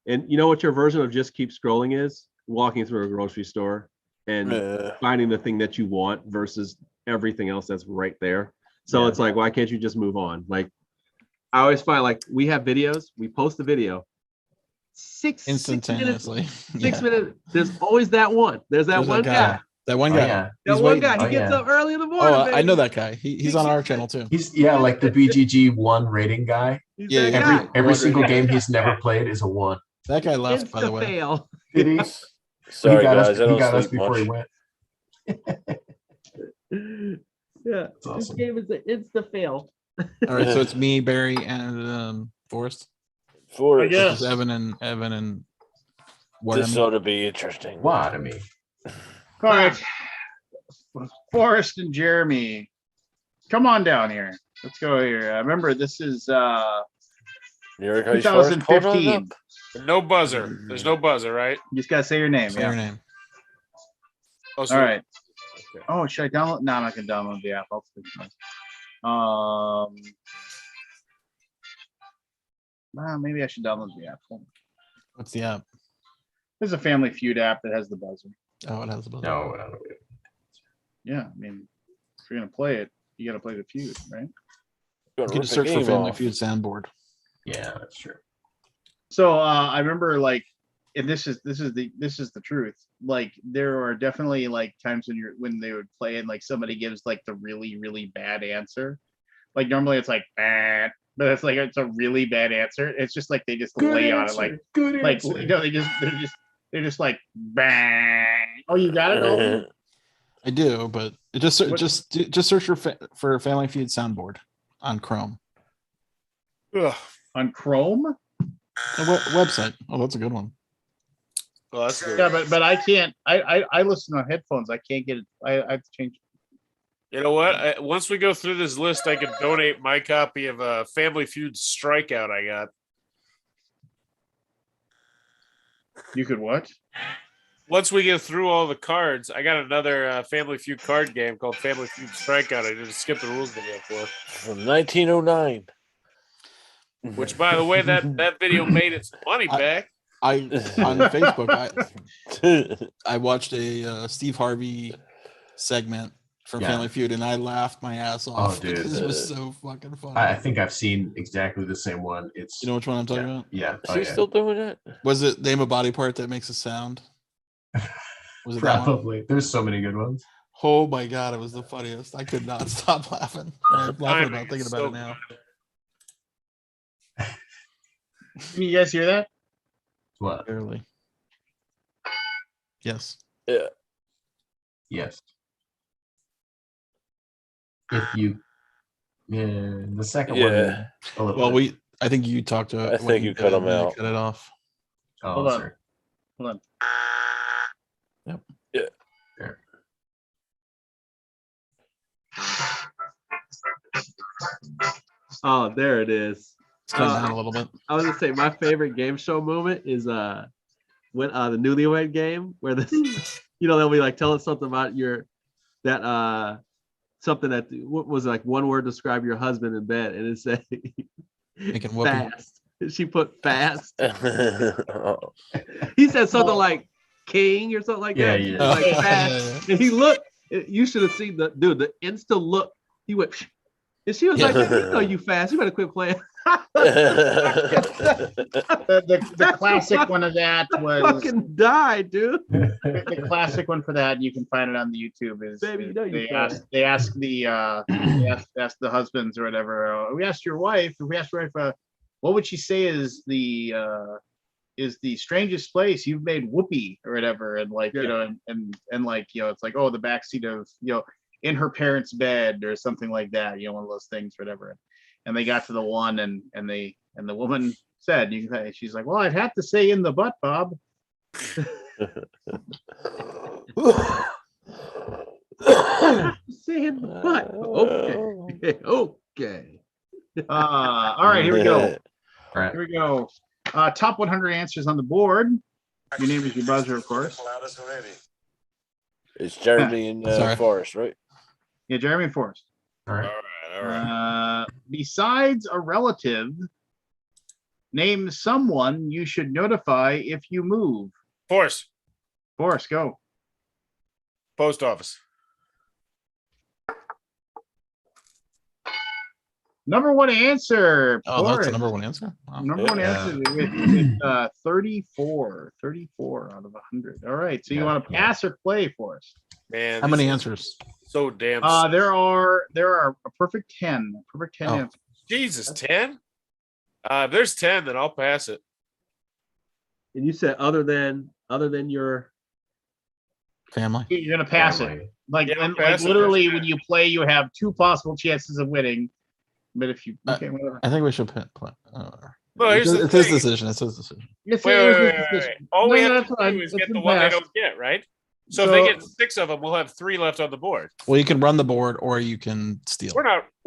And you know what your version of just keep scrolling is? Walking through a grocery store and finding the thing that you want versus everything else that's right there. So it's like, why can't you just move on? Like, I always find like we have videos, we post the video, 6 minutes, Instantaneously. 6 minutes. There's always that one. There's that There's one guy. That one Oh, guy. yeah. That He's one waiting. guy. He gets up early in the morning. Oh, I baby. know that guy. He's on our channel too. He's like the BGG 1 rating guy. He's Yeah, that yeah. guy. Every single game he's never played is a 1. That guy left, by the way. Insta-fail. Did he? Sorry, he got guys. us, I he don't got us sleep before he much. went. Yeah, awesome. this game is an insta-fail. All right, so it's me, Barry, and Forrest. Forrest. Yeah. This is Evan and This Warren. ought to be interesting. What? I mean, All right, Forrest and Jeremy, come on down here. Let's go here. Remember, this is New York Ice Forest, hold on 2015. up. No buzzer. There's no buzzer, right? You just gotta say your name. Say Yeah. your name. Oh, All right. Oh, should I download? No, I'm not gonna download the app. I'll speak to maybe I should download the app. Hold on. What's the app? There's a Family Feud app that has the buzzer. Oh, it has a buzzer. no, I don't know. Yeah, I mean, if you're gonna play it, you gotta play the feud, right? You can just search for Family Feud soundboard. Yeah, that's true. So I remember like, and this is the truth. Like there are definitely like times when they would play and like somebody gives like the really, really bad answer. Like normally it's like bad, but it's a really bad answer. It's just like they just lay on it like good like you know, they're just like bang. Oh, you got it? Owen? I do, but it just search for Family Feud soundboard on Chrome. Ugh. On Chrome? A website. Oh, that's a good one. Well, that's good. Yeah, but I can't. I listen on headphones. I can't get it. I have to change. You know what? Once we go through this list, I can donate my copy of Family Feud Strikeout I got. You could what? Once we get through all the cards, I got another Family Feud card game called Family Feud Strikeout. I did a skip the rules video for. From 1909. Which, by the way, that video made its money back. I on Facebook I watched a Steve Harvey segment from Family Feud and I laughed my ass off. Oh, dude, because it was so fucking funny. I think I've seen exactly the same one. It's You know which one I'm talking about? yeah. Is he still doing it? Was it name a body part that makes a sound? Was it that one? Probably. There's so many good ones. Oh my god, it was the funniest. I could not stop laughing. I'm laughing about thinking about it now. Can you guys hear that? What? Barely. Yes. Yeah. Yes. If you, yeah, the second one. Yeah. A little Well, bit. I think you talked to. I think you cut them out. Cut it off. Oh, Hold on. sorry. Hold on. Yep. Yeah. There. Oh, there it is. It's coming down a little bit. I was gonna say my favorite game show moment is when the newlywed game where this they'll be like tell us something about something that what was like one word to describe your husband in bed and it said Making whoopee. fast. She put fast. He said something like king or something like that. Yeah. Like Yeah. fast. And he looked, you should have seen the instant look. He went, and she was like, you fast. You better quit playing. The classic one of that was Fucking died, dude. the classic one for that. You can find it on the YouTube. Is Baby, you know you they ask the husbands or whatever. We asked your wife. What would she say is the strangest place you've made whoopee or whatever? And like and like it's like the backseat of in her parents' bed or something like that. One of those things or whatever. And they got to the one and the woman said, she's like, well, I'd have to say in the butt, Bob. Say in the butt. Okay. Okay. All right, here we go. All right. Here we go. Top 100 answers on the board. Your name is your buzzer, of course. It's Jeremy and Forrest, right? Yeah, Jeremy and Forrest. All right. All right. Besides a relative, name someone you should notify if you move. Forrest. Forrest, go. Post office. Number one answer. Oh, that's the Forrest. number one answer. Wow. Number one answer with 34 out of 100. All right. So you want to pass or play for us? Man, How many answers? So damn. There are a perfect 10. Perfect 10 answers. Jesus, 10? If there's 10, then I'll pass it. And you said other than your Family. You're gonna pass it. Like, Yeah, and, pass like it. literally when you play, you have two possible chances of winning. But if you whatever. I think we should play. Well, here's the it's his thing. decision. It's his decision. Yes, Wait. All we have to fine. do is It's get the been one they passed. don't get, right? So if they get 6 of them, we'll have 3 left on the board. Well, you can run the board or you can steal. We're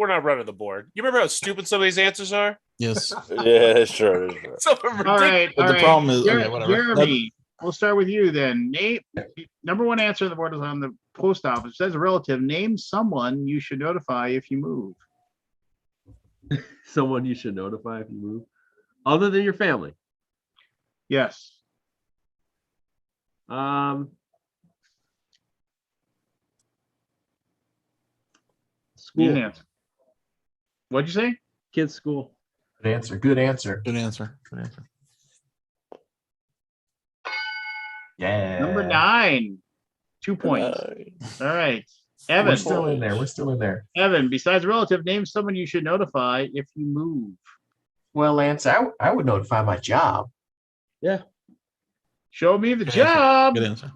not running the board. You remember how stupid some of these answers are? Yes. Yeah, sure. Some of them are All ridiculous. right. But the problem is, okay, whatever. Jeremy, we'll start with you then. Nate, number one answer on the board is on the post office. It says a relative. Name someone you should notify if you move. someone you should notify if you move, other than your family. Yes. School. Good answer. What'd you say? Kids' school. Good answer. Good answer. Good answer. Good answer. Yeah. Number 9. 2 points. All right. Evan. We're still in there. We're still in there. Evan, besides relative, name someone you should notify if you move. Well, Lance, I would notify my job. Yeah. Show me the Good job. Good answer.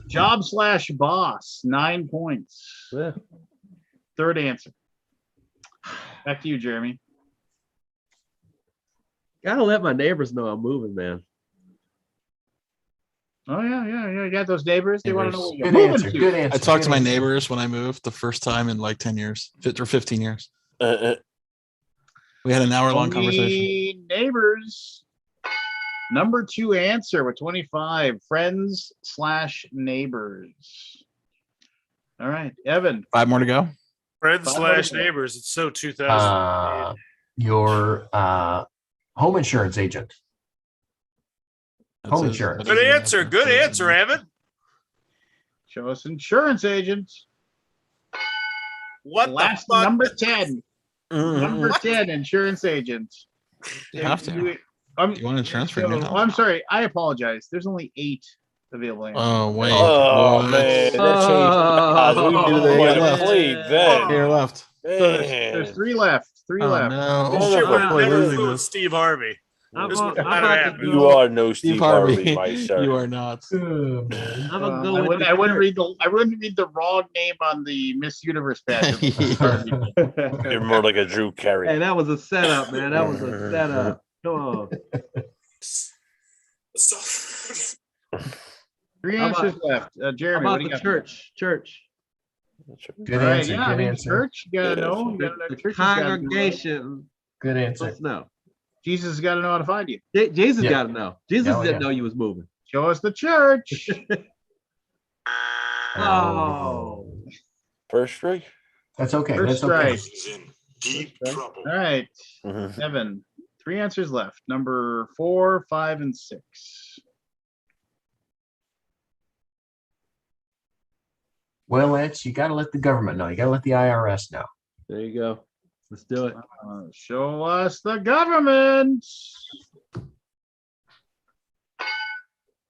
Job/boss. 9 points. Yeah. Third answer. Back to you, Jeremy. Gotta let my neighbors know I'm moving, man. Oh yeah. You got those neighbors. They want to know what you're Good moving answer. to. Good answer. I talked to my Good answer. neighbors when I moved the first time in like 10 years, or 15 years. We had an hour-long conversation. Neighbors. Number 2 answer with 25. Friends/neighbors. All right, Evan. 5 more to go. Friends/neighbors. It's so 2000. Your home insurance agent. That's Home it. insurance. That is Good an answer. Good answer, Evan. Show us insurance agent. What Last the fuck? number 10. Number 10, insurance agent. You have to. You You want insurance for your new house? I'm sorry. I apologize. There's only 8 available answers. Oh wait. Oh what? man, that Oh, changed. We They might got have left. played then. Here left. So there's Man. three left. Three Oh left. no. Son Shit, of a we're Probably never losing fooling this. Steve Harvey. I'm This about, was I'm not about to happening. You go. are no Steve Harvey, my sir. You are not. Oh, man. I'm gonna go I with wouldn't. the I wouldn't church. read the. I wouldn't read the wrong name on the Miss Universe pageant. You're more like a Drew Carey. Hey, that was a setup, man. That was a setup. Come on. Three How about- answers left. How Jeremy, about what do you the got? church? Church. Good All right, answer. yeah, I Good mean, answer. church. You gotta Yeah. know. You gotta know. The Church has gotta know. congregation. Good answer. Let's know. Jesus has got to know how to find you. Jesus Yeah. got to know. Jesus Oh, didn't yeah. know you was moving. Show us the church. Oh. First strike. That's okay. First That's okay. strike. All right, Mhm. Evan. Three answers left. Number 4, 5, and 6. Well, Lance, you got to let the government know. You got to let the IRS know. There you go. Let's do it. Show us the government.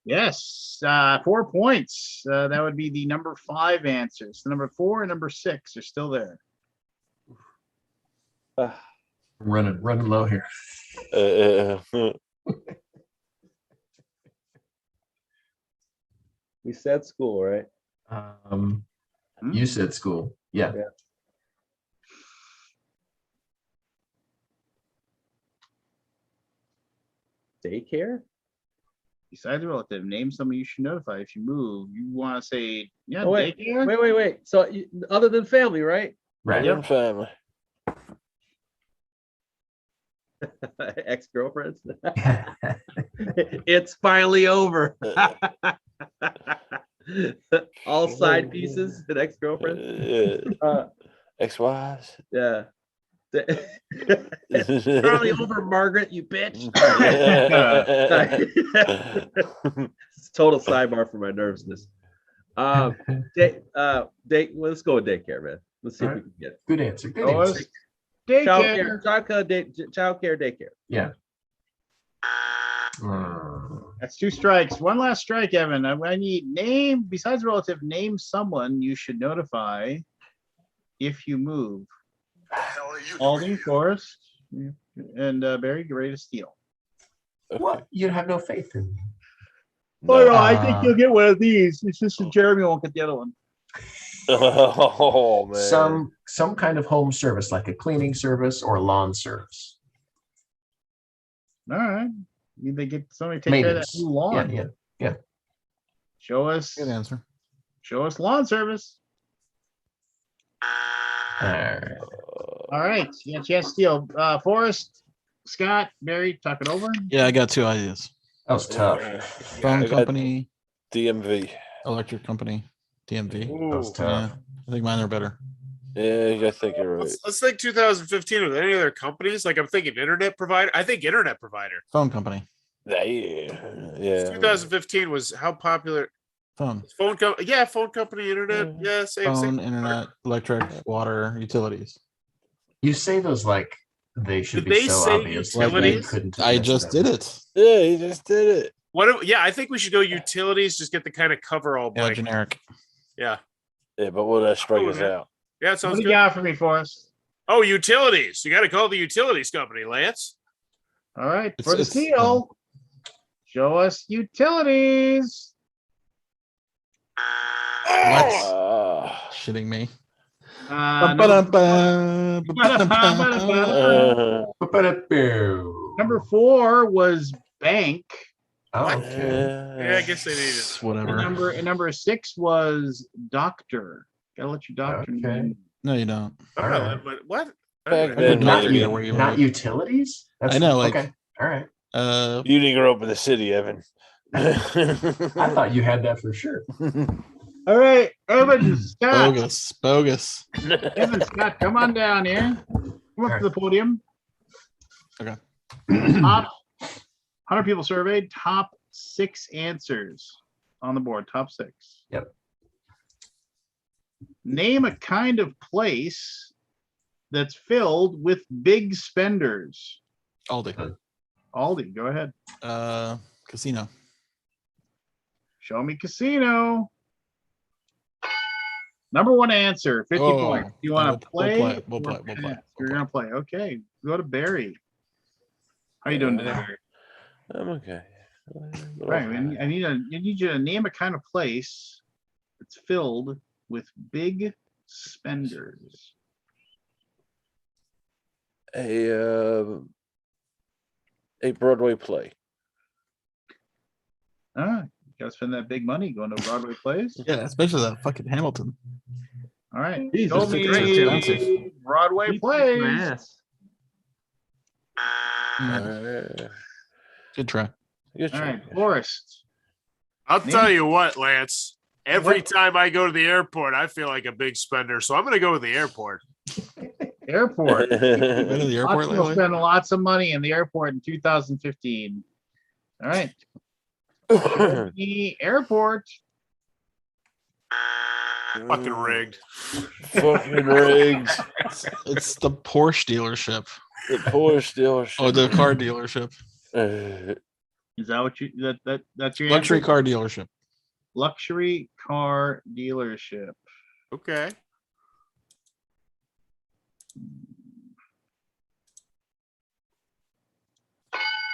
Yes, 4 points. That would be the number 5 answers. The number 4 and number 6 are still there. Running low here. We said school, right? You said school. Yeah. Daycare? Besides relative, name someone you should notify if you move. You want to say, yeah, Oh, wait, daycare? wait. So other than family, right? Right. Yep. Family. Ex-girlfriends. It's finally over. All side pieces and ex-girlfriends. Ex-wives. Yeah. It's finally over, Margaret, you bitch. It's a total sidebar for my nervousness. Let's go with daycare, man. Let's see if we can get it. Good answer. Good answer. Daycare. Childcare, daycare. Yeah. That's 2 strikes. One last strike, Evan. I need name, besides relative, name someone you should notify if you move. Alden, Forrest, and Barry, get ready to steal. What? You have no faith in me. Oh, no, I think you'll get one of these. It's just that Jeremy won't get the other one. Oh man. Some kind of home service, like a cleaning service or lawn service. All right. They get somebody to take care of that new lawn. Yeah. Show us. Good answer. Show us lawn service. All right. All right. You got a chance to steal. Forrest, Scott, Barry, talk it over. Yeah, I got 2 ideas. That was tough. Phone I got company, DMV. electric company, DMV. That was tough. Yeah, I think mine are better. Yeah, I think you're right. Let's think 2015 with any other companies. Like I'm thinking internet provider. I think internet provider. Phone company. Yeah. 2015 was how popular? Phone. Phone company. Yeah, phone company, internet. Yeah, same. Phone, internet, electric, water, utilities. You say those like they should Did be they so say obvious. Like they utilities? couldn't have I messed just up. did it. Yeah, he just did it. Yeah, I think we should go utilities. Just get the kind of cover all Yeah, blank. generic. Yeah. Yeah, but will that strike Cool, us man. out? Yeah, it What sounds do you good. got for me, Forrest? Oh, utilities. You got to call the utilities company, Lance. All right. It's- For the it's- steal, show us utilities. What? Shitting me. Number 4 was bank. Oh, What? okay. Yeah, I guess they needed it. Whatever. And number 6 was doctor. Gotta let your doctor know. Okay. No, you don't. I'm All not right. letting my- what? Back I then, don't Not, maybe. either where you not live. utilities? I know, like- okay. All right. You didn't grow up in the city, Evan. I thought you had that for sure. All right, Evan, Scott. Bogus. Evan, Scott, come on down here. Come up to the podium. Okay. Top 100 people surveyed. Top 6 answers on the board. Top 6. Yep. Name a kind of place that's filled with big spenders. Aldi. Aldi, go ahead. Casino. Show me casino. Number one answer, 50 points. You want to play? We'll play. You're going to play. Okay. Go to Barry. How you doing today, Barry? I'm okay. Right. I need you to name a kind of place that's filled with big spenders. A Broadway play. You gotta spend that big money going to Broadway plays. Yeah, especially that fucking Hamilton. All right. Jesus, Show me expensive. Broadway plays. Ass. Good try. All right, Forrest. I'll tell you what, Lance. Every time I go to the airport, I feel like a big spender. So I'm going to go with the airport. Airport. Been to the airport Lots of people lately? spend lots of money in the airport in 2015. All right. The airport. Fucking rigged. Fucking rigged. It's the Porsche dealership. The Porsche dealership. Oh, the car dealership. Is that what you that's your Luxury answer? car dealership. Luxury car dealership. Okay.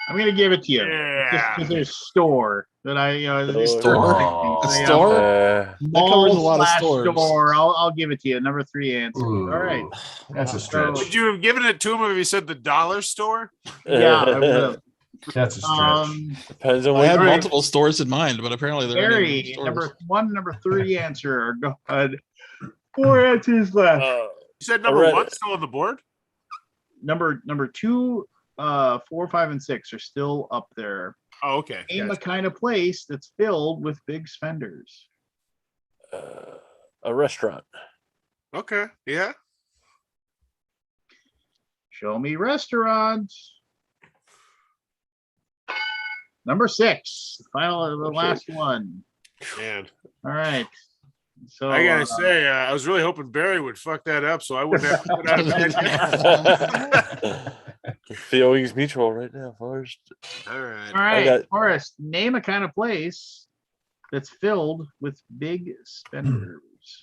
I'm gonna give it to you. Just Yeah. because there's store that Store? A store? That covers a lot of stores. Store. I'll give it to you. Number 3 answer. Ooh, All right. That's a stretch. Would you have given it to him if he said the dollar store? Yeah, I would. That's a stretch. Depends on I what had All right. multiple stores in mind, but apparently they're in Barry, stores. number 1, number 3 answer. Go ahead. 4 answers left. You said number Alright. 1 still on the board? Number 2, 4, 5, and 6 are still up there. Oh, okay. Name a Gotcha. kind of place that's filled with big spenders. a restaurant. Okay. Yeah. Show me restaurants. Number 6, the last one. Man. All right. So I gotta say, I was really hoping Barry would fuck that up, so I wouldn't have to put out a bid. Feelings mutual right now, Forrest. All right. all right, got- Forrest, name a kind of place that's filled with big spenders.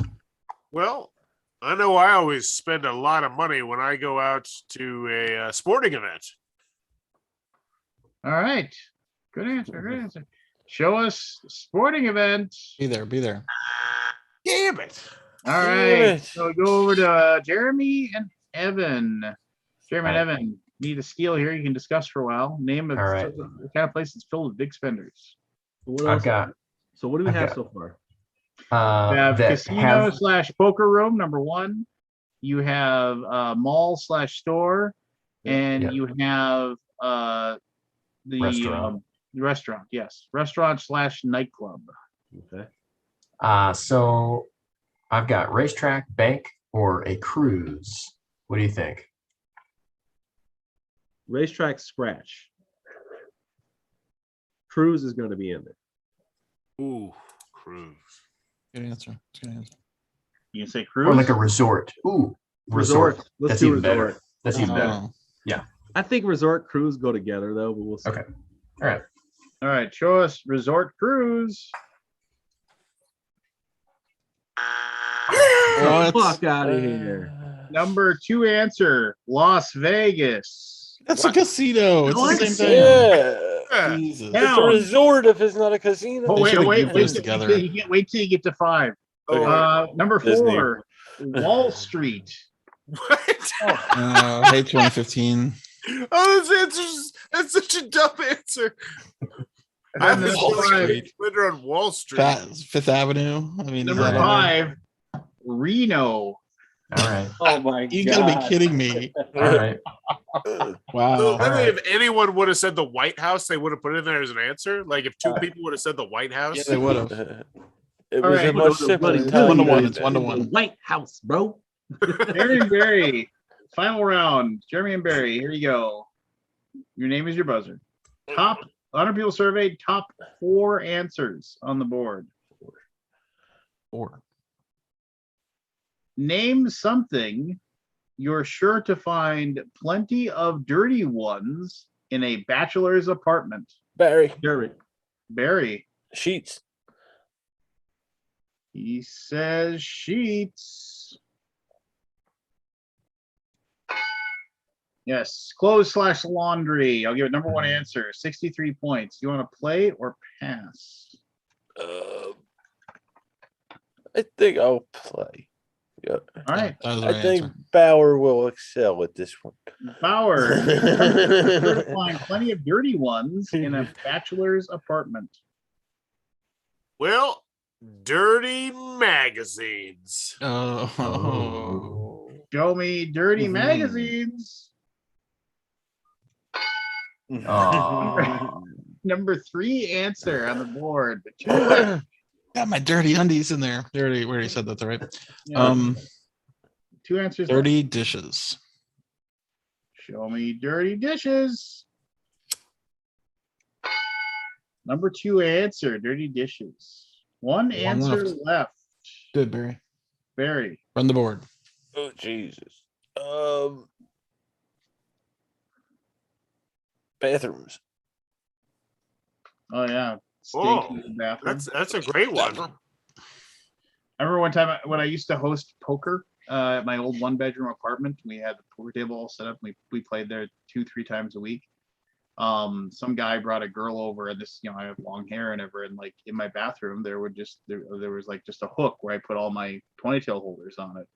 Well, I know I always spend a lot of money when I go out to a sporting event. All right. Good answer. Good answer. Show us sporting event. Be there. Damn it. All Damn right. it. So go over to Jeremy and Evan. Jeremy and All right. Evan need a steal here. You can discuss for a while. Name of All right. the kind of place that's filled with big spenders. What I've else? got So what do we I've have got- so far? You have that casino have / poker room, number 1. You have mall / store, and Yeah. you have the Restaurant. restaurant. Yes, restaurant / nightclub. Okay. So I've got racetrack, bank, or a cruise. What do you think? Racetrack scratch. Cruise is going to be in there. Ooh, cruise. Good answer. You can say Or cruise. like a resort. Ooh, resort. Let's That's do even better. resort. That's even better. Oh, I think resort cruise go together though, but we'll see. Okay. All right. All right, show us resort cruise. What? Fuck out of here. Number 2 answer, Las Vegas. That's a casino. It's What? the same thing. Yeah. Jesus. Yeah. It's a resort if it's not a casino. Oh, They should've wait, grouped wait, those till- together. you can't wait till you get to 5. Oh, Number Disney. 4, Wall Street. what? Hey, 2015. Oh, this answer's that's such a dumb answer. I And then was Wall number like Street. Twitter on Wall Street. Fifth Avenue. I mean, is Number that 5, Reno. All right. Oh my You gotta be kidding me. All right. So Wow. literally, right. if anyone would have said the White House, they would have put it in there as an answer. Like if 2 people would have said the White House, Yeah, they would have. It All was right. a much simpler Bloody It's time. 1-1. It's 1-1. White House, bro. Jeremy and Barry. Final round. Jeremy and Barry. Here you go. Your name is your buzzer. Top 100 people surveyed. Top 4 answers on the board. 4. Name something you're sure to find plenty of dirty ones in a bachelor's apartment. Barry. Jeremy. Barry. Sheets. He says sheets. Yes, clothes/laundry. I'll give it number one answer. 63 points. You want to play or pass? I think I'll play. Yeah. All right. I think Bauer will excel at this one. Bauer, you're find plenty of dirty ones in a bachelor's apartment. Well, dirty magazines. Oh. Show me dirty magazines. Number 3 answer on the board. Got my dirty undies in there. We already said that, right? Yeah. 2 answers. Dirty dishes. Show me dirty dishes. Number 2 answer, dirty dishes. One answer left. Good, Barry. Barry. Run the board. Oh, Jesus. Bathrooms. Oh, yeah. Oh, bathroom. that's a great one. I remember one time when I used to host poker at my old 1-bedroom apartment. We had the poker table all set up. We played there 2-3 times a week. Some guy brought a girl over, and this, I have long hair and ever, and like in my bathroom there was like just a hook where I put all my ponytail holders on it.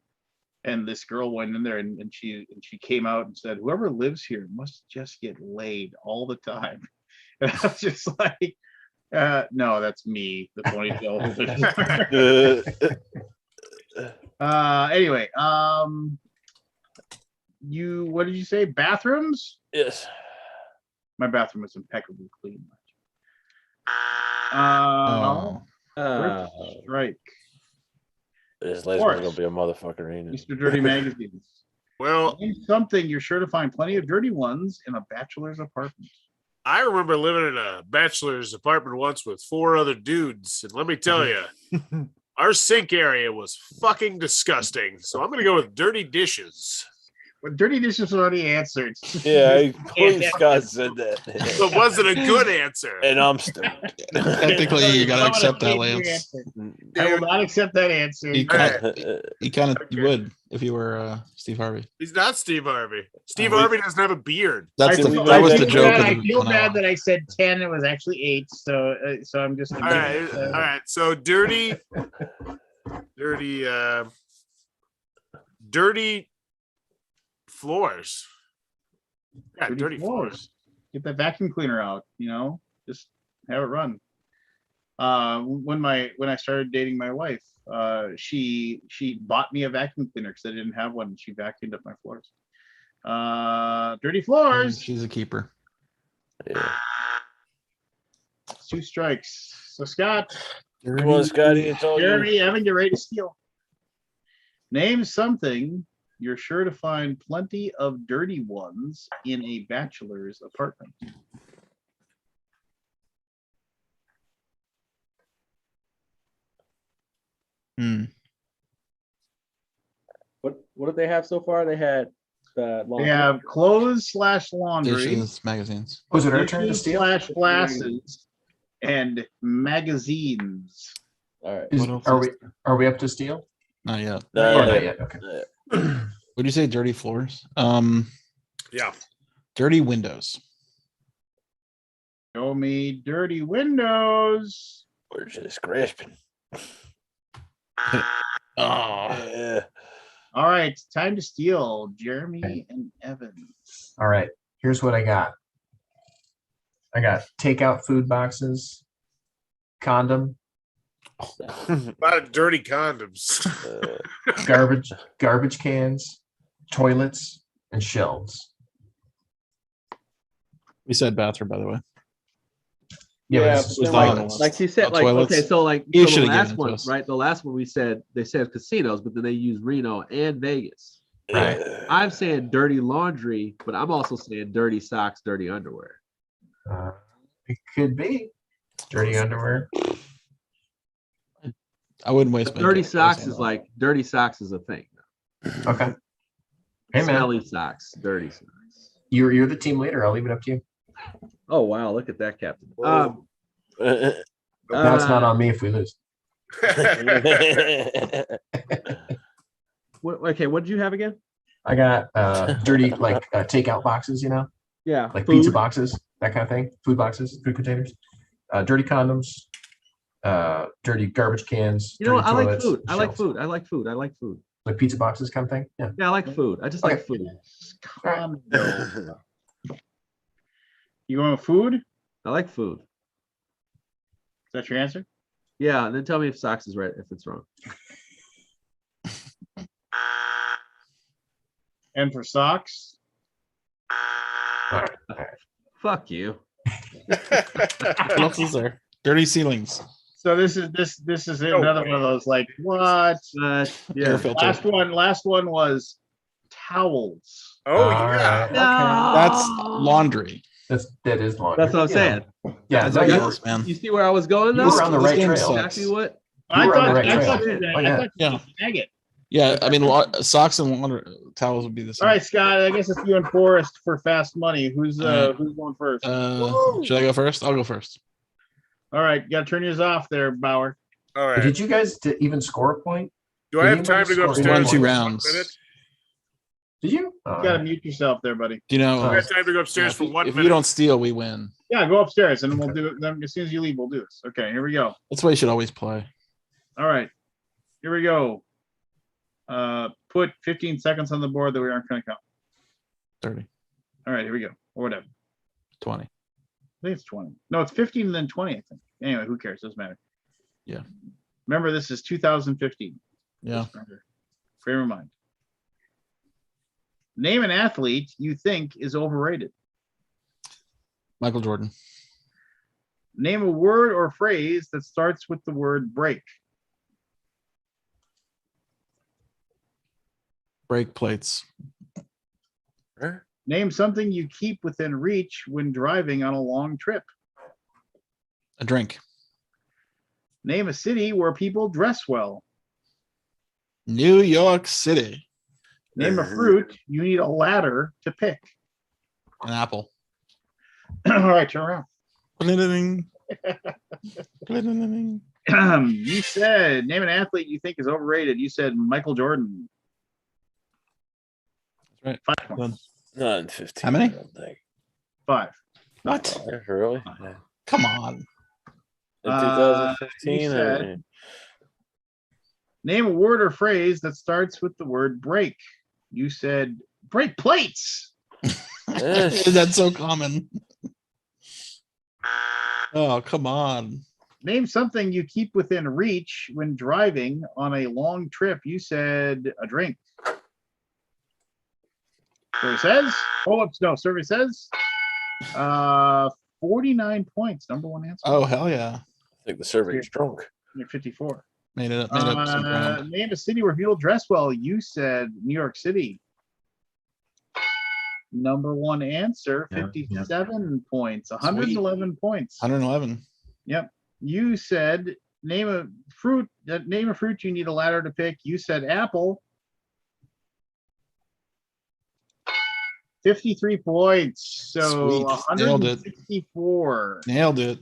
And this girl went in there and she came out and said, "Whoever lives here must just get laid all the time." And I was just like, no, that's me, the ponytail holder. Anyway, what did you say? Bathrooms? Yes. My bathroom was impeccably clean. Strike. This last one's gonna be a motherfucker, ain't it? Mr. Dirty Magazines. Well, name something you're sure to find plenty of dirty ones in a bachelor's apartment. I remember living in a bachelor's apartment once with 4 other dudes, and let me tell you, our sink area was fucking disgusting. So I'm gonna go with dirty dishes. Well, dirty dishes already answered. Yeah, I believe Scott said that. So it wasn't a good answer. And I'm still. Technically, you gotta accept that, Lance. I will not accept that answer. You would if you were Steve Harvey. He's not Steve Harvey. Steve Harvey doesn't have a beard. That was the joke. I feel bad that I said 10. It was actually 8. So I'm just. All right. So dirty floors. Yeah, dirty floors. Get that vacuum cleaner out. Just have it run. When I started dating my wife, she bought me a vacuum cleaner because I didn't have one. And she vacuumed up my floors. Dirty floors. She's a keeper. Yeah. 2 strikes. So Scott. Come on, Scotty. It's all Jeremy, Evan, get ready to steal. Name something you're sure to find plenty of dirty ones in a bachelor's apartment. What did they have so far? They had they have clothes/laundry, dishes, magazines. Was it our turn to steal? /glasses and magazines. All right. Are we up to steal? Not yet. Not yet. Okay. Would you say dirty floors? Yeah. Dirty windows. Show me dirty windows. Where's this grasping? Yeah. All right, time to steal. Jeremy and Evan. All right. Here's what I got. I got takeout food boxes, condom, A lot of dirty condoms. garbage cans, toilets, and shelves. We said bathroom, by the way. Yeah, was like you said, like toilets. okay, so like You so should the have last given it one, to us. right? The last one they said casinos, but then they used Reno and Vegas. Right. I'm saying dirty laundry, but I'm also saying dirty socks, dirty underwear. It could be dirty underwear. I wouldn't waste my Dirty time socks saying is that. like dirty socks is a thing. Okay. Hey man, Smelly socks, dirty socks. you're the team leader. I'll leave it up to you. Oh wow, look at that, Captain. Now it's not on me if we lose. Okay, what did you have again? I got dirty like takeout boxes, you know, Yeah, like food. pizza boxes, that kind of thing. Food boxes, food containers. Dirty condoms, dirty garbage cans. You know what? dirty I like toilets, food. I like shelves. food. I like food. I like food. Like pizza boxes kind of thing. Yeah. Yeah, I like food. I just like food. Condo. You going with food? Is I like food. that your answer? Yeah, and then tell me if socks is right, if it's wrong. And for socks? Fuck you. What else is there? Dirty ceilings. So this is another one of those like what? Air Yeah. filter. Last one was towels. Oh yeah. Okay. That's laundry. That is laundry. That's what I'm saying. Yeah, That's no, what you, it is, man. You see where I was going you though? were on the This right game trail. sucks. Exactly what? I were on the thought right I trail. thought you Oh, yeah. Yeah. snag it. Yeah, I mean, socks and laundry towels would be the All same. right, Scott. I guess it's you and Forrest for fast money. Who's going first? Should I go first? I'll go first. All right, you got to turn yours off there, Bauer. All right. Did you guys even score a point? Do I have time to go We We won upstairs? two for rounds. 1 minute? Did you? You got to mute yourself there, buddy. Do you know? I have time to go upstairs for 1 if minute. you don't steal, we win. Yeah, go upstairs and we'll do it. Then as soon as you leave, we'll do this. Okay, here we go. That's why you should always play. All right, here we go. Put 15 seconds on the board that we aren't going to count. 30, All right, here we go. Or whatever. 20. I think it's 20. No, it's 15 and then 20, I think. Anyway, who cares? Doesn't matter. Yeah. Remember, this is 2015. Yeah. Frame of mind. Name an athlete you think is overrated. Michael Jordan. Name a word or phrase that starts with the word break. Brake plates. Name something you keep within reach when driving on a long trip. A drink. Name a city where people dress well. New York City. Name a fruit you need a ladder to pick. An apple. All right, turn around. Bling-a-ding. Bling-a-ding. You said name an athlete you think is overrated. You said Michael Jordan. That's 5 right. points. Not in 15. How many? I don't think. 5. What? Really? Yeah. Come on. In You 2015? said- Name a word or phrase that starts with the word break. You said break plates. That's so common. Oh, come on. Name something you keep within reach when driving on a long trip. You said a drink. Survey says, survey says 49 points. Number one answer. Oh, hell yeah. I think the survey's drunk. You're 54. Made it up some ground. Name a city where people dress well. You said New York City. Number one answer, Yeah, 57 points, 111 points. 111. Yep. You said name a fruit you need a ladder to pick. You said apple. 53 points. So Sweet. Nailed it. 164. Nailed it.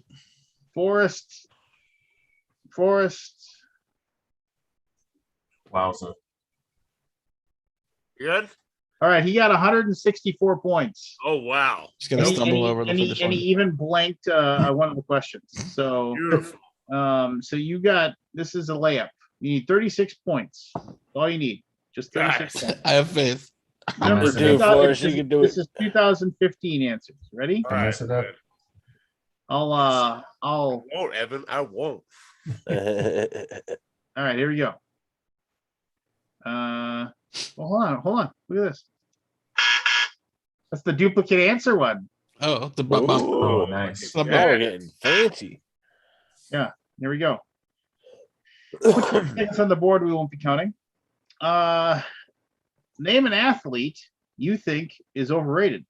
Forrest. Wowza. Good. All right, he got 164 points. Oh wow. Just gonna stumble over the finish and he line. even blanked one of the questions. So Beautiful. so you got, this is a layup. You need 36 points. That's all you need. Just 36 Guys. points. I have faith. Number messing Dude, 2000 Forrest, you can do this it. is 2015 answers. Ready? All right. mess it up. good. I'll I won't, Evan. I won't. all right, here we go. Well, hold on. Look at this. That's the duplicate answer one. Oh, the Oh, nice. the- Now we're getting fancy. Here we go. Things on the board we won't be counting. Name an athlete you think is overrated.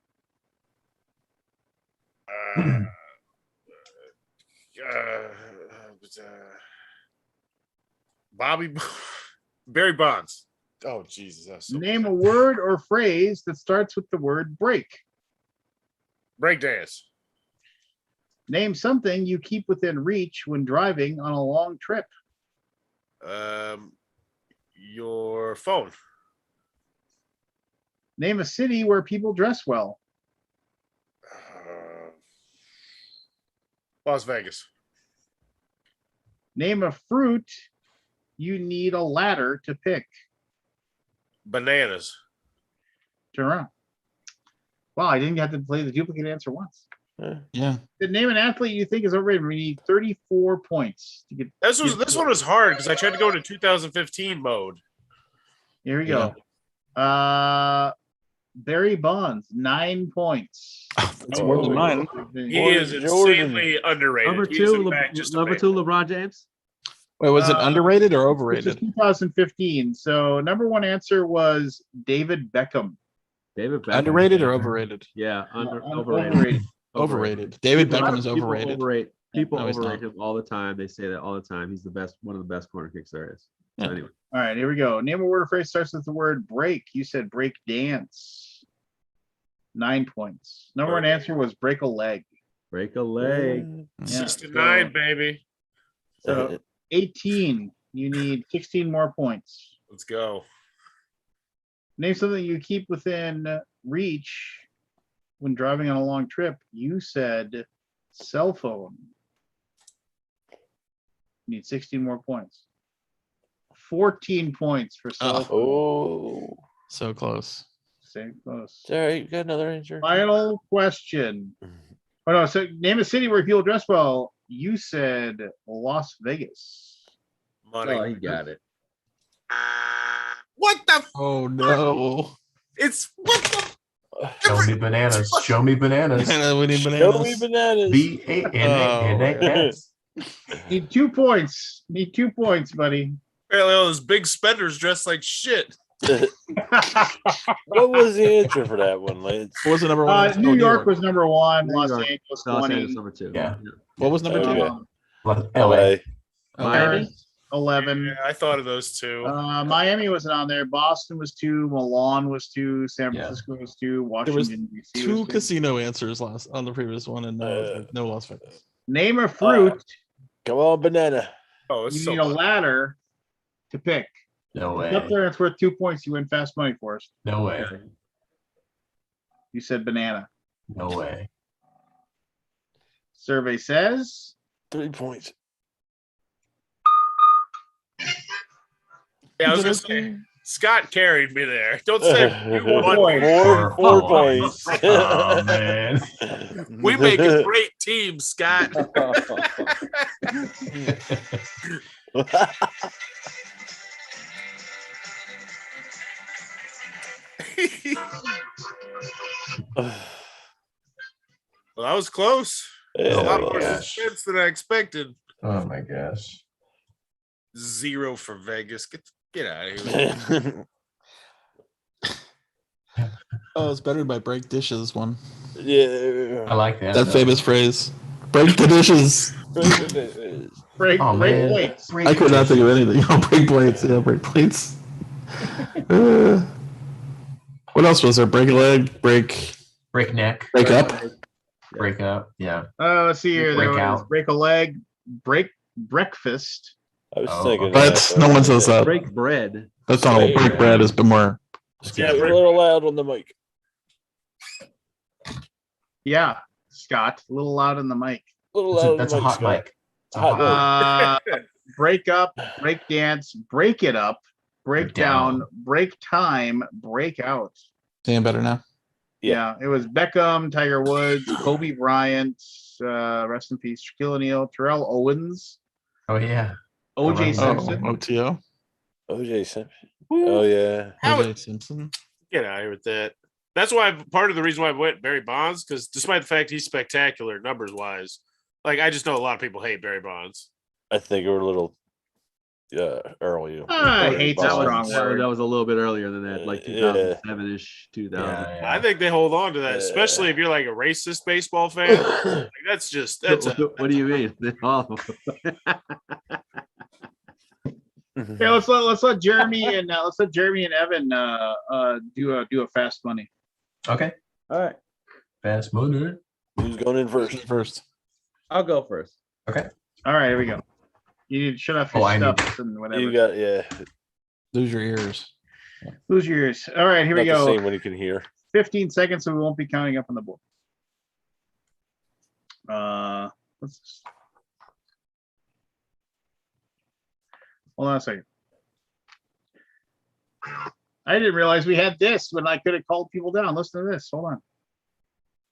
Bobby Barry Bonds. Oh Jesus. That's so Name a word or phrase that starts with the word break. breakdance. Name something you keep within reach when driving on a long trip. Your phone. Name a city where people dress well. Las Vegas. Name a fruit you need a ladder to pick. Bananas. Turn around. Wow, I didn't have to play the duplicate answer once. Yeah. Name an athlete you think is overrated. We need 34 points to get. This one was hard because I tried to go into 2015 mode. Here we go. Barry Bonds, 9 points. That's more than mine. He is insanely underrated. Number He is, two, in fact, just number amazing. 2, LeBron James. Wait, was it underrated or This overrated? is 2015. So number one answer was David Beckham. David Beckham. Underrated or overrated? Yeah, overrated. Overrated. Overrated. David People- Beckham is people overrated. People No, he's overrate not. him all the time. They say that all the time. He's the best, one of the best corner kicks there is. So Yeah. anyway, All right, here we go. Name a word or phrase starts with the word break. You said break dance. 9 points. Number one answer was break a leg. break a leg. Yeah, 69, baby. So 18. You need 16 more points. Let's go. Name something you keep within reach when driving on a long trip. You said cell phone. You need 16 more points. 14 points for cell phone. Oh, So close. Same close. sorry, you got another answer. Final question. Oh no, so name a city where people dress well. You said Las Vegas. Money. Oh, he got it. What the? Oh no. It's what the? Show me bananas. Show me bananas. We need Show me bananas. bananas. BANANAS. Need 2 points. Need 2 points, buddy. Apparently, all those big spenders dressed like shit. What was the answer for that one, Lance? What was the number one? New York was number one. New Los York. Angeles Los 20. Angeles number 2. Yeah. What was number two? Okay. LA. Paris, Miami. 11. Yeah, I thought of those two. Miami wasn't on there. Boston was 2. Milan was 2. San Yeah. Francisco was 2. There was Washington D.C. two was 2. casino answers last on the previous one, and no Las Vegas. Name a fruit Come on, banana. Oh, it's you so need a much. ladder to pick. No It's up way. there. It's worth 2 points. You win fast money for us. No way. You said banana. No way. Survey says 3 points. Yeah, I was gonna say Scott carried me there. Don't say you won. Four points. Oh man. We make a great team, Scott. Yeah, Well, that was close. A lot more gosh. suspense than I expected. Oh my gosh. 0 for Vegas. Get out of here. Oh, it's better by break dishes one. I like that. That though. famous phrase. Break the dishes. break Oh, break man. plates. I could not think of anything. Oh, break plates. Yeah, break plates. What else was there? Break a leg, break Breakneck. up. Break up. Yeah. Let's see here. There Break was out. break a leg, break breakfast. I was Oh, thinking. okay. But no one says that. Break bread. That's not what break bread is, but more. Yeah, we're a little loud on the mic. Yeah, Scott, a little loud in the mic. A little That's loud a, on that's the a hot Scott. mic. It's a Hot hot mic. mic. Break up, break dance, break it up, break down, break time, break out. Saying better now. Yeah, it was Beckham, Tiger Woods, Kobe Bryant, rest in peace, Shaquille O'Neal, Terrell Owens, Oh yeah. OJ Oh, Simpson. OTO. OJ Simpson. Oh yeah. OJ Simpson. Get out of here with that. That's why part of the reason why I went Barry Bonds, because despite the fact he's spectacular numbers wise, like I just know a lot of people hate Barry Bonds. I think we're a little early. I hate that That strong was, word. that was a little bit earlier than that, like Yeah. 2007-ish, 2000. Yeah, I think they hold on to that, especially if you're like a racist baseball fan. Like, that's What do you mean? Yeah, let's let Jeremy and Evan do a fast money. Okay. All right, Fast motor. Who's going in first? First. I'll go first. Okay. All right, here we go. You need to shut off your I need stuff and whatever. You got Lose your ears. Lose your ears. All right, here we not the go. same when you can hear. 15 seconds, so we won't be counting up on the board. Let's hold on a second. I didn't realize we had this when I could have called people down. Listen to this. Hold on.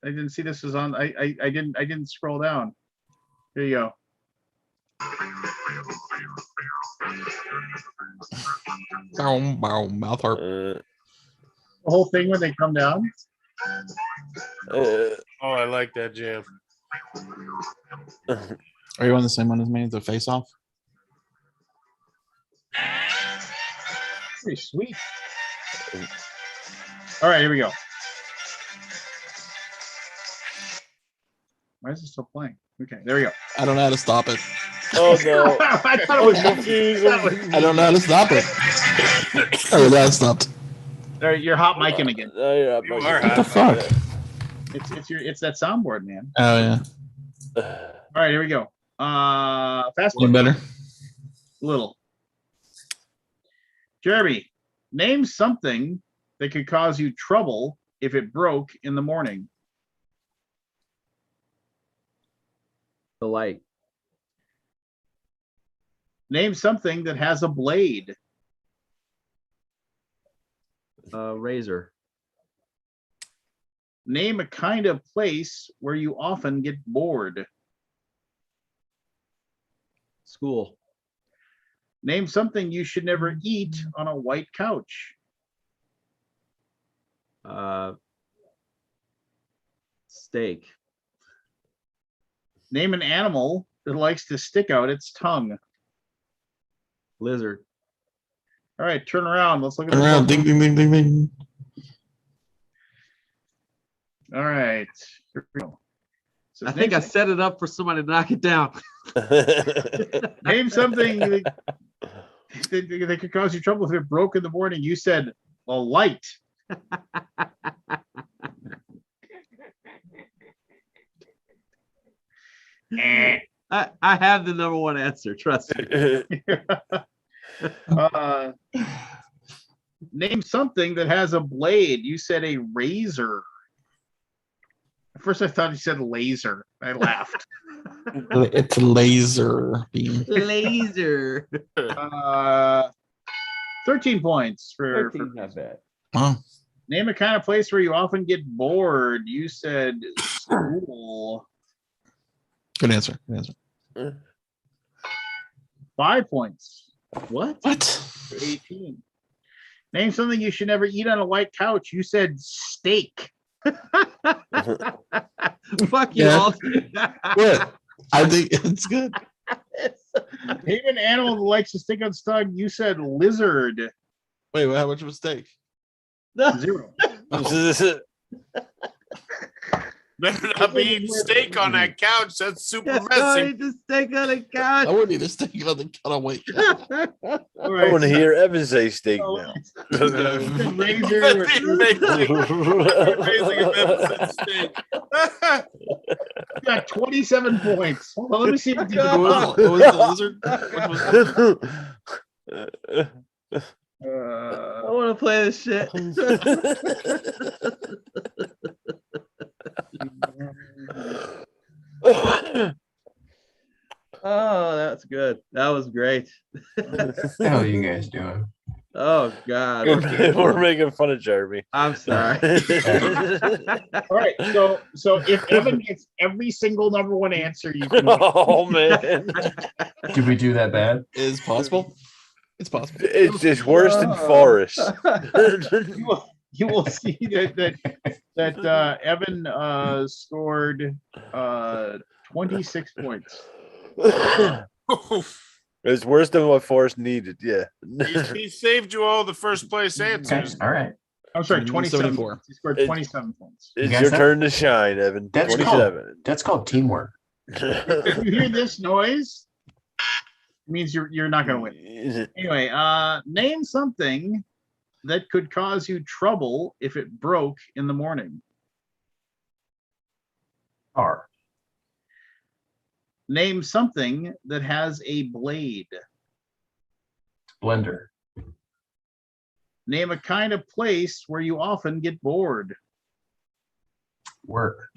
I didn't see this was on. I didn't scroll down. Here you go. Mouth harp. The whole thing when they come down. Oh, I like that jam. Are you on the same one as me? The face off? Pretty sweet. All right, here we go. Why is it still playing? Okay, there we go. I don't know how to stop it. Oh no. I thought it was confused. I don't know how to stop it. Oh, that stopped. There, you're hot micing again. What the fuck? It's that soundboard, man. Oh yeah. All right, here we go. Fast One one. better. Little. Jeremy, name something that could cause you trouble if it broke in the morning. The light. Name something that has a blade. Razor. Name a kind of place where you often get bored. School. Name something you should never eat on a white couch. Steak. Name an animal that likes to stick out its tongue. Lizard. All right, turn around. Let's look at Turn this. around. Ding ding ding ding ding. All right. Here we go. So I think I name, set it up for somebody to knock it down. name something that could cause you trouble if it broke in the morning. You said a light. I have the number one answer. Trust me. Name something that has a blade. You said a razor. At first, I thought you said laser. I laughed. It's a laser beam. Laser. 13 points for 13, not bad. Wow. name a kind of place where you often get bored. You said school. Good answer. Good answer. 5 points. What? What? 18. Name something you should never eat on a white couch. You said steak. Fuck you Yeah. all. What? I think it's good. Name an animal that likes to stick on its tongue. You said lizard. Wait, how much of a steak? 0. Better not be eating steak on that couch. That's super I messy. need to steak on a I couch. wouldn't need a steak on the wait. All I right, want to hear Evan say steak so- now. Razor. You got 27 points. Hold on, let me see what you What was the lizard? Which was I want to play this shit. Oh, that's good. That was great. What the hell are you guys doing? Oh God. We're making fun of Jeremy. I'm sorry. All right, so if Evan gets every single number one answer, you can. Oh man, Did we do that bad? is possible? It's possible. it's worse than Forrest. You will see that Evan scored 26 points. It's worse than what Forrest needed. Yeah. He saved you all the first place Okay, answers. all right. I'm sorry, 27. 74. He scored 27 points. It's guys your have- turn to shine, Evan. That's 27. That's called teamwork. If you hear this noise, it means you're not going to win. Anyway, name something that could cause you trouble if it broke in the morning. Car. Name something that has a blade. Blender. Name a kind of place where you often get bored. Work.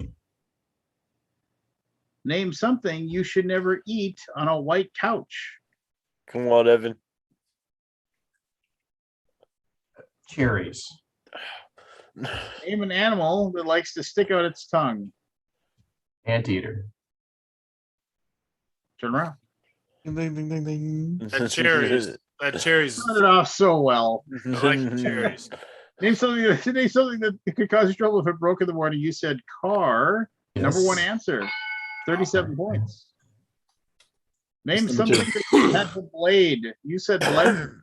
Name something you should never eat on a white couch. Come on, Evan. Cherries. Name an animal that likes to stick out its tongue. Anteater. Turn around. Ding, ding, ding, ding, ding. That cherries. That cherries. Started off so well. I like cherries. Name something that could cause you trouble if it broke in the morning. You said car. Yes. Number one answer. 37 points. Name What's number something that has a blade. You said blender.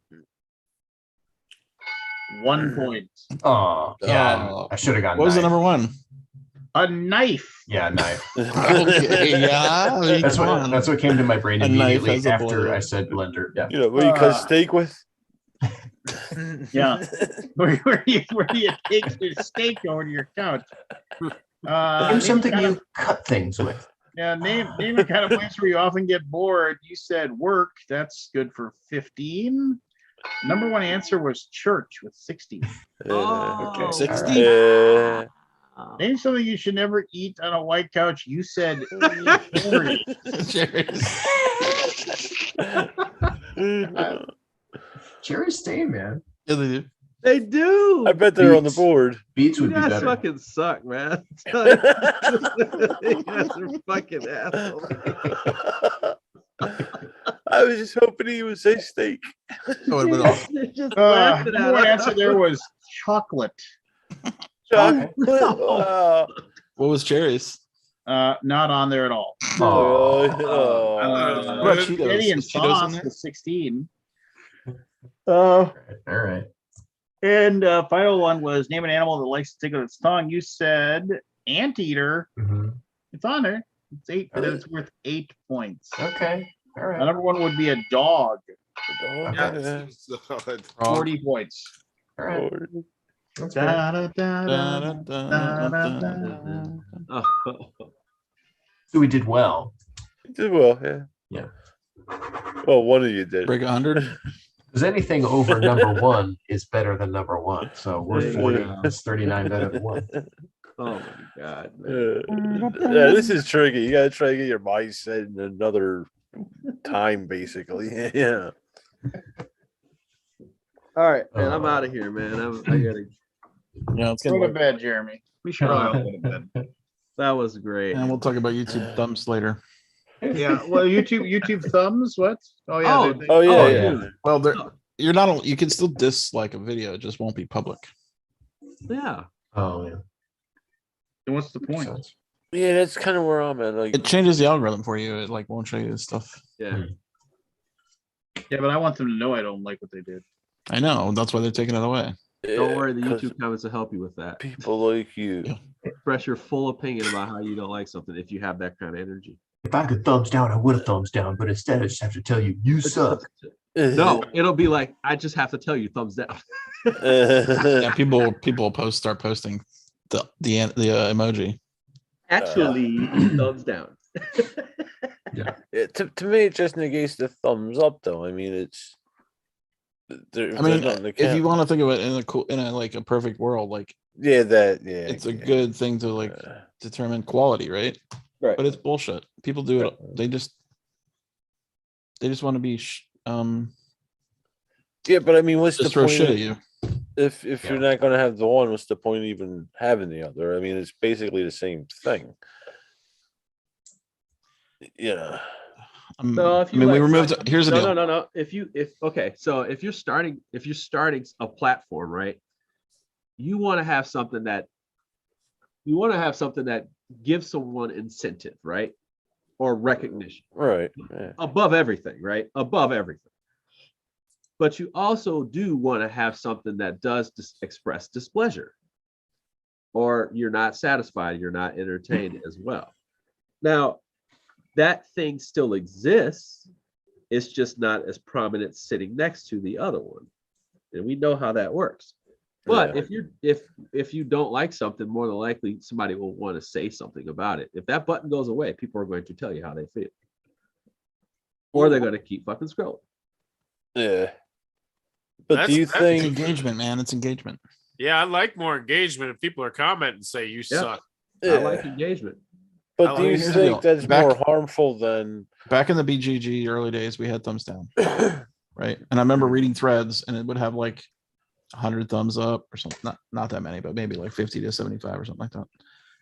1 point. Oh, yeah. Oh. I should have gotten. What was the knife. number one? A knife. Yeah, knife. Okay, yeah. I mean, That's come what on. that's what came to my brain A knife immediately has a after blade. I said blender. Yeah. You know, what do you cut steak with? Yeah. Where do you take your steak over to your couch? Name something you cut things with. Yeah, name a kind of place where you often get bored. You said work. That's good for 15. Number one answer was church with 60. Okay. 60? Name something you should never eat on a white couch. You said Cherries. Cherries stay, man. Yeah, they do. They do. I bet they're on the Beets. board. Beets You would be guys better. fucking suck, man. You guys are fucking assholes. I was just hoping he would say steak. That would have been awesome. They're just laughing number at one us. answer there was chocolate. Chocolate. What was cherries? Not on there at all. Oh, What about Cheetos? Spaghetti and Is Cheetos on sauce there? was 16. all right. And final one was name an animal that likes to tickle its tongue. You said anteater. Mhm. It's on there. It's 8. And it's worth 8 points. Okay. All right. Number one would be a dog. Yeah. 40 points. All right. That's fair. Da, da, da, Da, da, da, da, da, da. Oh. So we did well. You did well, yeah. Yeah. Well, one of you did. Break 100. Because anything over number one is better than number one. So we're 40. It's 39 better than one. Oh my god, man. Yeah, this is tricky. You gotta try to get your mindset in another time, basically. Yeah. All right, man. I'm out of here, man. I gotta. Yeah, it's Go getting to late. bed, Jeremy. We should all go to bed. That was great. And we'll talk about YouTube thumbs later. Yeah. Well, YouTube thumbs. What? Oh yeah. Oh, they- Oh yeah, Oh, yeah. dude. Well, you're not. You can still dislike a video. It just won't be public. Yeah. Oh, yeah. Then what's the Makes point? sense. Yeah, that's kind of where I'm at. Like, It changes the algorithm for you. It like won't show you this stuff. Yeah. Yeah, but I want them to know I don't like what they did. I know. That's why they're taking it away. Don't worry, the 'cause YouTube comments will help you with that. people like you. Express your full opinion about how you don't like something if you have that kind of energy. If I could thumbs down, I would have thumbs down. But instead, I just have to tell you, you suck. No, it'll be like I just have to tell you thumbs down. Yeah, people start posting the emoji. Actually, thumbs down. To me, it just negates the thumbs up, though. I mean, it's. I mean, if you want to think of it in a like a perfect world, like it's a good thing to like determine quality, right? Right. But it's bullshit. People do it. They just want to be. Yeah, but I mean, what's Just the throw point? shit at you. If you're not going to have the one, what's the point of even having the other? I mean, it's basically the same thing. Yeah. No, if you we like- removed. Here's the deal. No. If you're starting a platform, right? You want to have something that gives someone incentive, right? Or recognition. Right. Yeah. Above everything, right? Above everything. But you also do want to have something that does express displeasure, or you're not satisfied, you're not entertained as well. Now, that thing still exists. It's just not as prominent sitting next to the other one, and we know how that works. But if you don't like something, more than likely somebody will want to say something about it. If that button goes away, people are going to tell you how they feel. or they're gonna keep fucking scrolling. Yeah. But do you It's think engagement, man? It's engagement. Yeah, I like more engagement if people are commenting and say you suck. I like engagement. But I do you like- Here's the think deal. that's Back- more harmful than Back in the BGG early days, we had thumbs down, right? And I remember reading threads, and it would have like 100 thumbs up or something. Not that many, but maybe like 50 to 75 or something like that.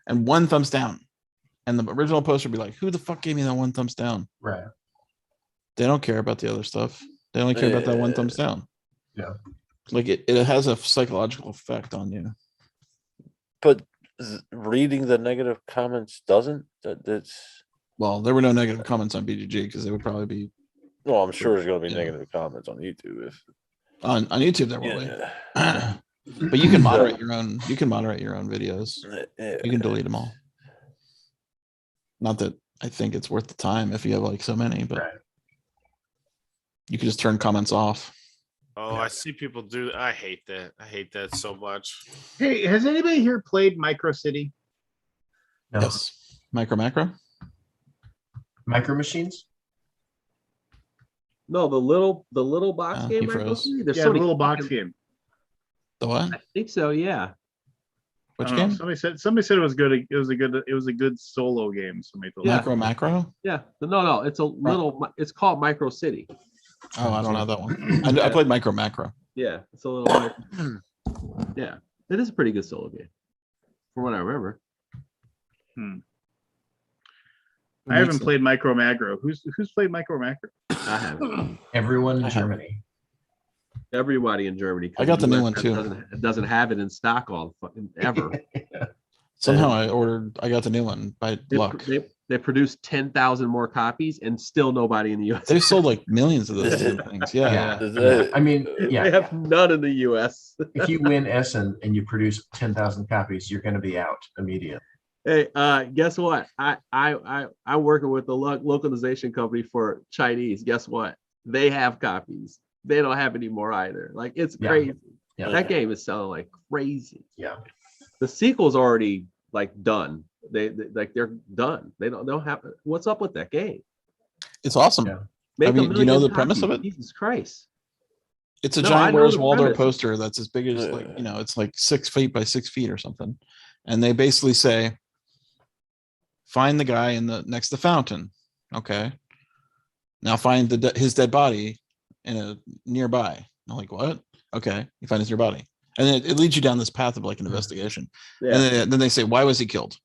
And one thumbs down. And the original poster would be like, "Who the fuck gave me that one thumbs down?" Right. They don't care about the other stuff. They only care about that one thumbs down. Yeah. Like it has a psychological effect on you. but reading the negative comments doesn't? That's Well, there were no negative comments on BGG because they would probably be well, I'm sure there's gonna be Yeah. negative comments on YouTube if on YouTube. There will be. yeah. But you can moderate your own. You can moderate your own videos. Yeah. You can delete them all. Not that I think it's worth the time if you have like so many, but Right. you can just turn comments off. Oh, I see people do. I hate that. I hate that so much. Hey, has anybody here played Micro City? No. Yes. Macro. Micro Machines. No, the little box Oh, game. he Micro froze. City? There's Yeah, so the many little box fucking- game. The what? I think so. Yeah. Which I don't know, game? Somebody said it was good. It was a good solo game. Somebody told me. Yeah. Macro. Yeah. No. It's a little. It's called Micro City. Oh, I don't have that one. I played macro. Yeah. It's a little. Yeah. It is a pretty good solo game, from what I remember. I haven't played Micro Macro. Who's played Micro Macro? I haven't. Everyone in I haven't. Germany. Everybody in Germany. 'cause I got the new US one, too. Doesn't have it in stock all fucking ever. Somehow I got the new one by luck. They produced 10,000 more copies and still nobody in the US. They've sold like millions of those damn things. Yeah. Yeah. I mean, They yeah. have none in the US. If you win Essen and you produce 10,000 copies, you're going to be out immediately. Hey, guess what? I'm working with the localization company for Chinese. Guess what? They have copies. They don't have any more either. Like it's Yeah. crazy. Yeah. That game is selling like crazy. Yeah. The sequel's already like done. They're done. They don't have. What's up with that game? It's awesome. Yeah. Make I a mean, do you know million the premise of copies. it? Jesus Christ! It's a No, I giant know Where's the Waldo premise. poster that's as big as like, it's like 6 feet by 6 feet or something. And they basically say, find the guy in the next to the fountain. Okay. Now find his dead body in a nearby. I'm like, what? Okay. You find his dead body. And then it leads you down this path of like an investigation. Yeah. And then they say, why was he killed?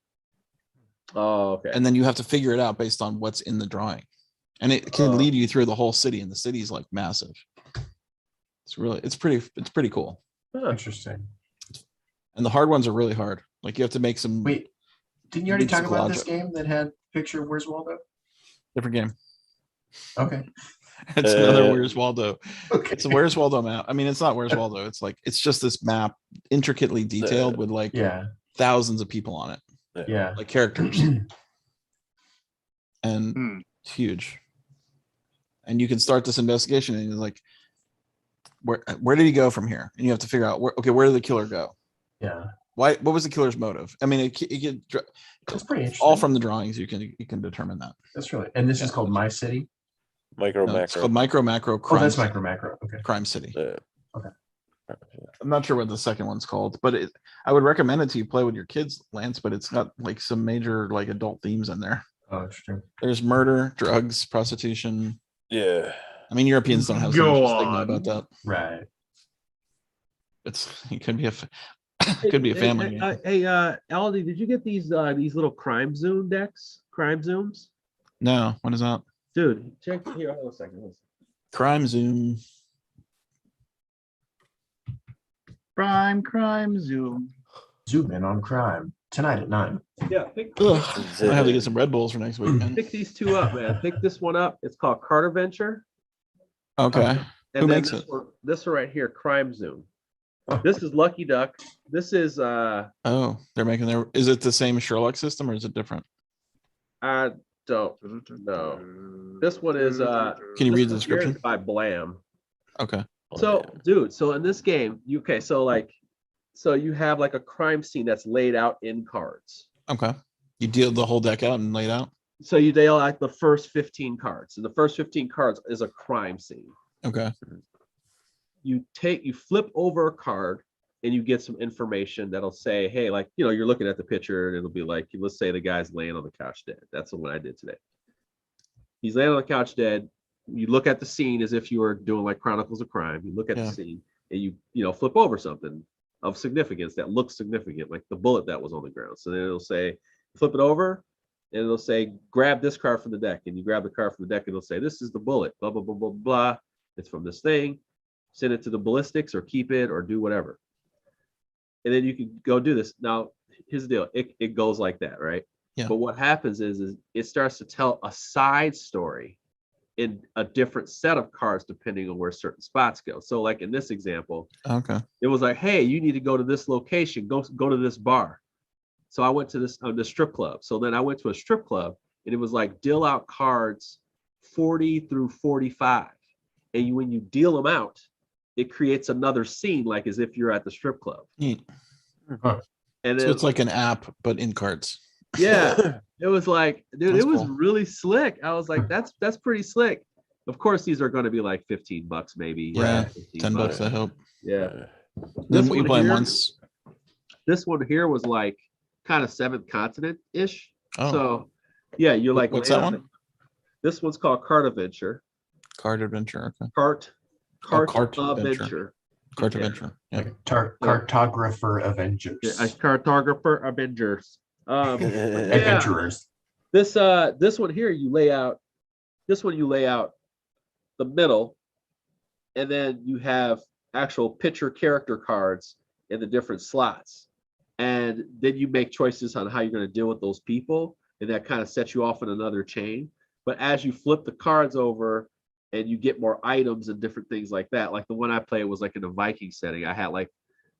Oh, okay. And then you have to figure it out based on what's in the drawing. And it can lead you through the whole city, and the city's like massive. It's pretty cool. Interesting. And the hard ones are really hard. Like you have to make some Wait, didn't you already Need talk some about this logic. game that had picture Where's Waldo? different game. Okay. It's another Where's Waldo. Okay. It's a Where's Waldo map. I mean, it's not Where's Waldo. It's like it's just this map intricately detailed with like Yeah. thousands of people on it, Yeah. like characters, and Hmm. it's huge. And you can start this investigation, and you're like, where did he go from here? And you have to figure out where did the killer go? Yeah. What was the killer's motive? I mean, That's pretty interesting. all from the drawings. You can determine that. That's really, and this is called My City. Micro No, it's macro. called macro Oh, crime. that's Macro. Okay. Crime City. Okay. I'm not sure what the second one's called, but I would recommend it to you play with your kids, Lance. But it's got like some major like adult themes in there. Oh, interesting. There's murder, drugs, prostitution. Yeah. I mean, Europeans don't have so Go much stigma on. about that. Right. It could be a family game. Hey, Aldi, did you get these little crime zoom decks? Crime zooms, No, what is that? dude. Check here. Hold on a second. Crime Zoom. Crime, Zoom. Zoom in on crime tonight at 9. Yeah, pick Ugh, I have to get some Red Bulls for next week, man. pick these two up, man. Pick this one up. It's called Carter Venture. Okay. And Who then makes this it? this one right here, Crime Zoom. This is Lucky Duck. This is Oh, they're making their. Is it the same Sherlock system or is it different? I don't know. This one is Can you read the this one here is description? by Blam. Okay. So, dude, so in this game, so you have like a crime scene that's laid out in cards. Okay. You deal the whole deck out and lay it out. So you deal like the first 15 cards, and the first 15 cards is a crime scene. Okay. You flip over a card, and you get some information that'll say, hey, like, you know, you're looking at the picture, and it'll be like, let's say the guy's laying on the couch dead. That's the one I did today. He's laying on the couch dead. You look at the scene as if you were doing like Chronicles of Crime. You look at the scene, and you flip over something of significance that looks significant, like the bullet that was on the ground. So then it'll say, flip it over, and it'll say, grab this card from the deck. And you grab the card from the deck, and it'll say, this is the bullet, blah, blah, blah, blah, blah. It's from this thing. Send it to the ballistics or keep it or do whatever. And then you can go do this. Now, here's the deal. It goes like that, right? Yeah. But what happens is it starts to tell a side story in a different set of cards depending on where certain spots go. So like in this example, okay, it was like, hey, you need to go to this location, go to this bar. So I went to this strip club. So then I went to a strip club, and it was like deal out cards 40 through 45. And when you deal them out, it creates another scene, like as if you're at the strip club. Neat. And then, so it's like an app, but in cards. Yeah, it was like, dude, That's it was cool. really slick. I was like, that's pretty slick. Of course, these are going to be like $15 maybe. Yeah, $15. $10, I hope. Yeah. Then we play here, once. This one here was like kind of seventh continent ish. Oh. So yeah, you're like, what's that one? This one's called Card Adventure. Card Adventure. Okay. Cart Adventure. Adventure. Card Yeah. Adventure. Yeah. Cartographer Avengers. Yeah, Cartographer Avengers. Adventurers. This one here, you lay out the middle, and then you have actual picture character cards in the different slots, and then you make choices on how you're going to deal with those people, and that kind of sets you off in another chain. But as you flip the cards over and you get more items and different things like that, like the one I played was like in a Viking setting. I had like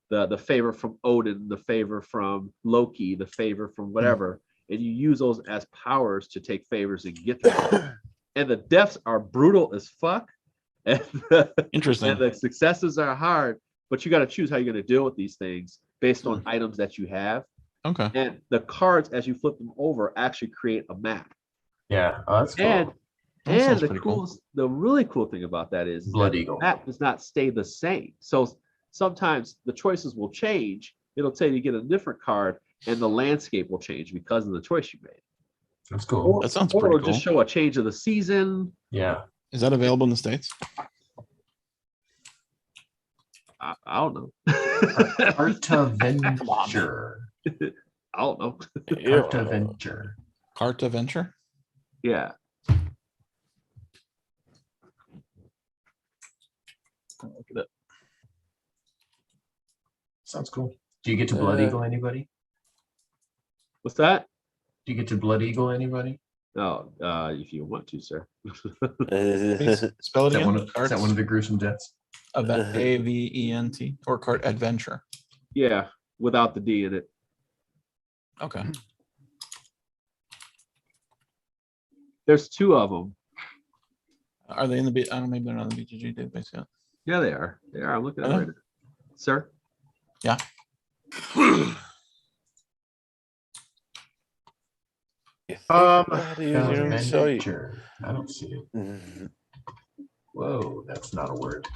the favor from Odin, the favor from Loki, the favor from whatever, and you use those as powers to take favors and get them. And the deaths are brutal as fuck. And Interesting. And the successes are hard, but you got to choose how you're going to deal with these things based on items that you have. Okay. And the cards, as you flip them over, actually create a map. Yeah, that's cool. And That sounds the pretty cool. coolest, the really cool thing about that is Blood that Eagle. the map does not stay the same. So sometimes the choices will change. It'll tell you to get a different card, and the landscape will change because of the choice you made. That's cool. That sounds Or pretty it'll just show a change of the season. Yeah. Is that available in the States? I don't know. Cartaventure. I don't know. Cartaventure. Cart Adventure? Yeah. Look at it. Sounds cool. Do you get to Blood Eagle anybody? What's that? Do you get to Blood Eagle anybody? No, if you want to, sir. Spell it Is that, again. one of, is that one of the gruesome deaths? Avent or Cart Adventure. Yeah, without the D in it. Okay. There's two of them. Are they in the? I don't know. Maybe they're not in the BGG database yet. Yeah, they are. They are. I'm looking at it Are right now. Sir? Yeah. Cartaventure. I don't see it. Whoa, that's not a word.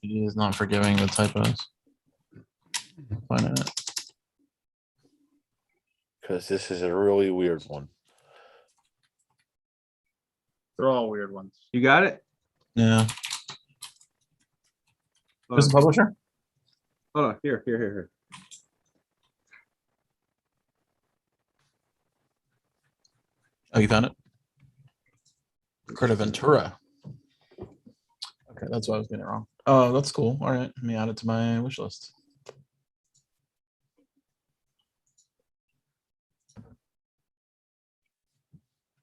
He is not forgiving the typos. Finding it. Because this is a really weird one. They're all weird ones. You got it? Yeah. Who's the publisher? Hold on. Here. Oh, you found it? Crowdfunding. Okay, that's why I was getting it wrong. Oh, that's cool. All right, let me add it to my wish list.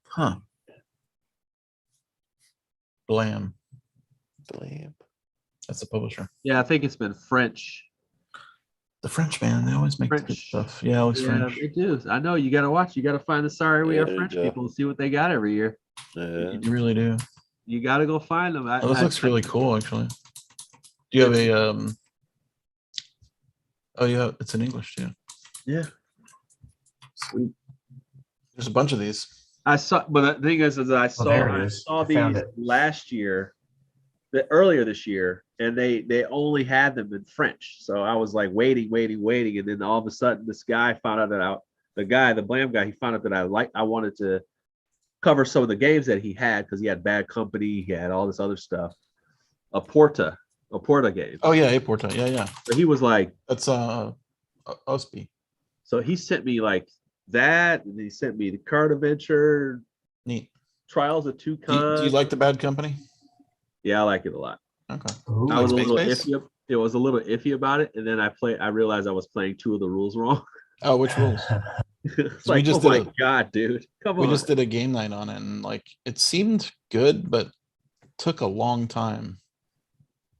Huh. Blam. That's the publisher. Yeah, I think it's been French. The French, man, they always make good French. stuff. Yeah, always French. They do. I know. You got to watch. You got to find the Sorry We Yeah, Are French yeah. people and see what they got every year. You really do. You got to go find them. Oh, this looks really cool, actually. Do you have a Oh, yeah, it's in English too. Yeah. There's a bunch of these. I saw, but the thing is I there it is. saw I found these it. last year, earlier this year, and they only had them in French. So I was like waiting, and then all of a sudden this guy found out that the Blam guy, he found out that I wanted to cover some of the games that he had because he had Bad Company, he had all this other stuff. A Porta game. Oh yeah, a Porta. Yeah. So he was like, that's Osby. So he sent me like that, and he sent me the Card Adventure. Neat. Trials of Toucan. Do you like the Bad Company? Yeah, I like it a lot. Okay. Ooh, I was a little iffy. It was a little iffy about it, and then I realized I was playing 2 of the rules wrong. Oh, which rules? It's like, oh my god, dude, come on. We just did a game night on it, and like it seemed good, but took a long time.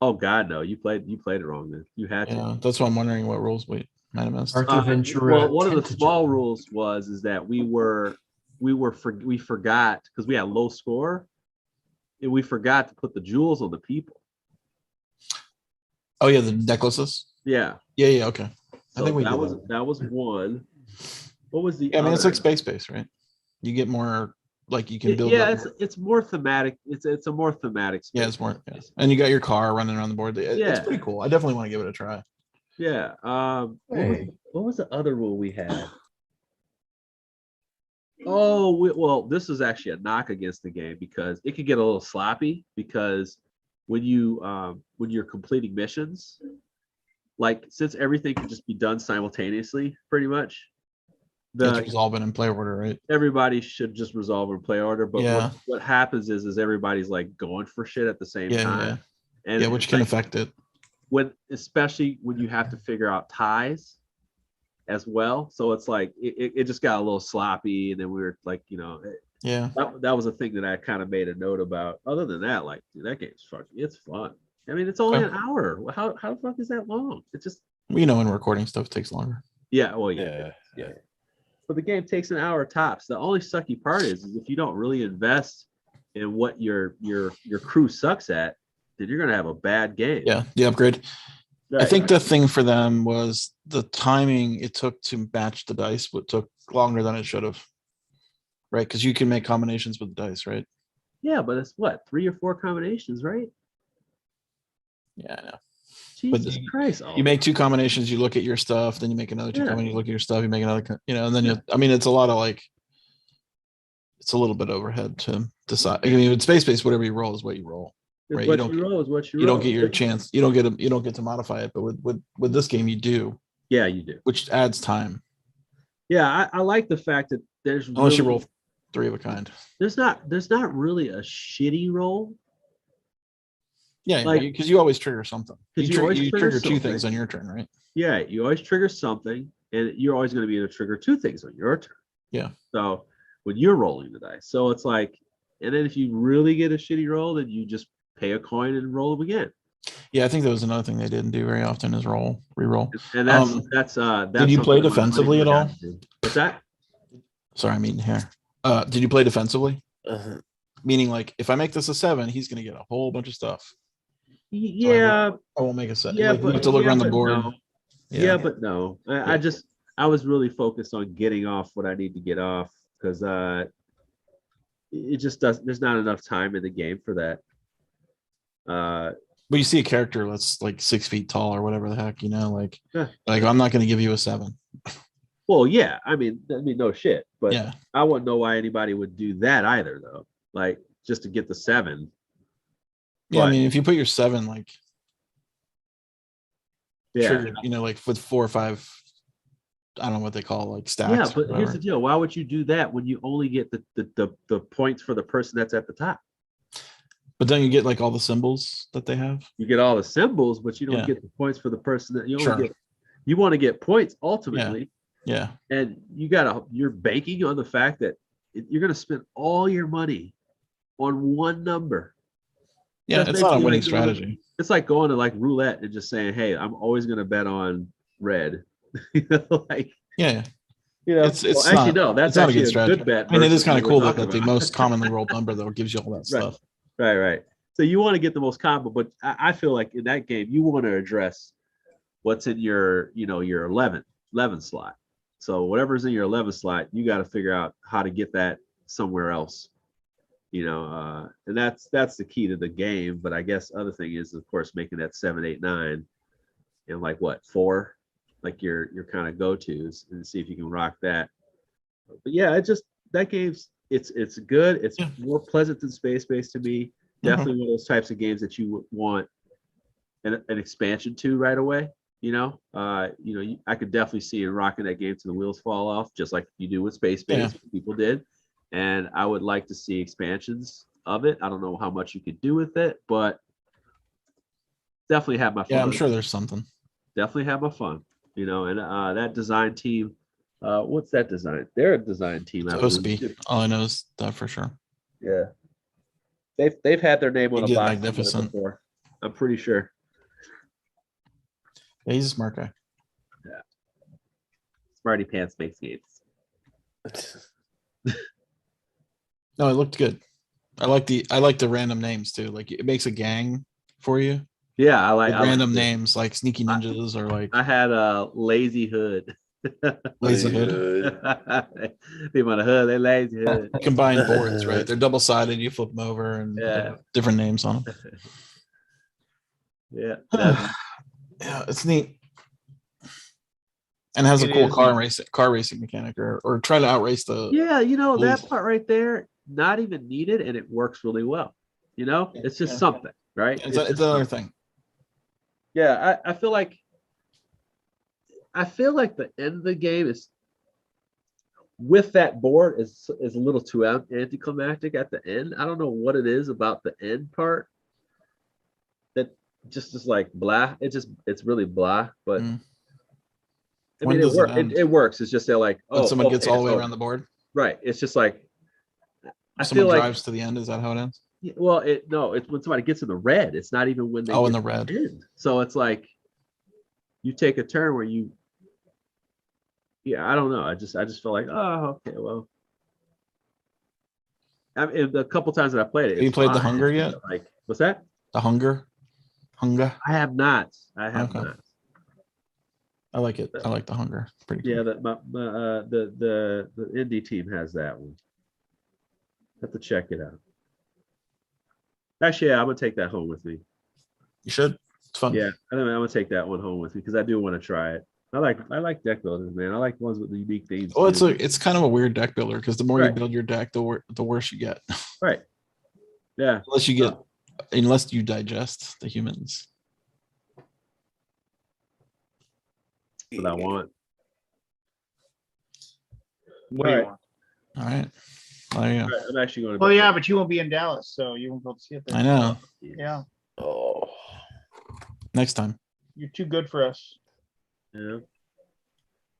Oh god, no! You played it wrong. Then you had to. Yeah, that's why I'm wondering what rules we might have missed. Well, one of the small rules is that we forgot because we had low score, and we forgot to put the jewels on the people. Oh yeah, the necklaces. Yeah. Okay. So I think we that did was one. What was the? I mean, it's other? like space, right? You get more, like you can build. Yeah, it's more thematic. It's a more thematic space. Yeah, it's more. Yeah. And you got your car running around the board. It's pretty cool. I definitely want to give it a try. Yeah. What was the other rule we had? Oh, well, this is actually a knock against the game because it could get a little sloppy because when you're completing missions, like since everything can just be done simultaneously, pretty much. It's resolving in play order, right? Everybody should just resolve in play order, but Yeah. what happens is everybody's like going for shit at the same time. Yeah, And which can affect it. Especially when you have to figure out ties as well. So it's like it just got a little sloppy, and then we were like, Yeah. That was a thing that I kind of made a note about. Other than that, like that game's fucking, it's fun. I mean, it's only an hour. How the fuck is that long? It's just when recording stuff takes longer. Yeah, well, yeah. But the game takes an hour tops. The only sucky part is if you don't really invest in what your crew sucks at, then you're gonna have a bad game. Yeah, the upgrade. Right. I think the thing for them was the timing it took to match the dice, but took longer than it should have. Right, because you can make combinations with the dice, right? Yeah, but it's what, 3 or 4 combinations, right? Yeah, I know. Jesus Christ! You make 2 combinations. You look at your stuff, then you make another 2 combinations. You look at your stuff. You make another, and then I mean, it's a lot of like. It's a little bit overhead to decide. I mean, with space-based, whatever you roll is what you roll. Right? What you roll is what you roll. You don't get your chance. You don't get to modify it. But with this game, you do. Yeah, you do. Which adds time. Yeah, I like the fact that there's unless you roll 3 of a kind. There's not really a shitty roll. Yeah, because you always trigger something. You trigger 2 things on your turn, right? Yeah, you always trigger something, and you're always going to be able to trigger 2 things on your turn. Yeah. So when you're rolling the dice, so it's like, and then if you really get a shitty roll, then you just pay a coin and roll them again. Yeah, I think that was another thing they didn't do very often is re-roll. And that's did you play defensively at all? What's that? Sorry, I'm eating here. Did you play defensively? Meaning, like, if I make this a 7, he's going to get a whole bunch of stuff. Yeah, so I won't make a set. Yeah, you have to look around the board. No. Yeah, but no. I was really focused on getting off what I need to get off because it just does. There's not enough time in the game for that. But you see a character that's like 6 feet tall or whatever the heck, like I'm not going to give you a 7. Well, yeah, I mean, no shit, but yeah. I wouldn't know why anybody would do that either, though. Like just to get the 7. Yeah, I mean, if you put your 7 like, triggered, like with 4 or 5, I don't know what they call like stacks. Yeah, but here's the deal: why would you do that when you only get the points for the person that's at the top? But then you get like all the symbols that they have. You get all the symbols, but you don't get the points for the person that you only get. You want to get points ultimately. Yeah. And you're banking on the fact that you're going to spend all your money on one number. Yeah, it's not a winning strategy. It's like going to like roulette and just saying, "Hey, I'm always going to bet on red." Like yeah. It's actually no, that's not actually a good strategy. good bet. I mean, it is kind of cool that the most commonly rolled number though gives you all that stuff. Right. So you want to get the most combo, but I feel like in that game you want to address what's in your your 11 slot. So whatever's in your 11 slot, you got to figure out how to get that somewhere else. And that's the key to the game. But I guess other thing is, of course, making that 7, 8, 9, and like what 4, like your kind of go-tos, and see if you can rock that. But yeah, that game's it's good. It's more pleasant than Space Base to me. Definitely one of those types of games that you would want an expansion to right away. I could definitely see you rocking that game to the wheels fall off, just like you do with Space Base. People did, and I would like to see expansions of it. I don't know how much you could do with it, but definitely have my fun. Yeah, I'm sure there's something. Definitely have my fun. And that design team. What's that design? They're a design team. It's supposed to be. All I know is that for sure. Yeah, they've had their name on a box magnificent before. I'm pretty sure. Yeah, he's a smart guy. Yeah, Smarty Pants makes games. No, it looked good. I like the random names too. Like it makes a gang for you. Yeah, I like random names like Sneaky Ninjas or like I had a Lazy Hood. Lazy Hood. People on the hood, they lazy hood. Combined boards, right? They're double sided. You flip them over and different names on them. Yeah, yeah, it's neat, and has a cool car racing mechanic, or try to outrace the. Yeah, that part right there, not even needed, and it works really well. It's just something, right? It's another thing. Yeah, I feel like the end of the game is with that board is a little too anticlimactic at the end. I don't know what it is about the end part that just is like blah. It's really blah, but I mean it works. It's just they're like, when someone gets all the way around the board. Right. It's just like someone drives to the end. Is that how it ends? Well, it's when somebody gets in the red. It's not even when they in the red. So it's like you take a turn where you. Yeah, I don't know. I just feel like, oh, okay, well. I mean, a couple times that I played it. Have you played the Hunger yet? Like, what's that? The Hunger. I have not. Not. I like it. I like the Hunger. Pretty cool. Yeah, the indie team has that one. Have to check it out. Actually, yeah, I'm gonna take that home with me. You should. It's fun. Yeah, I'm gonna take that one home with me because I do want to try it. I like deck builders, man. I like ones with the unique themes. Well, it's kind of a weird deck builder because the more you build your deck, the worse you get. Right. Yeah. Unless you digest the humans. What I want. What do you want? All right. There you go. I'm actually going to. Well, yeah, but you won't be in Dallas, so you won't be able to see it there. I know. Yeah. Oh. Next time. You're too good for us. Yeah.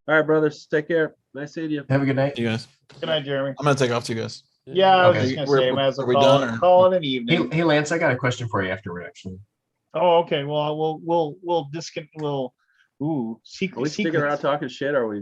All right, brothers. Take care. Nice seeing you. Have a good night. See you guys. Good night, Jeremy. I'm gonna take off too, guys. Yeah, I was just gonna say, might as well call it an evening. Hey, Lance, I got a question for you after actually. Oh, okay. Well, we'll secret. Are we sticking around talking shit, or are we?